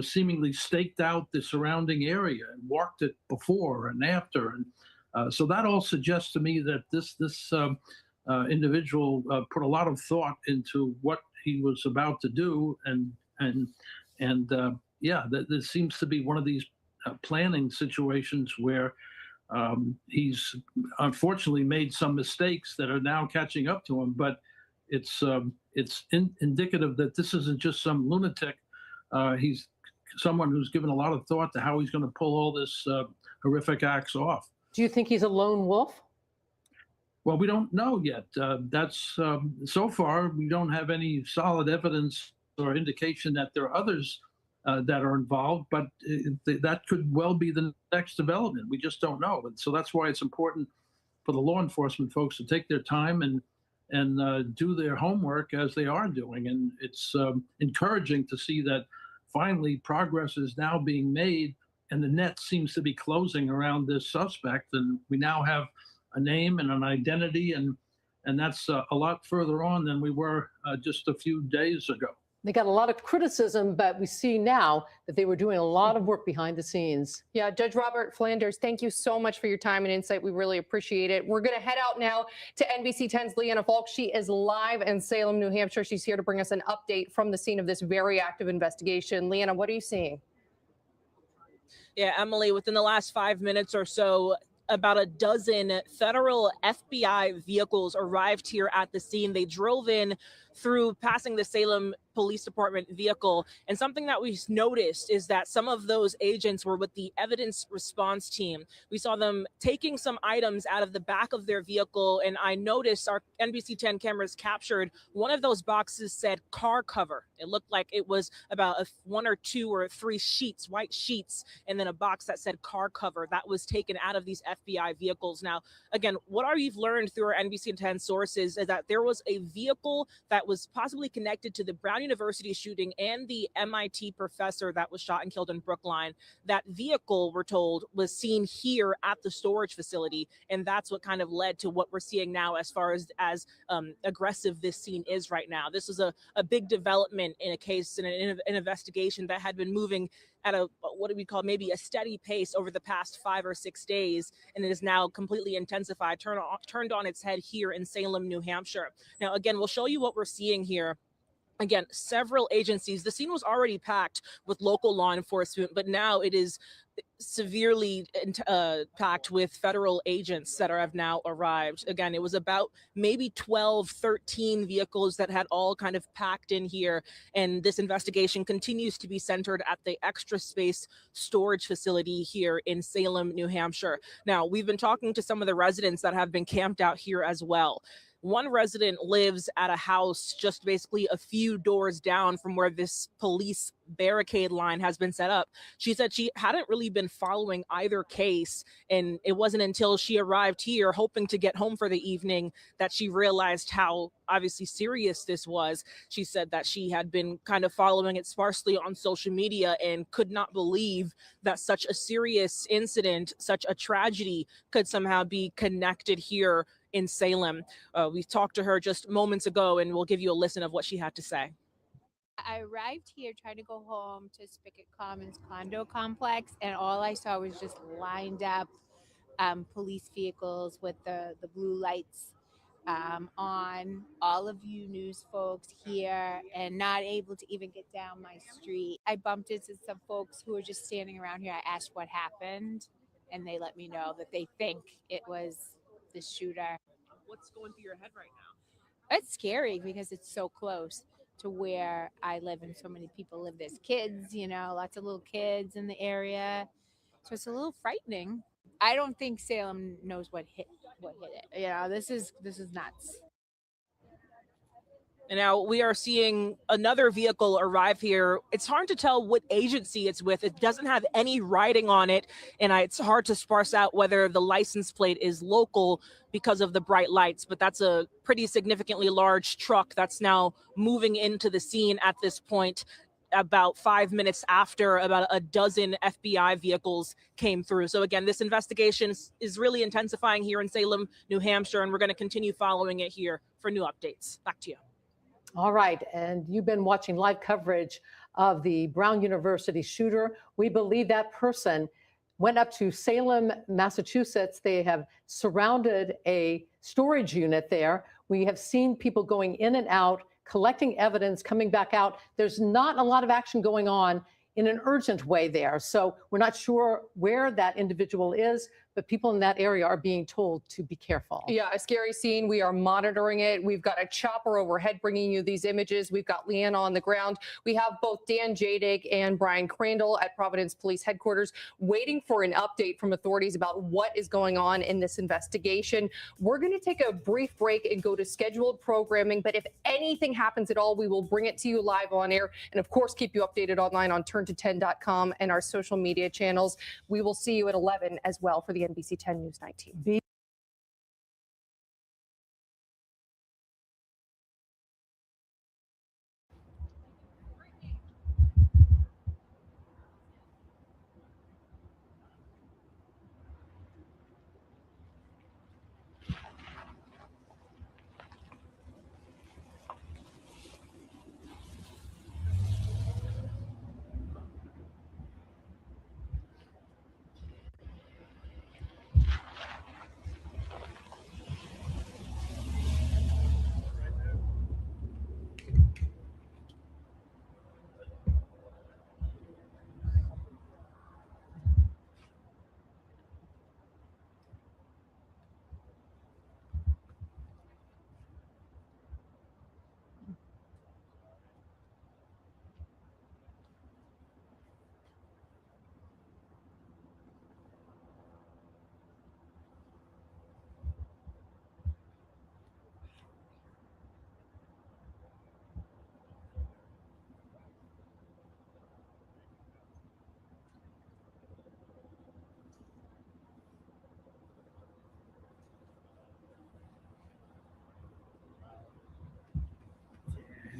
seemingly staked out the surrounding area and walked it before and after. And so that all suggests to me that this individual put a lot of thought into what he was about to do. Yeah, there seems to be one of these planning situations where he's unfortunately made some mistakes that are now catching up to him. But it's indicative that this isn't just some lunatic. He's someone who's given a lot of thought to how he's going to pull all this horrific acts off. Do you think he's a lone wolf? Well, we don't know yet. That's so far, we don't have any solid evidence or indication that there are others that are involved, but that could well be the next development. We just don't know. And so that's why it's important for the law enforcement folks to take their time and do their homework as they are doing. And it's encouraging to see that finally progress is now being made and the net seems to be closing around this suspect. And we now have a name and an identity, and that's a lot further on than we were just a few days ago. They got a lot of criticism, but we see now that they were doing a lot of work behind the scenes. Yeah, Judge Robert Flanders, thank you so much for your time and insight. We really appreciate it. We're going to head out now to NBC 10's Leanna Falk. She is live in Salem, New Hampshire. She's here to bring us an update from the scene of this very active investigation. Leanna, what are you seeing? Yeah, Emily, within the last 5 minutes or so, about a dozen federal FBI vehicles arrived here at the scene. They drove in through passing the Salem Police Department vehicle. And something that we noticed is that some of those agents were with the evidence response team. We saw them taking some items out of the back of their vehicle, and I noticed our NBC 10 cameras captured one of those boxes said car cover. It looked like it was about 1 or 2 or 3 sheets, white sheets, and then a box that said car cover that was taken out of these FBI vehicles. Now, again, what we've learned through our NBC 10 sources is that there was a vehicle that was possibly connected to the Brown University shooting and the MIT professor that was shot and killed in Brookline. That vehicle, we're told, was seen here at the storage facility, and that's what kind of led to what we're seeing now as far as aggressive this scene is right now. This was a big development in a case, in an investigation that had been moving at a, what do we call, maybe a steady pace over the past 5 or 6 days, and it is now completely intensified, turned on its head here in Salem, New Hampshire. Now, again, we'll show you what we're seeing here. Again, several agencies. The scene was already packed with local law enforcement, but now it is severely packed with federal agents that have now arrived. Again, it was about maybe 12, 13 vehicles that had all kind of packed in here. And this investigation continues to be centered at the Extra Space storage facility here in Salem, New Hampshire. Now, we've been talking to some of the residents that have been camped out here as well. One resident lives at a house just basically a few doors down from where this police barricade line has been set up. She said she hadn't really been following either case, and it wasn't until she arrived here hoping to get home for the evening that she realized how obviously serious this was. She said that she had been kind of following it sparsely on social media and could not believe that such a serious incident, such a tragedy, could somehow be connected here in Salem. We talked to her just moments ago, and we'll give you a listen of what she had to say. I arrived here trying to go home to Spicket Commons condo complex, and all I saw was just lined up police vehicles with the blue lights on. All of you news folks here, and not able to even get down my street. I bumped into some folks who were just standing around here. I asked what happened, and they let me know that they think it was the shooter. What's going through your head right now? It's scary because it's so close to where I live and so many people live. There's kids, you know, lots of little kids in the area. So it's a little frightening. I don't think Salem knows what hit it. You know, this is nuts. And now we are seeing another vehicle arrive here. It's hard to tell what agency it's with. It doesn't have any writing on it, and it's hard to sparse out whether the license plate is local because of the bright lights, but that's a pretty significantly large truck that's now moving into the scene at this point, about 5 minutes after about a dozen FBI vehicles came through. So again, this investigation is really intensifying here in Salem, New Hampshire, and we're going to continue following it here for new updates. Back to you. All right, and you've been watching live coverage of the Brown University shooter. We believe that person went up to Salem, Massachusetts. They have surrounded a storage unit there. We have seen people going in and out, collecting evidence, coming back out. There's not a lot of action going on in an urgent way there. So we're not sure where that individual is, but people in that area are being told to be careful. Yeah, a scary scene. We are monitoring it. We've got a chopper overhead bringing you these images. We've got Leanna on the ground. We have both Dan Jadig and Brian Crandall at Providence Police Headquarters waiting for an update from authorities about what is going on in this investigation. We're going to take a brief break and go to scheduled programming, but if anything happens at all, we will bring it to you live on air and, of course, keep you updated online on turnto10.com and our social media channels. We will see you at 11 as well for the NBC 10 News 19.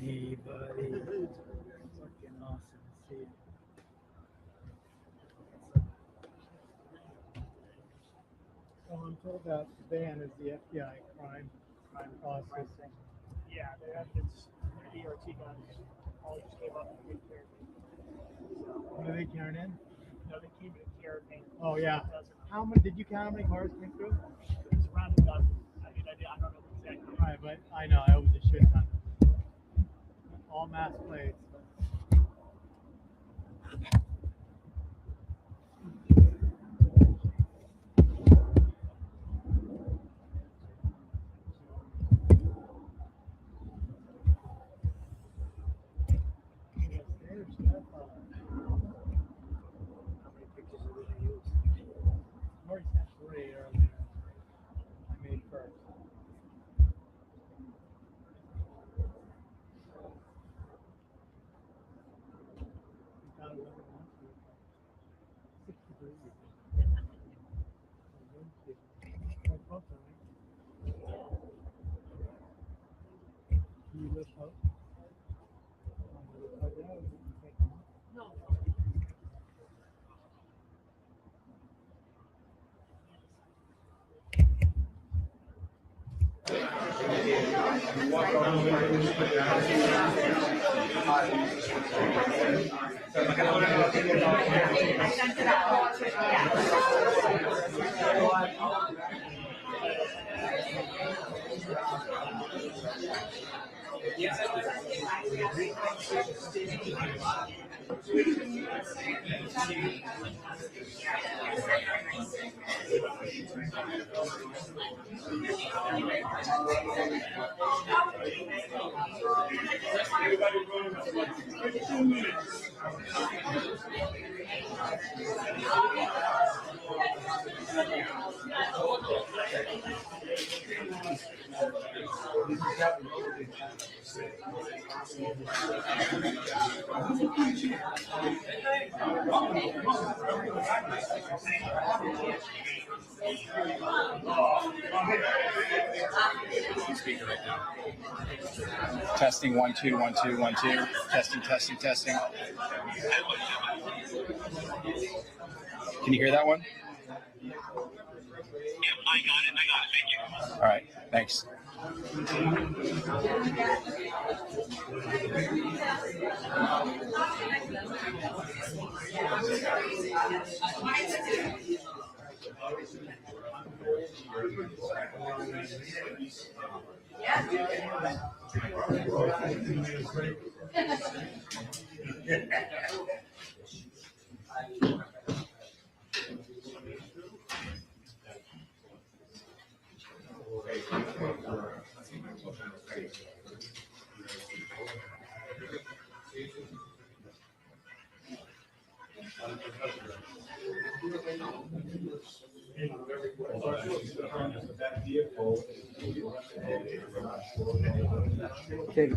Hey, buddy. Fucking awesome to see you. So I'm told that the van is the FBI crime processing. Yeah, the evidence, the ERT guys all just came up and took care of it. What are they carrying in? No, they came in caravan. Oh yeah. How many? Did you count how many cars came through? It's around a dozen. I mean, I don't know exactly. All right, but I know it was a shit ton. All mass plates. Already sent 3 earlier. I made first. Got it when it wants to. 6 degrees. Like both of them. Do you lift up? No. Speaker right now. Testing 1 2 1 2 1 2. Testing. Can you hear that one? Yeah, I got it. Thank you. All right. Thanks. Okay.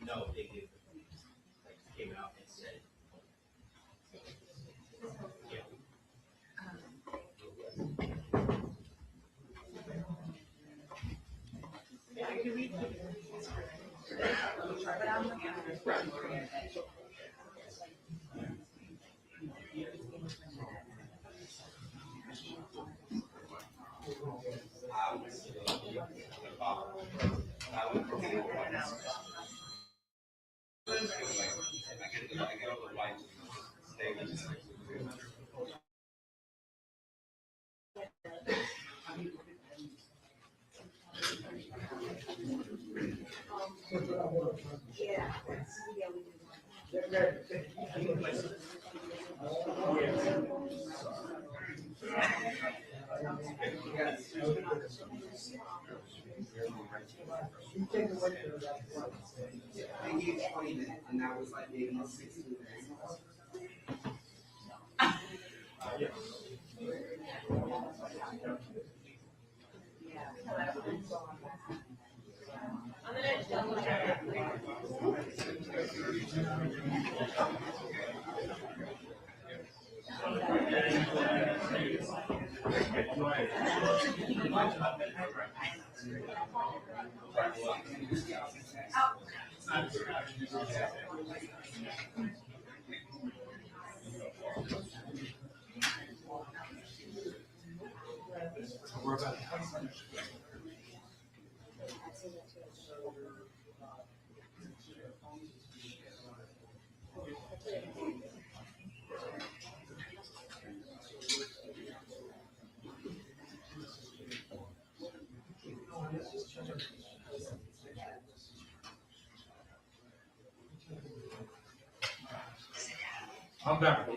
No, they did. Like, came out and said. They gave 20 minutes, and that was like maybe 16 minutes. I'm back.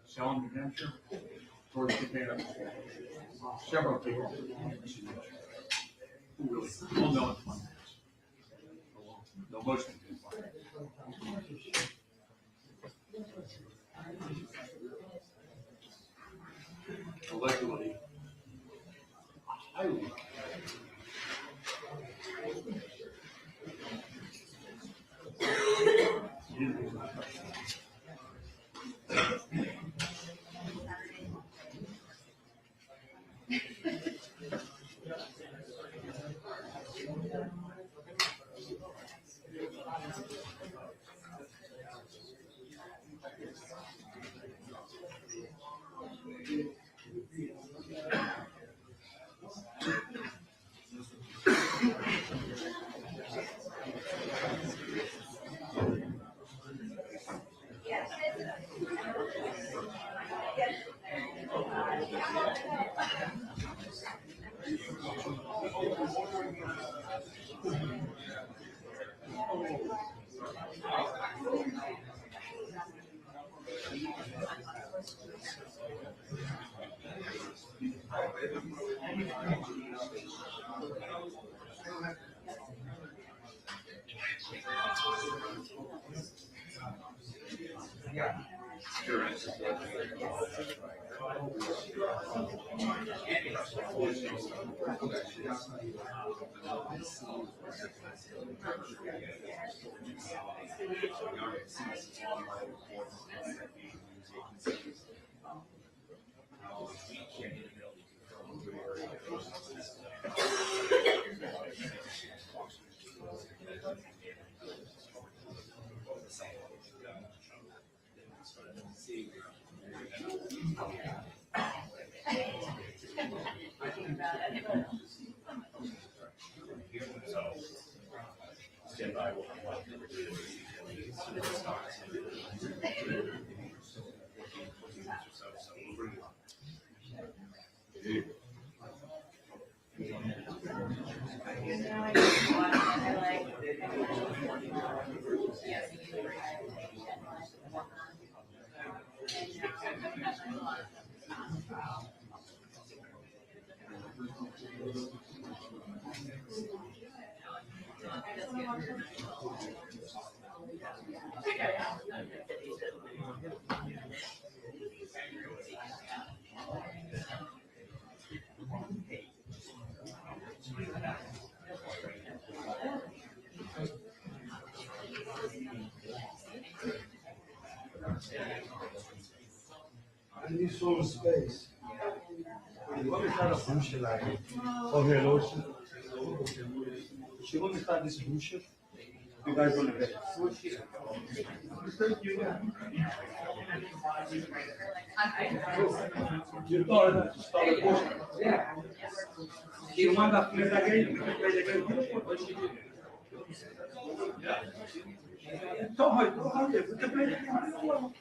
Salem, New Hampshire, George Container, several people. Who really? Well, no one's fun. No motion. Allegedly, highly. Yeah. Sure. I need some space. You want me to start a bullshit like over here, Ocean? She want me to start this bullshit? You guys want to get you thought to start a bullshit? Yeah. She want to play the game, play the game. What she did? Yeah. Don't hurt, we can play the game.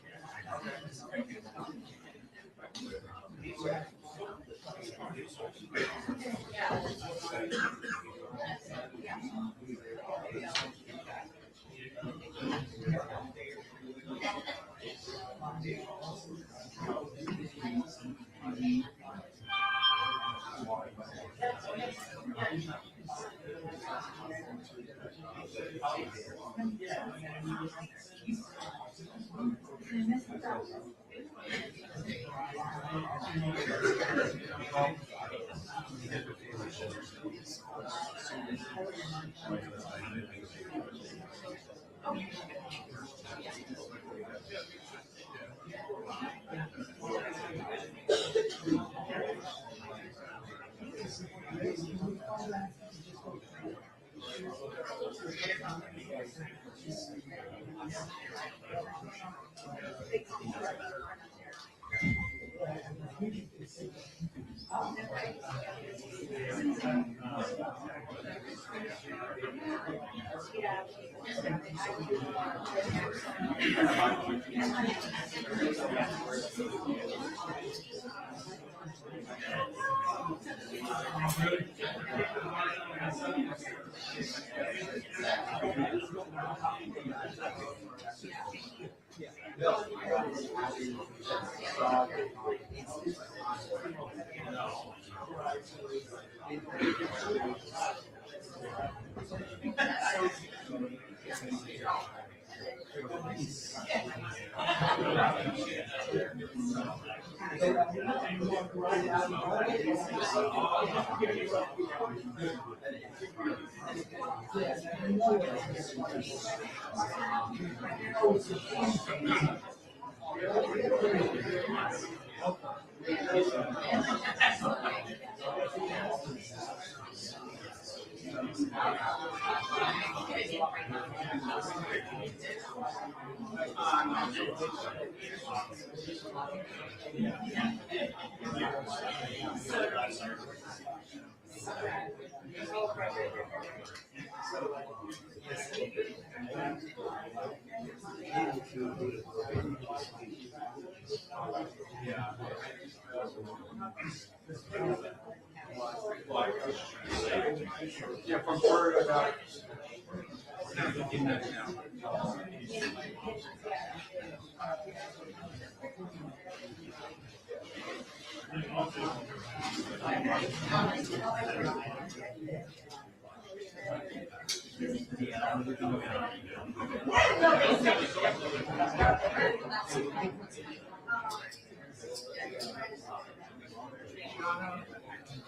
Yeah, from Florida.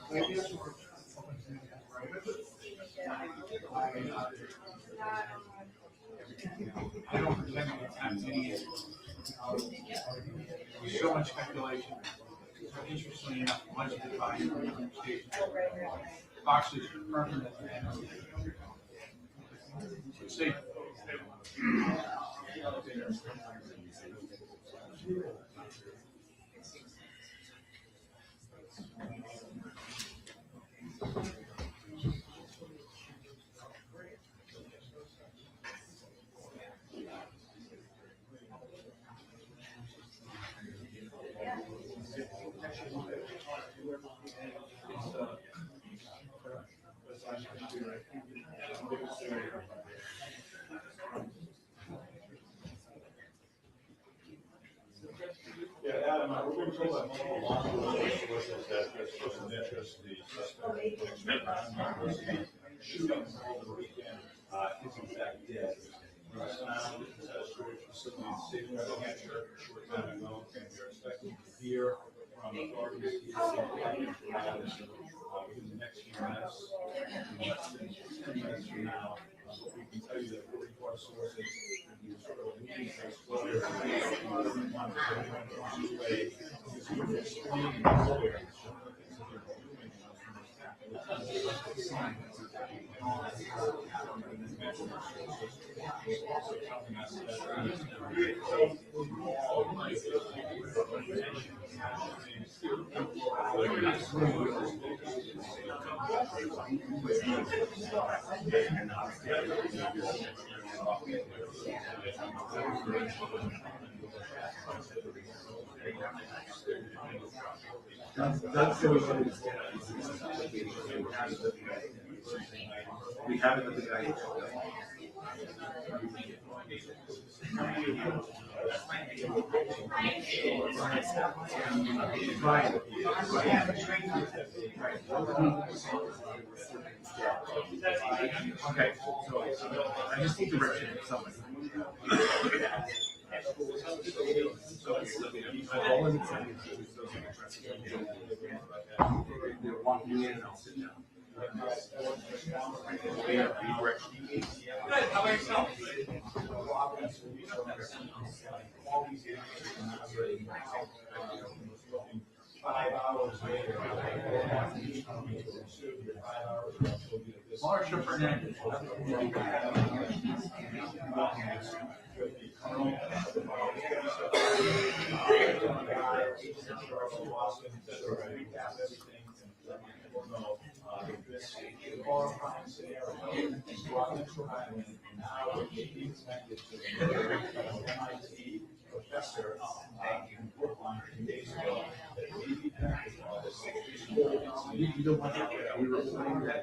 I don't present any time to any there's so much speculation. So interestingly enough, much of the time, boxes are permanent. See. Yeah, Adam, we're going to talk about multiple sources that express an interest. The suspect shooting over the weekend is in fact dead. He was found at a storage facility in Salem, New Hampshire, a short time ago, and they're expecting to hear from authorities within the next few minutes. In less than 10 minutes from now, we can tell you that 44 sources sort of moving to explode. We haven't let the guy. Okay, so I just need direction from somebody. They're walking in and I'll sit down. How about yourself? 5 hours later, Marsha Fernandez. Professor in Brookline 2 days ago. You don't want to we were playing that.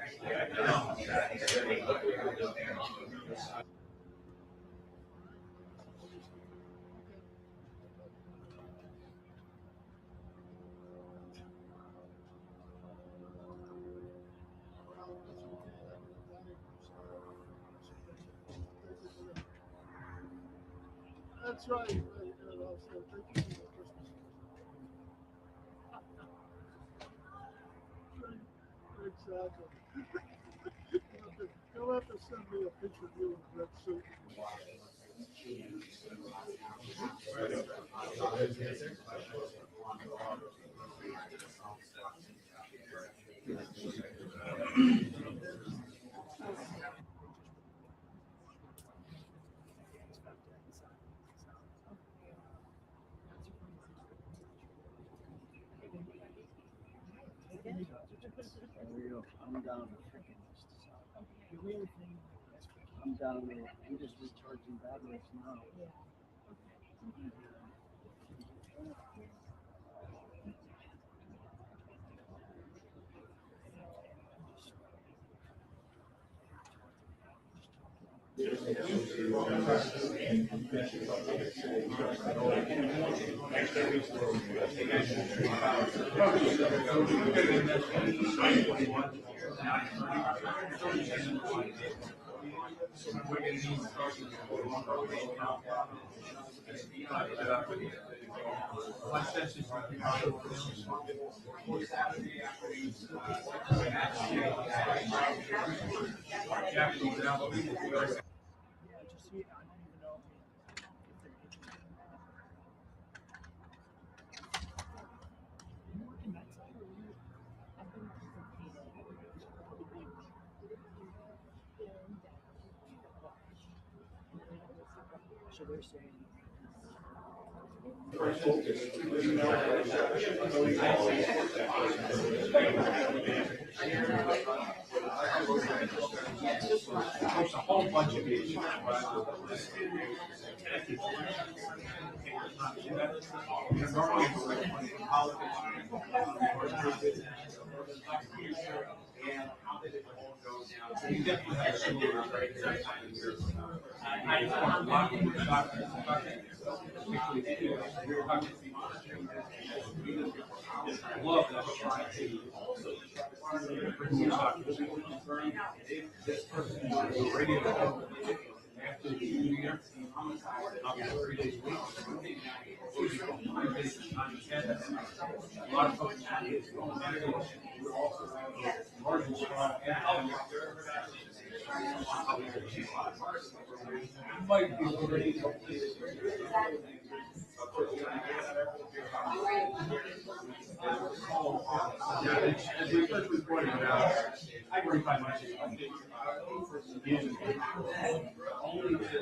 That's right. Exactly. You'll have to send me a picture of you in a red suit. I'm down I'm down there. I'm just recharging batteries now. My sense is So they're saying. There's a whole bunch of issues. And how did it all go down? So you definitely have similar I love that trying to this person is ready to go after the year. I'll be 3 days a week. A lot of folks we're also margin strong and might be ready to as we first reported out, I agree by much. Only that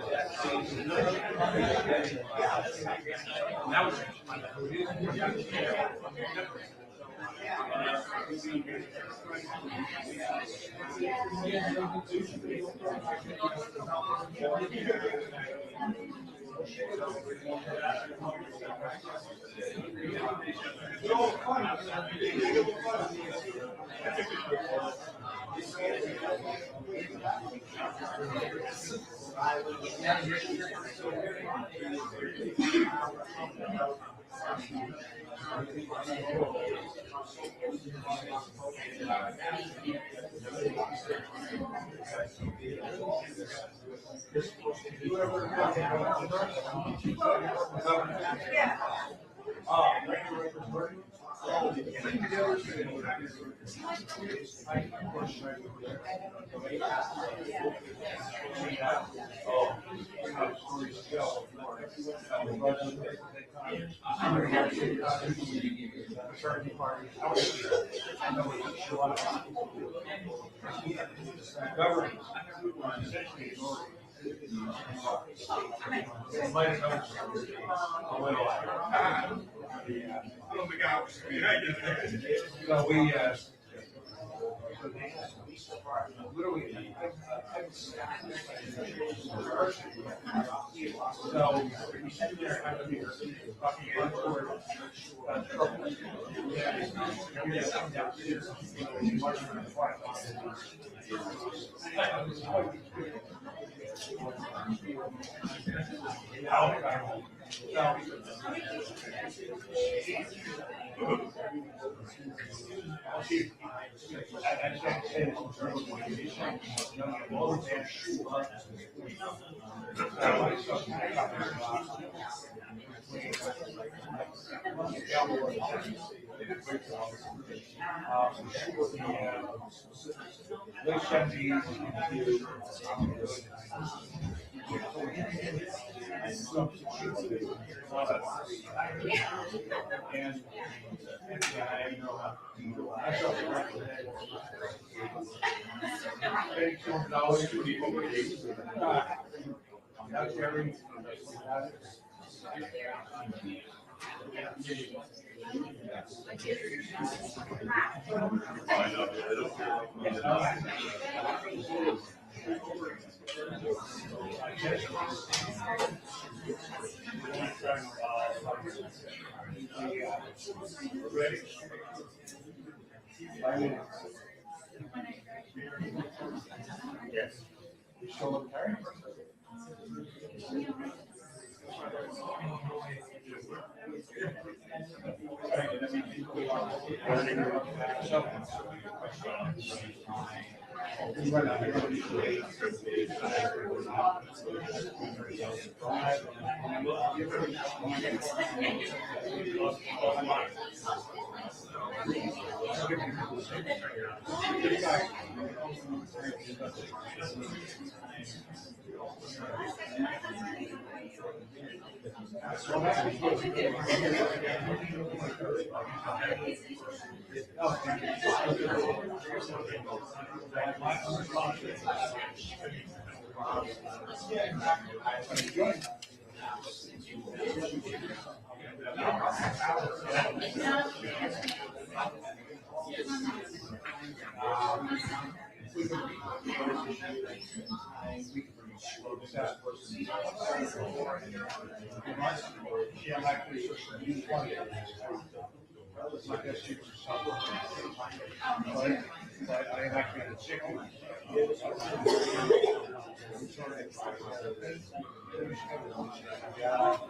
Yes.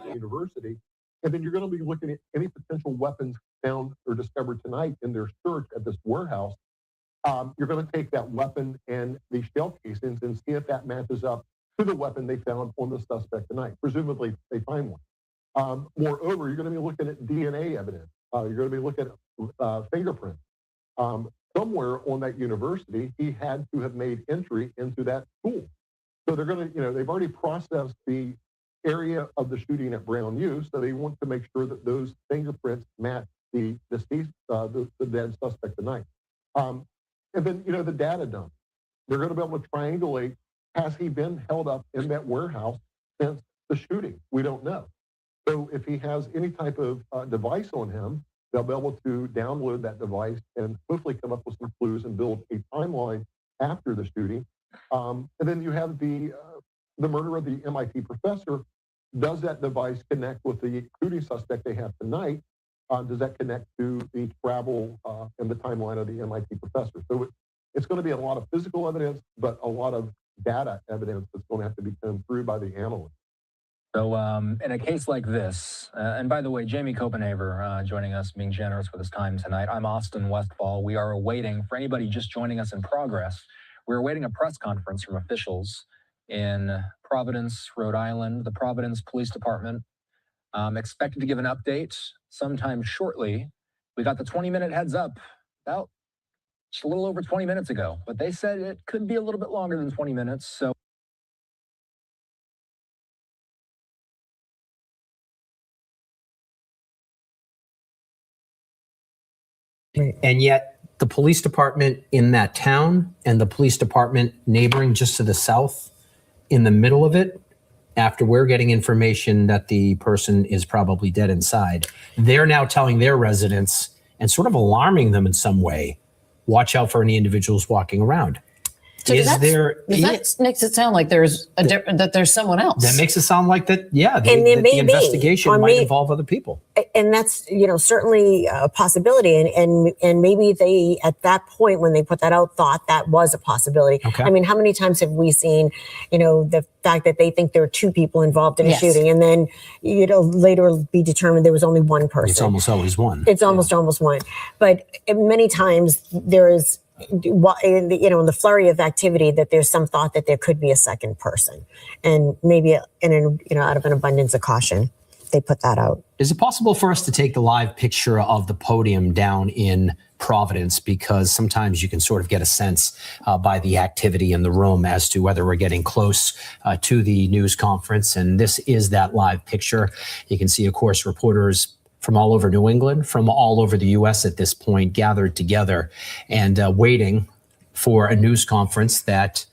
University, and then you're going to be looking at any potential weapons found or discovered tonight in their search at this warehouse. You're going to take that weapon and the shell casings and see if that matches up to the weapon they found on the suspect tonight. Presumably, they find one. Moreover, you're going to be looking at DNA evidence. You're going to be looking at fingerprints. Somewhere on that university, he had to have made entry into that school. So they're going to, they've already processed the area of the shooting at Brown U, so they want to make sure that those fingerprints match the deceased, the dead suspect tonight. And then, the data dump. They're going to be able to triangulate, has he been held up in that warehouse since the shooting? We don't know. So if he has any type of device on him, they'll be able to download that device and hopefully come up with some clues and build a timeline after the shooting. And then you have the murder of the MIT professor. Does that device connect with the shooting suspect they have tonight? Does that connect to the travel and the timeline of the MIT professor? So it's going to be a lot of physical evidence, but a lot of data evidence that's going to have to be come through by the analyst. So in a case like this, and by the way, Jamie Copenhaver joining us, being generous with his time tonight. I'm Austin Westfall. We are awaiting, for anybody just joining us in progress, we're awaiting a press conference from officials in Providence, Rhode Island, the Providence Police Department. Expected to give an update sometime shortly. We got the 20-minute heads up about just a little over 20 minutes ago, but they said it could be a little bit longer than 20 minutes. So and yet the police department in that town and the police department neighboring just to the south in the middle of it, after we're getting information that the person is probably dead inside, they're now telling their residents and sort of alarming them in some way, watch out for any individuals walking around. So that makes it sound like there's that there's someone else. That makes it sound like that, yeah, And there may the be, investigation or might may- involve other people. And that's, certainly a possibility. And maybe they, at that point, when they put that out, thought that was a possibility. Okay. I mean, how many times have we seen, the fact that they think there are two people involved in a Yes. shooting, and then, later it'll be determined there was only one person. It's almost always one. It's almost one. But many times there is, in the flurry of activity, that there's some thought that there could be a second person, and maybe out of an abundance of caution, they put that out. Is it possible for us to take the live picture of the podium down in Providence? Because sometimes you can sort of get a sense by the activity in the room as to whether we're getting close to the news conference. And this is that live picture. You can see, of course, reporters from all over New England, from all over the U.S. at this point, gathered together and waiting for a news conference that,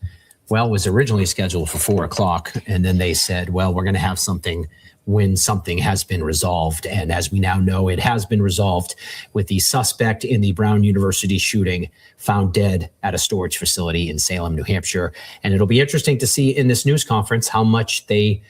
was originally scheduled for 4:00. And then they said, we're going to have something when something has been resolved. And as we now know, it has been resolved with the suspect in the Brown University shooting found dead at a storage facility in Salem, New Hampshire. And it'll be interesting to see in this news conference how much they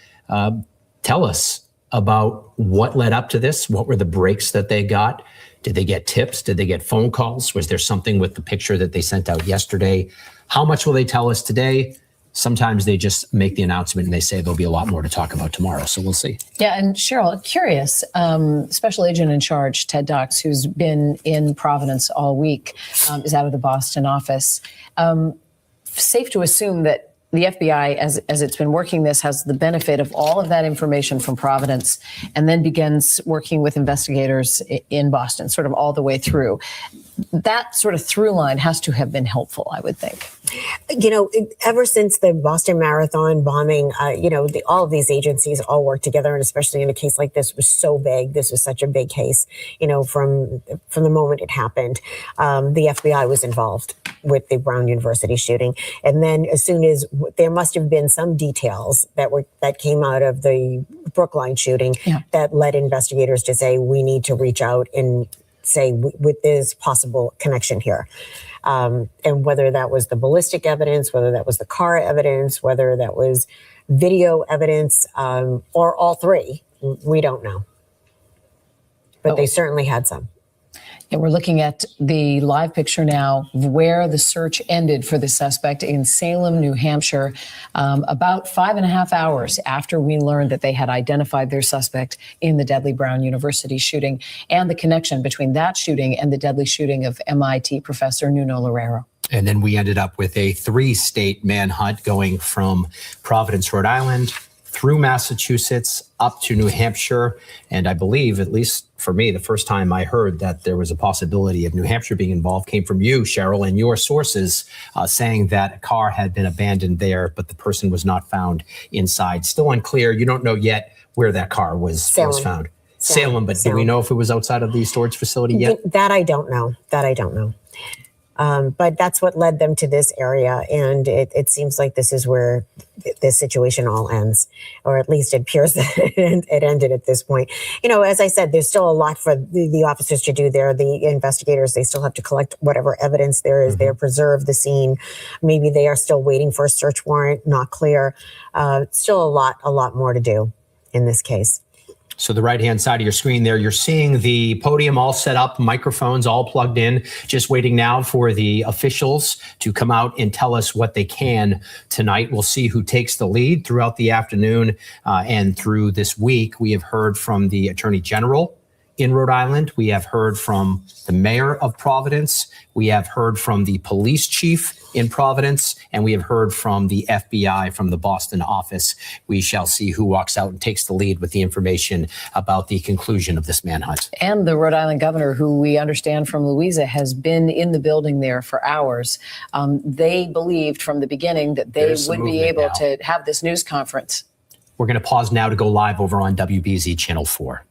tell us about what led up to this. What were the breaks that they got? Did they get tips? Did they get phone calls? Was there something with the picture that they sent out yesterday? How much will they tell us today? Sometimes they just make the announcement and they say there'll be a lot more to talk about tomorrow. So we'll see. Yeah, and Cheryl, curious, Special Agent in Charge, Ted Dox, who's been in Providence all week, is out of the Boston office. safe to assume that the FBI, as it's been working this, has the benefit of all of that information from Providence and then begins working with investigators in Boston, sort of all the way through. That sort of through line has to have been helpful, I would think. You know, ever since the Boston Marathon bombing, all of these agencies all work together, and especially in a case like this was so big. This was such a big case, from the moment it happened. The FBI was involved with the Brown University shooting, and then as soon as there must have been some details that came out of the Brookline shooting that led investigators to say we need to reach out and say with this possible connection here. And whether that was the ballistic evidence, whether that was the car evidence, whether that was video evidence, or all three, we don't know. But they certainly had some. And we're looking at the live picture now of where the search ended for the suspect in Salem, New Hampshire, about 5.5 hours after we learned that they had identified their suspect in the deadly Brown University shooting, and the connection between that shooting and the deadly shooting of MIT professor Nuno Loureiro. And then we ended up with a 3-state manhunt going from Providence, Rhode Island, through Massachusetts, up to New Hampshire. And I believe, at least for me, the first time I heard that there was a possibility of New Hampshire being involved came from you, Cheryl, and your sources saying that a car had been abandoned there, but the person was not found inside. Still unclear. You don't know yet where that car was found. Salem, but do we know if it was outside of the storage facility yet? That I don't know. But that's what led them to this area. And it seems like this is where this situation all ends, or at least it appears that it ended at this point. As I said, there's still a lot for the officers to do there. The investigators, they still have to collect whatever evidence there is there, preserve the scene. Maybe they are still waiting for a search warrant, not clear. Still a lot more to do in this case. So the right-hand side of your screen there, you're seeing the podium all set up, microphones all plugged in, just waiting now for the officials to come out and tell us what they can tonight. We'll see who takes the lead throughout the afternoon and through this week. We have heard from the Attorney General in Rhode Island. We have heard from the mayor of Providence. We have heard from the police chief in Providence, and we have heard from the FBI from the Boston office. We shall see who walks out and takes the lead with the information about the conclusion of this manhunt. And the Rhode Island governor, who we understand from Louisa has been in the building there for hours. They believed from the beginning that they would be able to have this news conference. We're going to pause now to go live over on WBZ Channel 4.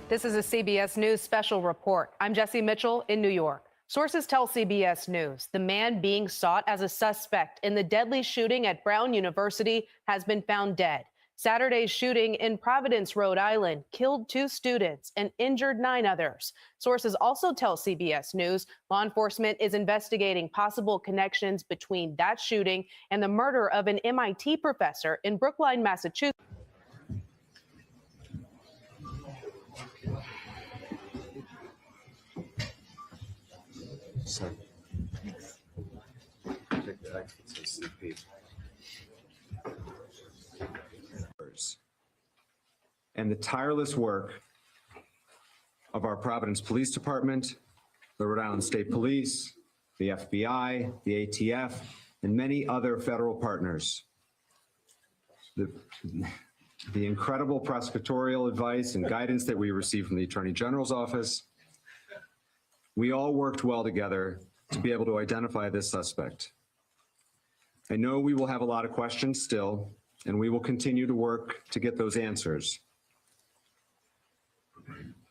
This is a CBS News special report. I'm Jesse Mitchell in New York. Sources tell CBS News the man being sought as a suspect in the deadly shooting at Brown University has been found dead. Saturday's shooting in Providence, Rhode Island, killed 2 students and injured 9 others. Sources also tell CBS News law enforcement is investigating possible connections between that shooting and the murder of an MIT professor in Brookline, Massachusetts. And the tireless work of our Providence Police Department, the Rhode Island State Police, the FBI, the ATF, and many other federal partners. The incredible prosecutorial advice and guidance that we received from the Attorney General's office. We all worked well together to be able to identify this suspect. I know we will have a lot of questions still, and we will continue to work to get those answers.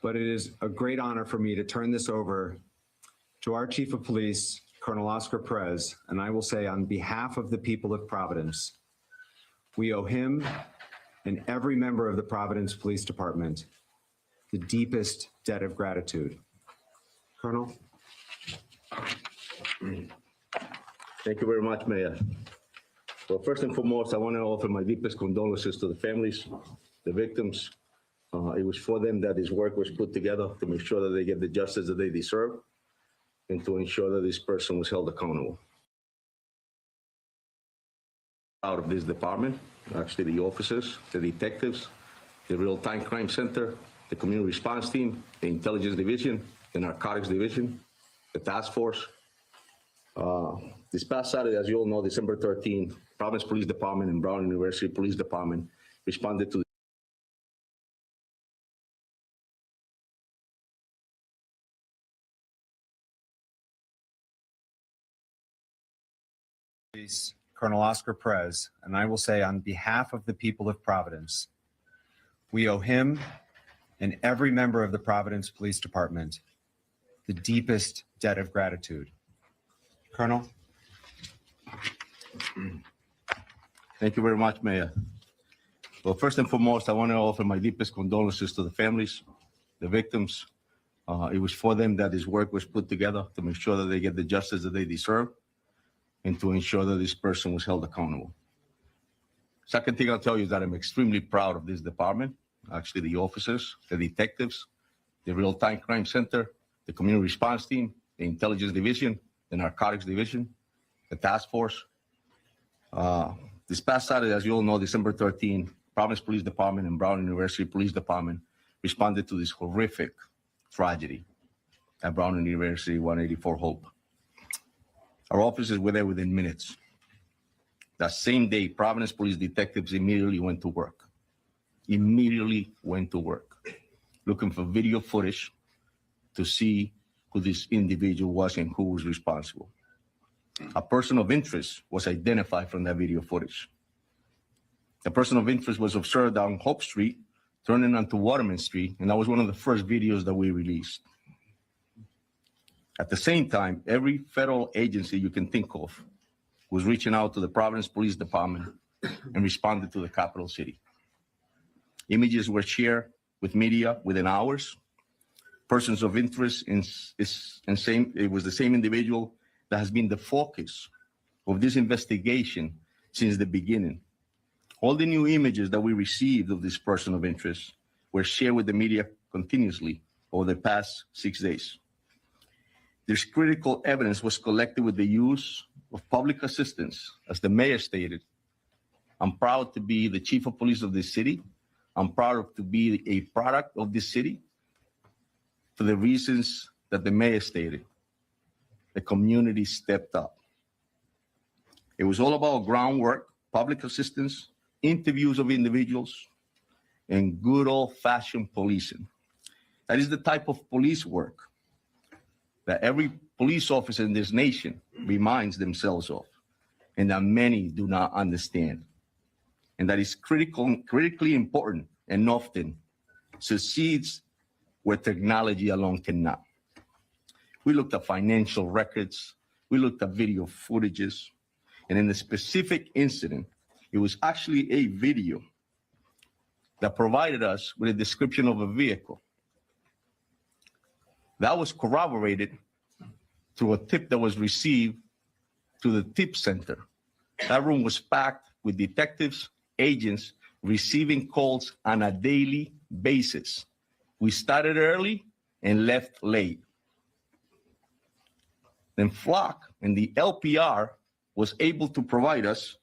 But it is a great honor for me to turn this over to our Chief of Police, Colonel Oscar Perez, and I will say on behalf of the people of Providence, we owe him and every member of the Providence Police Department the deepest debt of gratitude. Colonel. Thank you very much, Mayor. Well, first and foremost, I want to offer my deepest condolences to the families, the victims. It was for them that this work was put together to make sure that they get the justice that they deserve and to ensure that this person was held accountable. Out of this department, actually the officers, the detectives, the real-time crime center, the community response team, the intelligence division, the narcotics division, the task force. This past Saturday, as you all know, December 13th, Providence Police Department and Brown University Police Department responded to Colonel Oscar Perez, and I will say on behalf of the people of Providence, we owe him and every member of the Providence Police Department the deepest debt of gratitude. Colonel. Thank you very much, Mayor. Well, first and foremost, I want to offer my deepest condolences to the families, the victims. It was for them that this work was put together to make sure that they get the justice that they deserve and to ensure that this person was held accountable. Second thing I'll tell you is that I'm extremely proud of this department, actually the officers, the detectives, the real-time crime center, the community response team, the intelligence division, the narcotics division, the task force. This past Saturday, as you all know, December 13th, Providence Police Department and Brown University Police Department responded to this horrific tragedy at Brown University 184 Hope. Our officers were there within minutes. That same day, Providence police detectives immediately went to work. Looking for video footage to see who this individual was and who was responsible. A person of interest was identified from that video footage. The person of interest was observed down Hope Street, turning onto Waterman Street, and that was one of the first videos that we released. At the same time, every federal agency you can think of was reaching out to the Providence Police Department and responded to the capital city. Images were shared with media within hours. Persons of interest it was the same individual that has been the focus of this investigation since the beginning. All the new images that we received of this person of interest were shared with the media continuously over the past 6 days. This critical evidence was collected with the use of public assistance. As the mayor stated, I'm proud to be the chief of police of this city. I'm proud to be a product of this city for the reasons that the mayor stated. The community stepped up. It was all about groundwork, public assistance, interviews of individuals, and good old-fashioned policing. That is the type of police work that every police officer in this nation reminds themselves of, and that many do not understand. And that is critically important and often succeeds where technology alone cannot. We looked at financial records, we looked at video footages, and in the specific incident, it was actually a video that provided us with a description of a vehicle. That was corroborated through a tip that was received to the tip center. That room was packed with detectives, agents receiving calls on a daily basis. We started early and left late. Then Flock and the LPR was able to provide us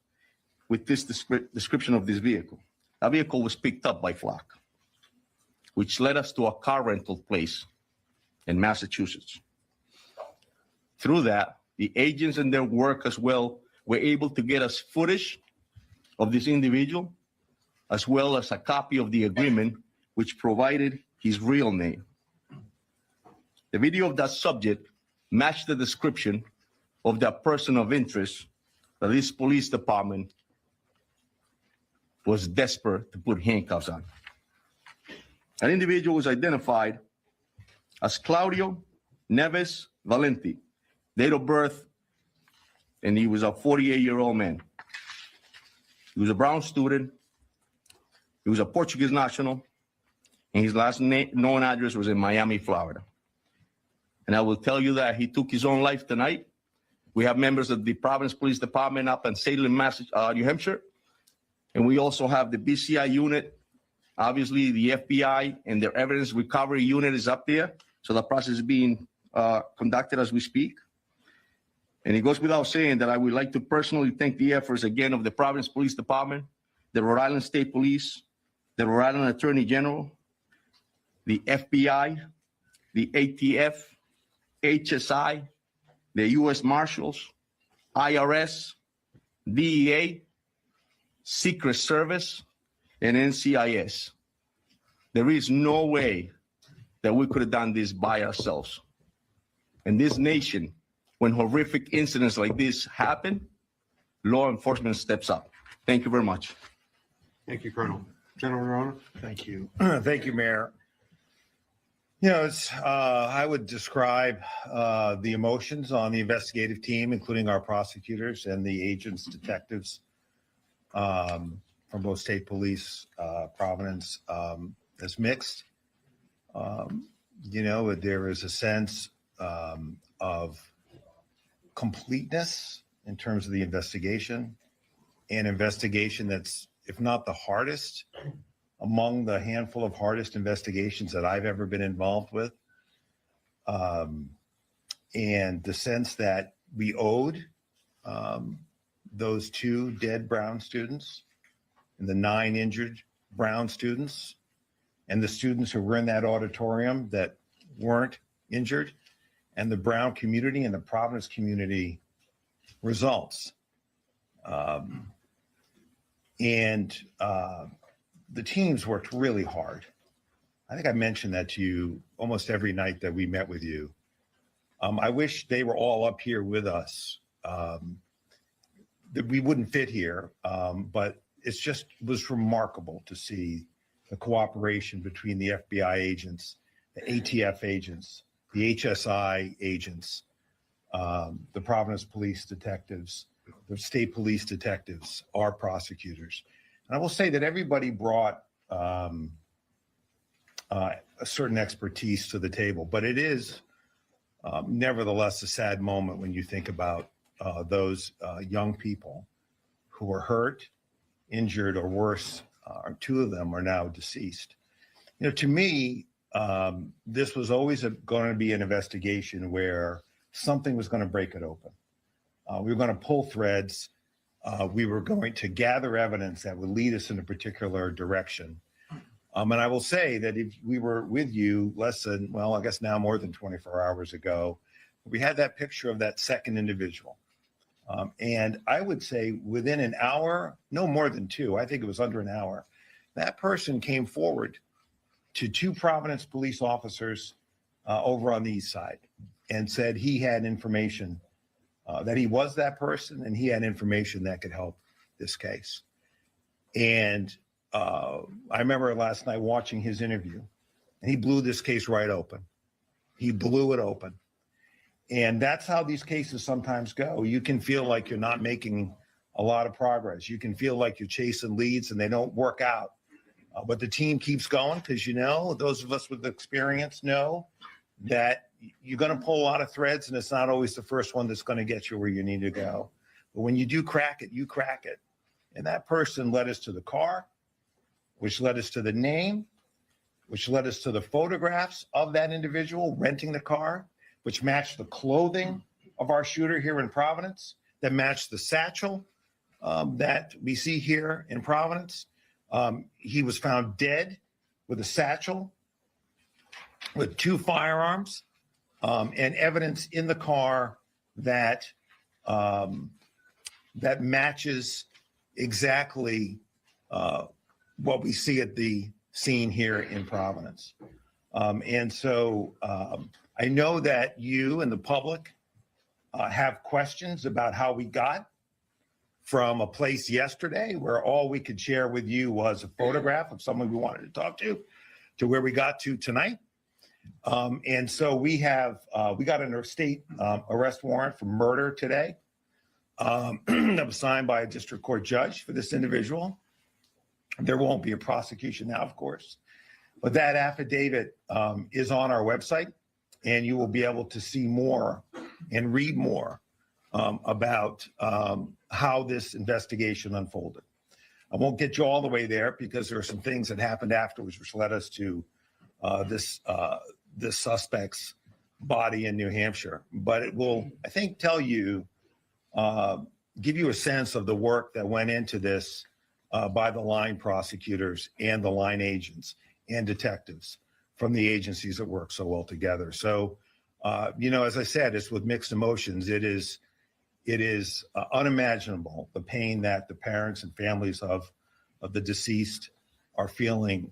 with this description of this vehicle. That vehicle was picked up by Flock, which led us to a car rental place in Massachusetts. Through that, the agents and their work as well were able to get us footage of this individual, as well as a copy of the agreement, which provided his real name. The video of that subject matched the description of that person of interest that this police department was desperate to put handcuffs on. An individual was identified as Claudio Neves Valenti, date of birth, and he was a 48-year-old man. He was a Brown student. He was a Portuguese national, and his last known address was in Miami, Florida. And I will tell you that he took his own life tonight. We have members of the Providence Police Department up in Salem, New Hampshire, and we also have the BCI unit. Obviously, the FBI and their evidence recovery unit is up there, so the process is being conducted as we speak. And it goes without saying that I would like to personally thank the efforts again of the Providence Police Department, the Rhode Island State Police, the Rhode Island Attorney General, the FBI, the ATF, HSI, the U.S. Marshals, IRS, DEA, Secret Service, and NCIS. There is no way that we could have done this by ourselves. In this nation, when horrific incidents like this happen, law enforcement steps up. Thank you very much. Thank you, Colonel. General Arona. Thank you. Thank you, Mayor. You know, I would describe the emotions on the investigative team, including our prosecutors and the agents, detectives from both state police, Providence, as mixed. You know, there is a sense of completeness in terms of the investigation, an investigation that's, if not the hardest, among the handful of hardest investigations that I've ever been involved with. And the sense that we owed those 2 dead Brown students and the 9 injured Brown students and the students who were in that auditorium that weren't injured, and the Brown community and the Providence community results. The teams worked really hard. I think I mentioned that to you almost every night that we met with you. I wish they were all up here with us. That we wouldn't fit here, but it was remarkable to see the cooperation between the FBI agents, the ATF agents, the HSI agents, the Providence police detectives, the state police detectives, our prosecutors. And I will say that everybody brought a certain expertise to the table, but it is nevertheless a sad moment when you think about those young people who were hurt, injured, or worse, 2 of them are now deceased. You know, to me, this was always going to be an investigation where something was going to break it open. We were going to pull threads. We were going to gather evidence that would lead us in a particular direction. And I will say that if we were with you less than, well, I guess now more than 24 hours ago, we had that picture of that second individual. And I would say within an hour, no more than 2, I think it was under an hour, that person came forward to 2 Providence police officers over on the east side and said he had information, that he was that person and he had information that could help this case. And I remember last night watching his interview, and he blew this case right open. He blew it open. And that's how these cases sometimes go. You can feel like you're not making a lot of progress. You can feel like you're chasing leads and they don't work out. But the team keeps going because, you know, those of us with experience know that you're going to pull a lot of threads, and it's not always the first one that's going to get you where you need to go. But when you do crack it, you crack it. And that person led us to the car, which led us to the name, which led us to the photographs of that individual renting the car, which matched the clothing of our shooter here in Providence, that matched the satchel that we see here in Providence. He was found dead with a satchel with 2 firearms and evidence in the car that that matches exactly what we see at the scene here in Providence. And so I know that you and the public have questions about how we got from a place yesterday where all we could share with you was a photograph of someone we wanted to talk to where we got to tonight. And so we got a state arrest warrant for murder today that was signed by a district court judge for this individual. There won't be a prosecution now, of course, but that affidavit is on our website, and you will be able to see more and read more about how this investigation unfolded. I won't get you all the way there because there are some things that happened afterwards which led us to this suspect's body in New Hampshire. But it will, I think, tell you give you a sense of the work that went into this by the line prosecutors and the line agents and detectives from the agencies that work so well together. So, as I said, it's with mixed emotions. It is unimaginable, the pain that the parents and families of the deceased are feeling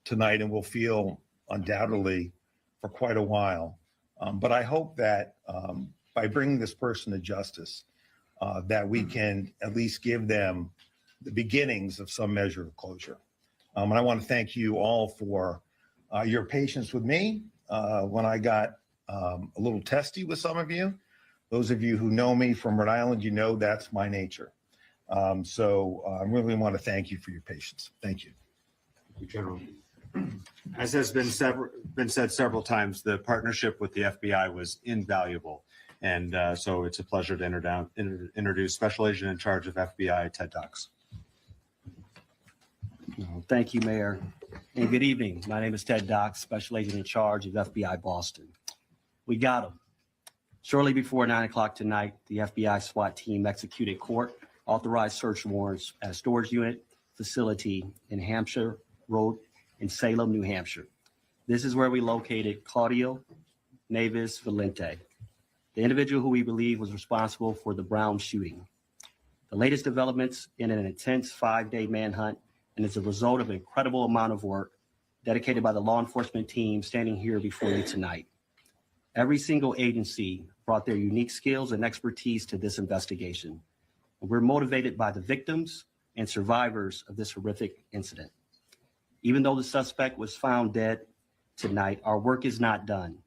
tonight and will feel undoubtedly for quite a while. But I hope that by bringing this person to justice, that we can at least give them the beginnings of some measure of closure. And I want to thank you all for your patience with me when I got a little testy with some of you. Those of you who know me from Rhode Island, you know that's my nature. So I really want to thank you for your patience. Thank you. Thank you, General. As has been said several times, the partnership with the FBI was invaluable. And so it's a pleasure to introduce Special Agent in charge of FBI, Ted Dox. Thank you, Mayor. And good evening. My name is Ted Dox, Special Agent in charge of FBI Boston. We got him. Shortly before 9 o'clock tonight, the FBI SWAT team executed court-authorized search warrants at a storage unit facility in Hampshire Road in Salem, New Hampshire. This is where we located Claudio Neves Valente, the individual who we believe was responsible for the Brown shooting. The latest developments in an intense 5-day manhunt, and it's a result of an incredible amount of work dedicated by the law enforcement team standing here before you tonight. Every single agency brought their unique skills and expertise to this investigation. And we're motivated by the victims and survivors of this horrific incident. Even though the suspect was found dead tonight, our work is not done.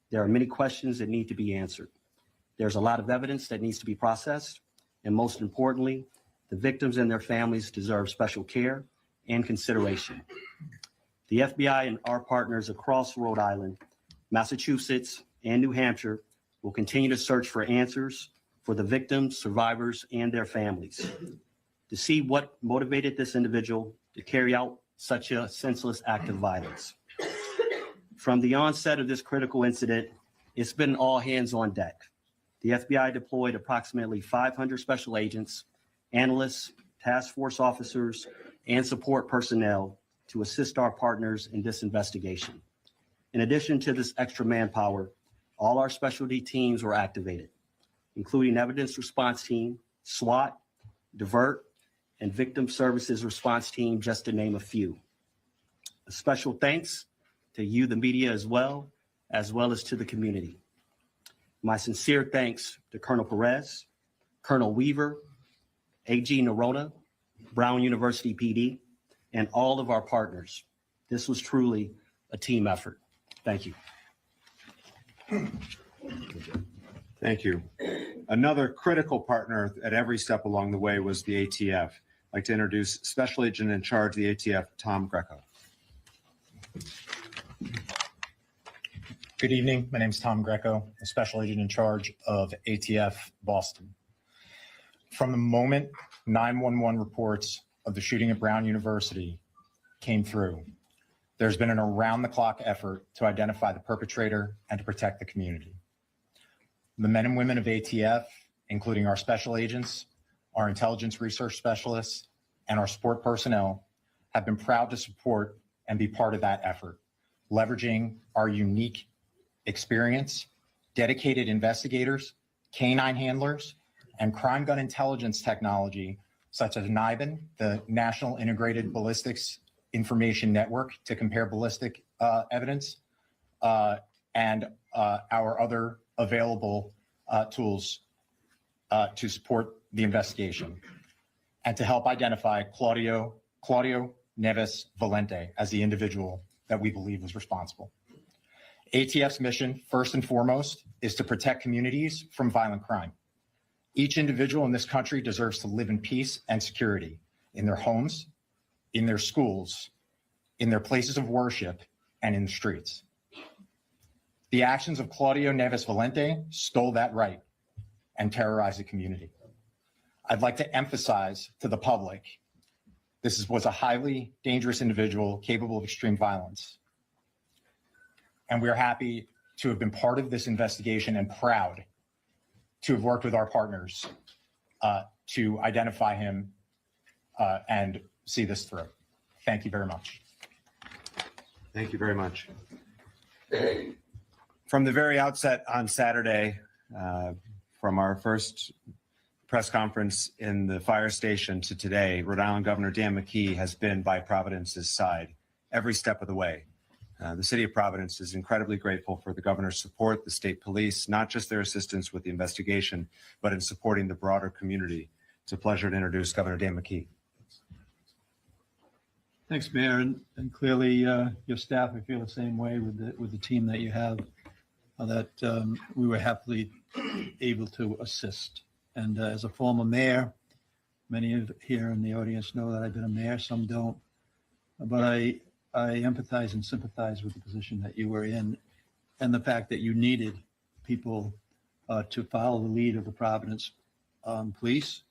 There are many questions that need to be answered. There's a lot of evidence that needs to be processed. And most importantly, the victims and their families deserve special care and consideration. The FBI and our partners across Rhode Island, Massachusetts, and New Hampshire will continue to search for answers for the victims, survivors, and their families to see what motivated this individual to carry out such a senseless act of violence. From the onset of this critical incident, it's been all hands on deck. The FBI deployed approximately 500 special agents, analysts, task force officers, and support personnel to assist our partners in this investigation. In addition to this extra manpower, all our specialty teams were activated, including Evidence Response Team, SWAT, Divert, and Victim Services Response Team, just to name a few. A special thanks to you, the media, as well as to the community. My sincere thanks to Colonel Perez, Colonel Weaver, AG Nerona, Brown University PD, and all of our partners. This was truly a team effort. Thank you. Thank you. Another critical partner at every step along the way was the ATF. I'd like to introduce Special Agent in charge of the ATF, Tom Greco. Good evening. My name is Tom Greco, a Special Agent in charge of ATF Boston. From the moment 911 reports of the shooting at Brown University came through, there's been an around-the-clock effort to identify the perpetrator and to protect the community. The men and women of ATF, including our special agents, our intelligence research specialists, and our support personnel, have been proud to support and be part of that effort, leveraging our unique experience, dedicated investigators, canine handlers, and crime gun intelligence technology, such as NIBIN, the National Integrated Ballistics Information Network, to compare ballistic evidence, and our other available tools to support the investigation, and to help identify Claudio Neves Valente as the individual that we believe was responsible. ATF's mission, first and foremost, is to protect communities from violent crime. Each individual in this country deserves to live in peace and security in their homes, in their schools, in their places of worship, and in the streets. The actions of Claudio Neves Valente stole that right and terrorized the community. I'd like to emphasize to the public, this was a highly dangerous individual capable of extreme violence. And we're happy to have been part of this investigation and proud to have worked with our partners to identify him and see this through. Thank you very much. Thank you very much. From the very outset on Saturday, from our first press conference in the fire station to today, Rhode Island Governor Dan McKee has been by Providence's side every step of the way. The city of Providence is incredibly grateful for the governor's support, the state police, not just their assistance with the investigation, but in supporting the broader community. It's a pleasure to introduce Governor Dan McKee. Thanks, Mayor, and clearly your staff, I feel the same way with the team that you have, that we were happily able to assist. And as a former mayor, many of here in the audience know that I've been a mayor, some don't, but I empathize and sympathize with the position that you were in and the fact that you needed people to follow the lead of the Providence police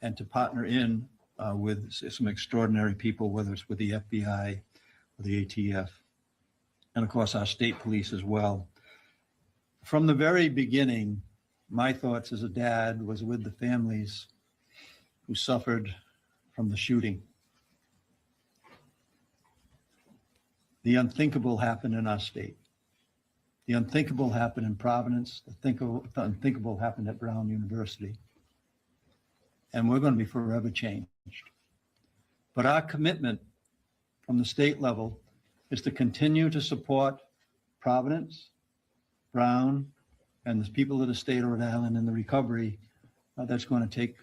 and to partner in with some extraordinary people, whether it's with the FBI or the ATF, and of course our state police as well. From the very beginning, my thoughts as a dad was with the families who suffered from the shooting. The unthinkable happened in our state. The unthinkable happened in Providence. The unthinkable happened at Brown University. And we're going to be forever changed. But our commitment from the state level is to continue to support Providence, Brown, and the people of the state of Rhode Island in the recovery. That's going to take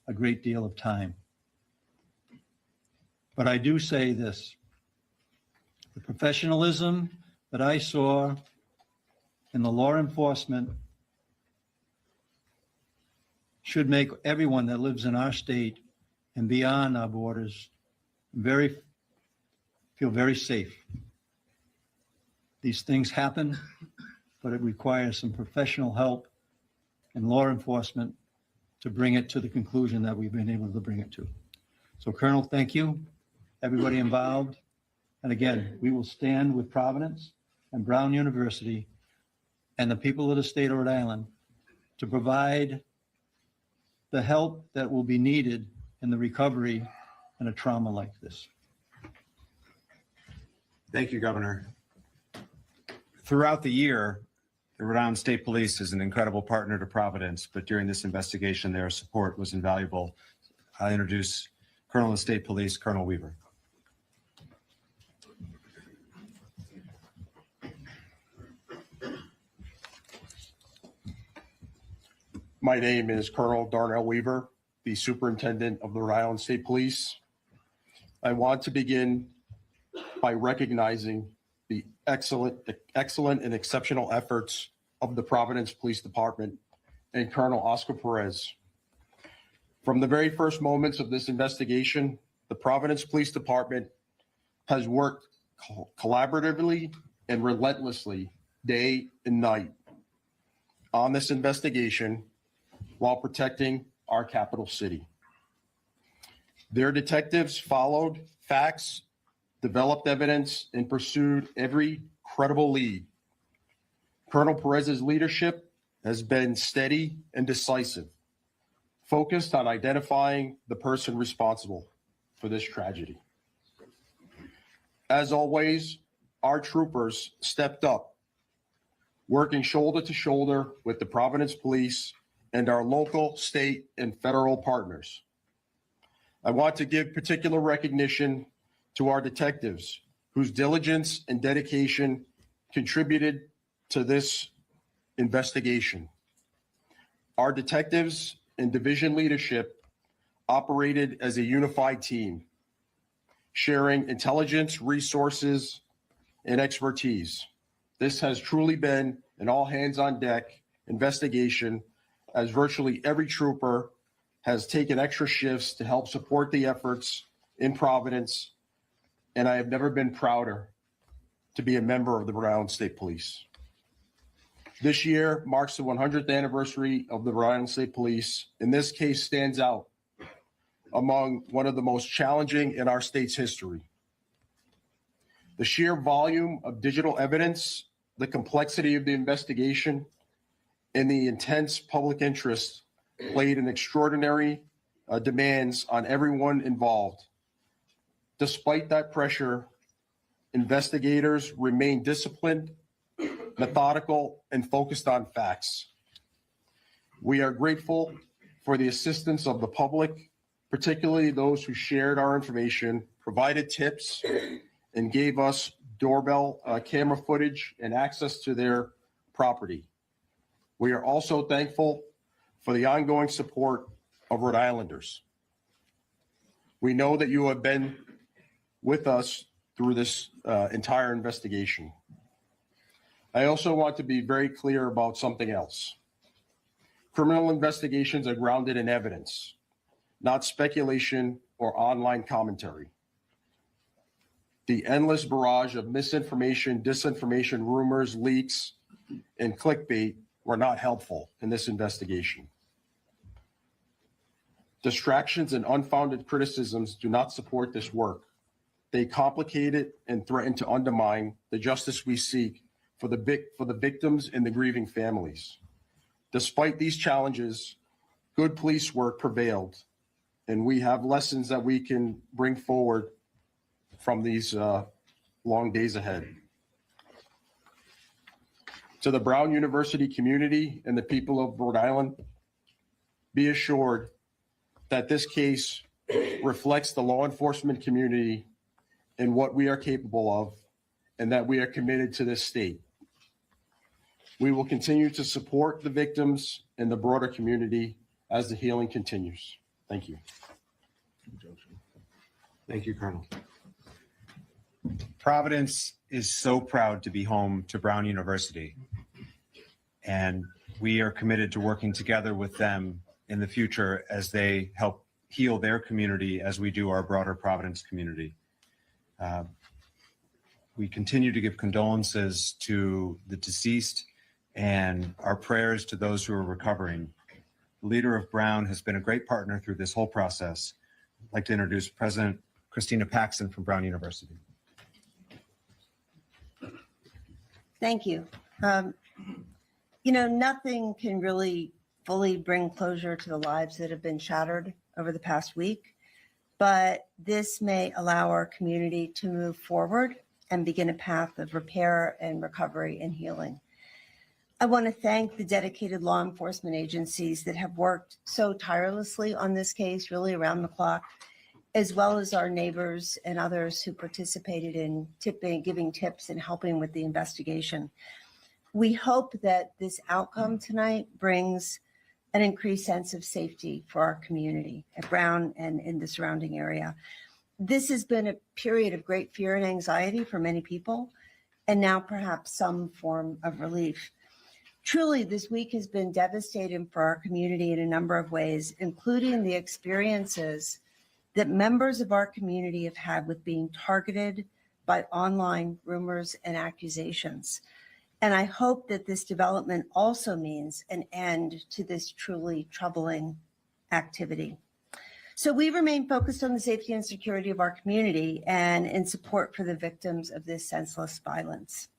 a great deal of time. But I do say this. The professionalism that I saw in the law enforcement should make everyone that lives in our state and beyond our borders feel very safe. These things happen, but it requires some professional help in law enforcement to bring it to the conclusion that we've been able to bring it to. So Colonel, thank you, everybody involved. And again, we will stand with Providence and Brown University and the people of the state of Rhode Island to provide the help that will be needed in the recovery in a trauma like this. Thank you, Governor. Throughout the year, the Rhode Island State Police is an incredible partner to Providence, but during this investigation, their support was invaluable. I introduce Colonel of the State Police, Colonel Weaver. My name is Colonel Darnell Weaver, the Superintendent of the Rhode Island State Police. I want to begin by recognizing the excellent and exceptional efforts of the Providence Police Department and Colonel Oscar Perez. From the very first moments of this investigation, the Providence Police Department has worked collaboratively and relentlessly day and night on this investigation while protecting our capital city. Their detectives followed facts, developed evidence, and pursued every credible lead. Colonel Perez's leadership has been steady and decisive, focused on identifying the person responsible for this tragedy. As always, our troopers stepped up, working shoulder to shoulder with the Providence Police and our local, state, and federal partners. I want to give particular recognition to our detectives whose diligence and dedication contributed to this investigation. Our detectives and division leadership operated as a unified team, sharing intelligence, resources, and expertise. This has truly been an all-hands-on-deck investigation, as virtually every trooper has taken extra shifts to help support the efforts in Providence, and I have never been prouder to be a member of the Rhode Island State Police. This year marks the 100th anniversary of the Rhode Island State Police, and this case stands out among one of the most challenging in our state's history. The sheer volume of digital evidence, the complexity of the investigation, and the intense public interest played an extraordinary demands on everyone involved. Despite that pressure, investigators remain disciplined, methodical, and focused on facts. We are grateful for the assistance of the public, particularly those who shared our information, provided tips, and gave us doorbell camera footage and access to their property. We are also thankful for the ongoing support of Rhode Islanders. We know that you have been with us through this entire investigation. I also want to be very clear about something else. Criminal investigations are grounded in evidence, not speculation or online commentary. The endless barrage of misinformation, disinformation, rumors, leaks, and clickbait were not helpful in this investigation. Distractions and unfounded criticisms do not support this work. They complicate it and threaten to undermine the justice we seek for the victims and the grieving families. Despite these challenges, good police work prevailed, and we have lessons that we can bring forward from these long days ahead. To the Brown University community and the people of Rhode Island, be assured that this case reflects the law enforcement community and what we are capable of, and that we are committed to this state. We will continue to support the victims and the broader community as the healing continues. Thank you. Thank you, Colonel. Providence is so proud to be home to Brown University, and we are committed to working together with them in the future as they help heal their community as we do our broader Providence community. We continue to give condolences to the deceased and our prayers to those who are recovering. The leader of Brown has been a great partner through this whole process. I'd like to introduce President Christina Paxson from Brown University. Thank you. Nothing can really fully bring closure to the lives that have been shattered over the past week, but this may allow our community to move forward and begin a path of repair and recovery and healing. I want to thank the dedicated law enforcement agencies that have worked so tirelessly on this case, really around the clock, as well as our neighbors and others who participated in giving tips and helping with the investigation. We hope that this outcome tonight brings an increased sense of safety for our community at Brown and in the surrounding area. This has been a period of great fear and anxiety for many people, and now perhaps some form of relief. Truly, this week has been devastating for our community in a number of ways, including the experiences that members of our community have had with being targeted by online rumors and accusations. And I hope that this development also means an end to this truly troubling activity. So we remain focused on the safety and security of our community and in support for the victims of this senseless violence.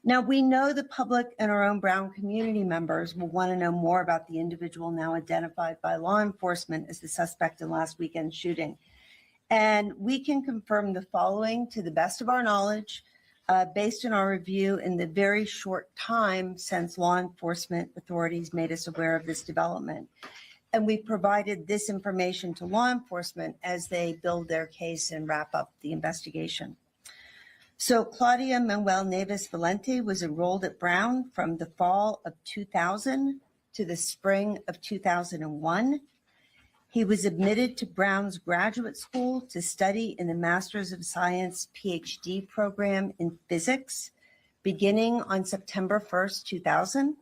Now, we know the public and our own Brown community members will want to know more about the individual now identified by law enforcement as the suspect in last weekend's shooting. And we can confirm the following to the best of our knowledge, based on our review in the very short time since law enforcement authorities made us aware of this development. And we provided this information to law enforcement as they build their case and wrap up the investigation. So Claudia Manuel Neves Valente was enrolled at Brown from the fall of 2000 to the spring of 2001. He was admitted to Brown's graduate school to study in the Master's of Science PhD program in physics, beginning on September 1st, 2000.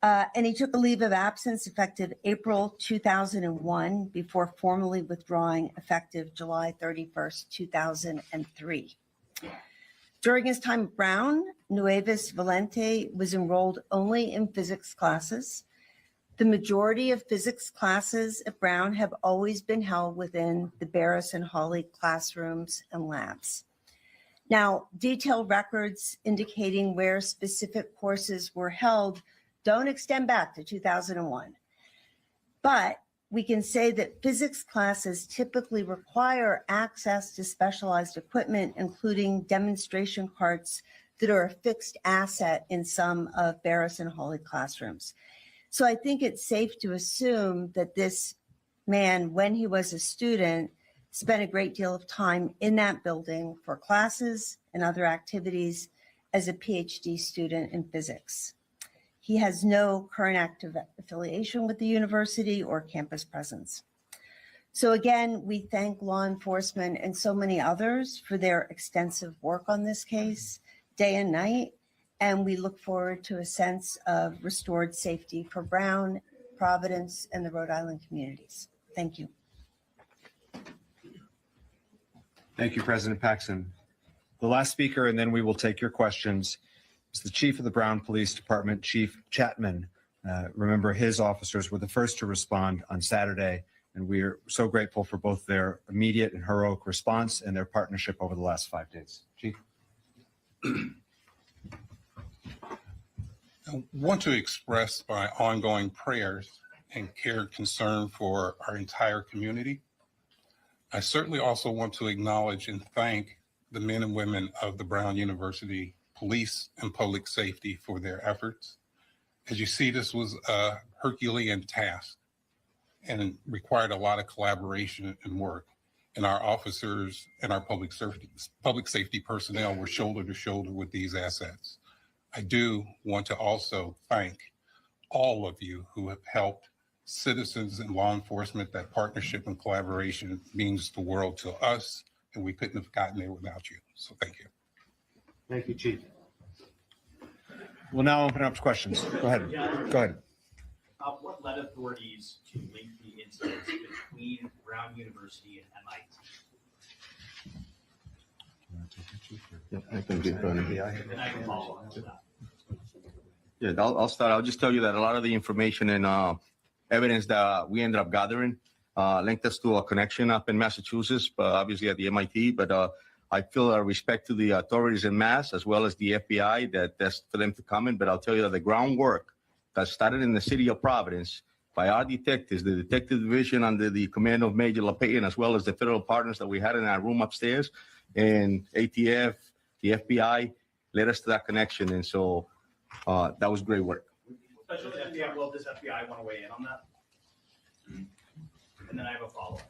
And he took a leave of absence effective April 2001 before formally withdrawing effective July 31st, 2003. During his time at Brown, Neves Valente was enrolled only in physics classes. The majority of physics classes at Brown have always been held within the Barris and Hawley classrooms and labs. Now, detailed records indicating where specific courses were held Don't extend back to 2001. But we can say that physics classes typically require access to specialized equipment, including demonstration carts that are a fixed asset in some of Barris and Hawley classrooms. So I think it's safe to assume that this man, when he was a student, spent a great deal of time in that building for classes and other activities as a PhD student in physics. He has no current active affiliation with the university or campus presence. So again, we thank law enforcement and so many others for their extensive work on this case, day and night, and we look forward to a sense of restored safety for Brown, Providence, and the Rhode Island communities. Thank you. Thank you, President Paxson. The last speaker, and then we will take your questions, is the Chief of the Brown Police Department, Chief Chapman. Remember, his officers were the first to respond on Saturday, and we are so grateful for both their immediate and heroic response and their partnership over the last 5 days. Chief. I want to express my ongoing prayers and care and concern for our entire community. I certainly also want to acknowledge and thank the men and women of the Brown University Police and Public Safety for their efforts. As you see, this was a Herculean task and required a lot of collaboration and work. And our officers and our public safety personnel were shoulder to shoulder with these assets. I do want to also thank all of you who have helped citizens and law enforcement. That partnership and collaboration means the world to us, and we couldn't have gotten there without you. So thank you. Thank you, Chief. We'll now open up to questions. Go ahead. Go ahead. What led authorities to link the incidents between Brown University and MIT? Yeah, I can get going. And I can follow up with that. Yeah, I'll start. I'll just tell you that a lot of the information and evidence that we ended up gathering linked us to a connection up in Massachusetts, but obviously at the MIT. But I feel a respect to the authorities in Mass as well as the FBI that's for them to come in. But I'll tell you that the groundwork that started in the city of Providence by our detectives, the detective division under the command of Major LaPayan, as well as the federal partners that we had in our room upstairs, and ATF, the FBI, led us to that connection. And so that was great work. Special FBI, well, does FBI want to weigh in on that? And then I have a follow-up.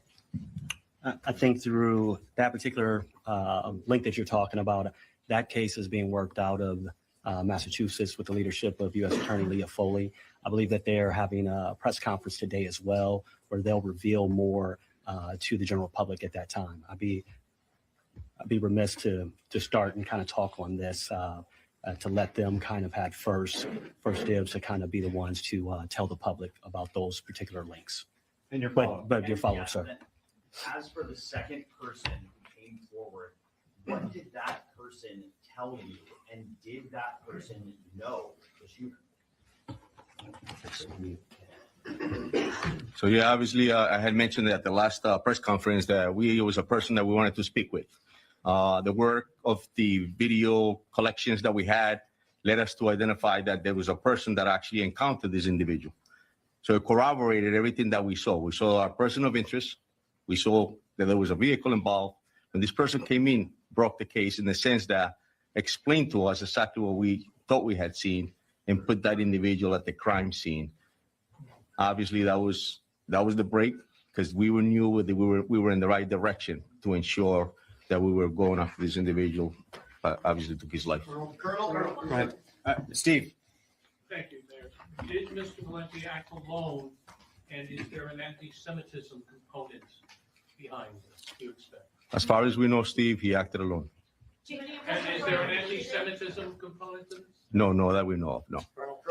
I think through that particular link that you're talking about, that case is being worked out of Massachusetts with the leadership of U.S. Attorney Leah Foley. I believe that they're having a press conference today as well, where they'll reveal more to the general public at that time. I'd be remiss to start and kind of talk on this, to let them kind of have first dibs to kind of be the ones to tell the public about those particular links. And your follow-up. But your follow-up, sir. As for the second person who came forward, what did that person tell you? And did that person know the shooter? So yeah, obviously I had mentioned at the last press conference that it was a person that we wanted to speak with. The work of the video collections that we had led us to identify that there was a person that actually encountered this individual. So it corroborated everything that we saw. We saw a person of interest. We saw that there was a vehicle involved. And this person came in, broke the case in the sense that explained to us exactly what we thought we had seen and put that individual at the crime scene. Obviously, that was the break, because we knew that we were in the right direction to ensure that we were going after this individual. Obviously, took his life. Colonel. Right. Steve. Thank you, Mayor. Did Mr. Valenti act alone, and is there an anti-Semitism component behind this, do you expect? As far as we know, Steve, he acted alone. And is there an anti-Semitism component to this? No, that we know of, no.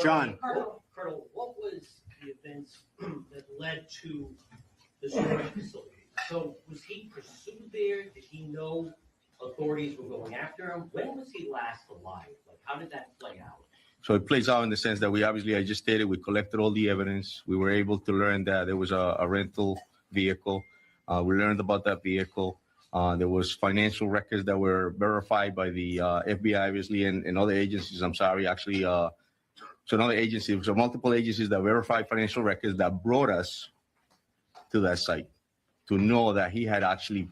John. Colonel, what was the events that led to the storage facility? So was he pursued there? Did he know authorities were going after him? When was he last alive? Like, how did that play out? So it plays out in the sense that I just stated, we collected all the evidence. We were able to learn that there was a rental vehicle. We learned about that vehicle. There was financial records that were verified by the FBI, obviously, and other agencies. I'm sorry, actually So another agency, so multiple agencies that verify financial records that brought us to that site to know that he had actually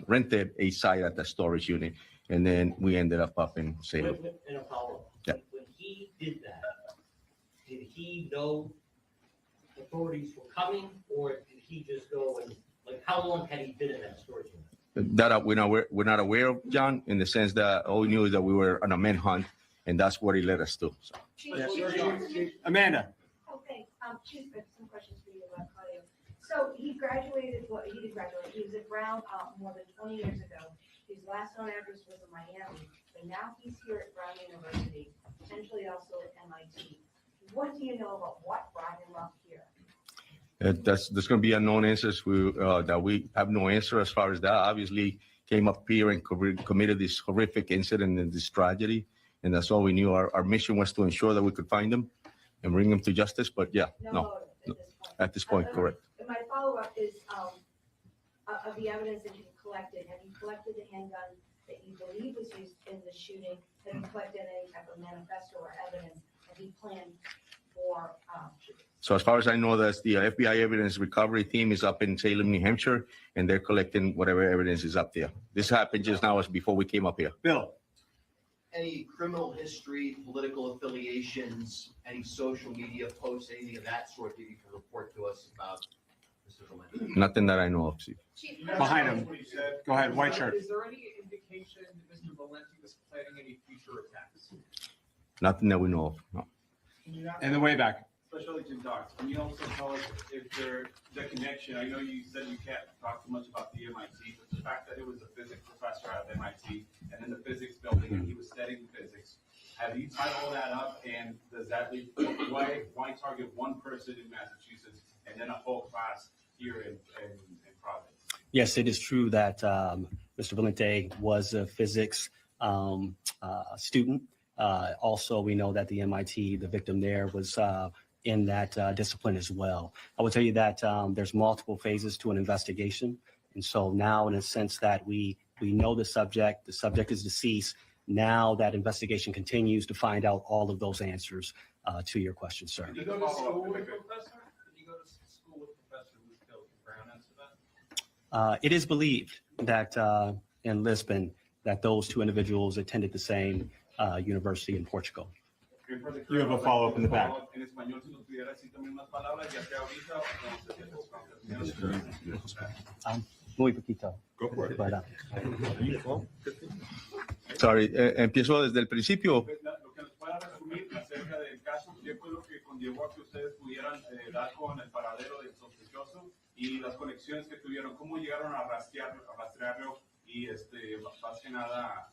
rented a site at the storage unit. And then we ended up in Salem. In a follow-up. Yeah. When he did that, did he know authorities were coming, or did he just go and, like, how long had he been in that storage unit? That we're not aware of, John, in the sense that all we knew is that we were on a manhunt, and that's what he led us to. So. Amanda. Oh, thanks. Chief, I have some questions for you about Claudio. So he graduated, well, he did graduate. He was at Brown more than 20 years ago. His last known address was in Miami, but now he's here at Brown University, potentially also at MIT. What do you know about what brought him up here? There's going to be unknown answers that we have no answer as far as that. Obviously, came up here and committed this horrific incident and this tragedy, and that's all we knew. Our mission was to ensure that we could find him and bring him to justice. But yeah, no, at this point, correct. My follow-up is of the evidence that you've collected. Have you collected the handgun that you believe was used in the shooting? Have you collected any type of manifesto or evidence? Have you planned for shooting? So as far as I know, that's the FBI evidence recovery team is up in Salem, New Hampshire, and they're collecting whatever evidence is up there. This happened just now, as before we came up here. Bill. Any criminal history, political affiliations, any social media posts, anything of that sort that you can report to us about Mr. Valente? Nothing that I know of, Steve. Behind him. Go ahead, white shirt. Is there any indication that Mr. Valente was planning any future attacks? Nothing that we know of, no. In the way back. Special Agent Docs, can you also tell us if the connection, I know you said you can't talk too much about the MIT, but the fact that it was a physics professor at MIT and in the physics building and he was studying physics, have you tied all that up, and does that lead, why target one person in Massachusetts and then a whole class here in Providence? Yes, it is true that Mr. Valente was a physics student. Also, we know that the MIT, the victim there, was in that discipline as well. I will tell you that there's multiple phases to an investigation. And so now, in a sense that we know the subject is deceased. Now that investigation continues to find out all of those answers to your question, sir. Did you go to school with a professor? Did you go to school with a professor who was killed? Can Brown answer that? It is believed that in Lisbon, that those two individuals attended the same university in Portugal. You have a follow-up in the back. En español, si nos pudiera decir también unas palabras, ya sea ahorita o cuando se Muy poquito. Go for it. But, Sorry, empiezo desde el principio. Lo que nos pueda resumir acerca del caso, ¿qué fue lo que conllevó a que ustedes pudieran dar con el paradero del sospechoso y las conexiones que tuvieron? ¿Cómo llegaron a rastrearlo y más que nada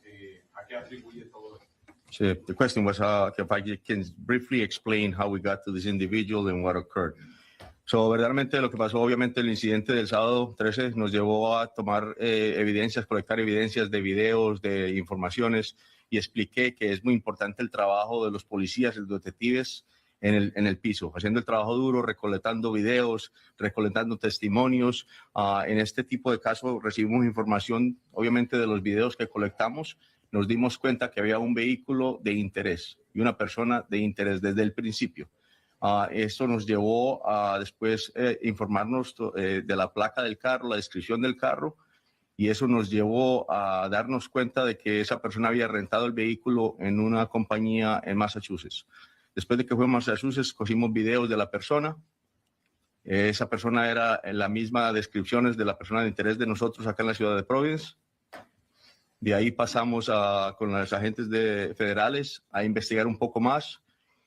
a qué atribuye todo esto? So the question was if I can briefly explain how we got to this individual and what occurred. So, verdaderamente lo que pasó, obviamente el incidente del sábado 13 nos llevó a tomar evidencias, colectar evidencias de videos, de informaciones, y expliqué que es muy importante el trabajo de los policías y los detectives en el piso, haciendo el trabajo duro, recolectando videos, recolectando testimonios. En este tipo de casos recibimos información, obviamente, de los videos que colectamos. Nos dimos cuenta que había un vehículo de interés y una persona de interés desde el principio. Esto nos llevó a después informarnos de la placa del carro, la descripción del carro, y eso nos llevó a darnos cuenta de que esa persona había rentado el vehículo en una compañía en Massachusetts. Después de que fuimos a Massachusetts, cogimos videos de la persona. Esa persona era en la misma descripciones de la persona de interés de nosotros acá en la ciudad de Providence. De ahí pasamos con los agentes federales a investigar un poco más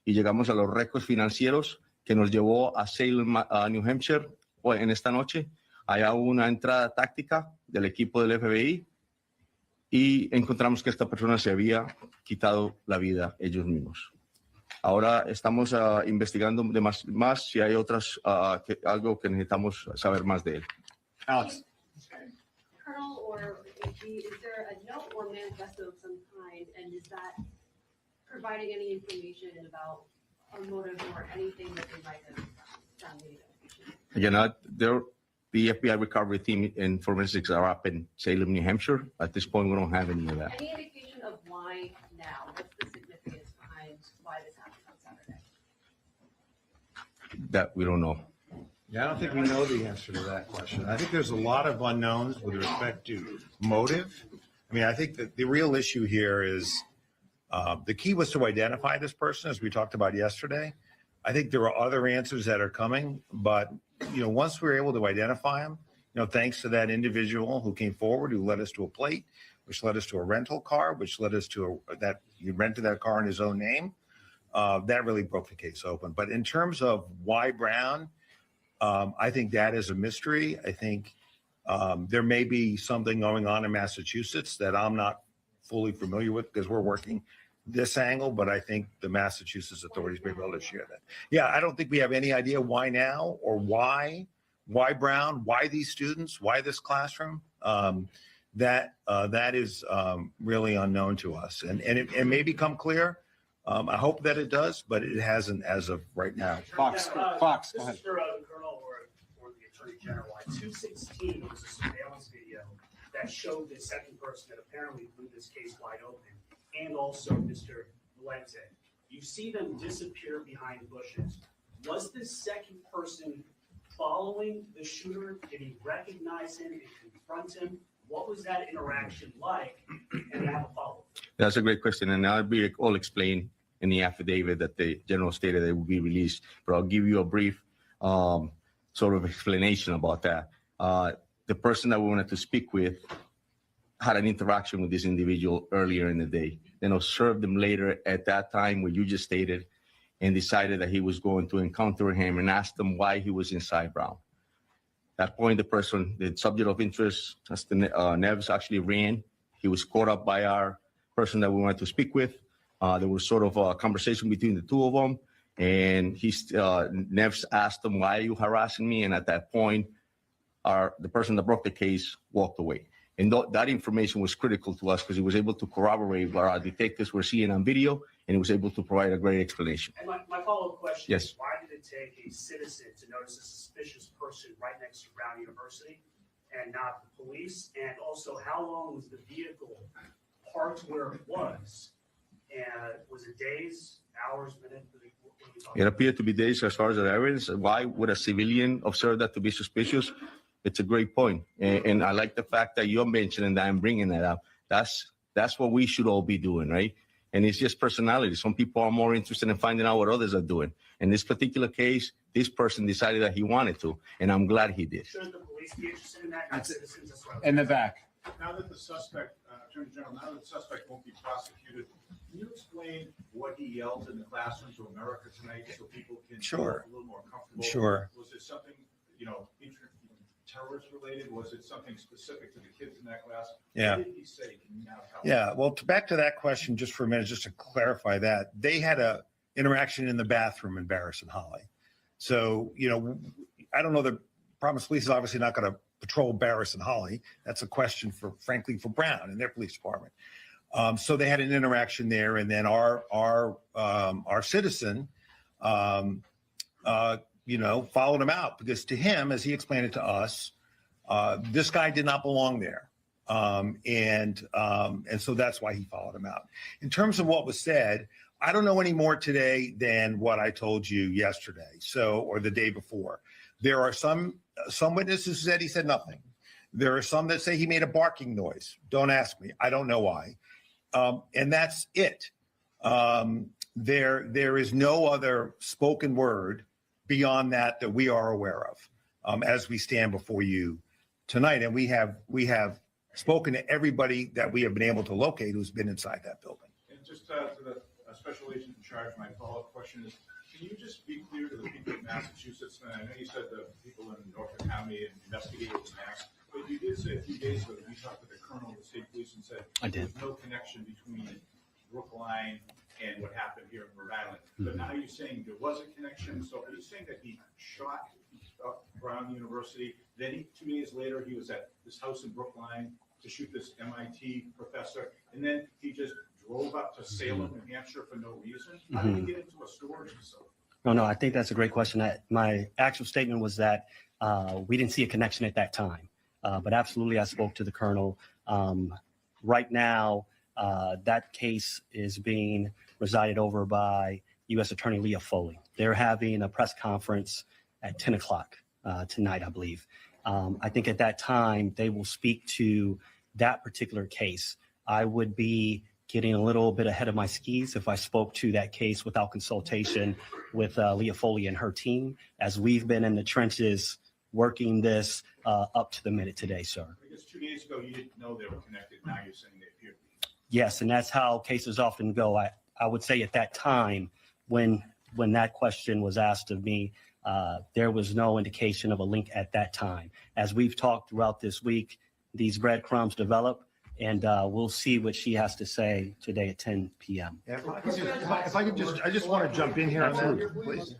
y llegamos a los récords financieros que nos llevó a Salem, New Hampshire, en esta noche. Allá hubo una entrada táctica del equipo del FBI y encontramos que esta persona se había quitado la vida ellos mismos. Ahora estamos investigando más si hay algo que necesitamos saber más de él. Alex. Colonel or AG, is there a note or manifesto of some kind, and is that providing any information about a motive or anything that they might have done later? Again, the FBI recovery team and forensics are up in Salem, New Hampshire. At this point, we don't have any of that. Any indication of why now? What's the significance behind why this happened on Saturday? that we don't know. Yeah, I don't think we know the answer to that question. I think there's a lot of unknowns with respect to motive. I mean, I think that the real issue here is the key was to identify this person, as we talked about yesterday. I think there are other answers that are coming, but once we were able to identify him, thanks to that individual who came forward, who led us to a plate, which led us to a rental car, which led us to that he rented that car in his own name. That really broke the case open. But in terms of why Brown, I think that is a mystery. I think there may be something going on in Massachusetts that I'm not fully familiar with because we're working this angle, but I think the Massachusetts authorities may be able to share that. Yeah, I don't think we have any idea why now or why Brown, why these students, why this classroom. That is really unknown to us, and it may become clear. I hope that it does, but it hasn't as of right now. Fox, go ahead. This is for the Colonel or the Attorney General. On 216 was a surveillance video that showed the second person that apparently blew this case wide open, and also Mr. Valente. You see them disappear behind bushes. Was this second person following the shooter? Did he recognize him and confront him? What was that interaction like? And I have a follow-up. That's a great question, and I'll be all explained in the affidavit that the general stated that will be released. But I'll give you a brief sort of explanation about that. The person that we wanted to speak with had an interaction with this individual earlier in the day, then observed him later at that time where you just stated, and decided that he was going to encounter him and asked him why he was inside Brown. At that point, the subject of interest, Neves, actually ran. He was caught up by our person that we wanted to speak with. There was sort of a conversation between the two of them, and Neves asked him, "Why are you harassing me?" And at that point, the person that broke the case walked away. And that information was critical to us because he was able to corroborate what our detectives were seeing on video, and he was able to provide a great explanation. And my follow-up question Yes. is, why did it take a citizen to notice a suspicious person right next to Brown University and not the police? And also, how long was the vehicle parked where it was? And was it days, hours, minutes? What are we talking It appeared to be days as far as the evidence. Why would a civilian observe that to be suspicious? It's a great point. And I like the fact that you're mentioning that and bringing that up. That's what we should all be doing, right? And it's just personality. Some people are more interested in finding out what others are doing. In this particular case, this person decided that he wanted to, and I'm glad he did. Shouldn't the police be interested in that? Not citizens as well. In the back. Now that the suspect, Attorney General, now that the suspect won't be prosecuted, can you explain what he yelled in the classroom to America Tonight so people can feel Sure. a little more comfortable? Sure. Was it something, terrorist related? Was it something specific to the kids in that class? Yeah. What did he say? Can you now tell us? Yeah, well, back to that question just for a minute, just to clarify that. They had a interaction in the bathroom in Barris and Holly. So, I don't know, the Providence Police is obviously not going to patrol Barris and Holly. That's a question frankly, for Brown and their police department. So they had an interaction there, and then our citizen, followed him out because to him, as he explained it to us, this guy did not belong there. And so that's why he followed him out. In terms of what was said, I don't know any more today than what I told you yesterday, or the day before. There are some witnesses who said he said nothing. There are some that say he made a barking noise. Don't ask me. I don't know why. And that's it. There is no other spoken word beyond that we are aware of as we stand before you tonight. And we have spoken to everybody that we have been able to locate who's been inside that building. And just to the special agent in charge, my follow-up question is, can you just be clear to the people in Massachusetts, and I know you said the people in Norfolk County and investigators in Mass, but you did say a few days ago, you talked to the colonel of the state police and said I did. there's no connection between Brookline and what happened here in Rhode Island. But now you're saying there was a connection. So are you saying that he shot up Brown University, then 2 days later he was at this house in Brookline to shoot this MIT professor, and then he just drove up to Salem, New Hampshire for no reason? How did he get into a storage facility? No, I think that's a great question. My actual statement was that we didn't see a connection at that time. But absolutely, I spoke to the colonel. Right now, that case is being resided over by U.S. Attorney Leah Foley. They're having a press conference at 10 o'clock tonight, I believe. I think at that time, they will speak to that particular case. I would be getting a little bit ahead of my skis if I spoke to that case without consultation with Leah Foley and her team, as we've been in the trenches working this up to the minute today, sir. I guess 2 days ago, you didn't know they were connected. Now you're saying they appear to be. Yes, and that's how cases often go. I would say at that time, when that question was asked of me, there was no indication of a link at that time. As we've talked throughout this week, these breadcrumbs develop, and we'll see what she has to say today at 10 p.m. If I just want to jump in here on that, please.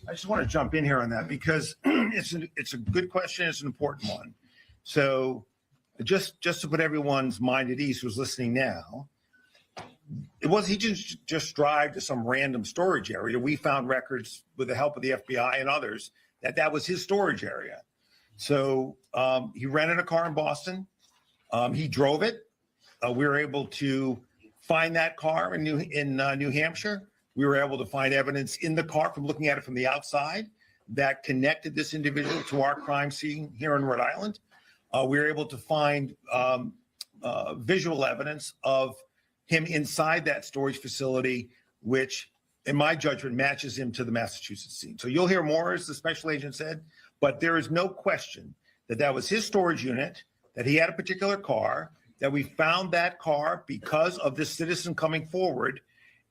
I just want to jump in here on that because it's a good question. It's an important one. So just to put everyone's mind at ease who's listening now, he just drive to some random storage area. We found records with the help of the FBI and others that was his storage area. So he rented a car in Boston. He drove it. We were able to find that car in New Hampshire. We were able to find evidence in the car from looking at it from the outside that connected this individual to our crime scene here in Rhode Island. We were able to find visual evidence of him inside that storage facility, which in my judgment matches him to the Massachusetts scene. So you'll hear more, as the special agent said, but there is no question that was his storage unit, that he had a particular car, that we found that car because of this citizen coming forward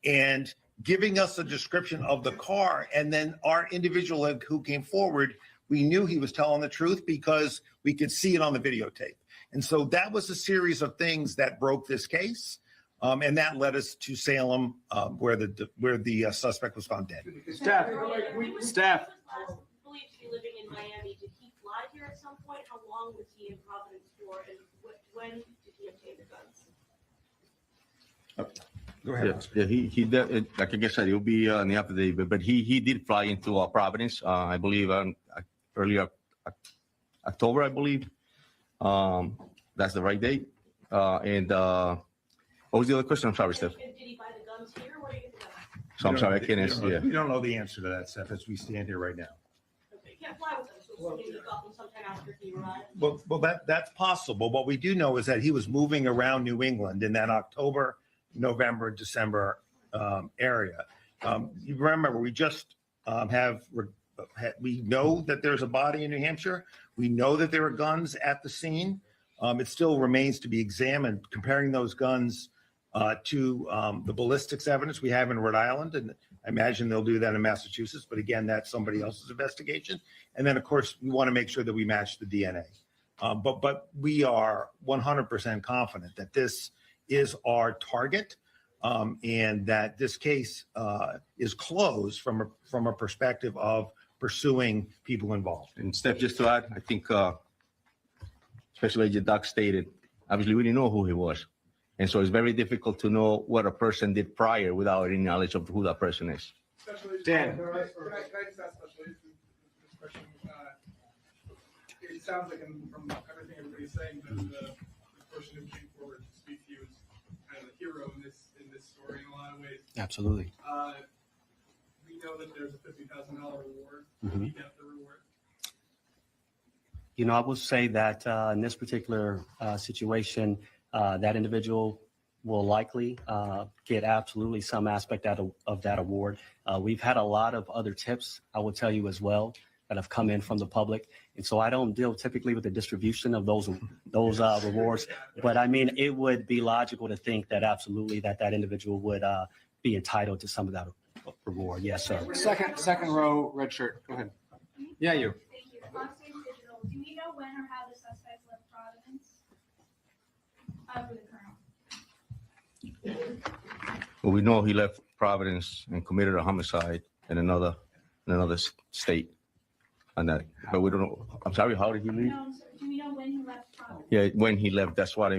and giving us a description of the car. And then our individual who came forward, we knew he was telling the truth because we could see it on the videotape. And so that was a series of things that broke this case. And that led us to Salem, where the suspect was found dead. Staff. Believed to be living in Miami. Did he fly here at some point? How long was he in Providence for? And when did he obtain the guns? Go ahead. Yeah, he did, like I said, he'll be in the affidavit, but he did fly into Providence, I believe, earlier October, I believe. That's the right date. And what was the other question? I'm sorry, Steph. Did he buy the guns here? Where did he get the guns? So I'm sorry, I can't answer. Yeah. We don't know the answer to that, Steph, as we stand here right now. Okay, you can't fly with them, so assuming he got them sometime after he arrived. Well, that's possible. What we do know is that he was moving around New England in that October, November, December area. You remember, we just we know that there's a body in New Hampshire. We know that there are guns at the scene. It still remains to be examined, comparing those guns to the ballistics evidence we have in Rhode Island. And I imagine they'll do that in Massachusetts. But again, that's somebody else's investigation. And then, of course, we want to make sure that we match the DNA. But we are 100% confident that this is our target, and that this case is closed from a perspective of pursuing people involved. And Steph, just to add, I think Special Agent Doc stated, obviously we didn't know who he was. And so it's very difficult to know what a person did prior without any knowledge of who that person is. Dan. Can I just ask Special Agent this question? It sounds like from everything everybody's saying that the person who came forward to speak to you is kind of a hero in this story in a lot of ways. Absolutely. We know that there's a $50,000 reward. Mhm. Did he get the reward? You know, I will say that in this particular situation, that individual will likely get absolutely some aspect out of that award. We've had a lot of other tips, I will tell you as well, that have come in from the public. And so I don't deal typically with the distribution of those rewards. But I mean, it would be logical to think that absolutely that individual would be entitled to some of that reward. Yes, sir. Second row, red shirt. Go ahead. Yeah, you. Thank you. Fox News Digital, do we know when or how the suspect left Providence? For the colonel. Well, we know he left Providence and committed a homicide in another state. On that, but we don't know. I'm sorry, how did he leave? No, do we know when he left Providence? Yeah, when he left, that's what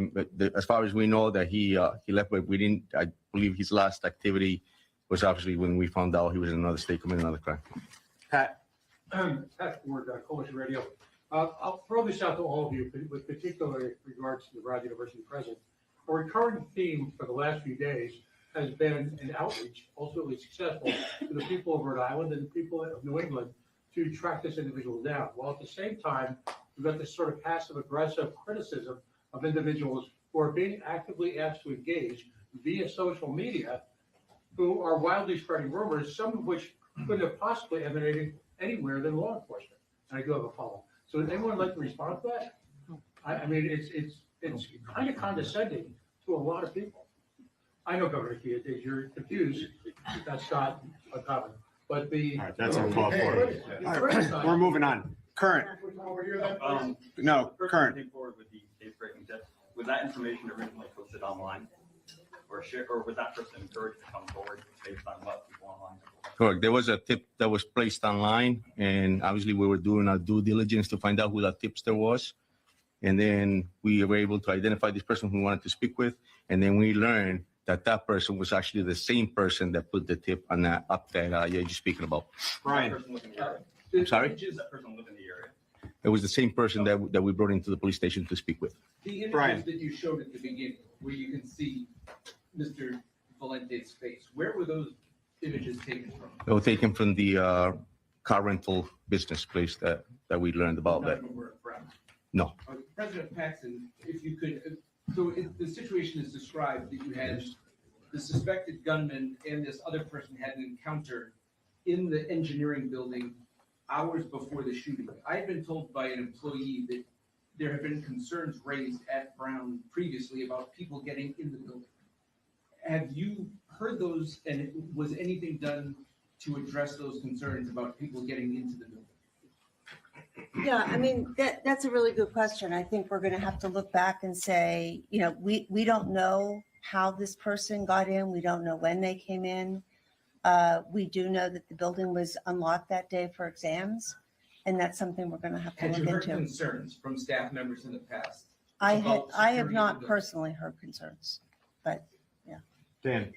as far as we know that he left, but we didn't, I believe his last activity was obviously when we found out he was in another state committing another crime. Pat. Pat Ford, Coalition Radio. I'll throw this out to all of you, with particular regards to the Brown University president. A recurring theme for the last few days has been an outreach, ultimately successful, to the people of Rhode Island and the people of New England to track this individual down. While at the same time, we've got this sort of passive aggressive criticism of individuals who are being actively asked to engage via social media, who are wildly spreading rumors, some of which couldn't have possibly emanated anywhere than law enforcement. And I do have a follow-up. So would anyone like to respond to that? I mean, it's kind of condescending to a lot of people. I know, Governor Key, if you're confused, that's not uncommon, but the. All right, that's uncalled for. All right, we're moving on. Current. No, current. Came forward with the case breaking tip. Was that information originally posted online? Or was that person encouraged to come forward based on what people online? Correct. There was a tip that was placed online, and obviously we were doing our due diligence to find out who that tipster was. And then we were able to identify this person who we wanted to speak with. And then we learned that that person was actually the same person that put the tip on that up that you're speaking about. Brian. I'm sorry? Does that person live in the area? It was the same person that we brought into the police station to speak with. The Brian. images that you showed at the beginning, where you can see Mr. Valente's face, where were those images taken from? They were taken from the car rental business place that we learned about None that. of them were from. No. President Paxton, if you could, so the situation is described that you had the suspected gunman and this other person had an encounter in the engineering building hours before the shooting. I've been told by an employee that there have been concerns raised at Brown previously about people getting in the building. Have you heard those, and was anything done to address those concerns about people getting into the building? Yeah, I mean, that's a really good question. I think we're going to have to look back and say, you know, we don't know how this person got in. We don't know when they came in. We do know that the building was unlocked that day for exams, and that's something we're going to have to Had you look heard into. concerns from staff members in the past? I about have security of not the building? personally heard concerns, but yeah. Dan.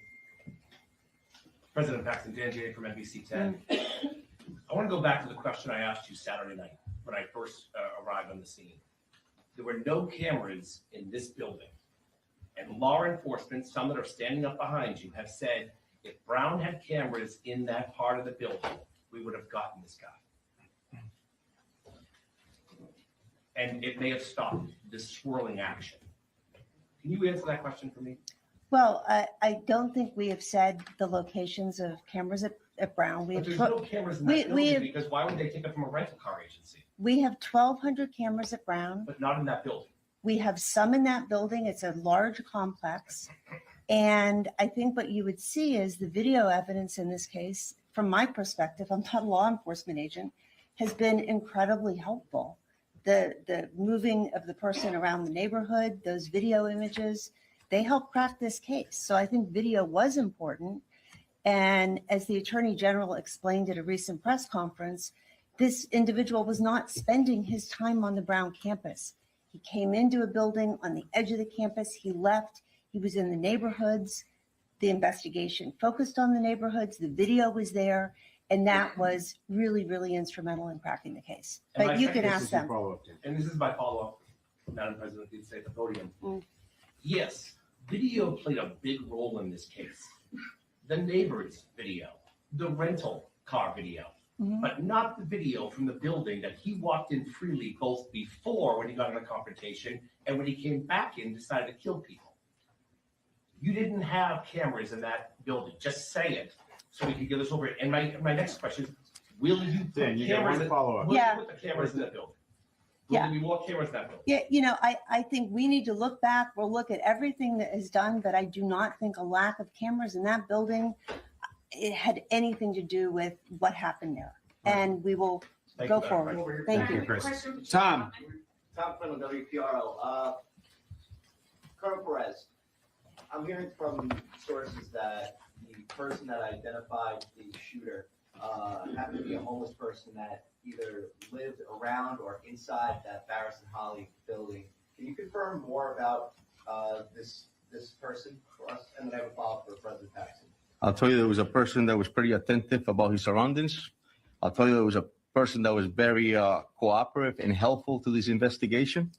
President Paxton, Dan Jay from NBC 10. I want to go back to the question I asked you Saturday night when I first arrived on the scene. There were no cameras in this building. And law enforcement, some that are standing up behind you, have said, if Brown had cameras in that part of the building, we would have gotten this guy. And it may have stopped this swirling action. Can you answer that question for me? Well, I don't think we have said the locations of cameras at Brown. We But have there's no cameras in that we building have because why would they take it from a rental car agency? we have 1,200 cameras at Brown. But not in that building. We have some in that building. It's a large complex. And I think what you would see is the video evidence in this case, from my perspective, I'm not a law enforcement agent, has been incredibly helpful. The moving of the person around the neighborhood, those video images, they help craft this case. So I think video was important. And as the Attorney General explained at a recent press conference, this individual was not spending his time on the Brown campus. He came into a building on the edge of the campus. He left. He was in the neighborhoods. The investigation focused on the neighborhoods. The video was there. And that was really, really instrumental in cracking the case. And But my you second- can ask them. And this is my follow-up, Madam President, you'd say at the podium. Mm. Yes, video played a big role in this case. The neighbor's video, the rental car video, Mhm. but not the video from the building that he walked in freely both before when he got in a confrontation and when he came back in and decided to kill people. You didn't have cameras in that building, just say it, so we can get this over. And my next question is, will you put Dan, you got cameras one in- follow-up. will you Yeah. put the cameras in that building? Will Yeah. there be more cameras in that building? Yeah, you know, I think we need to look back. We'll look at everything that is done, but I do not think a lack of cameras in that building, it had anything to do with what happened there. And we will Thank go you, Madam forward. President. Thank you. Chris. Tom. Tom Flynn, WPRO. Colonel Perez, I'm hearing from sources that the person that identified the shooter happened to be a homeless person that either lived around or inside that Barris and Holly building. Can you confirm more about this person for us? And then I have a follow-up for President Paxton. I'll tell you, there was a person that was pretty attentive about his surroundings. I'll tell you, there was a person that was very cooperative and helpful to this investigation.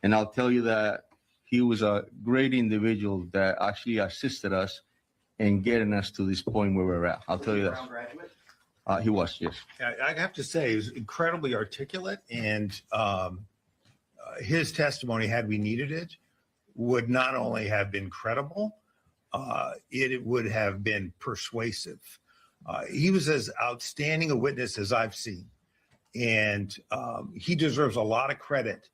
And I'll tell you that he was a great individual that actually assisted us and getting us to this point where we're at. I'll tell you that. Brown graduate? He was, yes. I have to say, he was incredibly articulate, and his testimony, had we needed it, would not only have been credible, it would have been persuasive. He was as outstanding a witness as I've seen, and he deserves a lot of credit.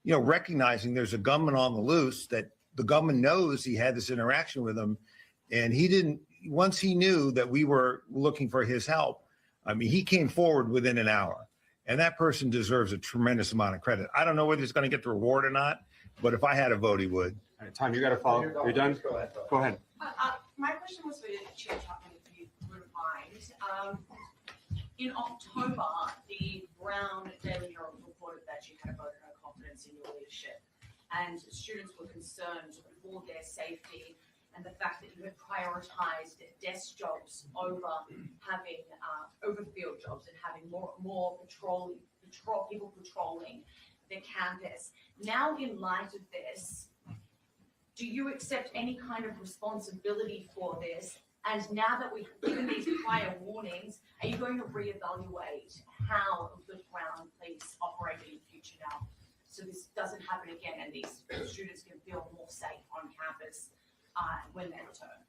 You know, recognizing there's a gunman on the loose, that the gunman knows he had this interaction with him, and he didn't. Once he knew that we were looking for his help, I mean, he came forward within an hour, and that person deserves a tremendous amount of credit. I don't know whether he's going to get the reward or not, but if I had a vote, he would. All right, Tom, you got to follow. Are you done? Go ahead. My question was for Chair Chapman, if you wouldn't mind. In October, the Brown Daily Herald reported that you had a vote of no confidence in your leadership, and students were concerned for their safety and the fact that you had prioritized desk jobs over having over field jobs and having more people patrolling the campus. Now, in light of this, do you accept any kind of responsibility for this? And now that we've given these prior warnings, are you going to reevaluate how the Brown Police operate in the future now, so this doesn't happen again and these students can feel more safe on campus when they return?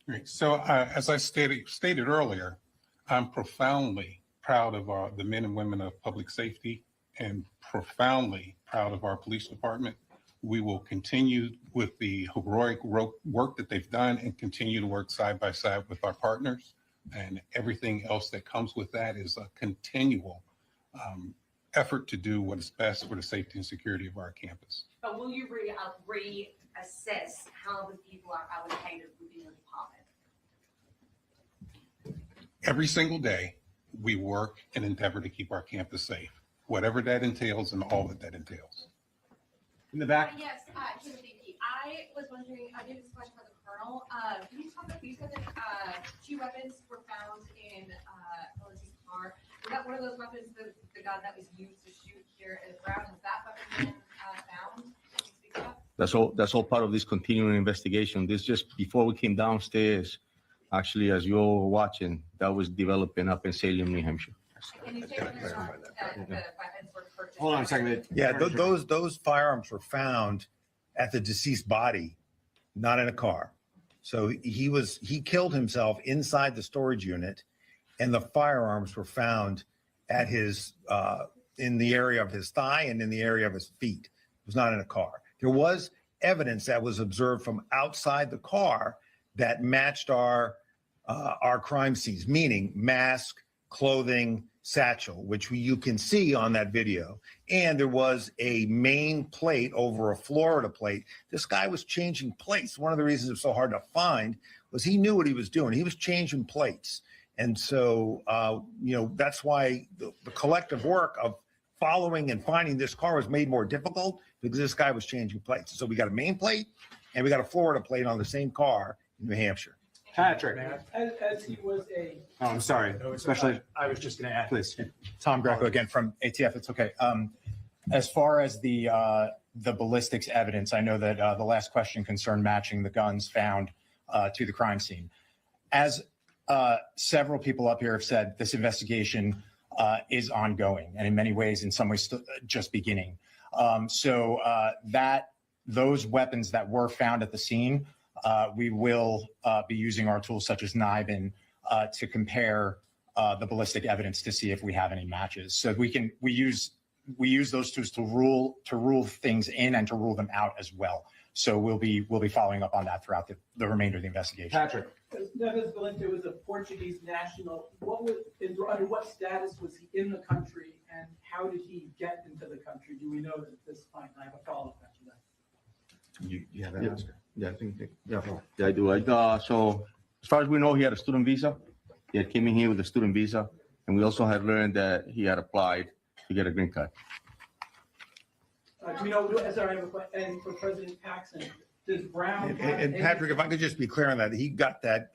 Great. So as I stated earlier, I'm profoundly proud of the men and women of public safety and profoundly proud of our police department. We will continue with the heroic work that they've done and continue to work side by side with our partners. And everything else that comes with that is a continual effort to do what is best for the safety and security of our campus. But will you reassess how the people are allocated within your department? Every single day, we work and endeavor to keep our campus safe, whatever that entails and all that entails. In the back. Yes, Timothy, I was wondering, I did this question for the Colonel. Can you talk about, you said that 2 weapons were found in Melissa's car. Was that one of those weapons, the gun that was used to shoot here at Brown? Has that weapon been found? Can you speak to that? That's all part of this continuing investigation. This just before we came downstairs, actually, as you all were watching, that was developing up in Salem, New Hampshire. Can you say whether or not that the weapons were purchased? Hold on a second. Yeah, those firearms were found at the deceased body, not in a car. So he killed himself inside the storage unit, and the firearms were found at his in the area of his thigh and in the area of his feet. It was not in a car. There was evidence that was observed from outside the car that matched our crime scenes, meaning mask, clothing, satchel, which you can see on that video. And there was a main plate over a Florida plate. This guy was changing plates. One of the reasons it was so hard to find was he knew what he was doing. He was changing plates. And so, that's why the collective work of following and finding this car was made more difficult, because this guy was changing plates. So we got a main plate and we got a Florida plate on the same car in New Hampshire. Patrick. As he was a. Oh, I'm sorry. Especially. I was just going to add. Please. Tom Greco again from ATF. It's okay. As far as the ballistics evidence, I know that the last question concerned matching the guns found to the crime scene. As several people up here have said, this investigation is ongoing, and in many ways, in some ways, just beginning. So those weapons that were found at the scene, we will be using our tools such as NIBIN to compare the ballistic evidence to see if we have any matches. So we use those tools to rule things in and to rule them out as well. So we'll be following up on that throughout the remainder of the investigation. Patrick. Neves Valente was a Portuguese national. Under what status was he in the country, and how did he get into the country? Do we know at this point? I have a follow-up after that. You have an answer? Yeah, I think, yeah, I do. So as far as we know, he had a student visa. He had came in here with a student visa, and we also had learned that he had applied to get a green card. Do we know, sorry, I have a question, and for President Paxson, does Brown have And Patrick, if I could just be clear on that, he got that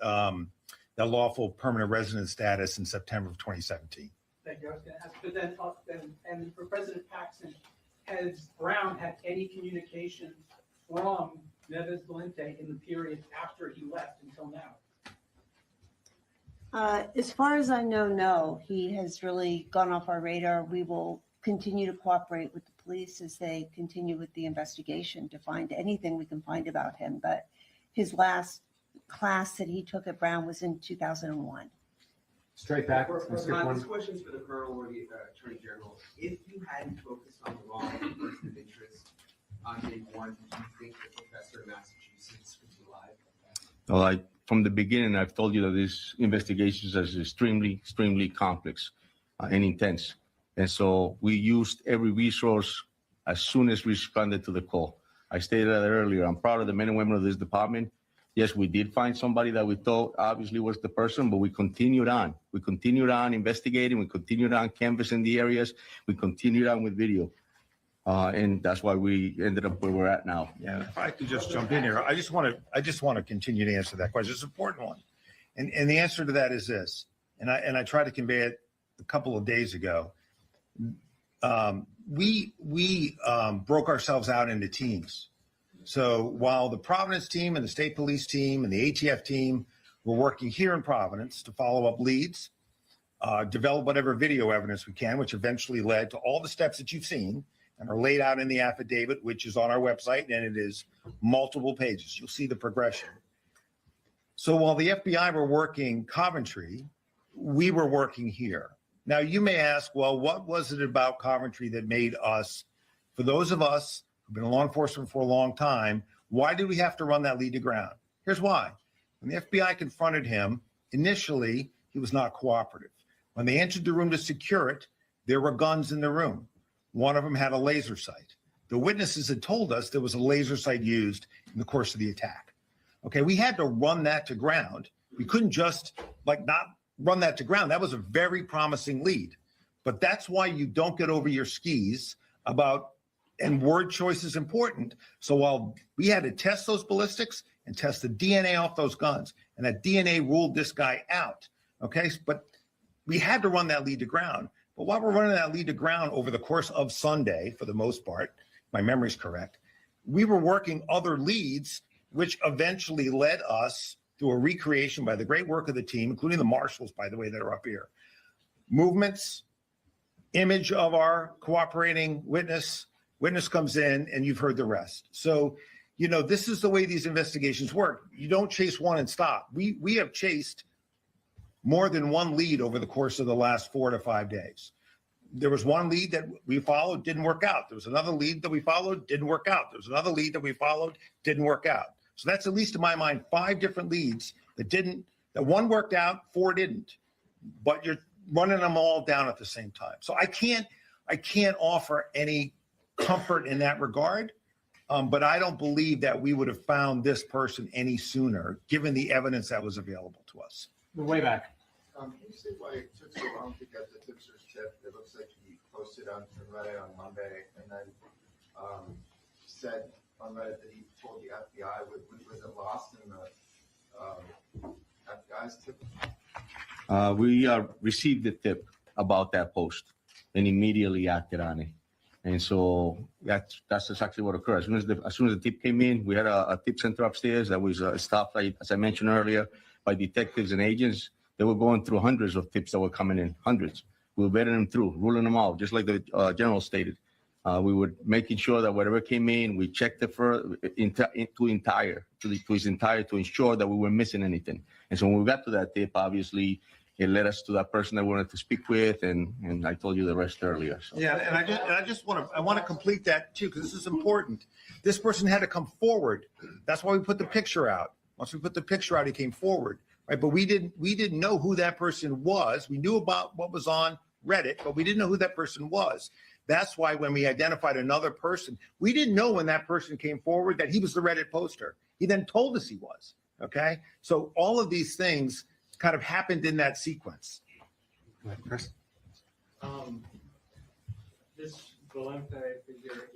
lawful permanent resident status in September of 2017. Thank you. I was going to ask, but then, and for President Paxson, has Brown had any communication from Neves Valente in the period after he left until now? As far as I know, no, he has really gone off our radar. We will continue to cooperate with the police as they continue with the investigation to find anything we can find about him. But his last class that he took at Brown was in 2001. Straight back. This question's for the Colonel or the Attorney General. If you hadn't focused on the wrong person of interest on day one, do you think the professor in Massachusetts would be alive? From the beginning, I've told you that this investigation is extremely complex and intense. And so we used every resource as soon as we responded to the call. I stated that earlier. I'm proud of the men and women of this department. Yes, we did find somebody that we thought obviously was the person, but we continued on. We continued on investigating. We continued on canvassing the areas. We continued on with video. And that's why we ended up where we're at now. Yeah, if I could just jump in here, I just want to continue to answer that question. It's an important one. And the answer to that is this, and I tried to convey it a couple of days ago. We broke ourselves out into teams. So while the Providence team and the state police team and the ATF team were working here in Providence to follow up leads, develop whatever video evidence we can, which eventually led to all the steps that you've seen and are laid out in the affidavit, which is on our website, and it is multiple pages. You'll see the progression. So while the FBI were working Coventry, we were working here. Now, you may ask, well, what was it about Coventry that made us, for those of us who've been in law enforcement for a long time, why did we have to run that lead to ground? Here's why. When the FBI confronted him, initially, he was not cooperative. When they entered the room to secure it, there were guns in the room. One of them had a laser sight. The witnesses had told us there was a laser sight used in the course of the attack. Okay, we had to run that to ground. We couldn't just not run that to ground. That was a very promising lead. But that's why you don't get over your skis about, and word choice is important. So while we had to test those ballistics and test the DNA off those guns, and that DNA ruled this guy out, okay? But we had to run that lead to ground. But while we're running that lead to ground over the course of Sunday, for the most part, my memory's correct, we were working other leads, which eventually led us through a recreation by the great work of the team, including the marshals, by the way, that are up here. Movements, image of our cooperating witness comes in, and you've heard the rest. So, this is the way these investigations work. You don't chase one and stop. We have chased more than one lead over the course of the last 4 to 5 days. There was one lead that we followed, didn't work out. There was another lead that we followed, didn't work out. There was another lead that we followed, didn't work out. So that's, at least in my mind, 5 different leads that one worked out, 4 didn't. But you're running them all down at the same time. So I can't offer any comfort in that regard. But I don't believe that we would have found this person any sooner, given the evidence that was available to us. We're way back. Can you say why it took so long to get the tipster's tip? It looks like he posted on Reddit on Monday and then said on Reddit that he told the FBI. Was it lost in the FBI's tip? We received the tip about that post and immediately acted on it. And so that's exactly what occurred. As soon as the tip came in, we had a tip center upstairs that was staffed, as I mentioned earlier, by detectives and agents. They were going through hundreds of tips that were coming in, hundreds. We were vetting them through, ruling them out, just like the general stated. We were making sure that whatever came in, we checked it to its entire to ensure that we weren't missing anything. And so when we got to that tip, obviously, it led us to that person that we wanted to speak with, and I told you the rest earlier. So. Yeah, and I want to complete that too, because this is important. This person had to come forward. That's why we put the picture out. Once we put the picture out, he came forward, right? But we didn't know who that person was. We knew about what was on Reddit, but we didn't know who that person was. That's why when we identified another person, we didn't know when that person came forward that he was the Reddit poster. He then told us he was, okay? So all of these things kind of happened in that sequence. Go ahead, Chris. This Valente figure,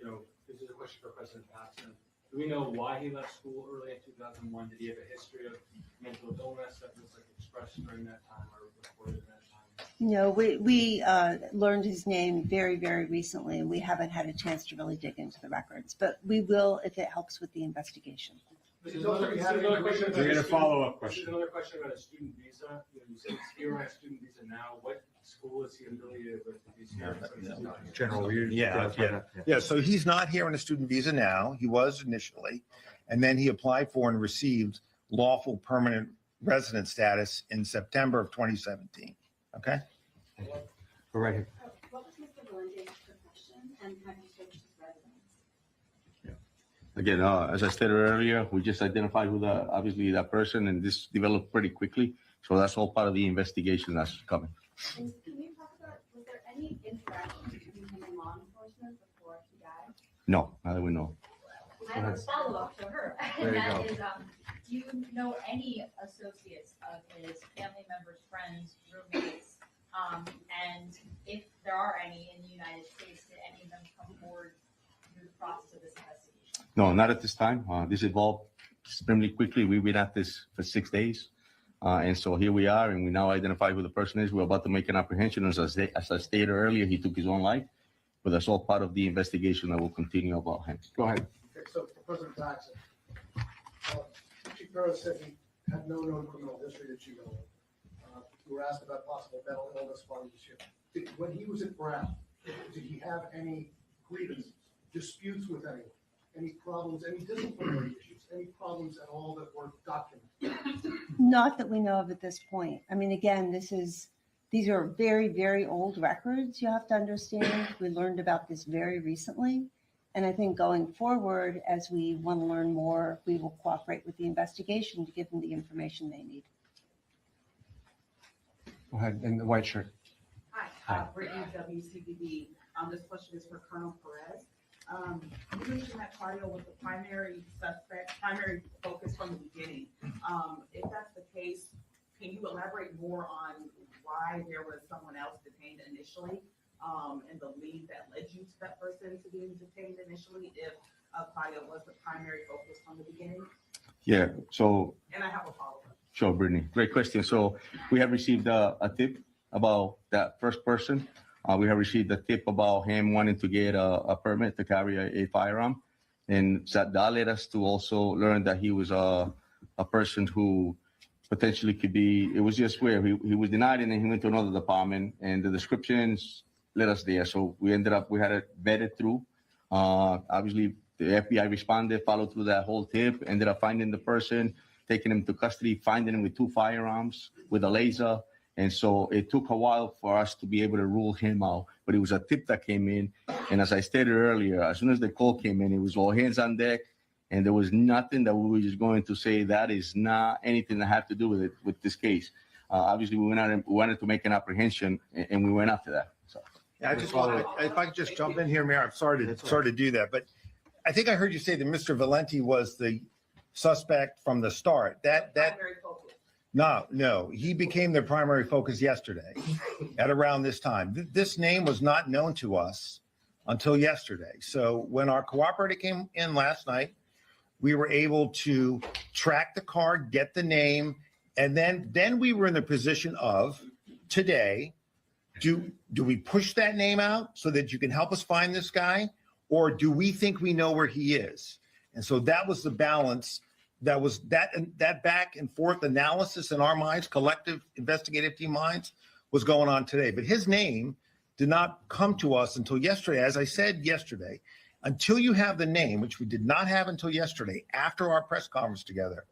this is a question for President Paxson. Do we know why he left school early in 2001? Did he have a history of mental illness that was expressed during that time or reported at that time? No, we learned his name very, very recently, and we haven't had a chance to really dig into the records, but we will if it helps with the investigation. This is another question about We're gonna a student- follow-up This is question. another question about a student visa. You said he's here on a student visa now. What school is he affiliated with? If he's here? General, Yeah, so he's not here on a student visa now. He was initially. And then he applied for and received lawful permanent resident status in September of 2017. Okay? Go right here. What was Mr. Valente's profession and have you searched his residence? Again, as I stated earlier, we just identified who obviously that person, and this developed pretty quickly. So that's all part of the investigation that's coming. And can you talk about, was there any interaction between him and law enforcement before he died? No, not that we know. I have a follow-up to her. There you That go. is, do you know any associates of his family members, friends, roommates? And if there are any in the United States, did any of them come forward through the process of this investigation? No, not at this time. This evolved extremely quickly. We've been at this for 6 days. And so here we are, and we now identify who the person is. We're about to make an apprehension. As I stated earlier, he took his own life, but that's all part of the investigation that will continue about him. Go ahead. Okay, so President Jackson, Chief Barrow said he had no known criminal history that you know of. You were asked about possible mental illness while he was here. When he was at Brown, did he have any grievances, disputes with anyone, any problems, any disciplinary issues, any problems at all that were documented? Not that we know of at this point. I mean, again, these are very, very old records. You have to understand. We learned about this very recently. And I think going forward, as we want to learn more, we will cooperate with the investigation to give them the information they need. Go ahead, in the white shirt. Hi, Brittany, WCBB. This question is for Colonel Perez. You mentioned that cardio was the primary suspect, primary focus from the beginning. If that's the case, can you elaborate more on why there was someone else detained initially? And the lead that led you to that person to being detained initially, if cardio was the primary focus from the beginning? Yeah, so And I have a follow-up. sure, Brittany. Great question. So we have received a tip about that first person. We have received a tip about him wanting to get a permit to carry a firearm. And that led us to also learn that he was a person who potentially could be, it was just where he was denied and then he went to another department and the descriptions led us there. So we had it vetted through. Obviously, the FBI responded, followed through that whole tip, ended up finding the person, taking him to custody, finding him with 2 firearms, with a laser. And so it took a while for us to be able to rule him out. But it was a tip that came in. And as I stated earlier, as soon as the call came in, it was all hands on deck. And there was nothing that we were just going to say that is not anything that had to do with it, with this case. Obviously, we wanted to make an apprehension, and we went after that. So. Yeah, I just want, if I could just jump in here, Mayor, I'm sorry to do that, but I think I heard you say that Mr. Valenti was the suspect from the start. Primary focus. No, he became the primary focus yesterday at around this time. This name was not known to us until yesterday. So when our cooperator came in last night, we were able to track the car, get the name, and then we were in the position of today, do we push that name out so that you can help us find this guy? Or do we think we know where he is? And so that was the balance. That was that back and forth analysis in our minds, collective investigative team minds, was going on today. But his name did not come to us until yesterday. As I said yesterday, until you have the name, which we did not have until yesterday, after our press conference together,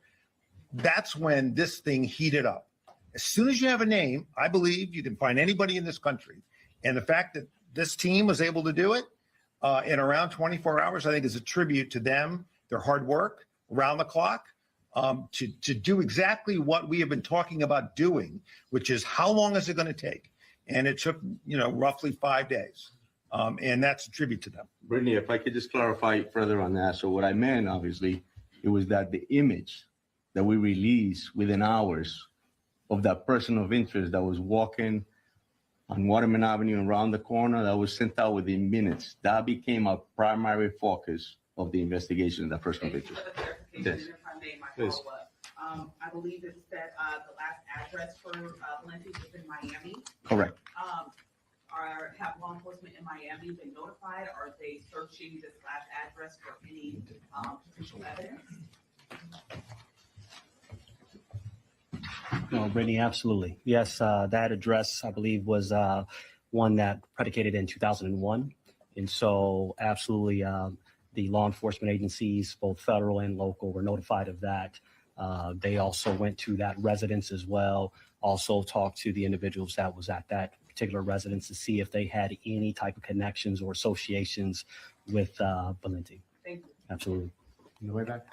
that's when this thing heated up. As soon as you have a name, I believe you can find anybody in this country. And the fact that this team was able to do it in around 24 hours, I think is a tribute to them, their hard work around the clock, to do exactly what we have been talking about doing, which is how long is it going to take? And it took, roughly 5 days. And that's a tribute to them. Brittany, if I could just clarify further on that. So what I meant, obviously, it was that the image that we released within hours of that person of interest that was walking on Waterman Avenue around the corner, that was sent out within minutes. That became a primary focus of the investigation, that person of interest. For the clarification, if I may, my Please. follow-up. I believe it said, the last address for, Valenti was in Miami. Correct. Have law enforcement in Miami been notified? Are they searching this last address for any, potential evidence? No, Brittany, absolutely. Yes, that address, I believe, was one that predicated in 2001. And so absolutely, the law enforcement agencies, both federal and local, were notified of that. They also went to that residence as well, also talked to the individuals that was at that particular residence to see if they had any type of connections or associations with Valenti. Thank you. Absolutely. In the way back.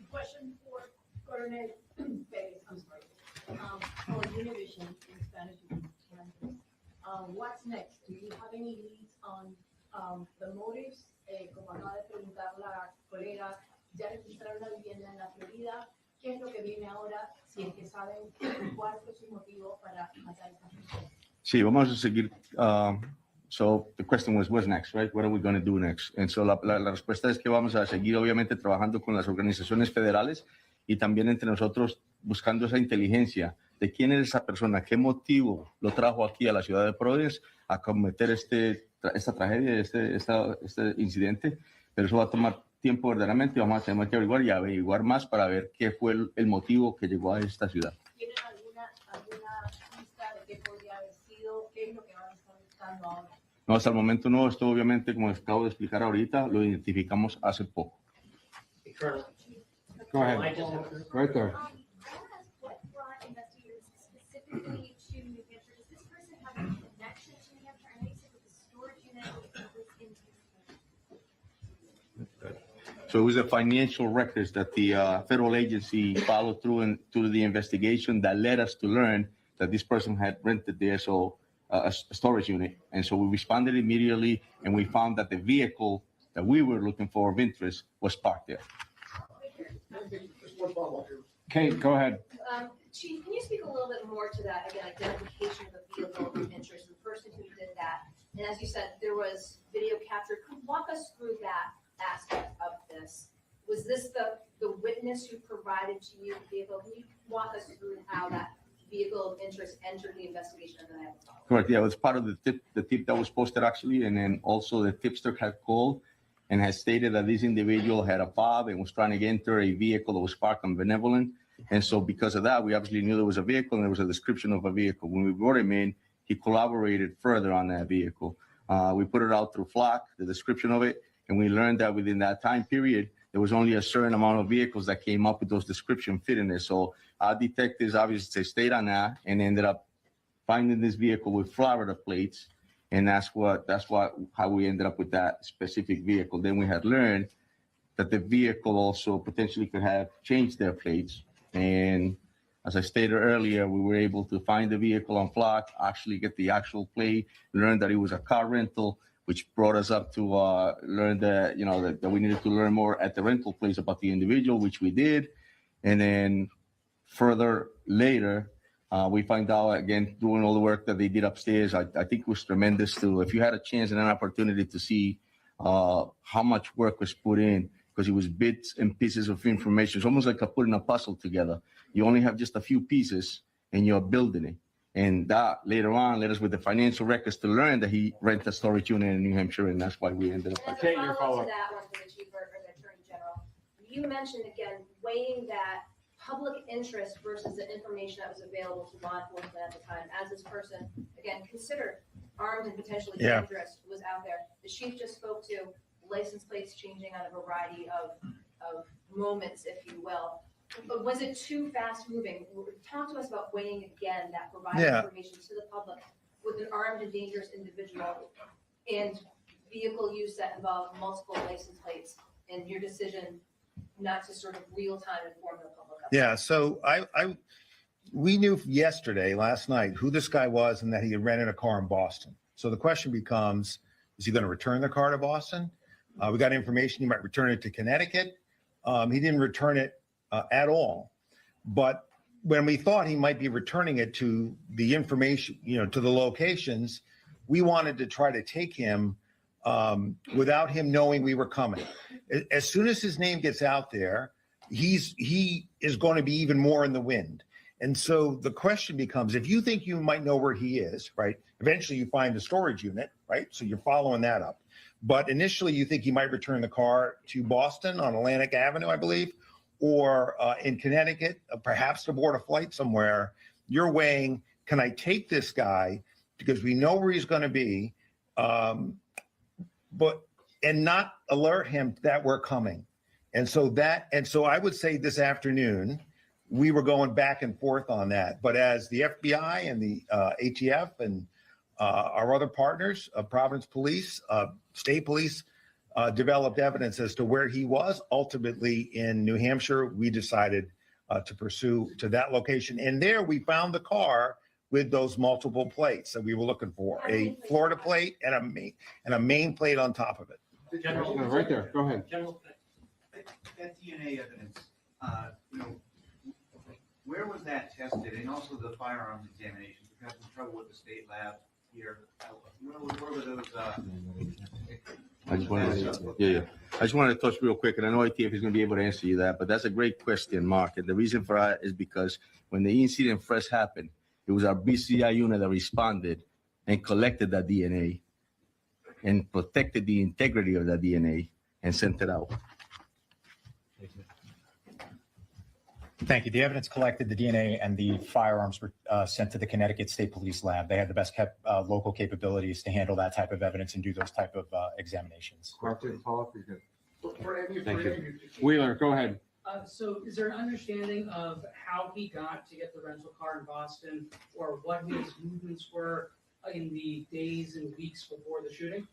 Question for Coronel Perez, I'm sorry. For Univision in Spanish, what's next? Do you have any leads on the motives? Como acaba de preguntar la colega, ya registraron la vivienda en la Florida. ¿Qué es lo que viene ahora? Si es que saben cuál fue su motivo para matar a esta persona. Sí, vamos a seguir. So the question was, what's next, right? What are we going to do next? And so la respuesta es que vamos a seguir obviamente trabajando con las organizaciones federales y también entre nosotros buscando esa inteligencia de quién es esa persona, qué motivo lo trajo aquí a la ciudad de Providence a cometer esta tragedia, este incidente. Pero eso va a tomar tiempo verdaderamente y vamos a tener que averiguar más para ver qué fue el motivo que llegó a esta ciudad. ¿Tienen alguna pista de qué podría haber sido? ¿Qué es lo que van a estar buscando ahora? No, hasta el momento no. Esto obviamente, como acabo de explicar ahorita, lo identificamos hace poco. Go ahead. Right there. What brought investigators specifically to New Hampshire? Does this person have a connection to New Hampshire? I know you said with the storage unit was in. So it was the financial records that the federal agency followed through and through the investigation that led us to learn that this person had rented there, so a storage unit. And so we responded immediately, and we found that the vehicle that we were looking for of interest was parked there. Kate, go ahead. Chief, can you speak a little bit more to that, again, identification of the vehicle of interest, the person who did that? And as you said, there was video capture. Could you walk us through that aspect of this? Was this the witness who provided to you the vehicle? Can you walk us through how that vehicle of interest entered the investigation? And then I have a follow-up. Correct. Yeah, it was part of the tip that was posted actually, and then also the tipster had called and had stated that this individual had a fob and was trying to enter a vehicle that was parked on Benevolent. And so because of that, we obviously knew there was a vehicle and there was a description of a vehicle. When we brought him in, he collaborated further on that vehicle. We put it out through Flock, the description of it, and we learned that within that time period, there was only a certain amount of vehicles that came up with those description fit in there. So our detectives obviously stayed on that and ended up finding this vehicle with Florida plates. And that's how we ended up with that specific vehicle. Then we had learned that the vehicle also potentially could have changed their plates. And as I stated earlier, we were able to find the vehicle on Flock, actually get the actual plate, learn that it was a car rental, which brought us up to learn that, that we needed to learn more at the rental place about the individual, which we did. And then further later, we find out, again, doing all the work that they did upstairs, I think it was tremendous too. If you had a chance and an opportunity to see how much work was put in, because it was bits and pieces of information. It's almost like putting a puzzle together. You only have just a few pieces and you're building it. And that later on led us with the financial records to learn that he rented a storage unit in New Hampshire, and that's why we ended up. And as a follow-up to that one for the Chief or the Attorney General, you mentioned again, weighing that public interest versus the information that was available to law enforcement at the time, as this person, again, considered armed and potentially dangerous, was out there. The Chief just spoke to license plates changing on a variety of moments, if you will. But was it too fast moving? Talk to us about weighing again that providing information to the public with an armed and dangerous individual and vehicle use that involved multiple license plates and your decision not to sort of real time inform the public. Yeah, so we knew last night, who this guy was and that he had rented a car in Boston. So the question becomes, is he going to return the car to Boston? We got information he might return it to Connecticut. He didn't return it at all. But when we thought he might be returning it to the information, to the locations, we wanted to try to take him without him knowing we were coming. As soon as his name gets out there, he is going to be even more in the wind. And so the question becomes, if you think you might know where he is, right? Eventually you find the storage unit, right? So you're following that up. But initially you think he might return the car to Boston on Atlantic Avenue, I believe, or in Connecticut, perhaps to board a flight somewhere. You're weighing, can I take this guy because we know where he's going to be, and not alert him that we're coming. And so I would say this afternoon, we were going back and forth on that. But as the FBI and the ATF and our other partners, Providence Police, State Police, developed evidence as to where he was, ultimately in New Hampshire, we decided to pursue to that location. And there we found the car with those multiple plates that we were looking for, a Florida plate and a Maine plate on top of it. General, right there, go ahead. General, that DNA evidence, where was that tested? And also the firearms examinations, we have some trouble with the state lab here. Where were those, I just wanted to touch real quick, and I know ITF is going to be able to answer you that, but that's a great question, Mark. And the reason for that is because when the incident first happened, it was our BCI unit that responded and collected that DNA and protected the integrity of that DNA and sent it out. Thank you. The evidence collected, the DNA and the firearms were sent to the Connecticut State Police Lab. They had the best kept local capabilities to handle that type of evidence and do those type of examinations. Thank you. Wheeler, go ahead. So is there an understanding of how he got to get the rental car in Boston, or what his movements were in the days and weeks before the shooting?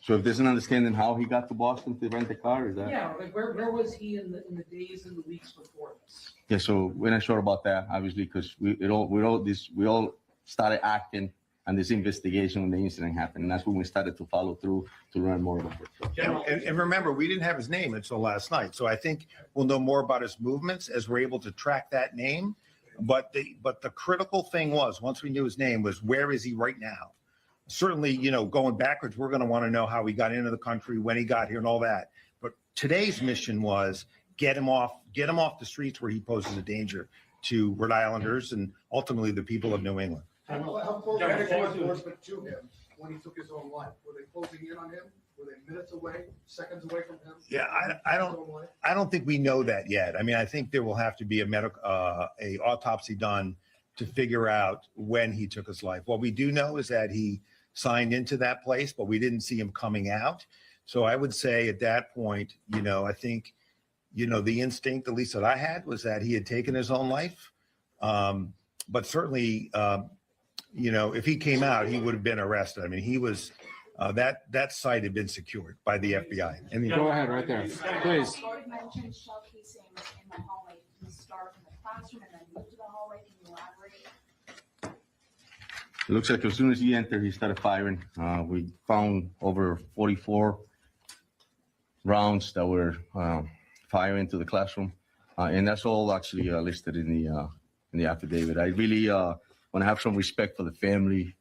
So if there's an understanding how he got to Boston to rent a car, is that? Yeah, like where was he in the days and the weeks before this? Yeah, so we're not sure about that, obviously, because we all started acting on this investigation when the incident happened, and that's when we started to follow through to learn more about it. And remember, we didn't have his name until last night. So I think we'll know more about his movements as we're able to track that name. But the critical thing was, once we knew his name, was where is he right now? Certainly, going backwards, we're going to want to know how he got into the country, when he got here and all that. But today's mission was get him off the streets where he poses a danger to Rhode Islanders and ultimately the people of New England. How close were enforcement to him when he took his own life? Were they closing in on him? Were they minutes away, seconds away from him? Yeah, I don't think we know that yet. I mean, I think there will have to be a autopsy done to figure out when he took his life. What we do know is that he signed into that place, but we didn't see him coming out. So I would say at that point, I think, the instinct, at least that I had, was that he had taken his own life. But certainly, if he came out, he would have been arrested. I mean, he was, that site had been secured by the FBI. And Go ahead, right there, please. You mentioned shell casings in the hallway. Did you start from the classroom and then move to the hallway? Can you elaborate? It looks like as soon as he entered, he started firing. We found over 44 rounds that were firing into the classroom. And that's all actually listed in the affidavit. I really want to have some respect for the family,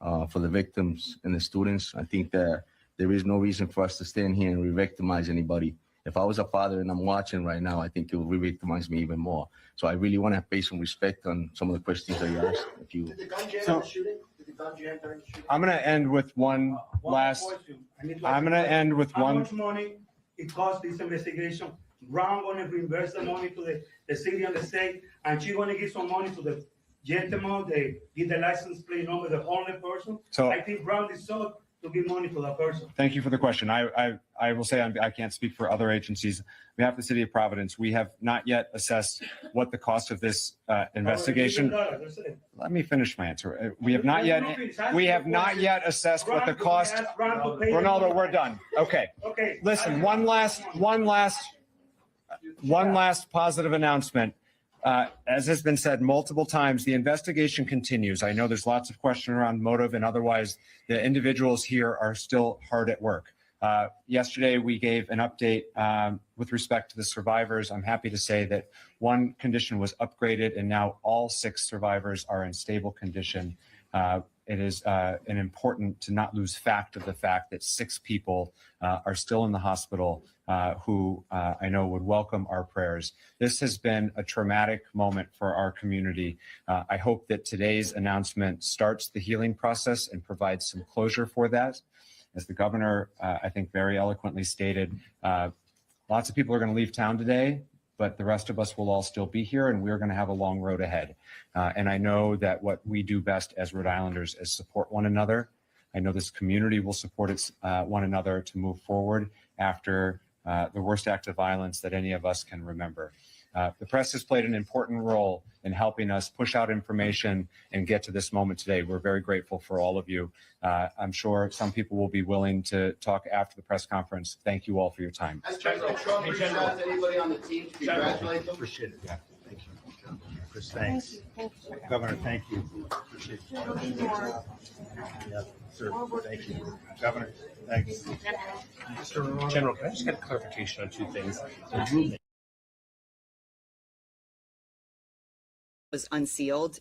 for the victims and the students. I think that there is no reason for us to stand here and re-victimize anybody. If I was a father and I'm watching right now, I think it would re-victimize me even more. So I really want to pay some respect on some of the questions that you asked. Did the gun jam So- in the shooting? Did the gun jam during the shooting? I'm going to end with one last, I'm going to end with How one. much money it cost this investigation? Brown gonna reimburse the money to the city and the state, and she gonna give some money to the gentleman, they give the license plate number, the only person. So- I think Brown deserves to give money to that person. Thank you for the question. I will say I can't speak for other agencies. On behalf of the city of Providence, we have not yet assessed what the cost of this investigation. Let me finish my answer. We have not yet assessed what the cost. Ronaldo, we're done. Okay. Okay. Listen, one last positive announcement. As has been said multiple times, the investigation continues. I know there's lots of question around motive, and otherwise the individuals here are still hard at work. Yesterday, we gave an update with respect to the survivors. I'm happy to say that one condition was upgraded, and now all 6 survivors are in stable condition. it is important to not lose fact of the fact that 6 people are still in the hospital who I know would welcome our prayers. This has been a traumatic moment for our community. I hope that today's announcement starts the healing process and provides some closure for that. As the governor, I think, very eloquently stated, lots of people are going to leave town today, but the rest of us will all still be here, and we're going to have a long road ahead. And I know that what we do best as Rhode Islanders is support one another. I know this community will support one another to move forward after the worst act of violence that any of us can remember. The press has played an important role in helping us push out information and get to this moment today. We're very grateful for all of you. I'm sure some people will be willing to talk after the press conference. Thank you all for your time. Has President Trump reached out to anybody on the team to congratulate them? Appreciate it. Yeah, thank you. Chris, thanks. Governor, thank you. Appreciate it. Yeah, sir, thank you. Governor, thanks. General, can I just get a clarification on 2 things? The roommate was unsealed